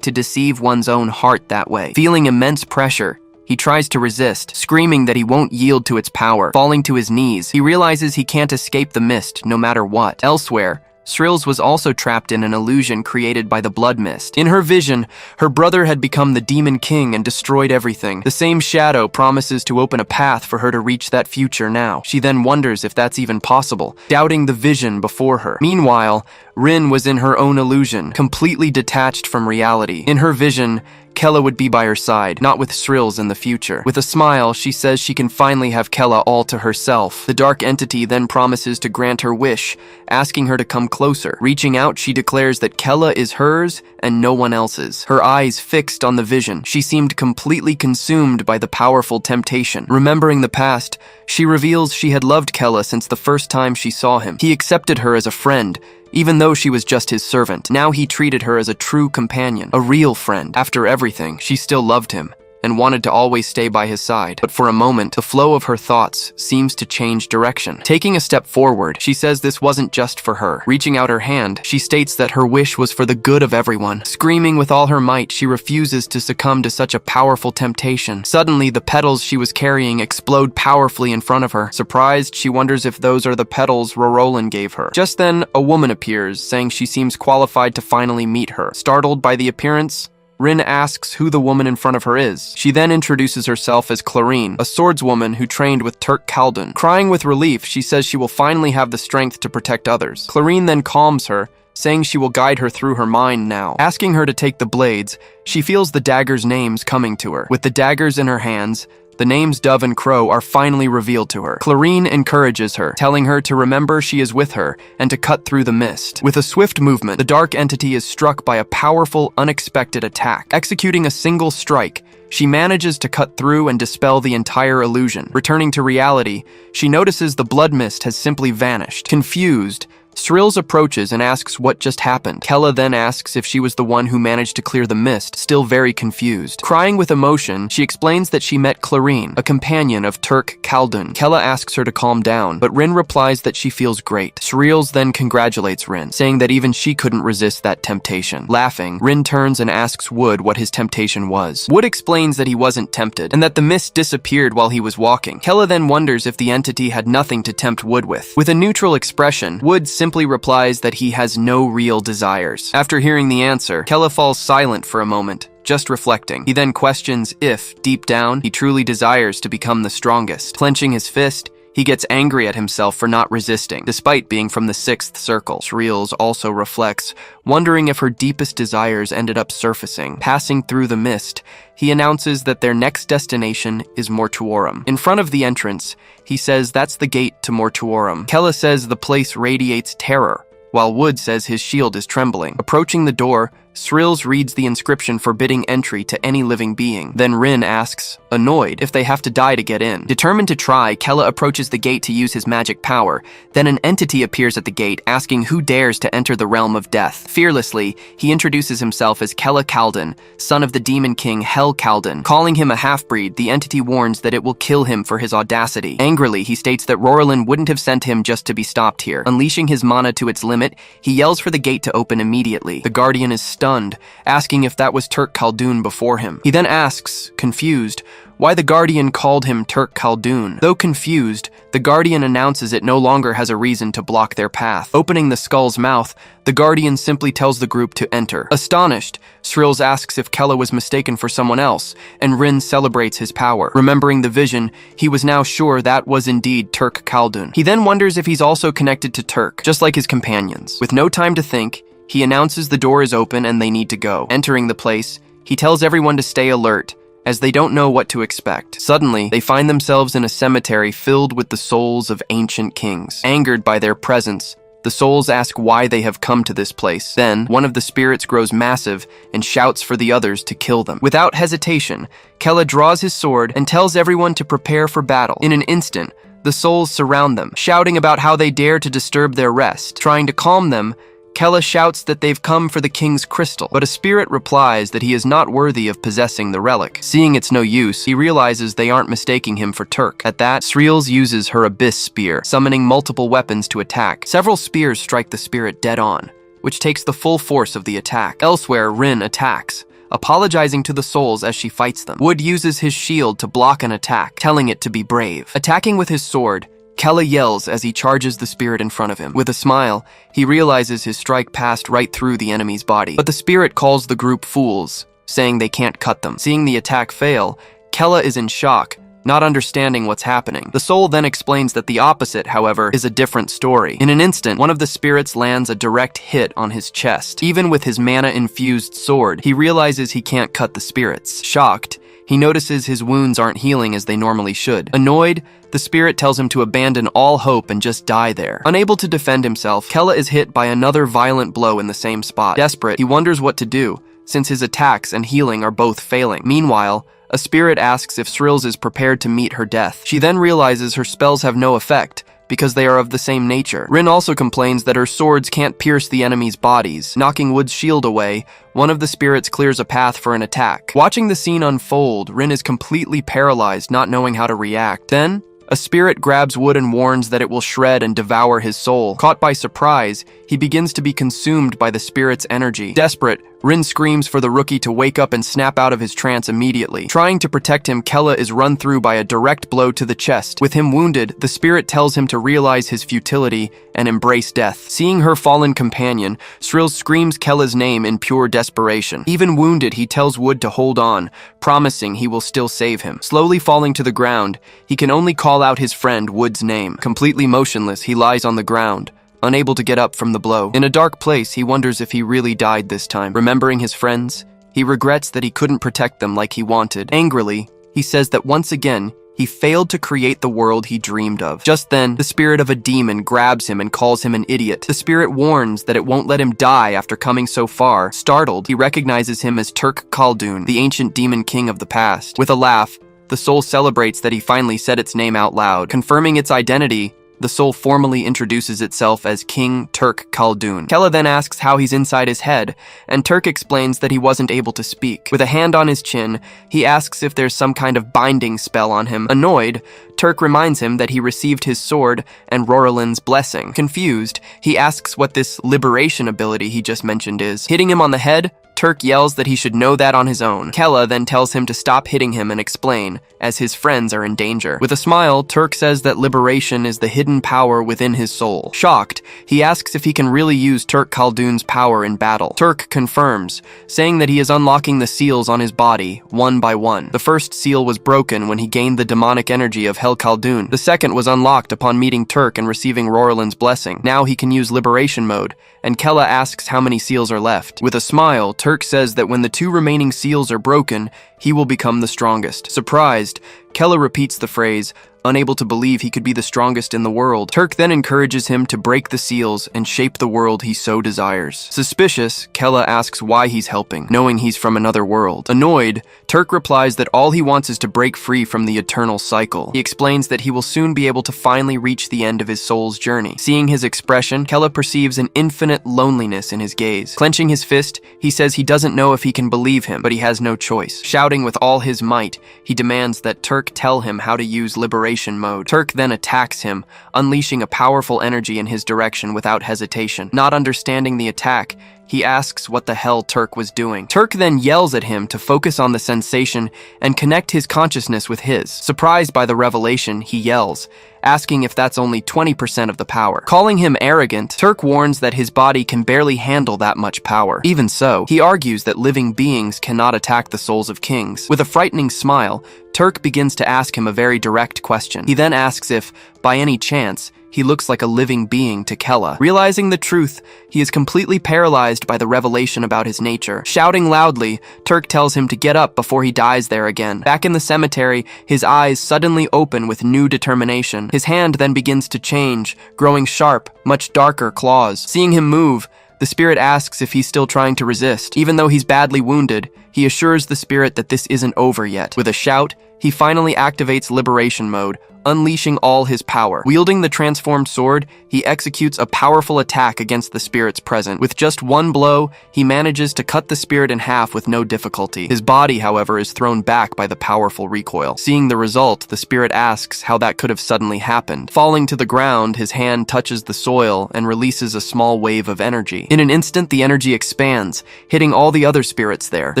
Speaker 1: to deceive one's own heart that way. Feeling immense pressure, he tries to resist, screaming that he won't yield to its power. Falling to his knees, he realizes he can't escape the mist no matter what. Elsewhere, Srills was also trapped in an illusion created by the blood mist. In her vision, her brother had become the demon king and destroyed everything. The same shadow promises to open a path for her to reach that future now. She then wonders if that's even possible, doubting the vision before her. Meanwhile, Rin was in her own illusion, completely detached from reality. In her vision, Kella would be by her side, not with Srills in the future. With a smile, she says she can finally have Kella all to herself. The dark entity then promises to grant her wish, asking her to come closer. Reaching out, she declares that Kella is hers and no one else's. Her eyes fixed on the vision, she seemed completely consumed by the powerful temptation. Remembering the past, she reveals she had loved Kella since the first time she saw him. He accepted her as a friend, even though she was just his servant. Now he treated her as a true companion, a real friend. After everything, she still loved him and wanted to always stay by his side. But for a moment, the flow of her thoughts seems to change direction. Taking a step forward, she says this wasn't just for her. Reaching out her hand, she states that her wish was for the good of everyone. Screaming with all her might, she refuses to succumb to such a powerful temptation. Suddenly, the petals she was carrying explode powerfully in front of her. Surprised, she wonders if those are the petals Rorolan gave her. Just then, a woman appears, saying she seems qualified to finally meet her. Startled by the appearance, Rin asks who the woman in front of her is. She then introduces herself as Clarine, a swordswoman who trained with Turk Khaldun. Crying with relief, she says she will finally have the strength to protect others. Clarine then calms her, saying she will guide her through her mind now. Asking her to take the blades, she feels the daggers' names coming to her. With the daggers in her hands, the names Dove and Crow are finally revealed to her. Clarine encourages her, telling her to remember she is with her and to cut through the mist. With a swift movement, the dark entity is struck by a powerful, unexpected attack. Executing a single strike, she manages to cut through and dispel the entire illusion. Returning to reality, she notices the blood mist has simply vanished. Confused, Srills approaches and asks what just happened. Kella then asks if she was the one who managed to clear the mist, still very confused. Crying with emotion, she explains that she met Clarine, a companion of Turk Khaldun. Kella asks her to calm down, but Rin replies that she feels great. Srills then congratulates Rin, saying that even she couldn't resist that temptation. Laughing, Rin turns and asks Wood what his temptation was. Wood explains that he wasn't tempted, and that the mist disappeared while he was walking. Kella then wonders if the entity had nothing to tempt Wood with. With a neutral expression, Wood simply replies that he has no real desires. After hearing the answer, Kella falls silent for a moment, just reflecting. He then questions if, deep down, he truly desires to become the strongest. Clenching his fist, he gets angry at himself for not resisting, despite being from the 6th circle. Srills also reflects, wondering if her deepest desires ended up surfacing. Passing through the mist, he announces that their next destination is Mortuorum. In front of the entrance, he says that's the gate to Mortuorum. Kella says the place radiates terror, while Wood says his shield is trembling. Approaching the door, Srills reads the inscription forbidding entry to any living being. Then Rin asks, annoyed, if they have to die to get in. Determined to try, Kella approaches the gate to use his magic power. Then an entity appears at the gate, asking who dares to enter the realm of death. Fearlessly, he introduces himself as Kella Khaldun, son of the demon king Hel Khaldun. Calling him a half-breed, the entity warns that it will kill him for his audacity. Angrily, he states that Rorolan wouldn't have sent him just to be stopped here. Unleashing his mana to its limit, he yells for the gate to open immediately. The guardian is stunned, asking if that was Turk Khaldun before him. He then asks, confused, why the Guardian called him Turk Khaldun. Though confused, the Guardian announces it no longer has a reason to block their path. Opening the skull's mouth, the Guardian simply tells the group to enter. Astonished, Srills asks if Kella was mistaken for someone else, and Rin celebrates his power. Remembering the vision, he was now sure that was indeed Turk Khaldun. He then wonders if he's also connected to Turk, just like his companions. With no time to think, he announces the door is open and they need to go. Entering the place, he tells everyone to stay alert, as they don't know what to expect. Suddenly, they find themselves in a cemetery filled with the souls of ancient kings. Angered by their presence, the souls ask why they have come to this place. Then, one of the spirits grows massive and shouts for the others to kill them. Without hesitation, Kella draws his sword and tells everyone to prepare for battle. In an instant, the souls surround them, shouting about how they dare to disturb their rest. Trying to calm them, Kella shouts that they've come for the king's crystal, but a spirit replies that he is not worthy of possessing the relic. Seeing it's no use, he realizes they aren't mistaking him for Turk. At that, Srills uses her abyss spear, summoning multiple weapons to attack. Several spears strike the spirit dead on, which takes the full force of the attack. Elsewhere, Rin attacks, apologizing to the souls as she fights them. Wood uses his shield to block an attack, telling it to be brave. Attacking with his sword, Kella yells as he charges the spirit in front of him. With a smile, he realizes his strike passed right through the enemy's body. But the spirit calls the group fools, saying they can't cut them. Seeing the attack fail, Kella is in shock, not understanding what's happening. The soul then explains that the opposite, however, is a different story. In an instant, one of the spirits lands a direct hit on his chest. Even with his mana-infused sword, he realizes he can't cut the spirits. Shocked, he notices his wounds aren't healing as they normally should. Annoyed, the spirit tells him to abandon all hope and just die there. Unable to defend himself, Kella is hit by another violent blow in the same spot. Desperate, he wonders what to do, since his attacks and healing are both failing. Meanwhile, a spirit asks if Srills is prepared to meet her death. She then realizes her spells have no effect, because they are of the same nature. Rin also complains that her swords can't pierce the enemy's bodies. Knocking Wood's shield away, one of the spirits clears a path for an attack. Watching the scene unfold, Rin is completely paralyzed, not knowing how to react. Then, a spirit grabs Wood and warns that it will shred and devour his soul. Caught by surprise, he begins to be consumed by the spirit's energy. Desperate, Rin screams for the rookie to wake up and snap out of his trance immediately. Trying to protect him, Kella is run through by a direct blow to the chest. With him wounded, the spirit tells him to realize his futility and embrace death. Seeing her fallen companion, Srills screams Kella's name in pure desperation. Even wounded, he tells Wood to hold on, promising he will still save him. Slowly falling to the ground, he can only call out his friend Wood's name. Completely motionless, he lies on the ground, unable to get up from the blow. In a dark place, he wonders if he really died this time. Remembering his friends, he regrets that he couldn't protect them like he wanted. Angrily, he says that once again, he failed to create the world he dreamed of. Just then, the spirit of a demon grabs him and calls him an idiot. The spirit warns that it won't let him die after coming so far. Startled, he recognizes him as Turk Khaldun, the ancient demon king of the past. With a laugh, the soul celebrates that he finally said its name out loud. Confirming its identity, the soul formally introduces itself as King Turk Khaldun. Kella then asks how he's inside his head, and Turk explains that he wasn't able to speak. With a hand on his chin, he asks if there's some kind of binding spell on him. Annoyed, Turk reminds him that he received his sword and Roralin's blessing. Confused, he asks what this liberation ability he just mentioned is. Hitting him on the head, Turk yells that he should know that on his own. Kella then tells him to stop hitting him and explain, as his friends are in danger. With a smile, Turk says that liberation is the hidden power within his soul. Shocked, he asks if he can really use Turk Khaldun's power in battle. Turk confirms, saying that he is unlocking the seals on his body, one by one. The first seal was broken when he gained the demonic energy of Hel Khaldun. The second was unlocked upon meeting Turk and receiving Roralin's blessing. Now he can use liberation mode, and Kella asks how many seals are left. With a smile, Turk says that when the 2 remaining seals are broken, he will become the strongest. Surprised, Kella repeats the phrase, unable to believe he could be the strongest in the world. Turk then encourages him to break the seals and shape the world he so desires. Suspicious, Kella asks why he's helping, knowing he's from another world. Annoyed, Turk replies that all he wants is to break free from the eternal cycle. He explains that he will soon be able to finally reach the end of his soul's journey. Seeing his expression, Kella perceives an infinite loneliness in his gaze. Clenching his fist, he says he doesn't know if he can believe him, but he has no choice. Shouting with all his might, he demands that Turk tell him how to use liberation mode. Turk then attacks him, unleashing a powerful energy in his direction without hesitation. Not understanding the attack, he asks what the hell Turk was doing. Turk then yells at him to focus on the sensation and connect his consciousness with his. Surprised by the revelation, he yells, asking if that's only 20% of the power. Calling him arrogant, Turk warns that his body can barely handle that much power. Even so, he argues that living beings cannot attack the souls of kings. With a frightening smile, Turk begins to ask him a very direct question. He then asks if, by any chance, he looks like a living being to Kella. Realizing the truth, he is completely paralyzed by the revelation about his nature. Shouting loudly, Turk tells him to get up before he dies there again. Back in the cemetery, his eyes suddenly open with new determination. His hand then begins to change, growing sharp, much darker claws. Seeing him move, the spirit asks if he's still trying to resist. Even though he's badly wounded, he assures the spirit that this isn't over yet. With a shout, he finally activates liberation mode, unleashing all his power. Wielding the transformed sword, he executes a powerful attack against the spirits present. With just one blow, he manages to cut the spirit in half with no difficulty. His body, however, is thrown back by the powerful recoil. Seeing the result, the spirit asks how that could have suddenly happened. Falling to the ground, his hand touches the soil and releases a small wave of energy. In an instant, the energy expands, hitting all the other spirits there. The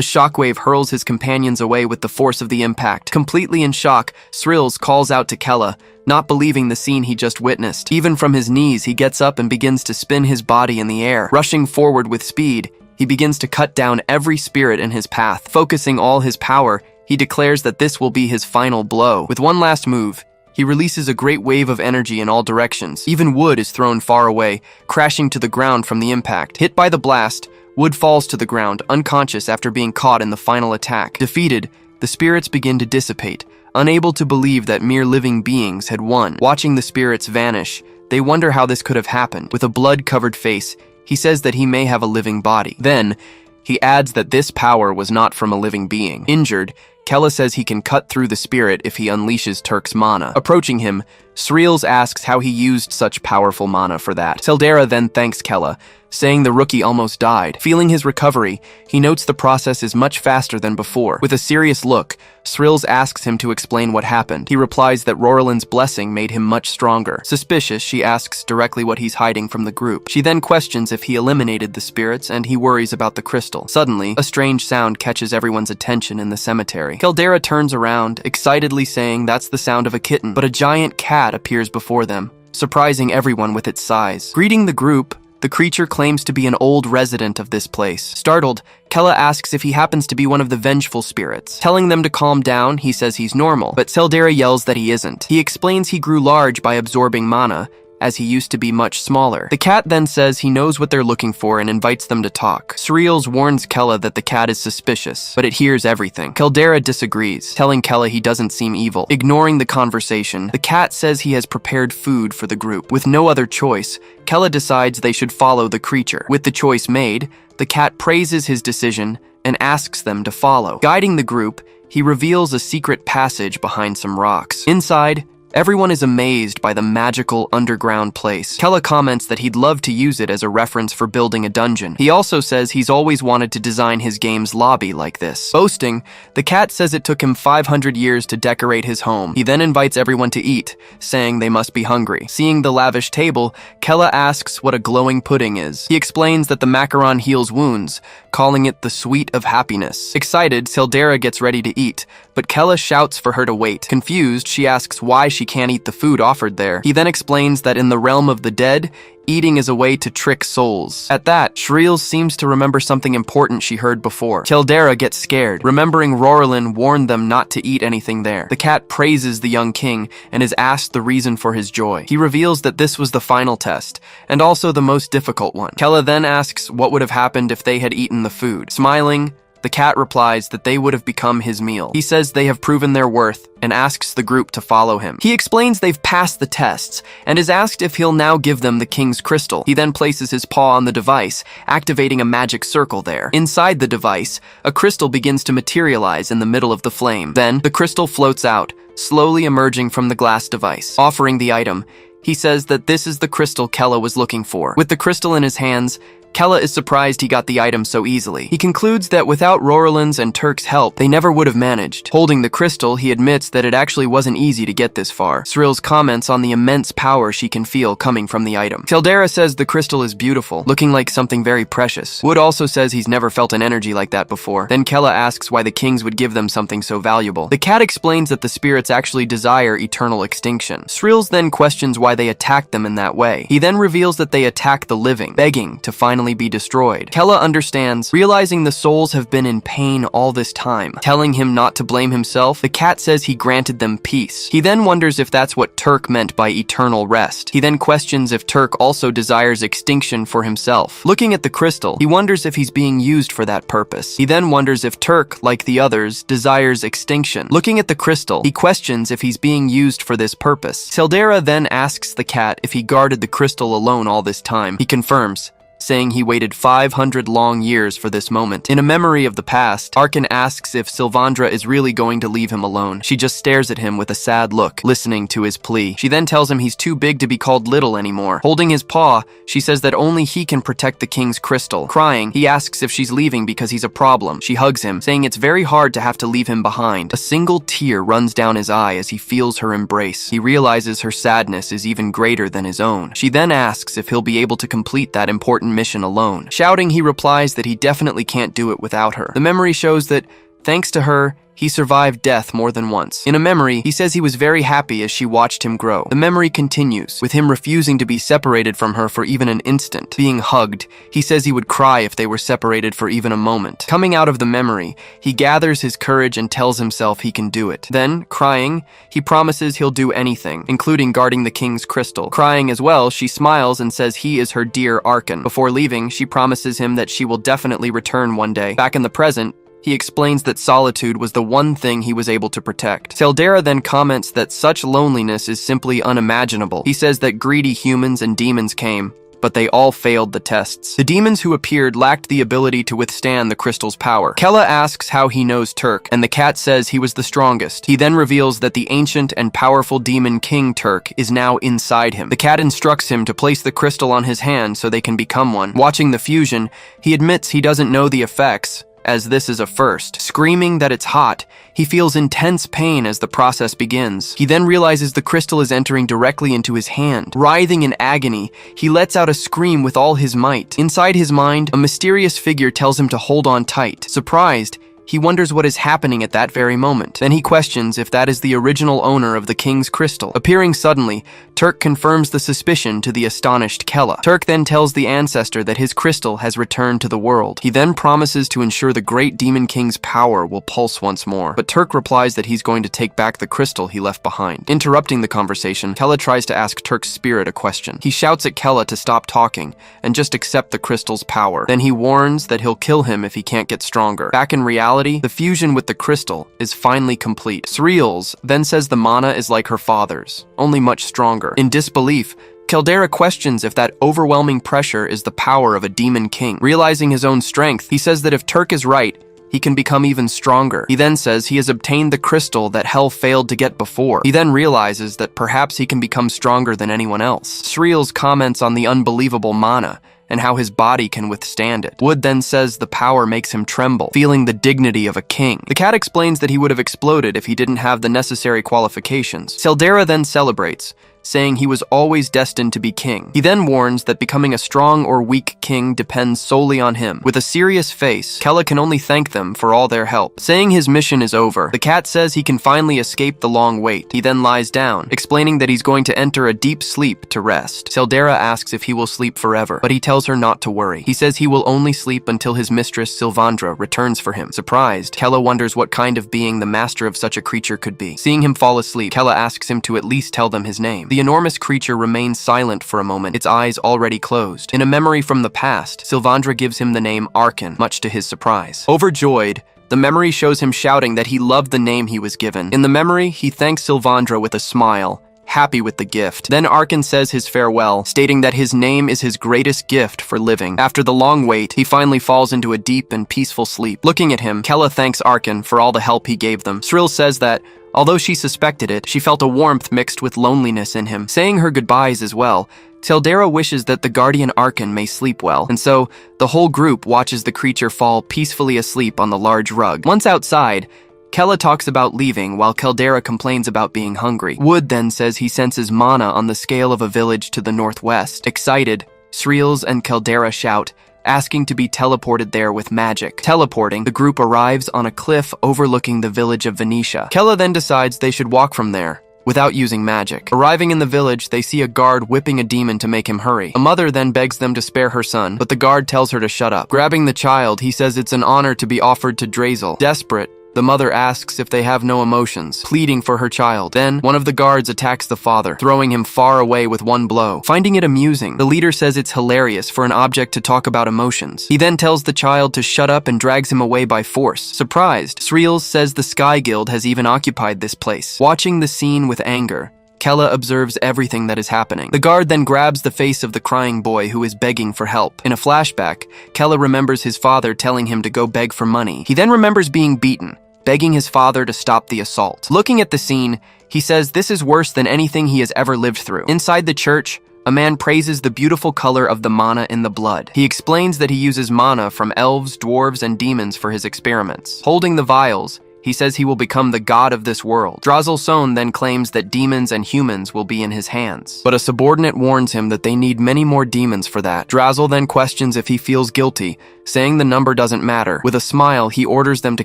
Speaker 1: shockwave hurls his companions away with the force of the impact. Completely in shock, Srills calls out to Kella, not believing the scene he just witnessed. Even from his knees, he gets up and begins to spin his body in the air. Rushing forward with speed, he begins to cut down every spirit in his path. Focusing all his power, he declares that this will be his final blow. With one last move, he releases a great wave of energy in all directions. Even wood is thrown far away, crashing to the ground from the impact. Hit by the blast, Wood falls to the ground, unconscious after being caught in the final attack. Defeated, the spirits begin to dissipate, unable to believe that mere living beings had won. Watching the spirits vanish, they wonder how this could have happened. With a blood-covered face, he says that he may have a living body. Then, he adds that this power was not from a living being. Injured, Kella says he can cut through the spirit if he unleashes Turk's mana. Approaching him, Sreels asks how he used such powerful mana for that. Seldera then thanks Kella, saying the rookie almost died. Feeling his recovery, he notes the process is much faster than before. With a serious look, Srills asks him to explain what happened. He replies that Roralin's blessing made him much stronger. Suspicious, she asks directly what he's hiding from the group. She then questions if he eliminated the spirits, and he worries about the crystal. Suddenly, a strange sound catches everyone's attention in the cemetery. Caldera turns around, excitedly saying that's the sound of a kitten, but a giant cat appears before them, surprising everyone with its size. Greeting the group, the creature claims to be an old resident of this place. Startled, Kella asks if he happens to be one of the vengeful spirits. Telling them to calm down, he says he's normal, but Seldera yells that he isn't. He explains he grew large by absorbing mana, as he used to be much smaller. The cat then says he knows what they're looking for and invites them to talk. Sreels warns Kella that the cat is suspicious, but it hears everything. Caldera disagrees, telling Kella he doesn't seem evil. Ignoring the conversation, the cat says he has prepared food for the group. With no other choice, Kella decides they should follow the creature. With the choice made, the cat praises his decision and asks them to follow. Guiding the group, he reveals a secret passage behind some rocks. Inside, everyone is amazed by the magical underground place. Kella comments that he'd love to use it as a reference for building a dungeon. He also says he's always wanted to design his game's lobby like this. Boasting, the cat says it took him 500 years to decorate his home. He then invites everyone to eat, saying they must be hungry. Seeing the lavish table, Kella asks what a glowing pudding is. He explains that the macaron heals wounds, calling it the sweet of happiness. Excited, Seldera gets ready to eat, but Kella shouts for her to wait. Confused, she asks why she can't eat the food offered there. He then explains that in the realm of the dead, eating is a way to trick souls. At that, Shreels seems to remember something important she heard before. Caldera gets scared, remembering Roralin warned them not to eat anything there. The cat praises the young king and is asked the reason for his joy. He reveals that this was the final test, and also the most difficult one. Kella then asks what would have happened if they had eaten the food. Smiling, the cat replies that they would have become his meal. He says they have proven their worth and asks the group to follow him. He explains they've passed the tests and is asked if he'll now give them the king's crystal. He then places his paw on the device, activating a magic circle there. Inside the device, a crystal begins to materialize in the middle of the flame. Then, the crystal floats out, slowly emerging from the glass device. Offering the item, he says that this is the crystal Kella was looking for. With the crystal in his hands, Kella is surprised he got the item so easily. He concludes that without Roralin's and Turk's help, they never would have managed. Holding the crystal, he admits that it actually wasn't easy to get this far. Sril's comments on the immense power she can feel coming from the item. Tildera says the crystal is beautiful, looking like something very precious. Wood also says he's never felt an energy like that before. Then Kella asks why the kings would give them something so valuable. The cat explains that the spirits actually desire eternal extinction. Sril's then questions why they attacked them in that way. He then reveals that they attack the living, begging to finally be destroyed. Kella understands, realizing the souls have been in pain all this time. Telling him not to blame himself, the cat says he granted them peace. He then wonders if that's what Turk meant by eternal rest. He then questions if Turk also desires extinction for himself. Looking at the crystal, he wonders if he's being used for that purpose. He then wonders if Turk, like the others, desires extinction. Looking at the crystal, he questions if he's being used for this purpose. Tildera then asks the cat if he guarded the crystal alone all this time. He confirms, saying he waited 500 long years for this moment. In a memory of the past, Arkan asks if Sylvandra is really going to leave him alone. She just stares at him with a sad look, listening to his plea. She then tells him he's too big to be called little anymore. Holding his paw, she says that only he can protect the king's crystal. Crying, he asks if she's leaving because he's a problem. She hugs him, saying it's very hard to have to leave him behind. A single tear runs down his eye as he feels her embrace. He realizes her sadness is even greater than his own. She then asks if he'll be able to complete that important mission alone. Shouting, he replies that he definitely can't do it without her. The memory shows that, thanks to her, he survived death more than once. In a memory, he says he was very happy as she watched him grow. The memory continues, with him refusing to be separated from her for even an instant. Being hugged, he says he would cry if they were separated for even a moment. Coming out of the memory, he gathers his courage and tells himself he can do it. Then, crying, he promises he'll do anything, including guarding the king's crystal. Crying as well, she smiles and says he is her dear Arkan. Before leaving, she promises him that she will definitely return one day. Back in the present, he explains that solitude was the one thing he was able to protect. Tildera then comments that such loneliness is simply unimaginable. He says that greedy humans and demons came, but they all failed the tests. The demons who appeared lacked the ability to withstand the crystal's power. Kella asks how he knows Turk, and the cat says he was the strongest. He then reveals that the ancient and powerful demon King Turk is now inside him. The cat instructs him to place the crystal on his hand so they can become one. Watching the fusion, he admits he doesn't know the effects, as this is a first. Screaming that it's hot, he feels intense pain as the process begins. He then realizes the crystal is entering directly into his hand. Writhing in agony, he lets out a scream with all his might. Inside his mind, a mysterious figure tells him to hold on tight. Surprised, he wonders what is happening at that very moment. Then he questions if that is the original owner of the king's crystal. Appearing suddenly, Turk confirms the suspicion to the astonished Kella. Turk then tells the ancestor that his crystal has returned to the world. He then promises to ensure the great demon king's power will pulse once more. But Turk replies that he's going to take back the crystal he left behind. Interrupting the conversation, Kella tries to ask Turk's spirit a question. He shouts at Kella to stop talking and just accept the crystal's power. Then he warns that he'll kill him if he can't get stronger. Back in reality, the fusion with the crystal is finally complete. Sril's then says the mana is like her father's, only much stronger. In disbelief, Caldera questions if that overwhelming pressure is the power of a demon king. Realizing his own strength, he says that if Turk is right, he can become even stronger. He then says he has obtained the crystal that Hell failed to get before. He then realizes that perhaps he can become stronger than anyone else. Sril's comments on the unbelievable mana and how his body can withstand it. Wood then says the power makes him tremble, feeling the dignity of a king. The cat explains that he would have exploded if he didn't have the necessary qualifications. Seldera then celebrates, saying he was always destined to be king. He then warns that becoming a strong or weak king depends solely on him. With a serious face, Kella can only thank them for all their help. Saying his mission is over, the cat says he can finally escape the long wait. He then lies down, explaining that he's going to enter a deep sleep to rest. Seldera asks if he will sleep forever, but he tells her not to worry. He says he will only sleep until his mistress Sylvandra returns for him. Surprised, Kella wonders what kind of being the master of such a creature could be. Seeing him fall asleep, Kella asks him to at least tell them his name. The enormous creature remains silent for a moment, its eyes already closed. In a memory from the past, Sylvandra gives him the name Arkan, much to his surprise. Overjoyed, the memory shows him shouting that he loved the name he was given. In the memory, he thanks Sylvandra with a smile, happy with the gift. Then Arkan says his farewell, stating that his name is his greatest gift for living. After the long wait, he finally falls into a deep and peaceful sleep. Looking at him, Kella thanks Arkan for all the help he gave them. Sril says that, although she suspected it, she felt a warmth mixed with loneliness in him. Saying her goodbyes as well, Teldera wishes that the guardian Archon may sleep well, and so the whole group watches the creature fall peacefully asleep on the large rug. Once outside, Kella talks about leaving while Caldera complains about being hungry. Wood then says he senses mana on the scale of a village to the northwest. Excited, Sreels and Caldera shout, asking to be teleported there with magic. Teleporting, the group arrives on a cliff overlooking the village of Venetia. Kella then decides they should walk from there, without using magic. Arriving in the village, they see a guard whipping a demon to make him hurry. A mother then begs them to spare her son, but the guard tells her to shut up. Grabbing the child, he says it's an honor to be offered to Drazel. Desperate, the mother asks if they have no emotions, pleading for her child. Then, one of the guards attacks the father, throwing him far away with one blow. Finding it amusing, the leader says it's hilarious for an object to talk about emotions. He then tells the child to shut up and drags him away by force. Surprised, Sreels says the Sky Guild has even occupied this place. Watching the scene with anger, Kella observes everything that is happening. The guard then grabs the face of the crying boy who is begging for help. In a flashback, Kella remembers his father telling him to go beg for money. He then remembers being beaten, begging his father to stop the assault. Looking at the scene, he says this is worse than anything he has ever lived through. Inside the church, a man praises the beautiful color of the mana in the blood. He explains that he uses mana from elves, dwarves, and demons for his experiments. Holding the vials, he says he will become the god of this world. Drazel Sohn then claims that demons and humans will be in his hands. But a subordinate warns him that they need many more demons for that. Drazel then questions if he feels guilty, saying the number doesn't matter. With a smile, he orders them to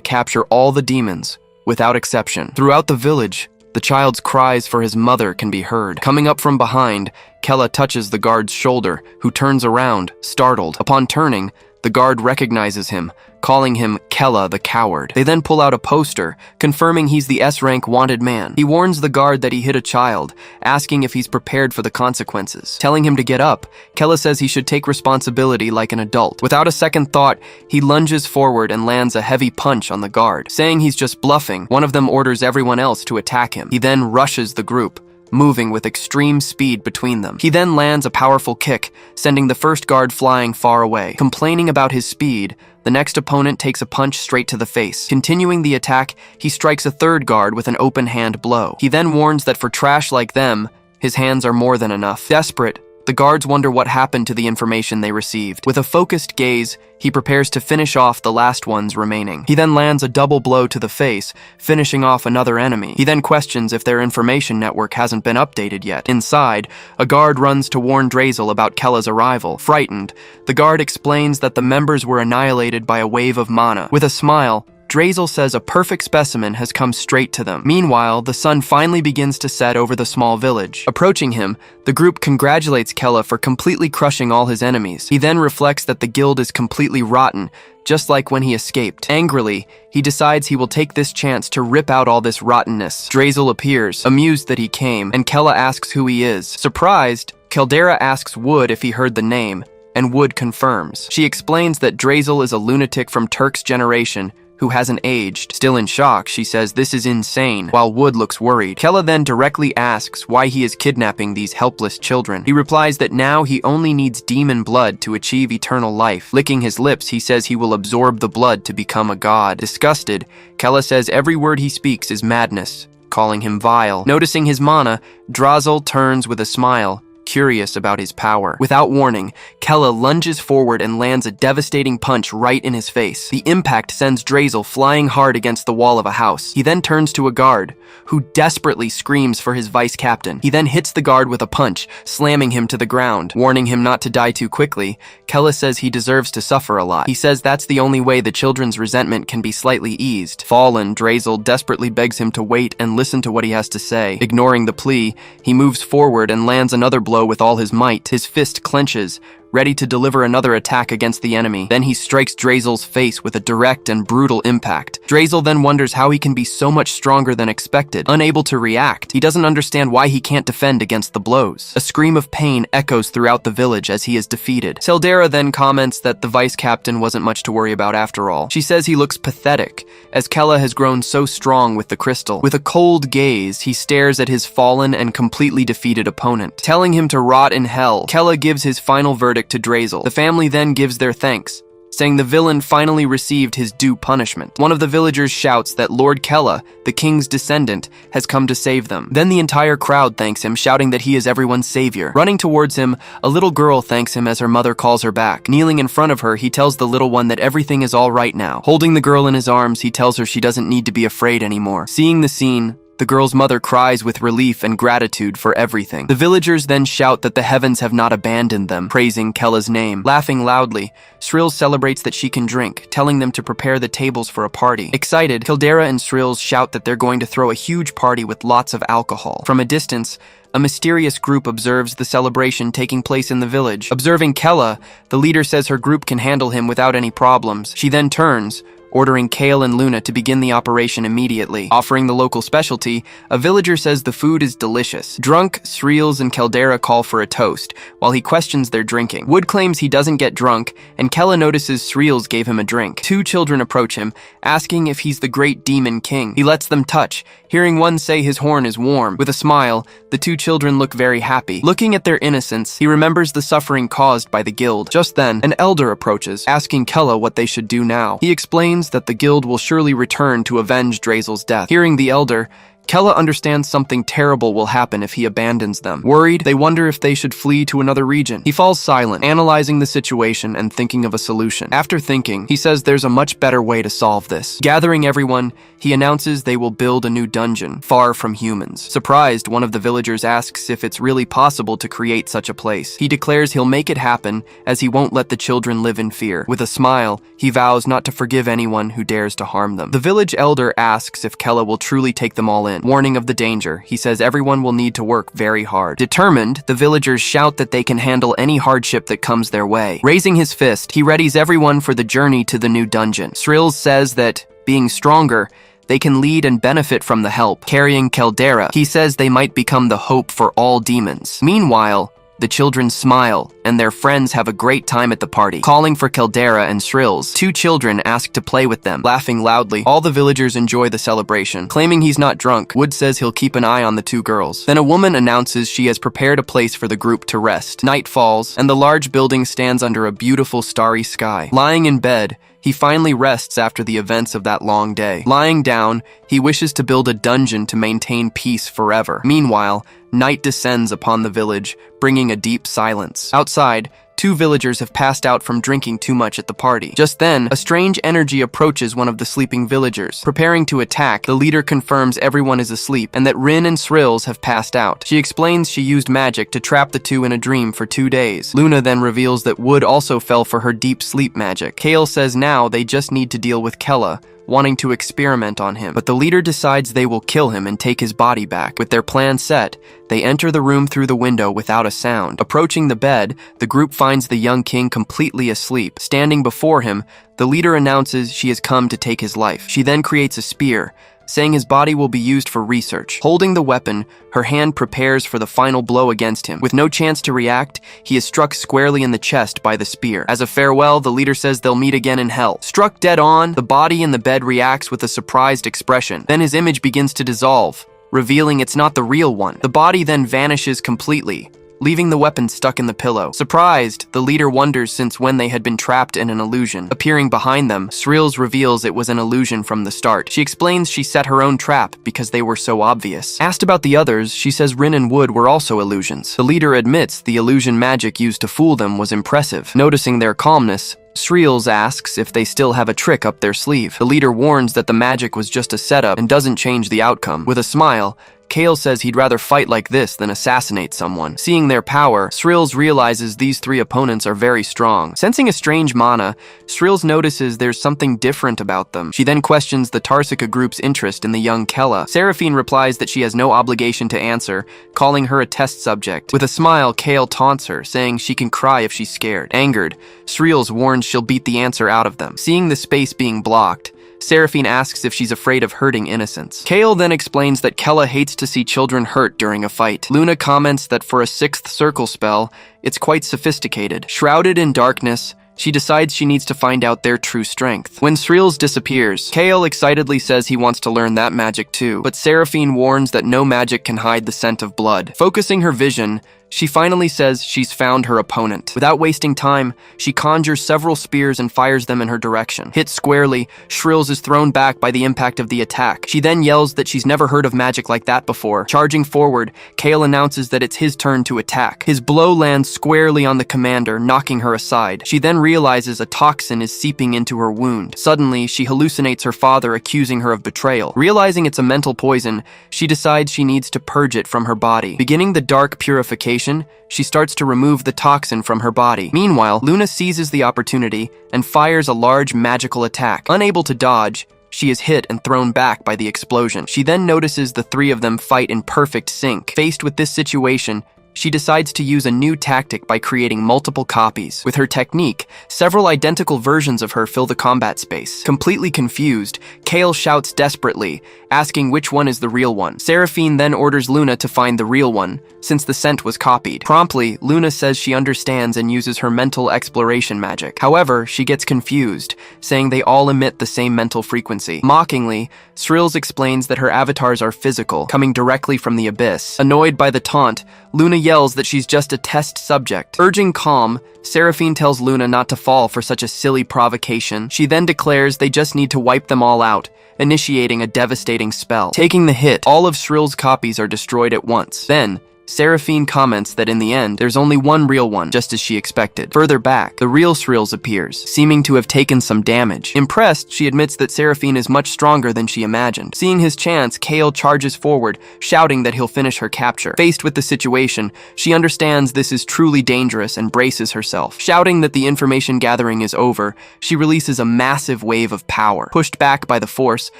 Speaker 1: capture all the demons, without exception. Throughout the village, the child's cries for his mother can be heard. Coming up from behind, Kella touches the guard's shoulder, who turns around, startled. Upon turning, the guard recognizes him, calling him Kella the Coward. They then pull out a poster, confirming he's the S-rank wanted man. He warns the guard that he hit a child, asking if he's prepared for the consequences. Telling him to get up, Kella says he should take responsibility like an adult. Without a second thought, he lunges forward and lands a heavy punch on the guard. Saying he's just bluffing, one of them orders everyone else to attack him. He then rushes the group, moving with extreme speed between them. He then lands a powerful kick, sending the first guard flying far away. Complaining about his speed, the next opponent takes a punch straight to the face. Continuing the attack, he strikes a third guard with an open hand blow. He then warns that for trash like them, his hands are more than enough. Desperate, the guards wonder what happened to the information they received. With a focused gaze, he prepares to finish off the last ones remaining. He then lands a double blow to the face, finishing off another enemy. He then questions if their information network hasn't been updated yet. Inside, a guard runs to warn Drazel about Kella's arrival. Frightened, the guard explains that the members were annihilated by a wave of mana. With a smile, Drazel says a perfect specimen has come straight to them. Meanwhile, the sun finally begins to set over the small village. Approaching him, the group congratulates Kella for completely crushing all his enemies. He then reflects that the guild is completely rotten, just like when he escaped. Angrily, he decides he will take this chance to rip out all this rottenness. Drazel appears, amused that he came, and Kella asks who he is. Surprised, Caldera asks Wood if he heard the name, and Wood confirms. She explains that Drazel is a lunatic from Turk's generation who hasn't aged. Still in shock, she says this is insane, while Wood looks worried. Kella then directly asks why he is kidnapping these helpless children. He replies that now he only needs demon blood to achieve eternal life. Licking his lips, he says he will absorb the blood to become a god. Disgusted, Kella says every word he speaks is madness, calling him vile. Noticing his mana, Drazel turns with a smile, curious about his power. Without warning, Kella lunges forward and lands a devastating punch right in his face. The impact sends Drazel flying hard against the wall of a house. He then turns to a guard, who desperately screams for his vice captain. He then hits the guard with a punch, slamming him to the ground. Warning him not to die too quickly, Kella says he deserves to suffer a lot. He says that's the only way the children's resentment can be slightly eased. Fallen, Drazel desperately begs him to wait and listen to what he has to say. Ignoring the plea, he moves forward and lands another blow with all his might. His fist clenches, ready to deliver another attack against the enemy. Then he strikes Drazel's face with a direct and brutal impact. Drazel then wonders how he can be so much stronger than expected. Unable to react, he doesn't understand why he can't defend against the blows. A scream of pain echoes throughout the village as he is defeated. Caldera then comments that the vice captain wasn't much to worry about after all. She says he looks pathetic, as Kella has grown so strong with the crystal. With a cold gaze, he stares at his fallen and completely defeated opponent. Telling him to rot in hell, Kella gives his final verdict to Drazel. The family then gives their thanks, saying the villain finally received his due punishment. One of the villagers shouts that Lord Kella, the king's descendant, has come to save them. Then the entire crowd thanks him, shouting that he is everyone's savior. Running towards him, a little girl thanks him as her mother calls her back. Kneeling in front of her, he tells the little one that everything is all right now. Holding the girl in his arms, he tells her she doesn't need to be afraid anymore. Seeing the scene, the girl's mother cries with relief and gratitude for everything. The villagers then shout that the heavens have not abandoned them, praising Kella's name. Laughing loudly, Shrills celebrates that she can drink, telling them to prepare the tables for a party. Excited, Kildera and Shrills shout that they're going to throw a huge party with lots of alcohol. From a distance, a mysterious group observes the celebration taking place in the village. Observing Kella, the leader says her group can handle him without any problems. She then turns, ordering Kale and Luna to begin the operation immediately. Offering the local specialty, a villager says the food is delicious. Drunk, Shrills and Caldera call for a toast, while he questions their drinking. Wood claims he doesn't get drunk, and Kella notices Shrills gave him a drink. Two children approach him, asking if he's the great demon king. He lets them touch, hearing one say his horn is warm. With a smile, the two children look very happy. Looking at their innocence, he remembers the suffering caused by the guild. Just then, an elder approaches, asking Kella what they should do now. He explains that the guild will surely return to avenge Drazel's death. Hearing the elder, Kella understands something terrible will happen if he abandons them. Worried, they wonder if they should flee to another region. He falls silent, analyzing the situation and thinking of a solution. After thinking, he says there's a much better way to solve this. Gathering everyone, he announces they will build a new dungeon, far from humans. Surprised, one of the villagers asks if it's really possible to create such a place. He declares he'll make it happen, as he won't let the children live in fear. With a smile, he vows not to forgive anyone who dares to harm them. The village elder asks if Kella will truly take them all in. Warning of the danger, he says everyone will need to work very hard. Determined, the villagers shout that they can handle any hardship that comes their way. Raising his fist, he readies everyone for the journey to the new dungeon. Shrills says that, being stronger, they can lead and benefit from the help. Carrying Caldera, he says they might become the hope for all demons. Meanwhile, the children smile, and their friends have a great time at the party. Calling for Caldera and Shrills, two children ask to play with them. Laughing loudly, all the villagers enjoy the celebration. Claiming he's not drunk, Wood says he'll keep an eye on the two girls. Then a woman announces she has prepared a place for the group to rest. Night falls, and the large building stands under a beautiful starry sky. Lying in bed, he finally rests after the events of that long day. Lying down, he wishes to build a dungeon to maintain peace forever. Meanwhile, night descends upon the village, bringing a deep silence. Outside, two villagers have passed out from drinking too much at the party. Just then, a strange energy approaches one of the sleeping villagers. Preparing to attack, the leader confirms everyone is asleep and that Rin and Shrills have passed out. She explains she used magic to trap the two in a dream for 2 days. Luna then reveals that Wood also fell for her deep sleep magic. Kale says now they just need to deal with Kella, wanting to experiment on him. But the leader decides they will kill him and take his body back. With their plan set, they enter the room through the window without a sound. Approaching the bed, the group finds the young king completely asleep. Standing before him, the leader announces she has come to take his life. She then creates a spear, saying his body will be used for research. Holding the weapon, her hand prepares for the final blow against him. With no chance to react, he is struck squarely in the chest by the spear. As a farewell, the leader says they'll meet again in hell. Struck dead on, the body in the bed reacts with a surprised expression. Then his image begins to dissolve, revealing it's not the real one. The body then vanishes completely, leaving the weapon stuck in the pillow. Surprised, the leader wonders since when they had been trapped in an illusion. Appearing behind them, Shrills reveals it was an illusion from the start. She explains she set her own trap because they were so obvious. Asked about the others, she says Rin and Wood were also illusions. The leader admits the illusion magic used to fool them was impressive. Noticing their calmness, Shrills asks if they still have a trick up their sleeve. The leader warns that the magic was just a setup and doesn't change the outcome. With a smile, Kale says he'd rather fight like this than assassinate someone. Seeing their power, Shrills realizes these three opponents are very strong. Sensing a strange mana, Shrills notices there's something different about them. She then questions the Tarsika group's interest in the young Kella. Seraphine replies that she has no obligation to answer, calling her a test subject. With a smile, Kale taunts her, saying she can cry if she's scared. Angered, Shrills warns she'll beat the answer out of them. Seeing the space being blocked, Seraphine asks if she's afraid of hurting innocents. Kale then explains that Kella hates to see children hurt during a fight. Luna comments that for a 6th circle spell, it's quite sophisticated. Shrouded in darkness, she decides she needs to find out their true strength. When Shrills disappears, Kale excitedly says he wants to learn that magic too, but Seraphine warns that no magic can hide the scent of blood. Focusing her vision, She finally says she's found her opponent. Without wasting time, she conjures several spears and fires them in her direction. Hit squarely, Shrills is thrown back by the impact of the attack. She then yells that she's never heard of magic like that before. Charging forward, Kale announces that it's his turn to attack. His blow lands squarely on the commander, knocking her aside. She then realizes a toxin is seeping into her wound. Suddenly, she hallucinates her father, accusing her of betrayal. Realizing it's a mental poison, she decides she needs to purge it from her body. Beginning the dark purification, she starts to remove the toxin from her body. Meanwhile, Luna seizes the opportunity and fires a large magical attack. Unable to dodge, she is hit and thrown back by the explosion. She then notices the three of them fight in perfect sync. Faced with this situation, she decides to use a new tactic by creating multiple copies. With her technique, several identical versions of her fill the combat space. Completely confused, Kale shouts desperately, asking which one is the real one. Seraphine then orders Luna to find the real one, since the scent was copied. Promptly, Luna says she understands and uses her mental exploration magic. However, she gets confused, saying they all emit the same mental frequency. Mockingly, Shrills explains that her avatars are physical, coming directly from the abyss. Annoyed by the taunt, Luna yells that she's just a test subject. Urging calm, Seraphine tells Luna not to fall for such a silly provocation. She then declares they just need to wipe them all out, initiating a devastating spell. Taking the hit, all of Shrill's copies are destroyed at once. Then, Seraphine comments that in the end, there's only one real one, just as she expected. Further back, the real Shrills appears, seeming to have taken some damage. Impressed, she admits that Seraphine is much stronger than she imagined. Seeing his chance, Kale charges forward, shouting that he'll finish her capture. Faced with the situation, she understands this is truly dangerous and braces herself. Shouting that the information gathering is over, she releases a massive wave of power. Pushed back by the force,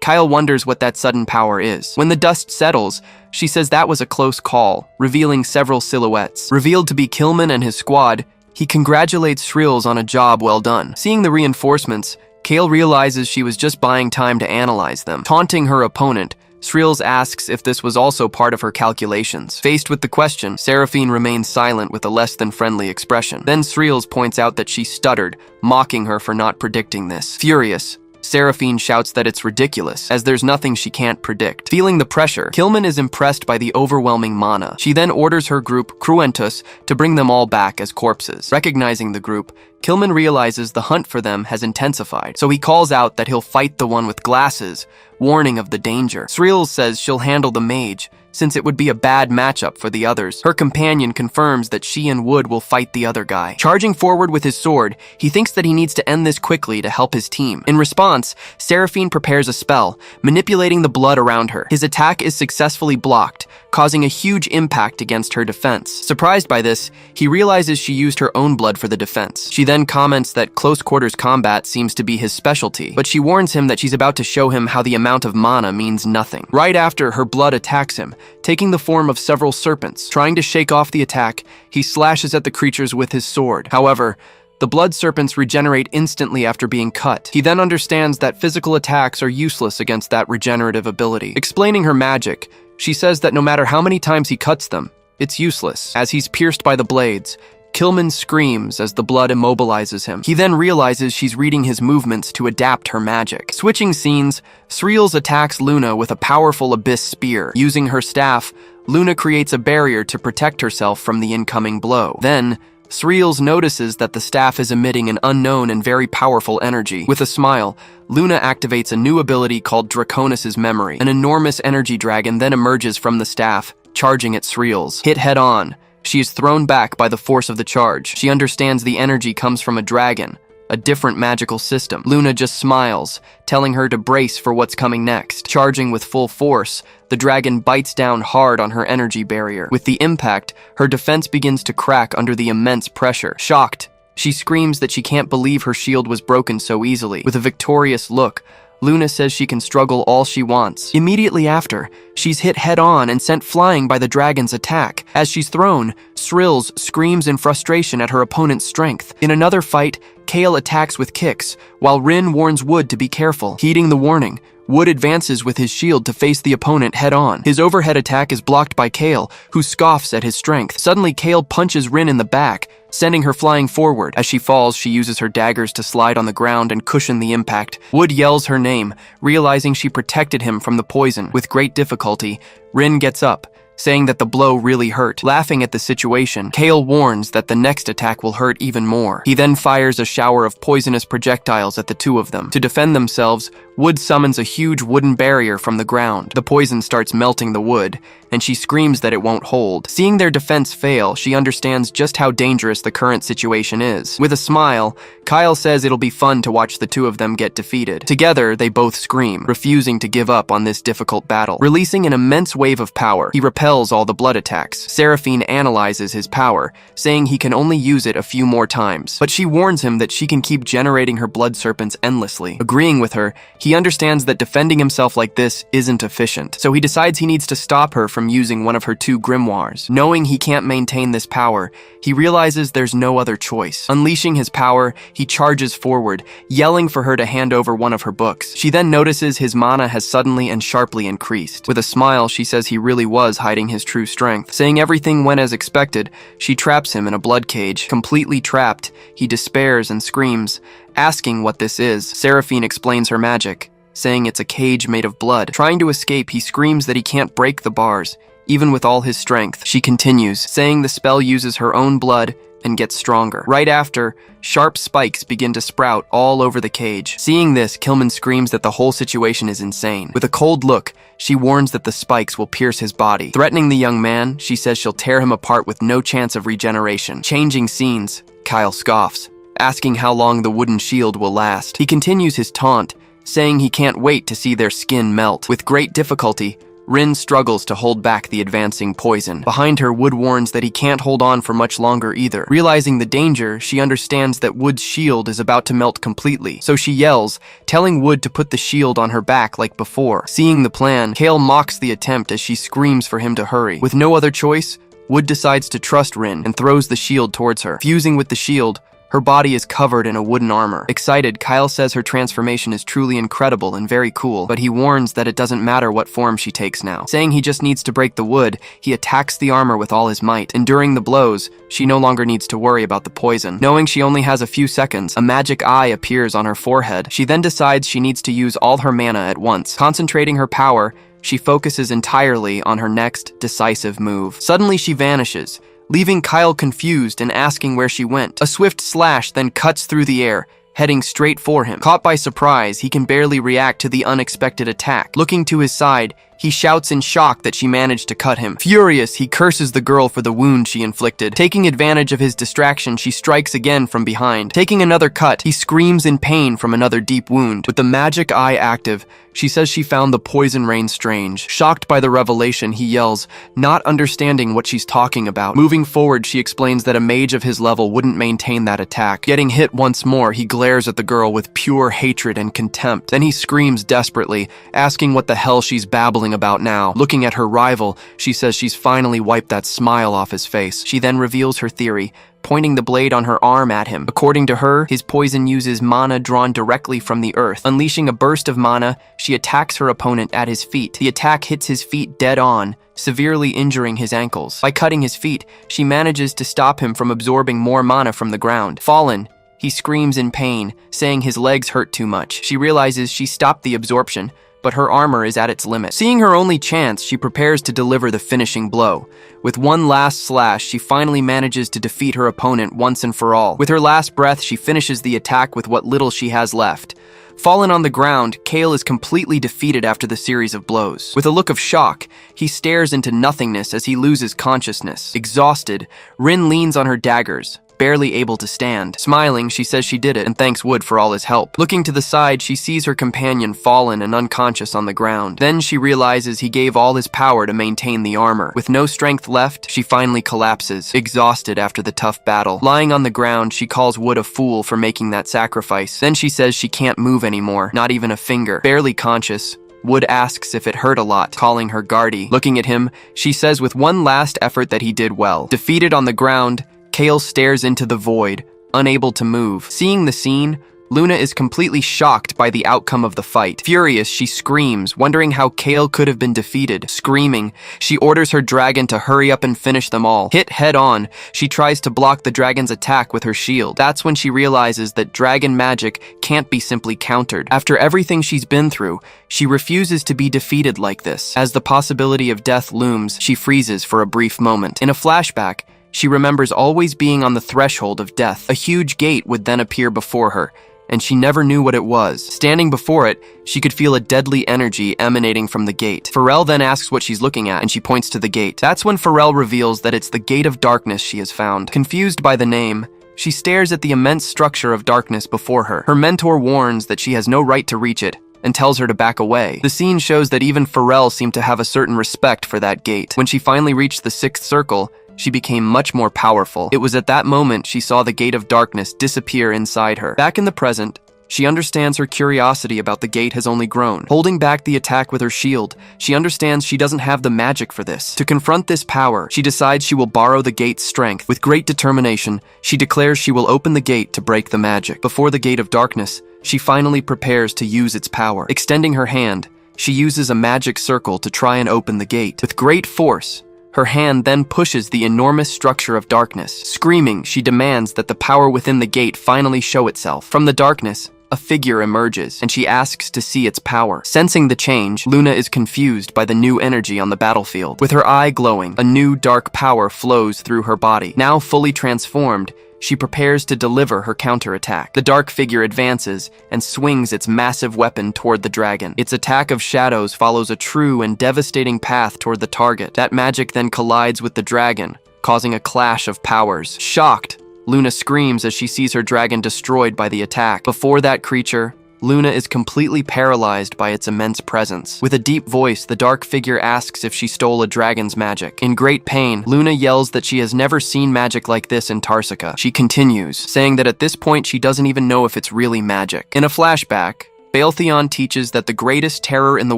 Speaker 1: Kyle wonders what that sudden power is. When the dust settles, she says that was a close call, revealing several silhouettes. Revealed to be Killman and his squad, he congratulates Shrills on a job well done. Seeing the reinforcements, Kale realizes she was just buying time to analyze them. Taunting her opponent, Shrills asks if this was also part of her calculations. Faced with the question, Seraphine remains silent with a less than friendly expression. Then Shrills points out that she stuttered, mocking her for not predicting this. Furious, Seraphine shouts that it's ridiculous, as there's nothing she can't predict. Feeling the pressure, Killman is impressed by the overwhelming mana. She then orders her group, Cruentus, to bring them all back as corpses. Recognizing the group, Killman realizes the hunt for them has intensified, so he calls out that he'll fight the one with glasses, warning of the danger. Shrills says she'll handle the mage, since it would be a bad matchup for the others. Her companion confirms that she and Wood will fight the other guy. Charging forward with his sword, he thinks that he needs to end this quickly to help his team. In response, Seraphine prepares a spell, manipulating the blood around her. His attack is successfully blocked, causing a huge impact against her defense. Surprised by this, he realizes she used her own blood for the defense. She then comments that close quarters combat seems to be his specialty, but she warns him that she's about to show him how the amount of mana means nothing. Right after, her blood attacks him, taking the form of several serpents. Trying to shake off the attack, he slashes at the creatures with his sword. However, the blood serpents regenerate instantly after being cut. He then understands that physical attacks are useless against that regenerative ability. Explaining her magic, she says that no matter how many times he cuts them, it's useless. As he's pierced by the blades, Killman screams as the blood immobilizes him. He then realizes she's reading his movements to adapt her magic. Switching scenes, Shrills attacks Luna with a powerful abyss spear. Using her staff, Luna creates a barrier to protect herself from the incoming blow. Then, Shrills notices that the staff is emitting an unknown and very powerful energy. With a smile, Luna activates a new ability called Draconis' Memory. An enormous energy dragon then emerges from the staff, charging at Shrills. Hit head-on, she is thrown back by the force of the charge. She understands the energy comes from a dragon, a different magical system. Luna just smiles, telling her to brace for what's coming next. Charging with full force, the dragon bites down hard on her energy barrier. With the impact, her defense begins to crack under the immense pressure. Shocked, she screams that she can't believe her shield was broken so easily. With a victorious look, Luna says she can struggle all she wants. Immediately after, she's hit head-on and sent flying by the dragon's attack. As she's thrown, Shrills screams in frustration at her opponent's strength. In another fight, Kale attacks with kicks, while Rin warns Wood to be careful. Heeding the warning, Wood advances with his shield to face the opponent head-on. His overhead attack is blocked by Kale, who scoffs at his strength. Suddenly, Kale punches Rin in the back, sending her flying forward. As she falls, she uses her daggers to slide on the ground and cushion the impact. Wood yells her name, realizing she protected him from the poison. With great difficulty, Rin gets up, saying that the blow really hurt. Laughing at the situation, Kale warns that the next attack will hurt even more. He then fires a shower of poisonous projectiles at the two of them. To defend themselves, Wood summons a huge wooden barrier from the ground. The poison starts melting the wood, and she screams that it won't hold. Seeing their defense fail, she understands just how dangerous the current situation is. With a smile, Kyle says it'll be fun to watch the two of them get defeated. Together, they both scream, refusing to give up on this difficult battle. Releasing an immense wave of power, he repels all the blood attacks. Seraphine analyzes his power, saying he can only use it a few more times. But she warns him that she can keep generating her blood serpents endlessly. Agreeing with her, he understands that defending himself like this isn't efficient, so he decides he needs to stop her from using one of her two grimoires. Knowing he can't maintain this power, he realizes there's no other choice. Unleashing his power, he charges forward, yelling for her to hand over one of her books. She then notices his mana has suddenly and sharply increased. With a smile, she says he really was hiding his true strength. Saying everything went as expected, she traps him in a blood cage. Completely trapped, he despairs and screams, asking what this is. Seraphine explains her magic, saying it's a cage made of blood. Trying to escape, he screams that he can't break the bars, even with all his strength. She continues, saying the spell uses her own blood and gets stronger. Right after, sharp spikes begin to sprout all over the cage. Seeing this, Killman screams that the whole situation is insane. With a cold look, she warns that the spikes will pierce his body. Threatening the young man, she says she'll tear him apart with no chance of regeneration. Changing scenes, Kyle scoffs, asking how long the wooden shield will last. He continues his taunt, saying he can't wait to see their skin melt. With great difficulty, Rin struggles to hold back the advancing poison. Behind her, Wood warns that he can't hold on for much longer either. Realizing the danger, she understands that Wood's shield is about to melt completely, so she yells, telling Wood to put the shield on her back like before. Seeing the plan, Kale mocks the attempt as she screams for him to hurry. With no other choice, Wood decides to trust Rin and throws the shield towards her. Fusing with the shield, her body is covered in a wooden armor. Excited, Kyle says her transformation is truly incredible and very cool, but he warns that it doesn't matter what form she takes now. Saying he just needs to break the wood, he attacks the armor with all his might. Enduring the blows, she no longer needs to worry about the poison. Knowing she only has a few seconds, a magic eye appears on her forehead. She then decides she needs to use all her mana at once. Concentrating her power, she focuses entirely on her next decisive move. Suddenly she vanishes, leaving Kyle confused and asking where she went. A swift slash then cuts through the air, heading straight for him. Caught by surprise, he can barely react to the unexpected attack. Looking to his side, he shouts in shock that she managed to cut him. Furious, he curses the girl for the wound she inflicted. Taking advantage of his distraction, she strikes again from behind. Taking another cut, he screams in pain from another deep wound. With the magic eye active, she says she found the poison rain strange. Shocked by the revelation, he yells, not understanding what she's talking about. Moving forward, she explains that a mage of his level wouldn't maintain that attack. Getting hit once more, he glares at the girl with pure hatred and contempt. Then he screams desperately, asking what the hell she's babbling about now. Looking at her rival, she says she's finally wiped that smile off his face. She then reveals her theory, pointing the blade on her arm at him. According to her, his poison uses mana drawn directly from the earth. Unleashing a burst of mana, she attacks her opponent at his feet. The attack hits his feet dead on, severely injuring his ankles. By cutting his feet, she manages to stop him from absorbing more mana from the ground. Fallen, he screams in pain, saying his legs hurt too much. She realizes she stopped the absorption, but her armor is at its limit. Seeing her only chance, she prepares to deliver the finishing blow. With one last slash, she finally manages to defeat her opponent once and for all. With her last breath, she finishes the attack with what little she has left. Fallen on the ground, Kale is completely defeated after the series of blows. With a look of shock, he stares into nothingness as he loses consciousness. Exhausted, Rin leans on her daggers, barely able to stand. Smiling, she says she did it and thanks Wood for all his help. Looking to the side, she sees her companion fallen and unconscious on the ground. Then she realizes he gave all his power to maintain the armor. With no strength left, she finally collapses, exhausted after the tough battle. Lying on the ground, she calls Wood a fool for making that sacrifice. Then she says she can't move anymore, not even a finger. Barely conscious, Wood asks if it hurt a lot, calling her Guardy. Looking at him, she says with one last effort that he did well. Defeated on the ground, Kale stares into the void, unable to move. Seeing the scene, Luna is completely shocked by the outcome of the fight. Furious, she screams, wondering how Kale could have been defeated. Screaming, she orders her dragon to hurry up and finish them all. Hit head on, she tries to block the dragon's attack with her shield. That's when she realizes that dragon magic can't be simply countered. After everything she's been through, she refuses to be defeated like this. As the possibility of death looms, she freezes for a brief moment. In a flashback, she remembers always being on the threshold of death. A huge gate would then appear before her, and she never knew what it was. Standing before it, she could feel a deadly energy emanating from the gate. Pharrell then asks what she's looking at, and she points to the gate. That's when Pharrell reveals that it's the Gate of Darkness she has found. Confused by the name, she stares at the immense structure of darkness before her. Her mentor warns that she has no right to reach it, and tells her to back away. The scene shows that even Pharrell seemed to have a certain respect for that gate. When she finally reached the sixth circle, she became much more powerful. It was at that moment she saw the Gate of Darkness disappear inside her. Back in the present, she understands her curiosity about the gate has only grown. Holding back the attack with her shield, she understands she doesn't have the magic for this. To confront this power, she decides she will borrow the gate's strength. With great determination, she declares she will open the gate to break the magic. Before the Gate of Darkness, she finally prepares to use its power. Extending her hand, she uses a magic circle to try and open the gate. With great force, her hand then pushes the enormous structure of darkness. Screaming, she demands that the power within the gate finally show itself. From the darkness, a figure emerges, and she asks to see its power. Sensing the change, Luna is confused by the new energy on the battlefield. With her eye glowing, a new dark power flows through her body. Now fully transformed, she prepares to deliver her counterattack. The dark figure advances and swings its massive weapon toward the dragon. Its attack of shadows follows a true and devastating path toward the target. That magic then collides with the dragon, causing a clash of powers. Shocked, Luna screams as she sees her dragon destroyed by the attack. Before that creature, Luna is completely paralyzed by its immense presence. With a deep voice, the dark figure asks if she stole a dragon's magic. In great pain, Luna yells that she has never seen magic like this in Tarsica. She continues, saying that at this point she doesn't even know if it's really magic. In a flashback, Baltheon teaches that the greatest terror in the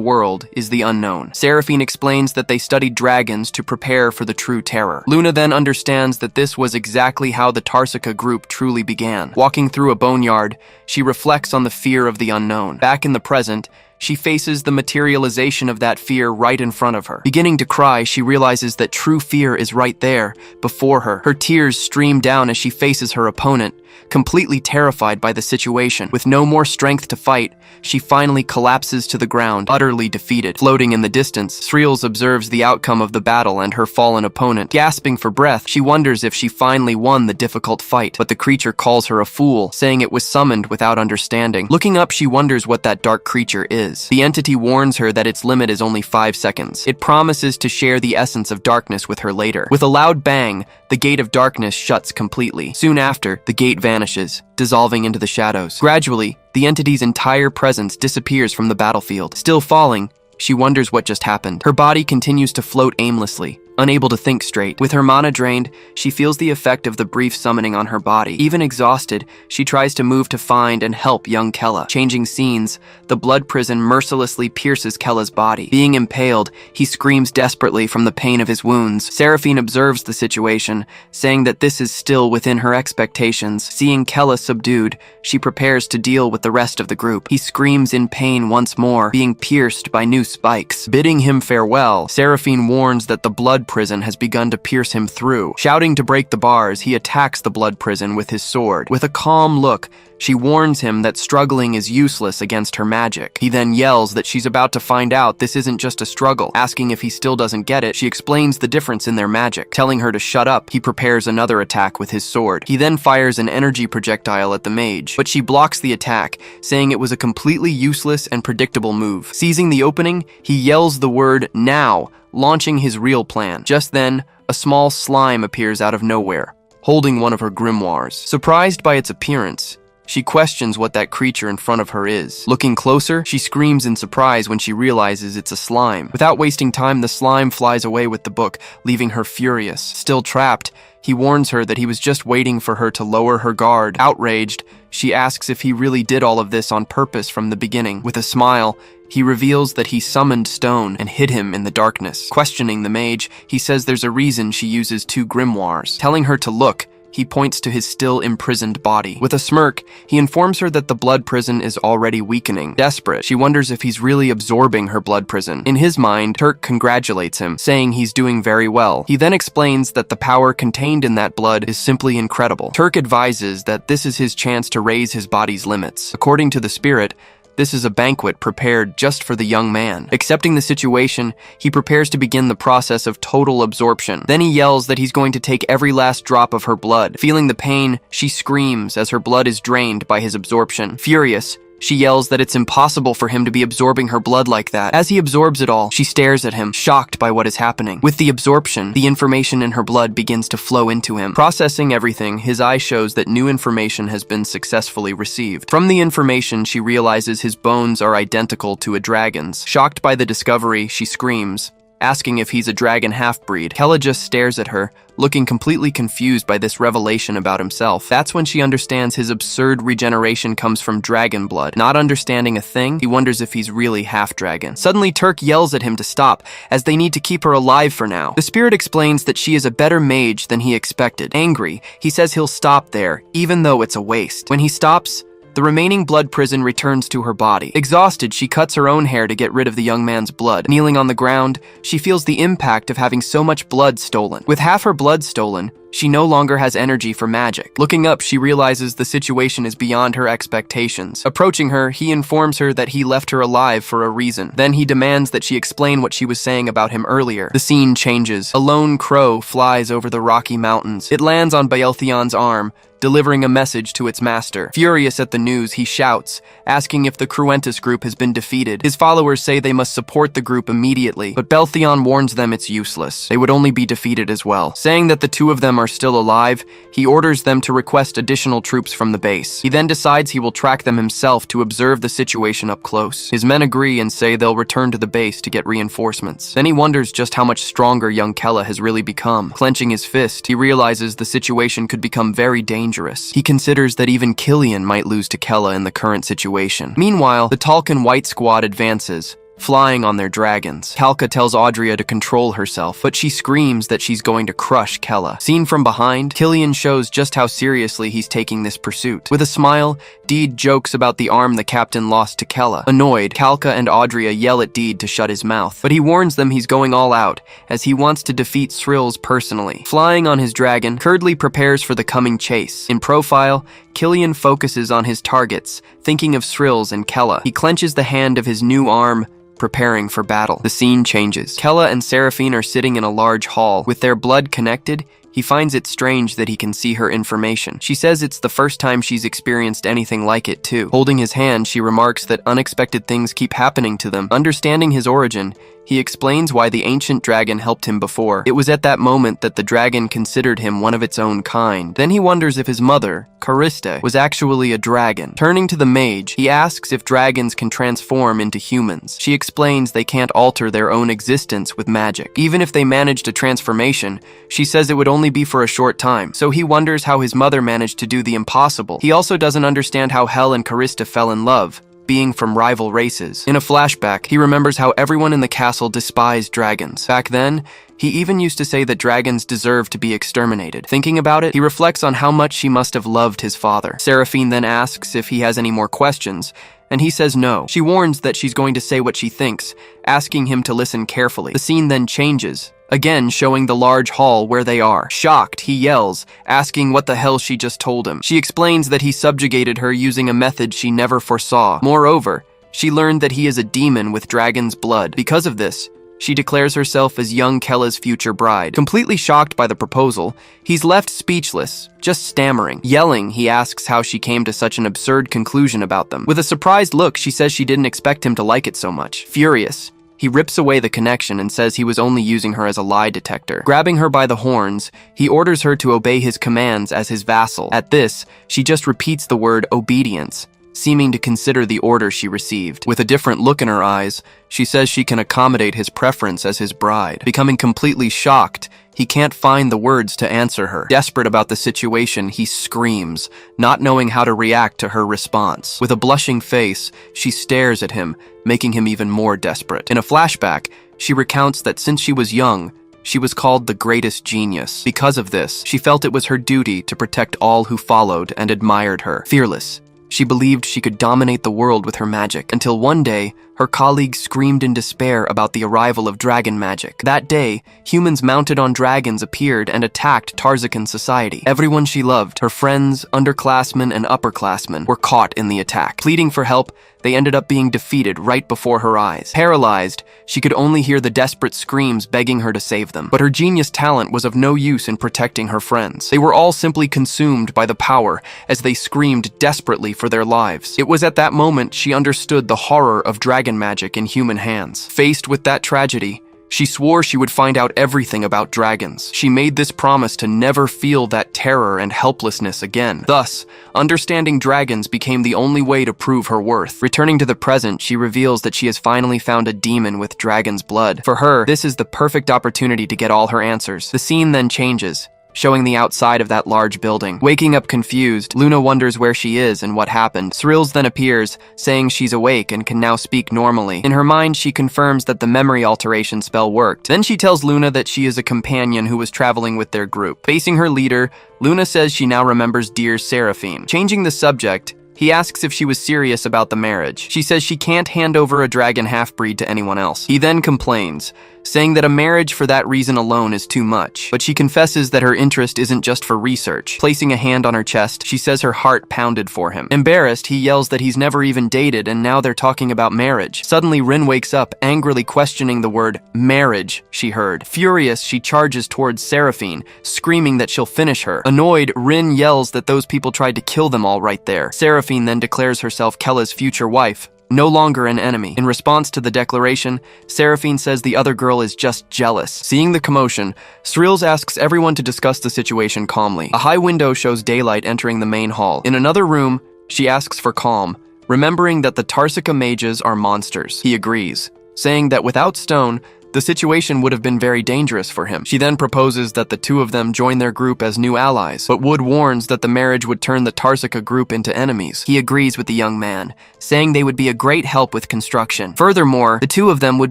Speaker 1: world is the unknown. Seraphine explains that they studied dragons to prepare for the true terror. Luna then understands that this was exactly how the Tarsica group truly began. Walking through a boneyard, she reflects on the fear of the unknown. Back in the present, she faces the materialization of that fear right in front of her. Beginning to cry, she realizes that true fear is right there, before her. Her tears stream down as she faces her opponent, completely terrified by the situation. With no more strength to fight, she finally collapses to the ground, utterly defeated. Floating in the distance, Sriels observes the outcome of the battle and her fallen opponent. Gasping for breath, she wonders if she finally won the difficult fight, but the creature calls her a fool, saying it was summoned without understanding. Looking up, she wonders what that dark creature is. The entity warns her that its limit is only 5 seconds. It promises to share the essence of darkness with her later. With a loud bang, the Gate of Darkness shuts completely. Soon after, the gate vanishes, dissolving into the shadows. Gradually, the entity's entire presence disappears from the battlefield. Still falling, she wonders what just happened. Her body continues to float aimlessly, unable to think straight. With her mana drained, she feels the effect of the brief summoning on her body. Even exhausted, she tries to move to find and help young Kella. Changing scenes, the blood prison mercilessly pierces Kella's body. Being impaled, he screams desperately from the pain of his wounds. Seraphine observes the situation, saying that this is still within her expectations. Seeing Kella subdued, she prepares to deal with the rest of the group. He screams in pain once more, being pierced by new spikes. Bidding him farewell, Seraphine warns that the blood prison has begun to pierce him through. Shouting to break the bars, he attacks the blood prison with his sword. With a calm look, she warns him that struggling is useless against her magic. He then yells that she's about to find out this isn't just a struggle. Asking if he still doesn't get it, she explains the difference in their magic. Telling her to shut up, he prepares another attack with his sword. He then fires an energy projectile at the mage, but she blocks the attack, saying it was a completely useless and predictable move. Seizing the opening, he yells the word "now," launching his real plan. Just then, a small slime appears out of nowhere, holding one of her grimoires. Surprised by its appearance, she questions what that creature in front of her is. Looking closer, she screams in surprise when she realizes it's a slime. Without wasting time, the slime flies away with the book, leaving her furious. Still trapped, he warns her that he was just waiting for her to lower her guard. Outraged, she asks if he really did all of this on purpose from the beginning. With a smile, he reveals that he summoned Stone and hid him in the darkness. Questioning the mage, he says there's a reason she uses 2 grimoires. Telling her to look, He points to his still imprisoned body. With a smirk, he informs her that the blood prison is already weakening. Desperate, she wonders if he's really absorbing her blood prison. In his mind, Turk congratulates him, saying he's doing very well. He then explains that the power contained in that blood is simply incredible. Turk advises that this is his chance to raise his body's limits. According to the spirit, this is a banquet prepared just for the young man. Accepting the situation, he prepares to begin the process of total absorption. Then he yells that he's going to take every last drop of her blood. Feeling the pain, she screams as her blood is drained by his absorption. Furious, she yells that it's impossible for him to be absorbing her blood like that. As he absorbs it all, she stares at him, shocked by what is happening. With the absorption, the information in her blood begins to flow into him. Processing everything, his eye shows that new information has been successfully received. From the information, she realizes his bones are identical to a dragon's. Shocked by the discovery, she screams, asking if he's a dragon half-breed. Kella just stares at her, looking completely confused by this revelation about himself. That's when she understands his absurd regeneration comes from dragon blood. Not understanding a thing, he wonders if he's really half-dragon. Suddenly, Turk yells at him to stop, as they need to keep her alive for now. The spirit explains that she is a better mage than he expected. Angry, he says he'll stop there, even though it's a waste. When he stops, the remaining blood prison returns to her body. Exhausted, she cuts her own hair to get rid of the young man's blood. Kneeling on the ground, she feels the impact of having so much blood stolen. With half her blood stolen, she no longer has energy for magic. Looking up, she realizes the situation is beyond her expectations. Approaching her, he informs her that he left her alive for a reason. Then he demands that she explain what she was saying about him earlier. The scene changes. A lone crow flies over the rocky mountains. It lands on Baelthion's arm, delivering a message to its master. Furious at the news, he shouts, asking if the Cruentus group has been defeated. His followers say they must support the group immediately, but Baelthion warns them it's useless. They would only be defeated as well. Saying that the two of them are still alive, he orders them to request additional troops from the base. He then decides he will track them himself to observe the situation up close. His men agree and say they'll return to the base to get reinforcements. Then he wonders just how much stronger young Kella has really become. Clenching his fist, he realizes the situation could become very dangerous. He considers that even Killian might lose to Kella in the current situation. Meanwhile, the Talcan White Squad advances, flying on their dragons. Kalka tells Audria to control herself, but she screams that she's going to crush Kella. Seen from behind, Killian shows just how seriously he's taking this pursuit. With a smile, Deed jokes about the arm the captain lost to Kella. Annoyed, Kalka and Audria yell at Deed to shut his mouth, but he warns them he's going all out, as he wants to defeat Srills personally. Flying on his dragon, Curdley prepares for the coming chase. In profile, Killian focuses on his targets, thinking of Srills and Kella. He clenches the hand of his new arm, preparing for battle. The scene changes. Kella and Seraphine are sitting in a large hall. With their blood connected, he finds it strange that he can see her information. She says it's the first time she's experienced anything like it too. Holding his hand, she remarks that unexpected things keep happening to them. Understanding his origin, he explains why the ancient dragon helped him before. It was at that moment that the dragon considered him one of its own kind. Then he wonders if his mother, Cariste, was actually a dragon. Turning to the mage, he asks if dragons can transform into humans. She explains they can't alter their own existence with magic. Even if they managed a transformation, she says it would only be for a short time. So he wonders how his mother managed to do the impossible. He also doesn't understand how Hel and Cariste fell in love, being from rival races. In a flashback, he remembers how everyone in the castle despised dragons. Back then, he even used to say that dragons deserve to be exterminated. Thinking about it, he reflects on how much she must have loved his father. Seraphine then asks if he has any more questions, and he says no. She warns that she's going to say what she thinks, asking him to listen carefully. The scene then changes, again showing the large hall where they are. Shocked, he yells, asking what the hell she just told him. She explains that he subjugated her using a method she never foresaw. Moreover, she learned that he is a demon with dragon's blood. Because of this, she declares herself as young Kella's future bride. Completely shocked by the proposal, he's left speechless, just stammering. Yelling, he asks how she came to such an absurd conclusion about them. With a surprised look, she says she didn't expect him to like it so much. Furious, he rips away the connection and says he was only using her as a lie detector. Grabbing her by the horns, he orders her to obey his commands as his vassal. At this, she just repeats the word obedience, seeming to consider the order she received. With a different look in her eyes, she says she can accommodate his preference as his bride. Becoming completely shocked, he can't find the words to answer her. Desperate about the situation, he screams, not knowing how to react to her response. With a blushing face, she stares at him, making him even more desperate. In a flashback, she recounts that since she was young, She was called the greatest genius. Because of this, she felt it was her duty to protect all who followed and admired her. Fearless, she believed she could dominate the world with her magic, until one day, her colleagues screamed in despair about the arrival of dragon magic. That day, humans mounted on dragons appeared and attacked Tarzakan's society. Everyone she loved, her friends, underclassmen, and upperclassmen, were caught in the attack. Pleading for help, they ended up being defeated right before her eyes. Paralyzed, she could only hear the desperate screams begging her to save them. But her genius talent was of no use in protecting her friends. They were all simply consumed by the power as they screamed desperately for their lives. It was at that moment she understood the horror of dragon magic in human hands. Faced with that tragedy, she swore she would find out everything about dragons. She made this promise to never feel that terror and helplessness again. Thus, understanding dragons became the only way to prove her worth. Returning to the present, she reveals that she has finally found a demon with dragon's blood. For her, this is the perfect opportunity to get all her answers. The scene then changes, showing the outside of that large building. Waking up confused, Luna wonders where she is and what happened. Thrills then appears, saying she's awake and can now speak normally. In her mind, she confirms that the memory alteration spell worked. Then she tells Luna that she is a companion who was traveling with their group. Facing her leader, Luna says she now remembers dear Seraphine. Changing the subject, he asks if she was serious about the marriage. She says she can't hand over a dragon half-breed to anyone else. He then complains, saying that a marriage for that reason alone is too much. But she confesses that her interest isn't just for research. Placing a hand on her chest, she says her heart pounded for him. Embarrassed, he yells that he's never even dated and now they're talking about marriage. Suddenly, Rin wakes up, angrily questioning the word marriage she heard. Furious, she charges towards Seraphine, screaming that she'll finish her. Annoyed, Rin yells that those people tried to kill them all right there. Seraphine then declares herself Kella's future wife, no longer an enemy. In response to the declaration, Seraphine says the other girl is just jealous. Seeing the commotion, Thrills asks everyone to discuss the situation calmly. A high window shows daylight entering the main hall. In another room, she asks for calm, remembering that the Tarsika mages are monsters. He agrees, saying that without stone, the situation would have been very dangerous for him. She then proposes that the two of them join their group as new allies, but Wood warns that the marriage would turn the Tarsika group into enemies. He agrees with the young man, saying they would be a great help with construction. Furthermore, the two of them would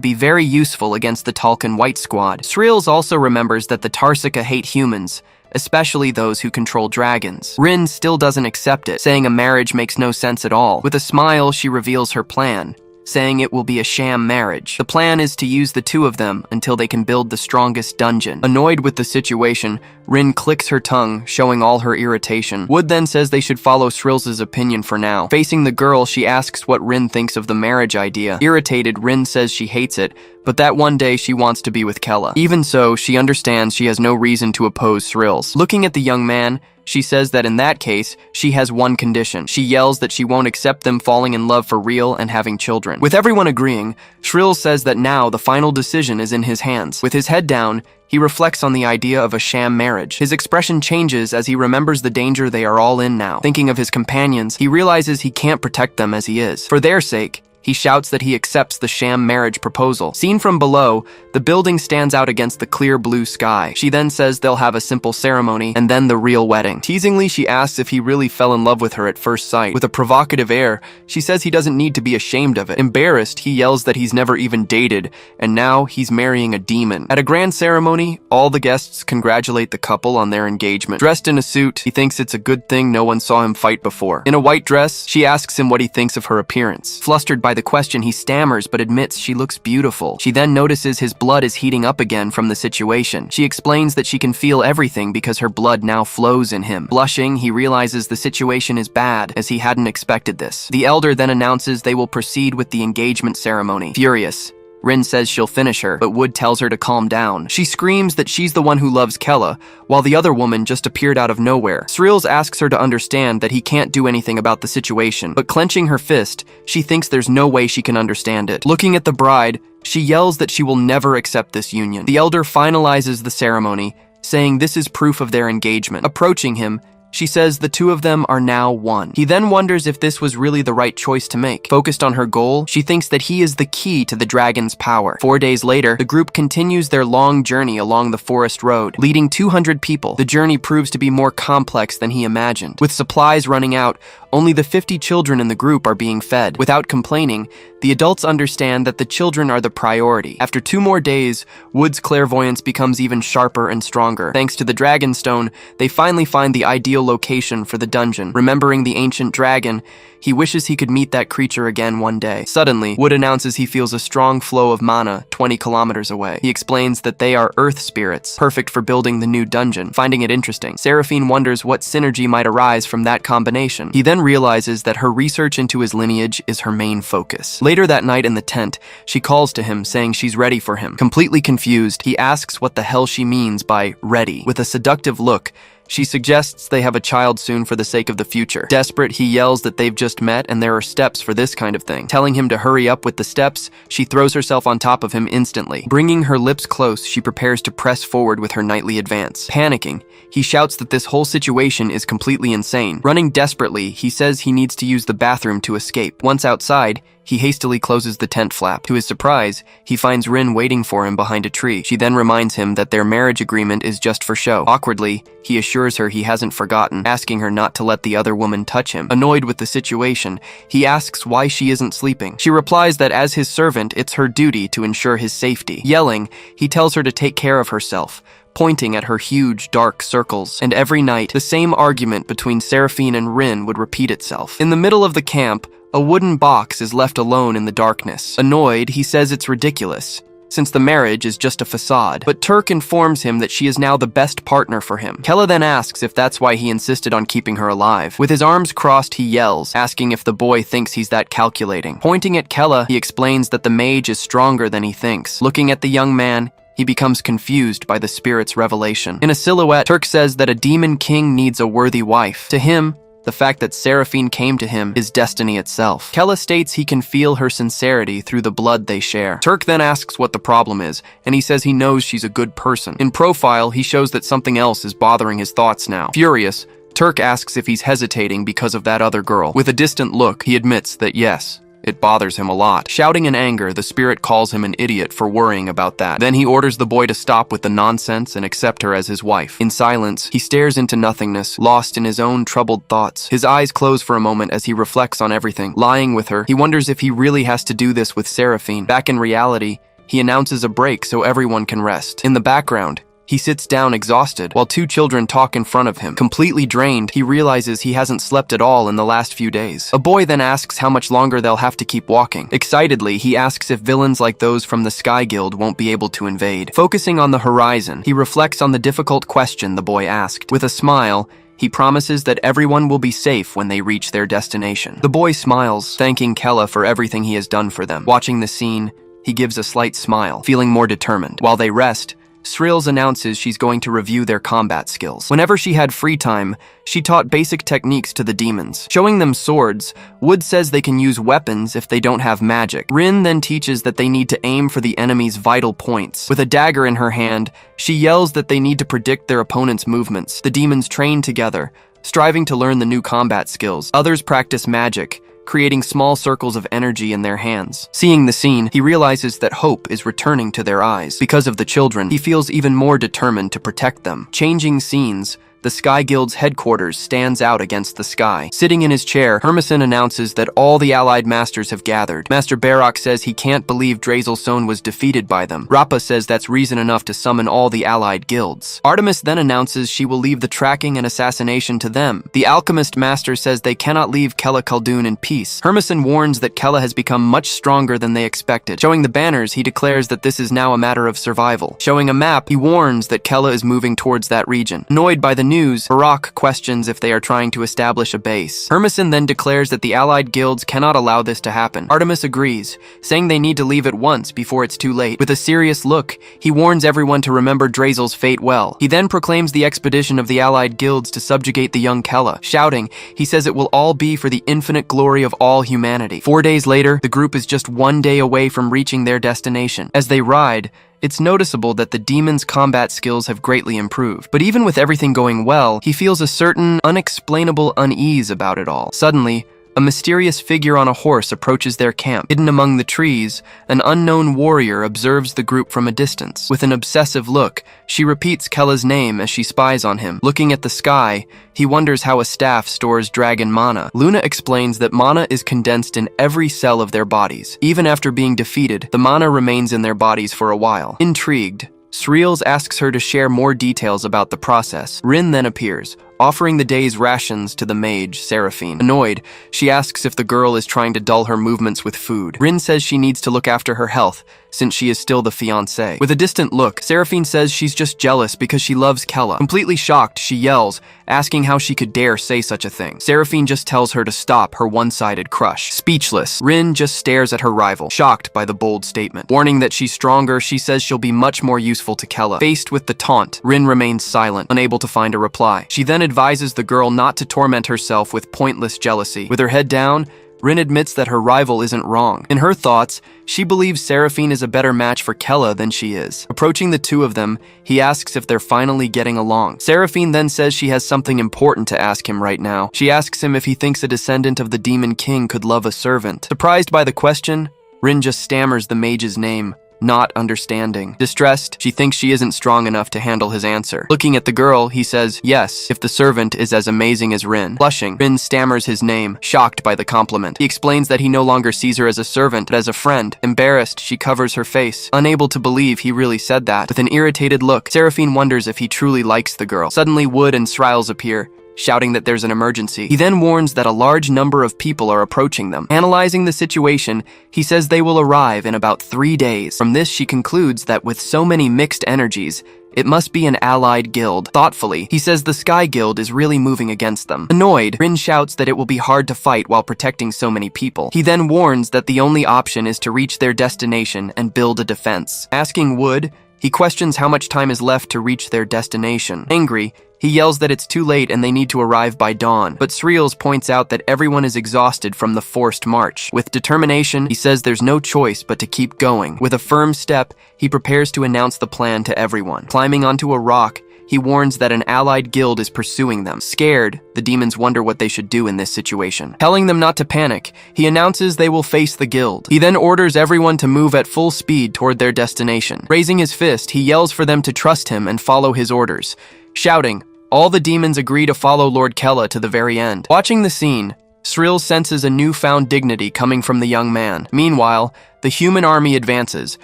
Speaker 1: be very useful against the Talcan White Squad. Thrills also remembers that the Tarsika hate humans, especially those who control dragons. Rin still doesn't accept it, saying a marriage makes no sense at all. With a smile, she reveals her plan, saying it will be a sham marriage. The plan is to use the two of them until they can build the strongest dungeon. Annoyed with the situation, Rin clicks her tongue, showing all her irritation. Wood then says they should follow Thrills' opinion for now. Facing the girl, she asks what Rin thinks of the marriage idea. Irritated, Rin says she hates it, but that one day she wants to be with Kella. Even so, she understands she has no reason to oppose Thrills. Looking at the young man, she says that in that case, she has one condition. She yells that she won't accept them falling in love for real and having children. With everyone agreeing, Shrill says that now the final decision is in his hands. With his head down, he reflects on the idea of a sham marriage. His expression changes as he remembers the danger they are all in now. Thinking of his companions, he realizes he can't protect them as he is. For their sake, he shouts that he accepts the sham marriage proposal. Seen from below, the building stands out against the clear blue sky. She then says they'll have a simple ceremony and then the real wedding. Teasingly, she asks if he really fell in love with her at first sight. With a provocative air, she says he doesn't need to be ashamed of it. Embarrassed, he yells that he's never even dated, and now he's marrying a demon. At a grand ceremony, all the guests congratulate the couple on their engagement. Dressed in a suit, he thinks it's a good thing no one saw him fight before. In a white dress, she asks him what he thinks of her appearance. Flustered by the question, he stammers but admits she looks beautiful. She then notices his blood is heating up again from the situation. She explains that she can feel everything because her blood now flows in him. Blushing, he realizes the situation is bad, as he hadn't expected this. The elder then announces they will proceed with the engagement ceremony. Furious, Rin says she'll finish her, but Wood tells her to calm down. She screams that she's the one who loves Kella, while the other woman just appeared out of nowhere. Thrills asks her to understand that he can't do anything about the situation, but clenching her fist, she thinks there's no way she can understand it. Looking at the bride, she yells that she will never accept this union. The elder finalizes the ceremony, saying this is proof of their engagement. Approaching him, she says the two of them are now one. He then wonders if this was really the right choice to make. Focused on her goal, she thinks that he is the key to the dragon's power. 4 days later, the group continues their long journey along the forest road, leading 200 people. The journey proves to be more complex than he imagined. With supplies running out, only the 50 children in the group are being fed. Without complaining, The adults understand that the children are the priority. After 2 more days, Wood's clairvoyance becomes even sharper and stronger. Thanks to the Dragonstone, they finally find the ideal location for the dungeon. Remembering the ancient dragon, he wishes he could meet that creature again one day. Suddenly, Wood announces he feels a strong flow of mana 20 kilometers away. He explains that they are earth spirits, perfect for building the new dungeon. Finding it interesting, Seraphine wonders what synergy might arise from that combination. He then realizes that her research into his lineage is her main focus. Later that night in the tent, she calls to him, saying she's ready for him. Completely confused, he asks what the hell she means by ready. With a seductive look, she suggests they have a child soon for the sake of the future. Desperate, he yells that they've just met and there are steps for this kind of thing. Telling him to hurry up with the steps, she throws herself on top of him instantly. Bringing her lips close, she prepares to press forward with her nightly advance. Panicking, he shouts that this whole situation is completely insane. Running desperately, he says he needs to use the bathroom to escape. Once outside, he hastily closes the tent flap. To his surprise, he finds Rin waiting for him behind a tree. She then reminds him that their marriage agreement is just for show. Awkwardly, he assures her he hasn't forgotten, asking her not to let the other woman touch him. Annoyed with the situation, he asks why she isn't sleeping. She replies that as his servant, it's her duty to ensure his safety. Yelling, he tells her to take care of herself, pointing at her huge, dark circles. And every night, the same argument between Seraphine and Rin would repeat itself. In the middle of the camp, a wooden box is left alone in the darkness. Annoyed, he says it's ridiculous, since the marriage is just a facade. But Turk informs him that she is now the best partner for him. Kella then asks if that's why he insisted on keeping her alive. With his arms crossed, he yells, asking if the boy thinks he's that calculating. Pointing at Kella, he explains that the mage is stronger than he thinks. Looking at the young man, he becomes confused by the spirit's revelation. In a silhouette, Turk says that a demon king needs a worthy wife. To him, the fact that Seraphine came to him is destiny itself. Kella states he can feel her sincerity through the blood they share. Turk then asks what the problem is, and he says he knows she's a good person. In profile, he shows that something else is bothering his thoughts now. Furious, Turk asks if he's hesitating because of that other girl. With a distant look, he admits that yes, it bothers him a lot. Shouting in anger, the spirit calls him an idiot for worrying about that. Then he orders the boy to stop with the nonsense and accept her as his wife. In silence, he stares into nothingness, lost in his own troubled thoughts. His eyes close for a moment as he reflects on everything. Lying with her, he wonders if he really has to do this with Seraphine. Back in reality, he announces a break so everyone can rest. In the background, he sits down exhausted while 2 children talk in front of him. Completely drained, he realizes he hasn't slept at all in the last few days. A boy then asks how much longer they'll have to keep walking. Excitedly, he asks if villains like those from the Sky Guild won't be able to invade. Focusing on the horizon, he reflects on the difficult question the boy asked. With a smile, he promises that everyone will be safe when they reach their destination. The boy smiles, thanking Kella for everything he has done for them. Watching the scene, he gives a slight smile, feeling more determined. While they rest, Srills announces she's going to review their combat skills. Whenever she had free time, she taught basic techniques to the demons. Showing them swords, Wood says they can use weapons if they don't have magic. Rin then teaches that they need to aim for the enemy's vital points. With a dagger in her hand, she yells that they need to predict their opponent's movements. The demons train together, striving to learn the new combat skills. Others practice magic, creating small circles of energy in their hands. Seeing the scene, he realizes that hope is returning to their eyes. Because of the children, he feels even more determined to protect them. Changing scenes, the Sky Guild's headquarters stands out against the sky. Sitting in his chair, Hermison announces that all the allied masters have gathered. Master Barok says he can't believe Drazelson was defeated by them. Rappa says that's reason enough to summon all the allied guilds. Artemis then announces she will leave the tracking and assassination to them. The alchemist master says they cannot leave Kella Khaldun in peace. Hermison warns that Kella has become much stronger than they expected. Showing the banners, he declares that this is now a matter of survival. Showing a map, he warns that Kella is moving towards that region. Annoyed by the news, Barak questions if they are trying to establish a base. Hermison then declares that the allied guilds cannot allow this to happen. Artemis agrees, saying they need to leave at once before it's too late. With a serious look, he warns everyone to remember Drazel's fate well. He then proclaims the expedition of the allied guilds to subjugate the young Kella. Shouting, he says it will all be for the infinite glory of all humanity. 4 days later, the group is just 1 day away from reaching their destination. As they ride, it's noticeable that the demon's combat skills have greatly improved. But even with everything going well, he feels a certain unexplainable unease about it all. Suddenly, A mysterious figure on a horse approaches their camp. Hidden among the trees, an unknown warrior observes the group from a distance. With an obsessive look, she repeats Kella's name as she spies on him. Looking at the sky, he wonders how a staff stores dragon mana. Luna explains that mana is condensed in every cell of their bodies. Even after being defeated, the mana remains in their bodies for a while. Intrigued, Sreels asks her to share more details about the process. Rin then appears, offering the day's rations to the mage, Seraphine. Annoyed, she asks if the girl is trying to dull her movements with food. Rin says she needs to look after her health, since she is still the fiancée. With a distant look, Seraphine says she's just jealous because she loves Kella. Completely shocked, she yells, asking how she could dare say such a thing. Seraphine just tells her to stop her one-sided crush. Speechless, Rin just stares at her rival, shocked by the bold statement. Warning that she's stronger, she says she'll be much more useful to Kella. Faced with the taunt, Rin remains silent, unable to find a reply. She then advises the girl not to torment herself with pointless jealousy. With her head down, Rin admits that her rival isn't wrong. In her thoughts, she believes Seraphine is a better match for Kella than she is. Approaching the two of them, he asks if they're finally getting along. Seraphine then says she has something important to ask him right now. She asks him if he thinks a descendant of the Demon King could love a servant. Surprised by the question, Rin just stammers the mage's name, not understanding. Distressed, she thinks she isn't strong enough to handle his answer. Looking at the girl, he says, yes, if the servant is as amazing as Rin. Blushing, Rin stammers his name, shocked by the compliment. He explains that he no longer sees her as a servant, but as a friend. Embarrassed, she covers her face, unable to believe he really said that. With an irritated look, Seraphine wonders if he truly likes the girl. Suddenly, Wood and Sriles appear, shouting that there's an emergency. He then warns that a large number of people are approaching them. Analyzing the situation, he says they will arrive in about 3 days. From this, she concludes that with so many mixed energies, it must be an allied guild. Thoughtfully, he says the Sky Guild is really moving against them. Annoyed, Rin shouts that it will be hard to fight while protecting so many people. He then warns that the only option is to reach their destination and build a defense. Asking Wood, he questions how much time is left to reach their destination. Angry, he yells that it's too late and they need to arrive by dawn, but Sreels points out that everyone is exhausted from the forced march. With determination, he says there's no choice but to keep going. With a firm step, he prepares to announce the plan to everyone. Climbing onto a rock, he warns that an allied guild is pursuing them. Scared, the demons wonder what they should do in this situation. Telling them not to panic, he announces they will face the guild. He then orders everyone to move at full speed toward their destination. Raising his fist, he yells for them to trust him and follow his orders. Shouting, all the demons agree to follow Lord Kella to the very end. Watching the scene, Srill senses a newfound dignity coming from the young man. Meanwhile, the human army advances,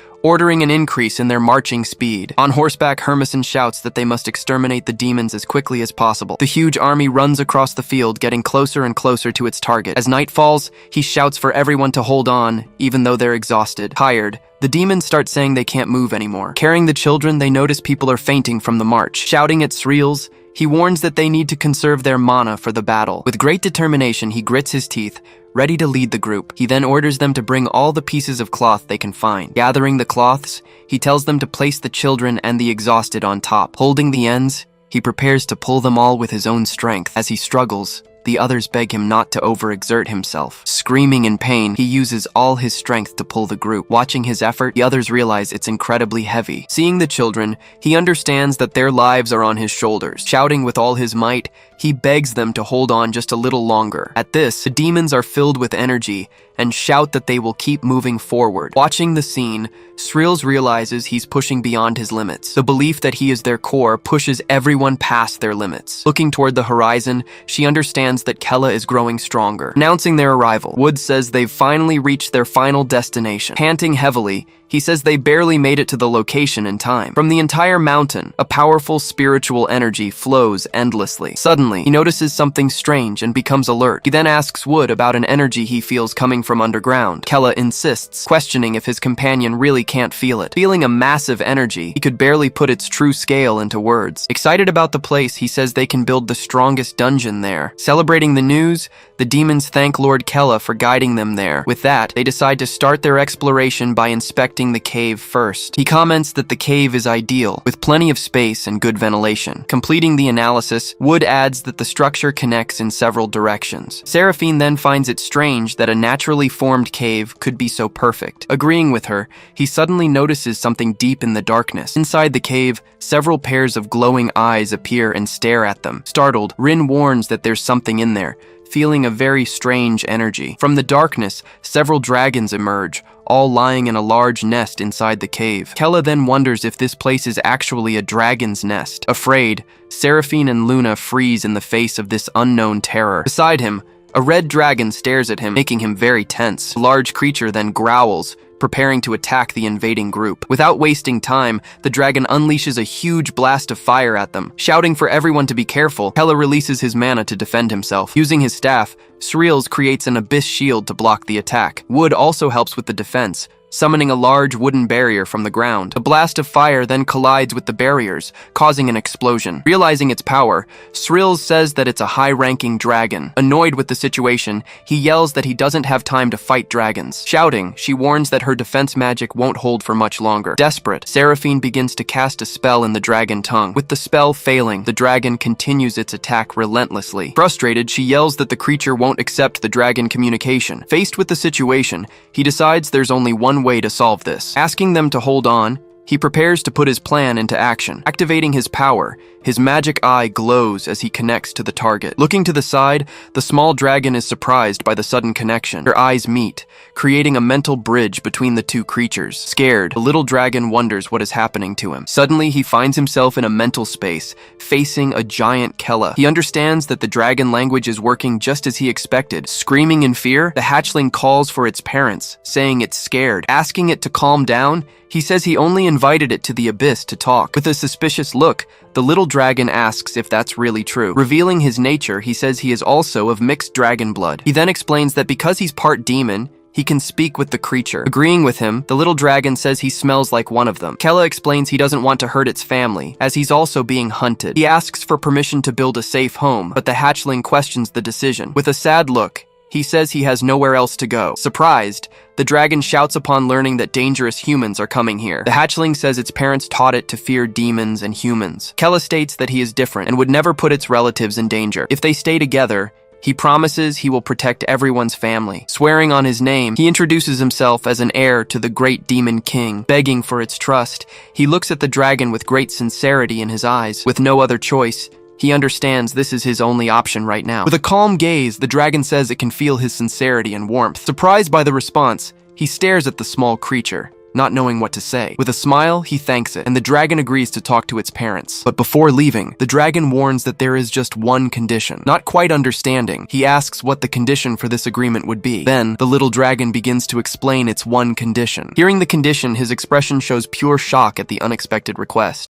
Speaker 1: ordering an increase in their marching speed. On horseback, Hermison shouts that they must exterminate the demons as quickly as possible. The huge army runs across the field, getting closer and closer to its target. As night falls, he shouts for everyone to hold on, even though they're exhausted. Tired, the demons start saying they can't move anymore. Carrying the children, they notice people are fainting from the march. Shouting at Sreels, he warns that they need to conserve their mana for the battle. With great determination, he grits his teeth, ready to lead the group. He then orders them to bring all the pieces of cloth they can find. Gathering the cloths, he tells them to place the children and the exhausted on top. Holding the ends, he prepares to pull them all with his own strength. As he struggles, the others beg him not to overexert himself. Screaming in pain, he uses all his strength to pull the group. Watching his effort, the others realize it's incredibly heavy. Seeing the children, he understands that their lives are on his shoulders. Shouting with all his might, he begs them to hold on just a little longer. At this, the demons are filled with energy and shout that they will keep moving forward. Watching the scene, Srills realizes he's pushing beyond his limits. The belief that he is their core pushes everyone past their limits. Looking toward the horizon, she understands that Kella is growing stronger. Announcing their arrival, Wood says they've finally reached their final destination. Panting heavily, he says they barely made it to the location in time. From the entire mountain, a powerful spiritual energy flows endlessly. Suddenly, he notices something strange and becomes alert. He then asks Wood about an energy he feels coming from underground. Kella insists, questioning if his companion really can't feel it. Feeling a massive energy, he could barely put its true scale into words. Excited about the place, he says they can build the strongest dungeon there. Celebrating the news, the demons thank Lord Kella for guiding them there. With that, they decide to start their exploration by inspecting the cave first. He comments that the cave is ideal, with plenty of space and good ventilation. Completing the analysis, Wood adds that the structure connects in several directions. Seraphine then finds it strange that a naturally formed cave could be so perfect. Agreeing with her, he suddenly notices something deep in the darkness. Inside the cave, several pairs of glowing eyes appear and stare at them. Startled, Rin warns that there's something in there. feeling a very strange energy. From the darkness, several dragons emerge, all lying in a large nest inside the cave. Kella then wonders if this place is actually a dragon's nest. Afraid, Seraphine and Luna freeze in the face of this unknown terror. Beside him, a red dragon stares at him, making him very tense. The large creature then growls, preparing to attack the invading group. Without wasting time, the dragon unleashes a huge blast of fire at them. Shouting for everyone to be careful, Kella releases his mana to defend himself. Using his staff, Sreels creates an abyss shield to block the attack. Wood also helps with the defense, summoning a large wooden barrier from the ground. A blast of fire then collides with the barriers, causing an explosion. Realizing its power, Sreels says that it's a high-ranking dragon. Annoyed with the situation, he yells that he doesn't have time to fight dragons. Shouting, she warns that her defense magic won't hold for much longer. Desperate, Seraphine begins to cast a spell in the dragon tongue. With the spell failing, the dragon continues its attack relentlessly. Frustrated, she yells that the creature won't accept the dragon communication. Faced with the situation, he decides there's only one way to solve this. Asking them to hold on, he prepares to put his plan into action. Activating his power, his magic eye glows as he connects to the target. Looking to the side, the small dragon is surprised by the sudden connection. Their eyes meet, creating a mental bridge between the two creatures. Scared, the little dragon wonders what is happening to him. Suddenly, he finds himself in a mental space, facing a giant Kella. He understands that the dragon language is working just as he expected. Screaming in fear, the hatchling calls for its parents, saying it's scared. Asking it to calm down, he says he only invited it to the abyss to talk. With a suspicious look, the little dragon asks if that's really true. Revealing his nature, he says he is also of mixed dragon blood. He then explains that because he's part demon, he can speak with the creature. Agreeing with him, the little dragon says he smells like one of them. Kella explains he doesn't want to hurt its family, as he's also being hunted. He asks for permission to build a safe home, but the hatchling questions the decision. With a sad look, he says he has nowhere else to go. Surprised, the dragon shouts upon learning that dangerous humans are coming here. The hatchling says its parents taught it to fear demons and humans. Kella states that he is different and would never put its relatives in danger. If they stay together, he promises he will protect everyone's family. Swearing on his name, he introduces himself as an heir to the great demon king. Begging for its trust, he looks at the dragon with great sincerity in his eyes. With no other choice, he understands this is his only option right now. With a calm gaze, the dragon says it can feel his sincerity and warmth. Surprised by the response, he stares at the small creature, not knowing what to say. With a smile, he thanks it, and the dragon agrees to talk to its parents. But before leaving, the dragon warns that there is just one condition. Not quite understanding, he asks what the condition for this agreement would be. Then, the little dragon begins to explain its one condition. Hearing the condition, his expression shows pure shock at the unexpected request.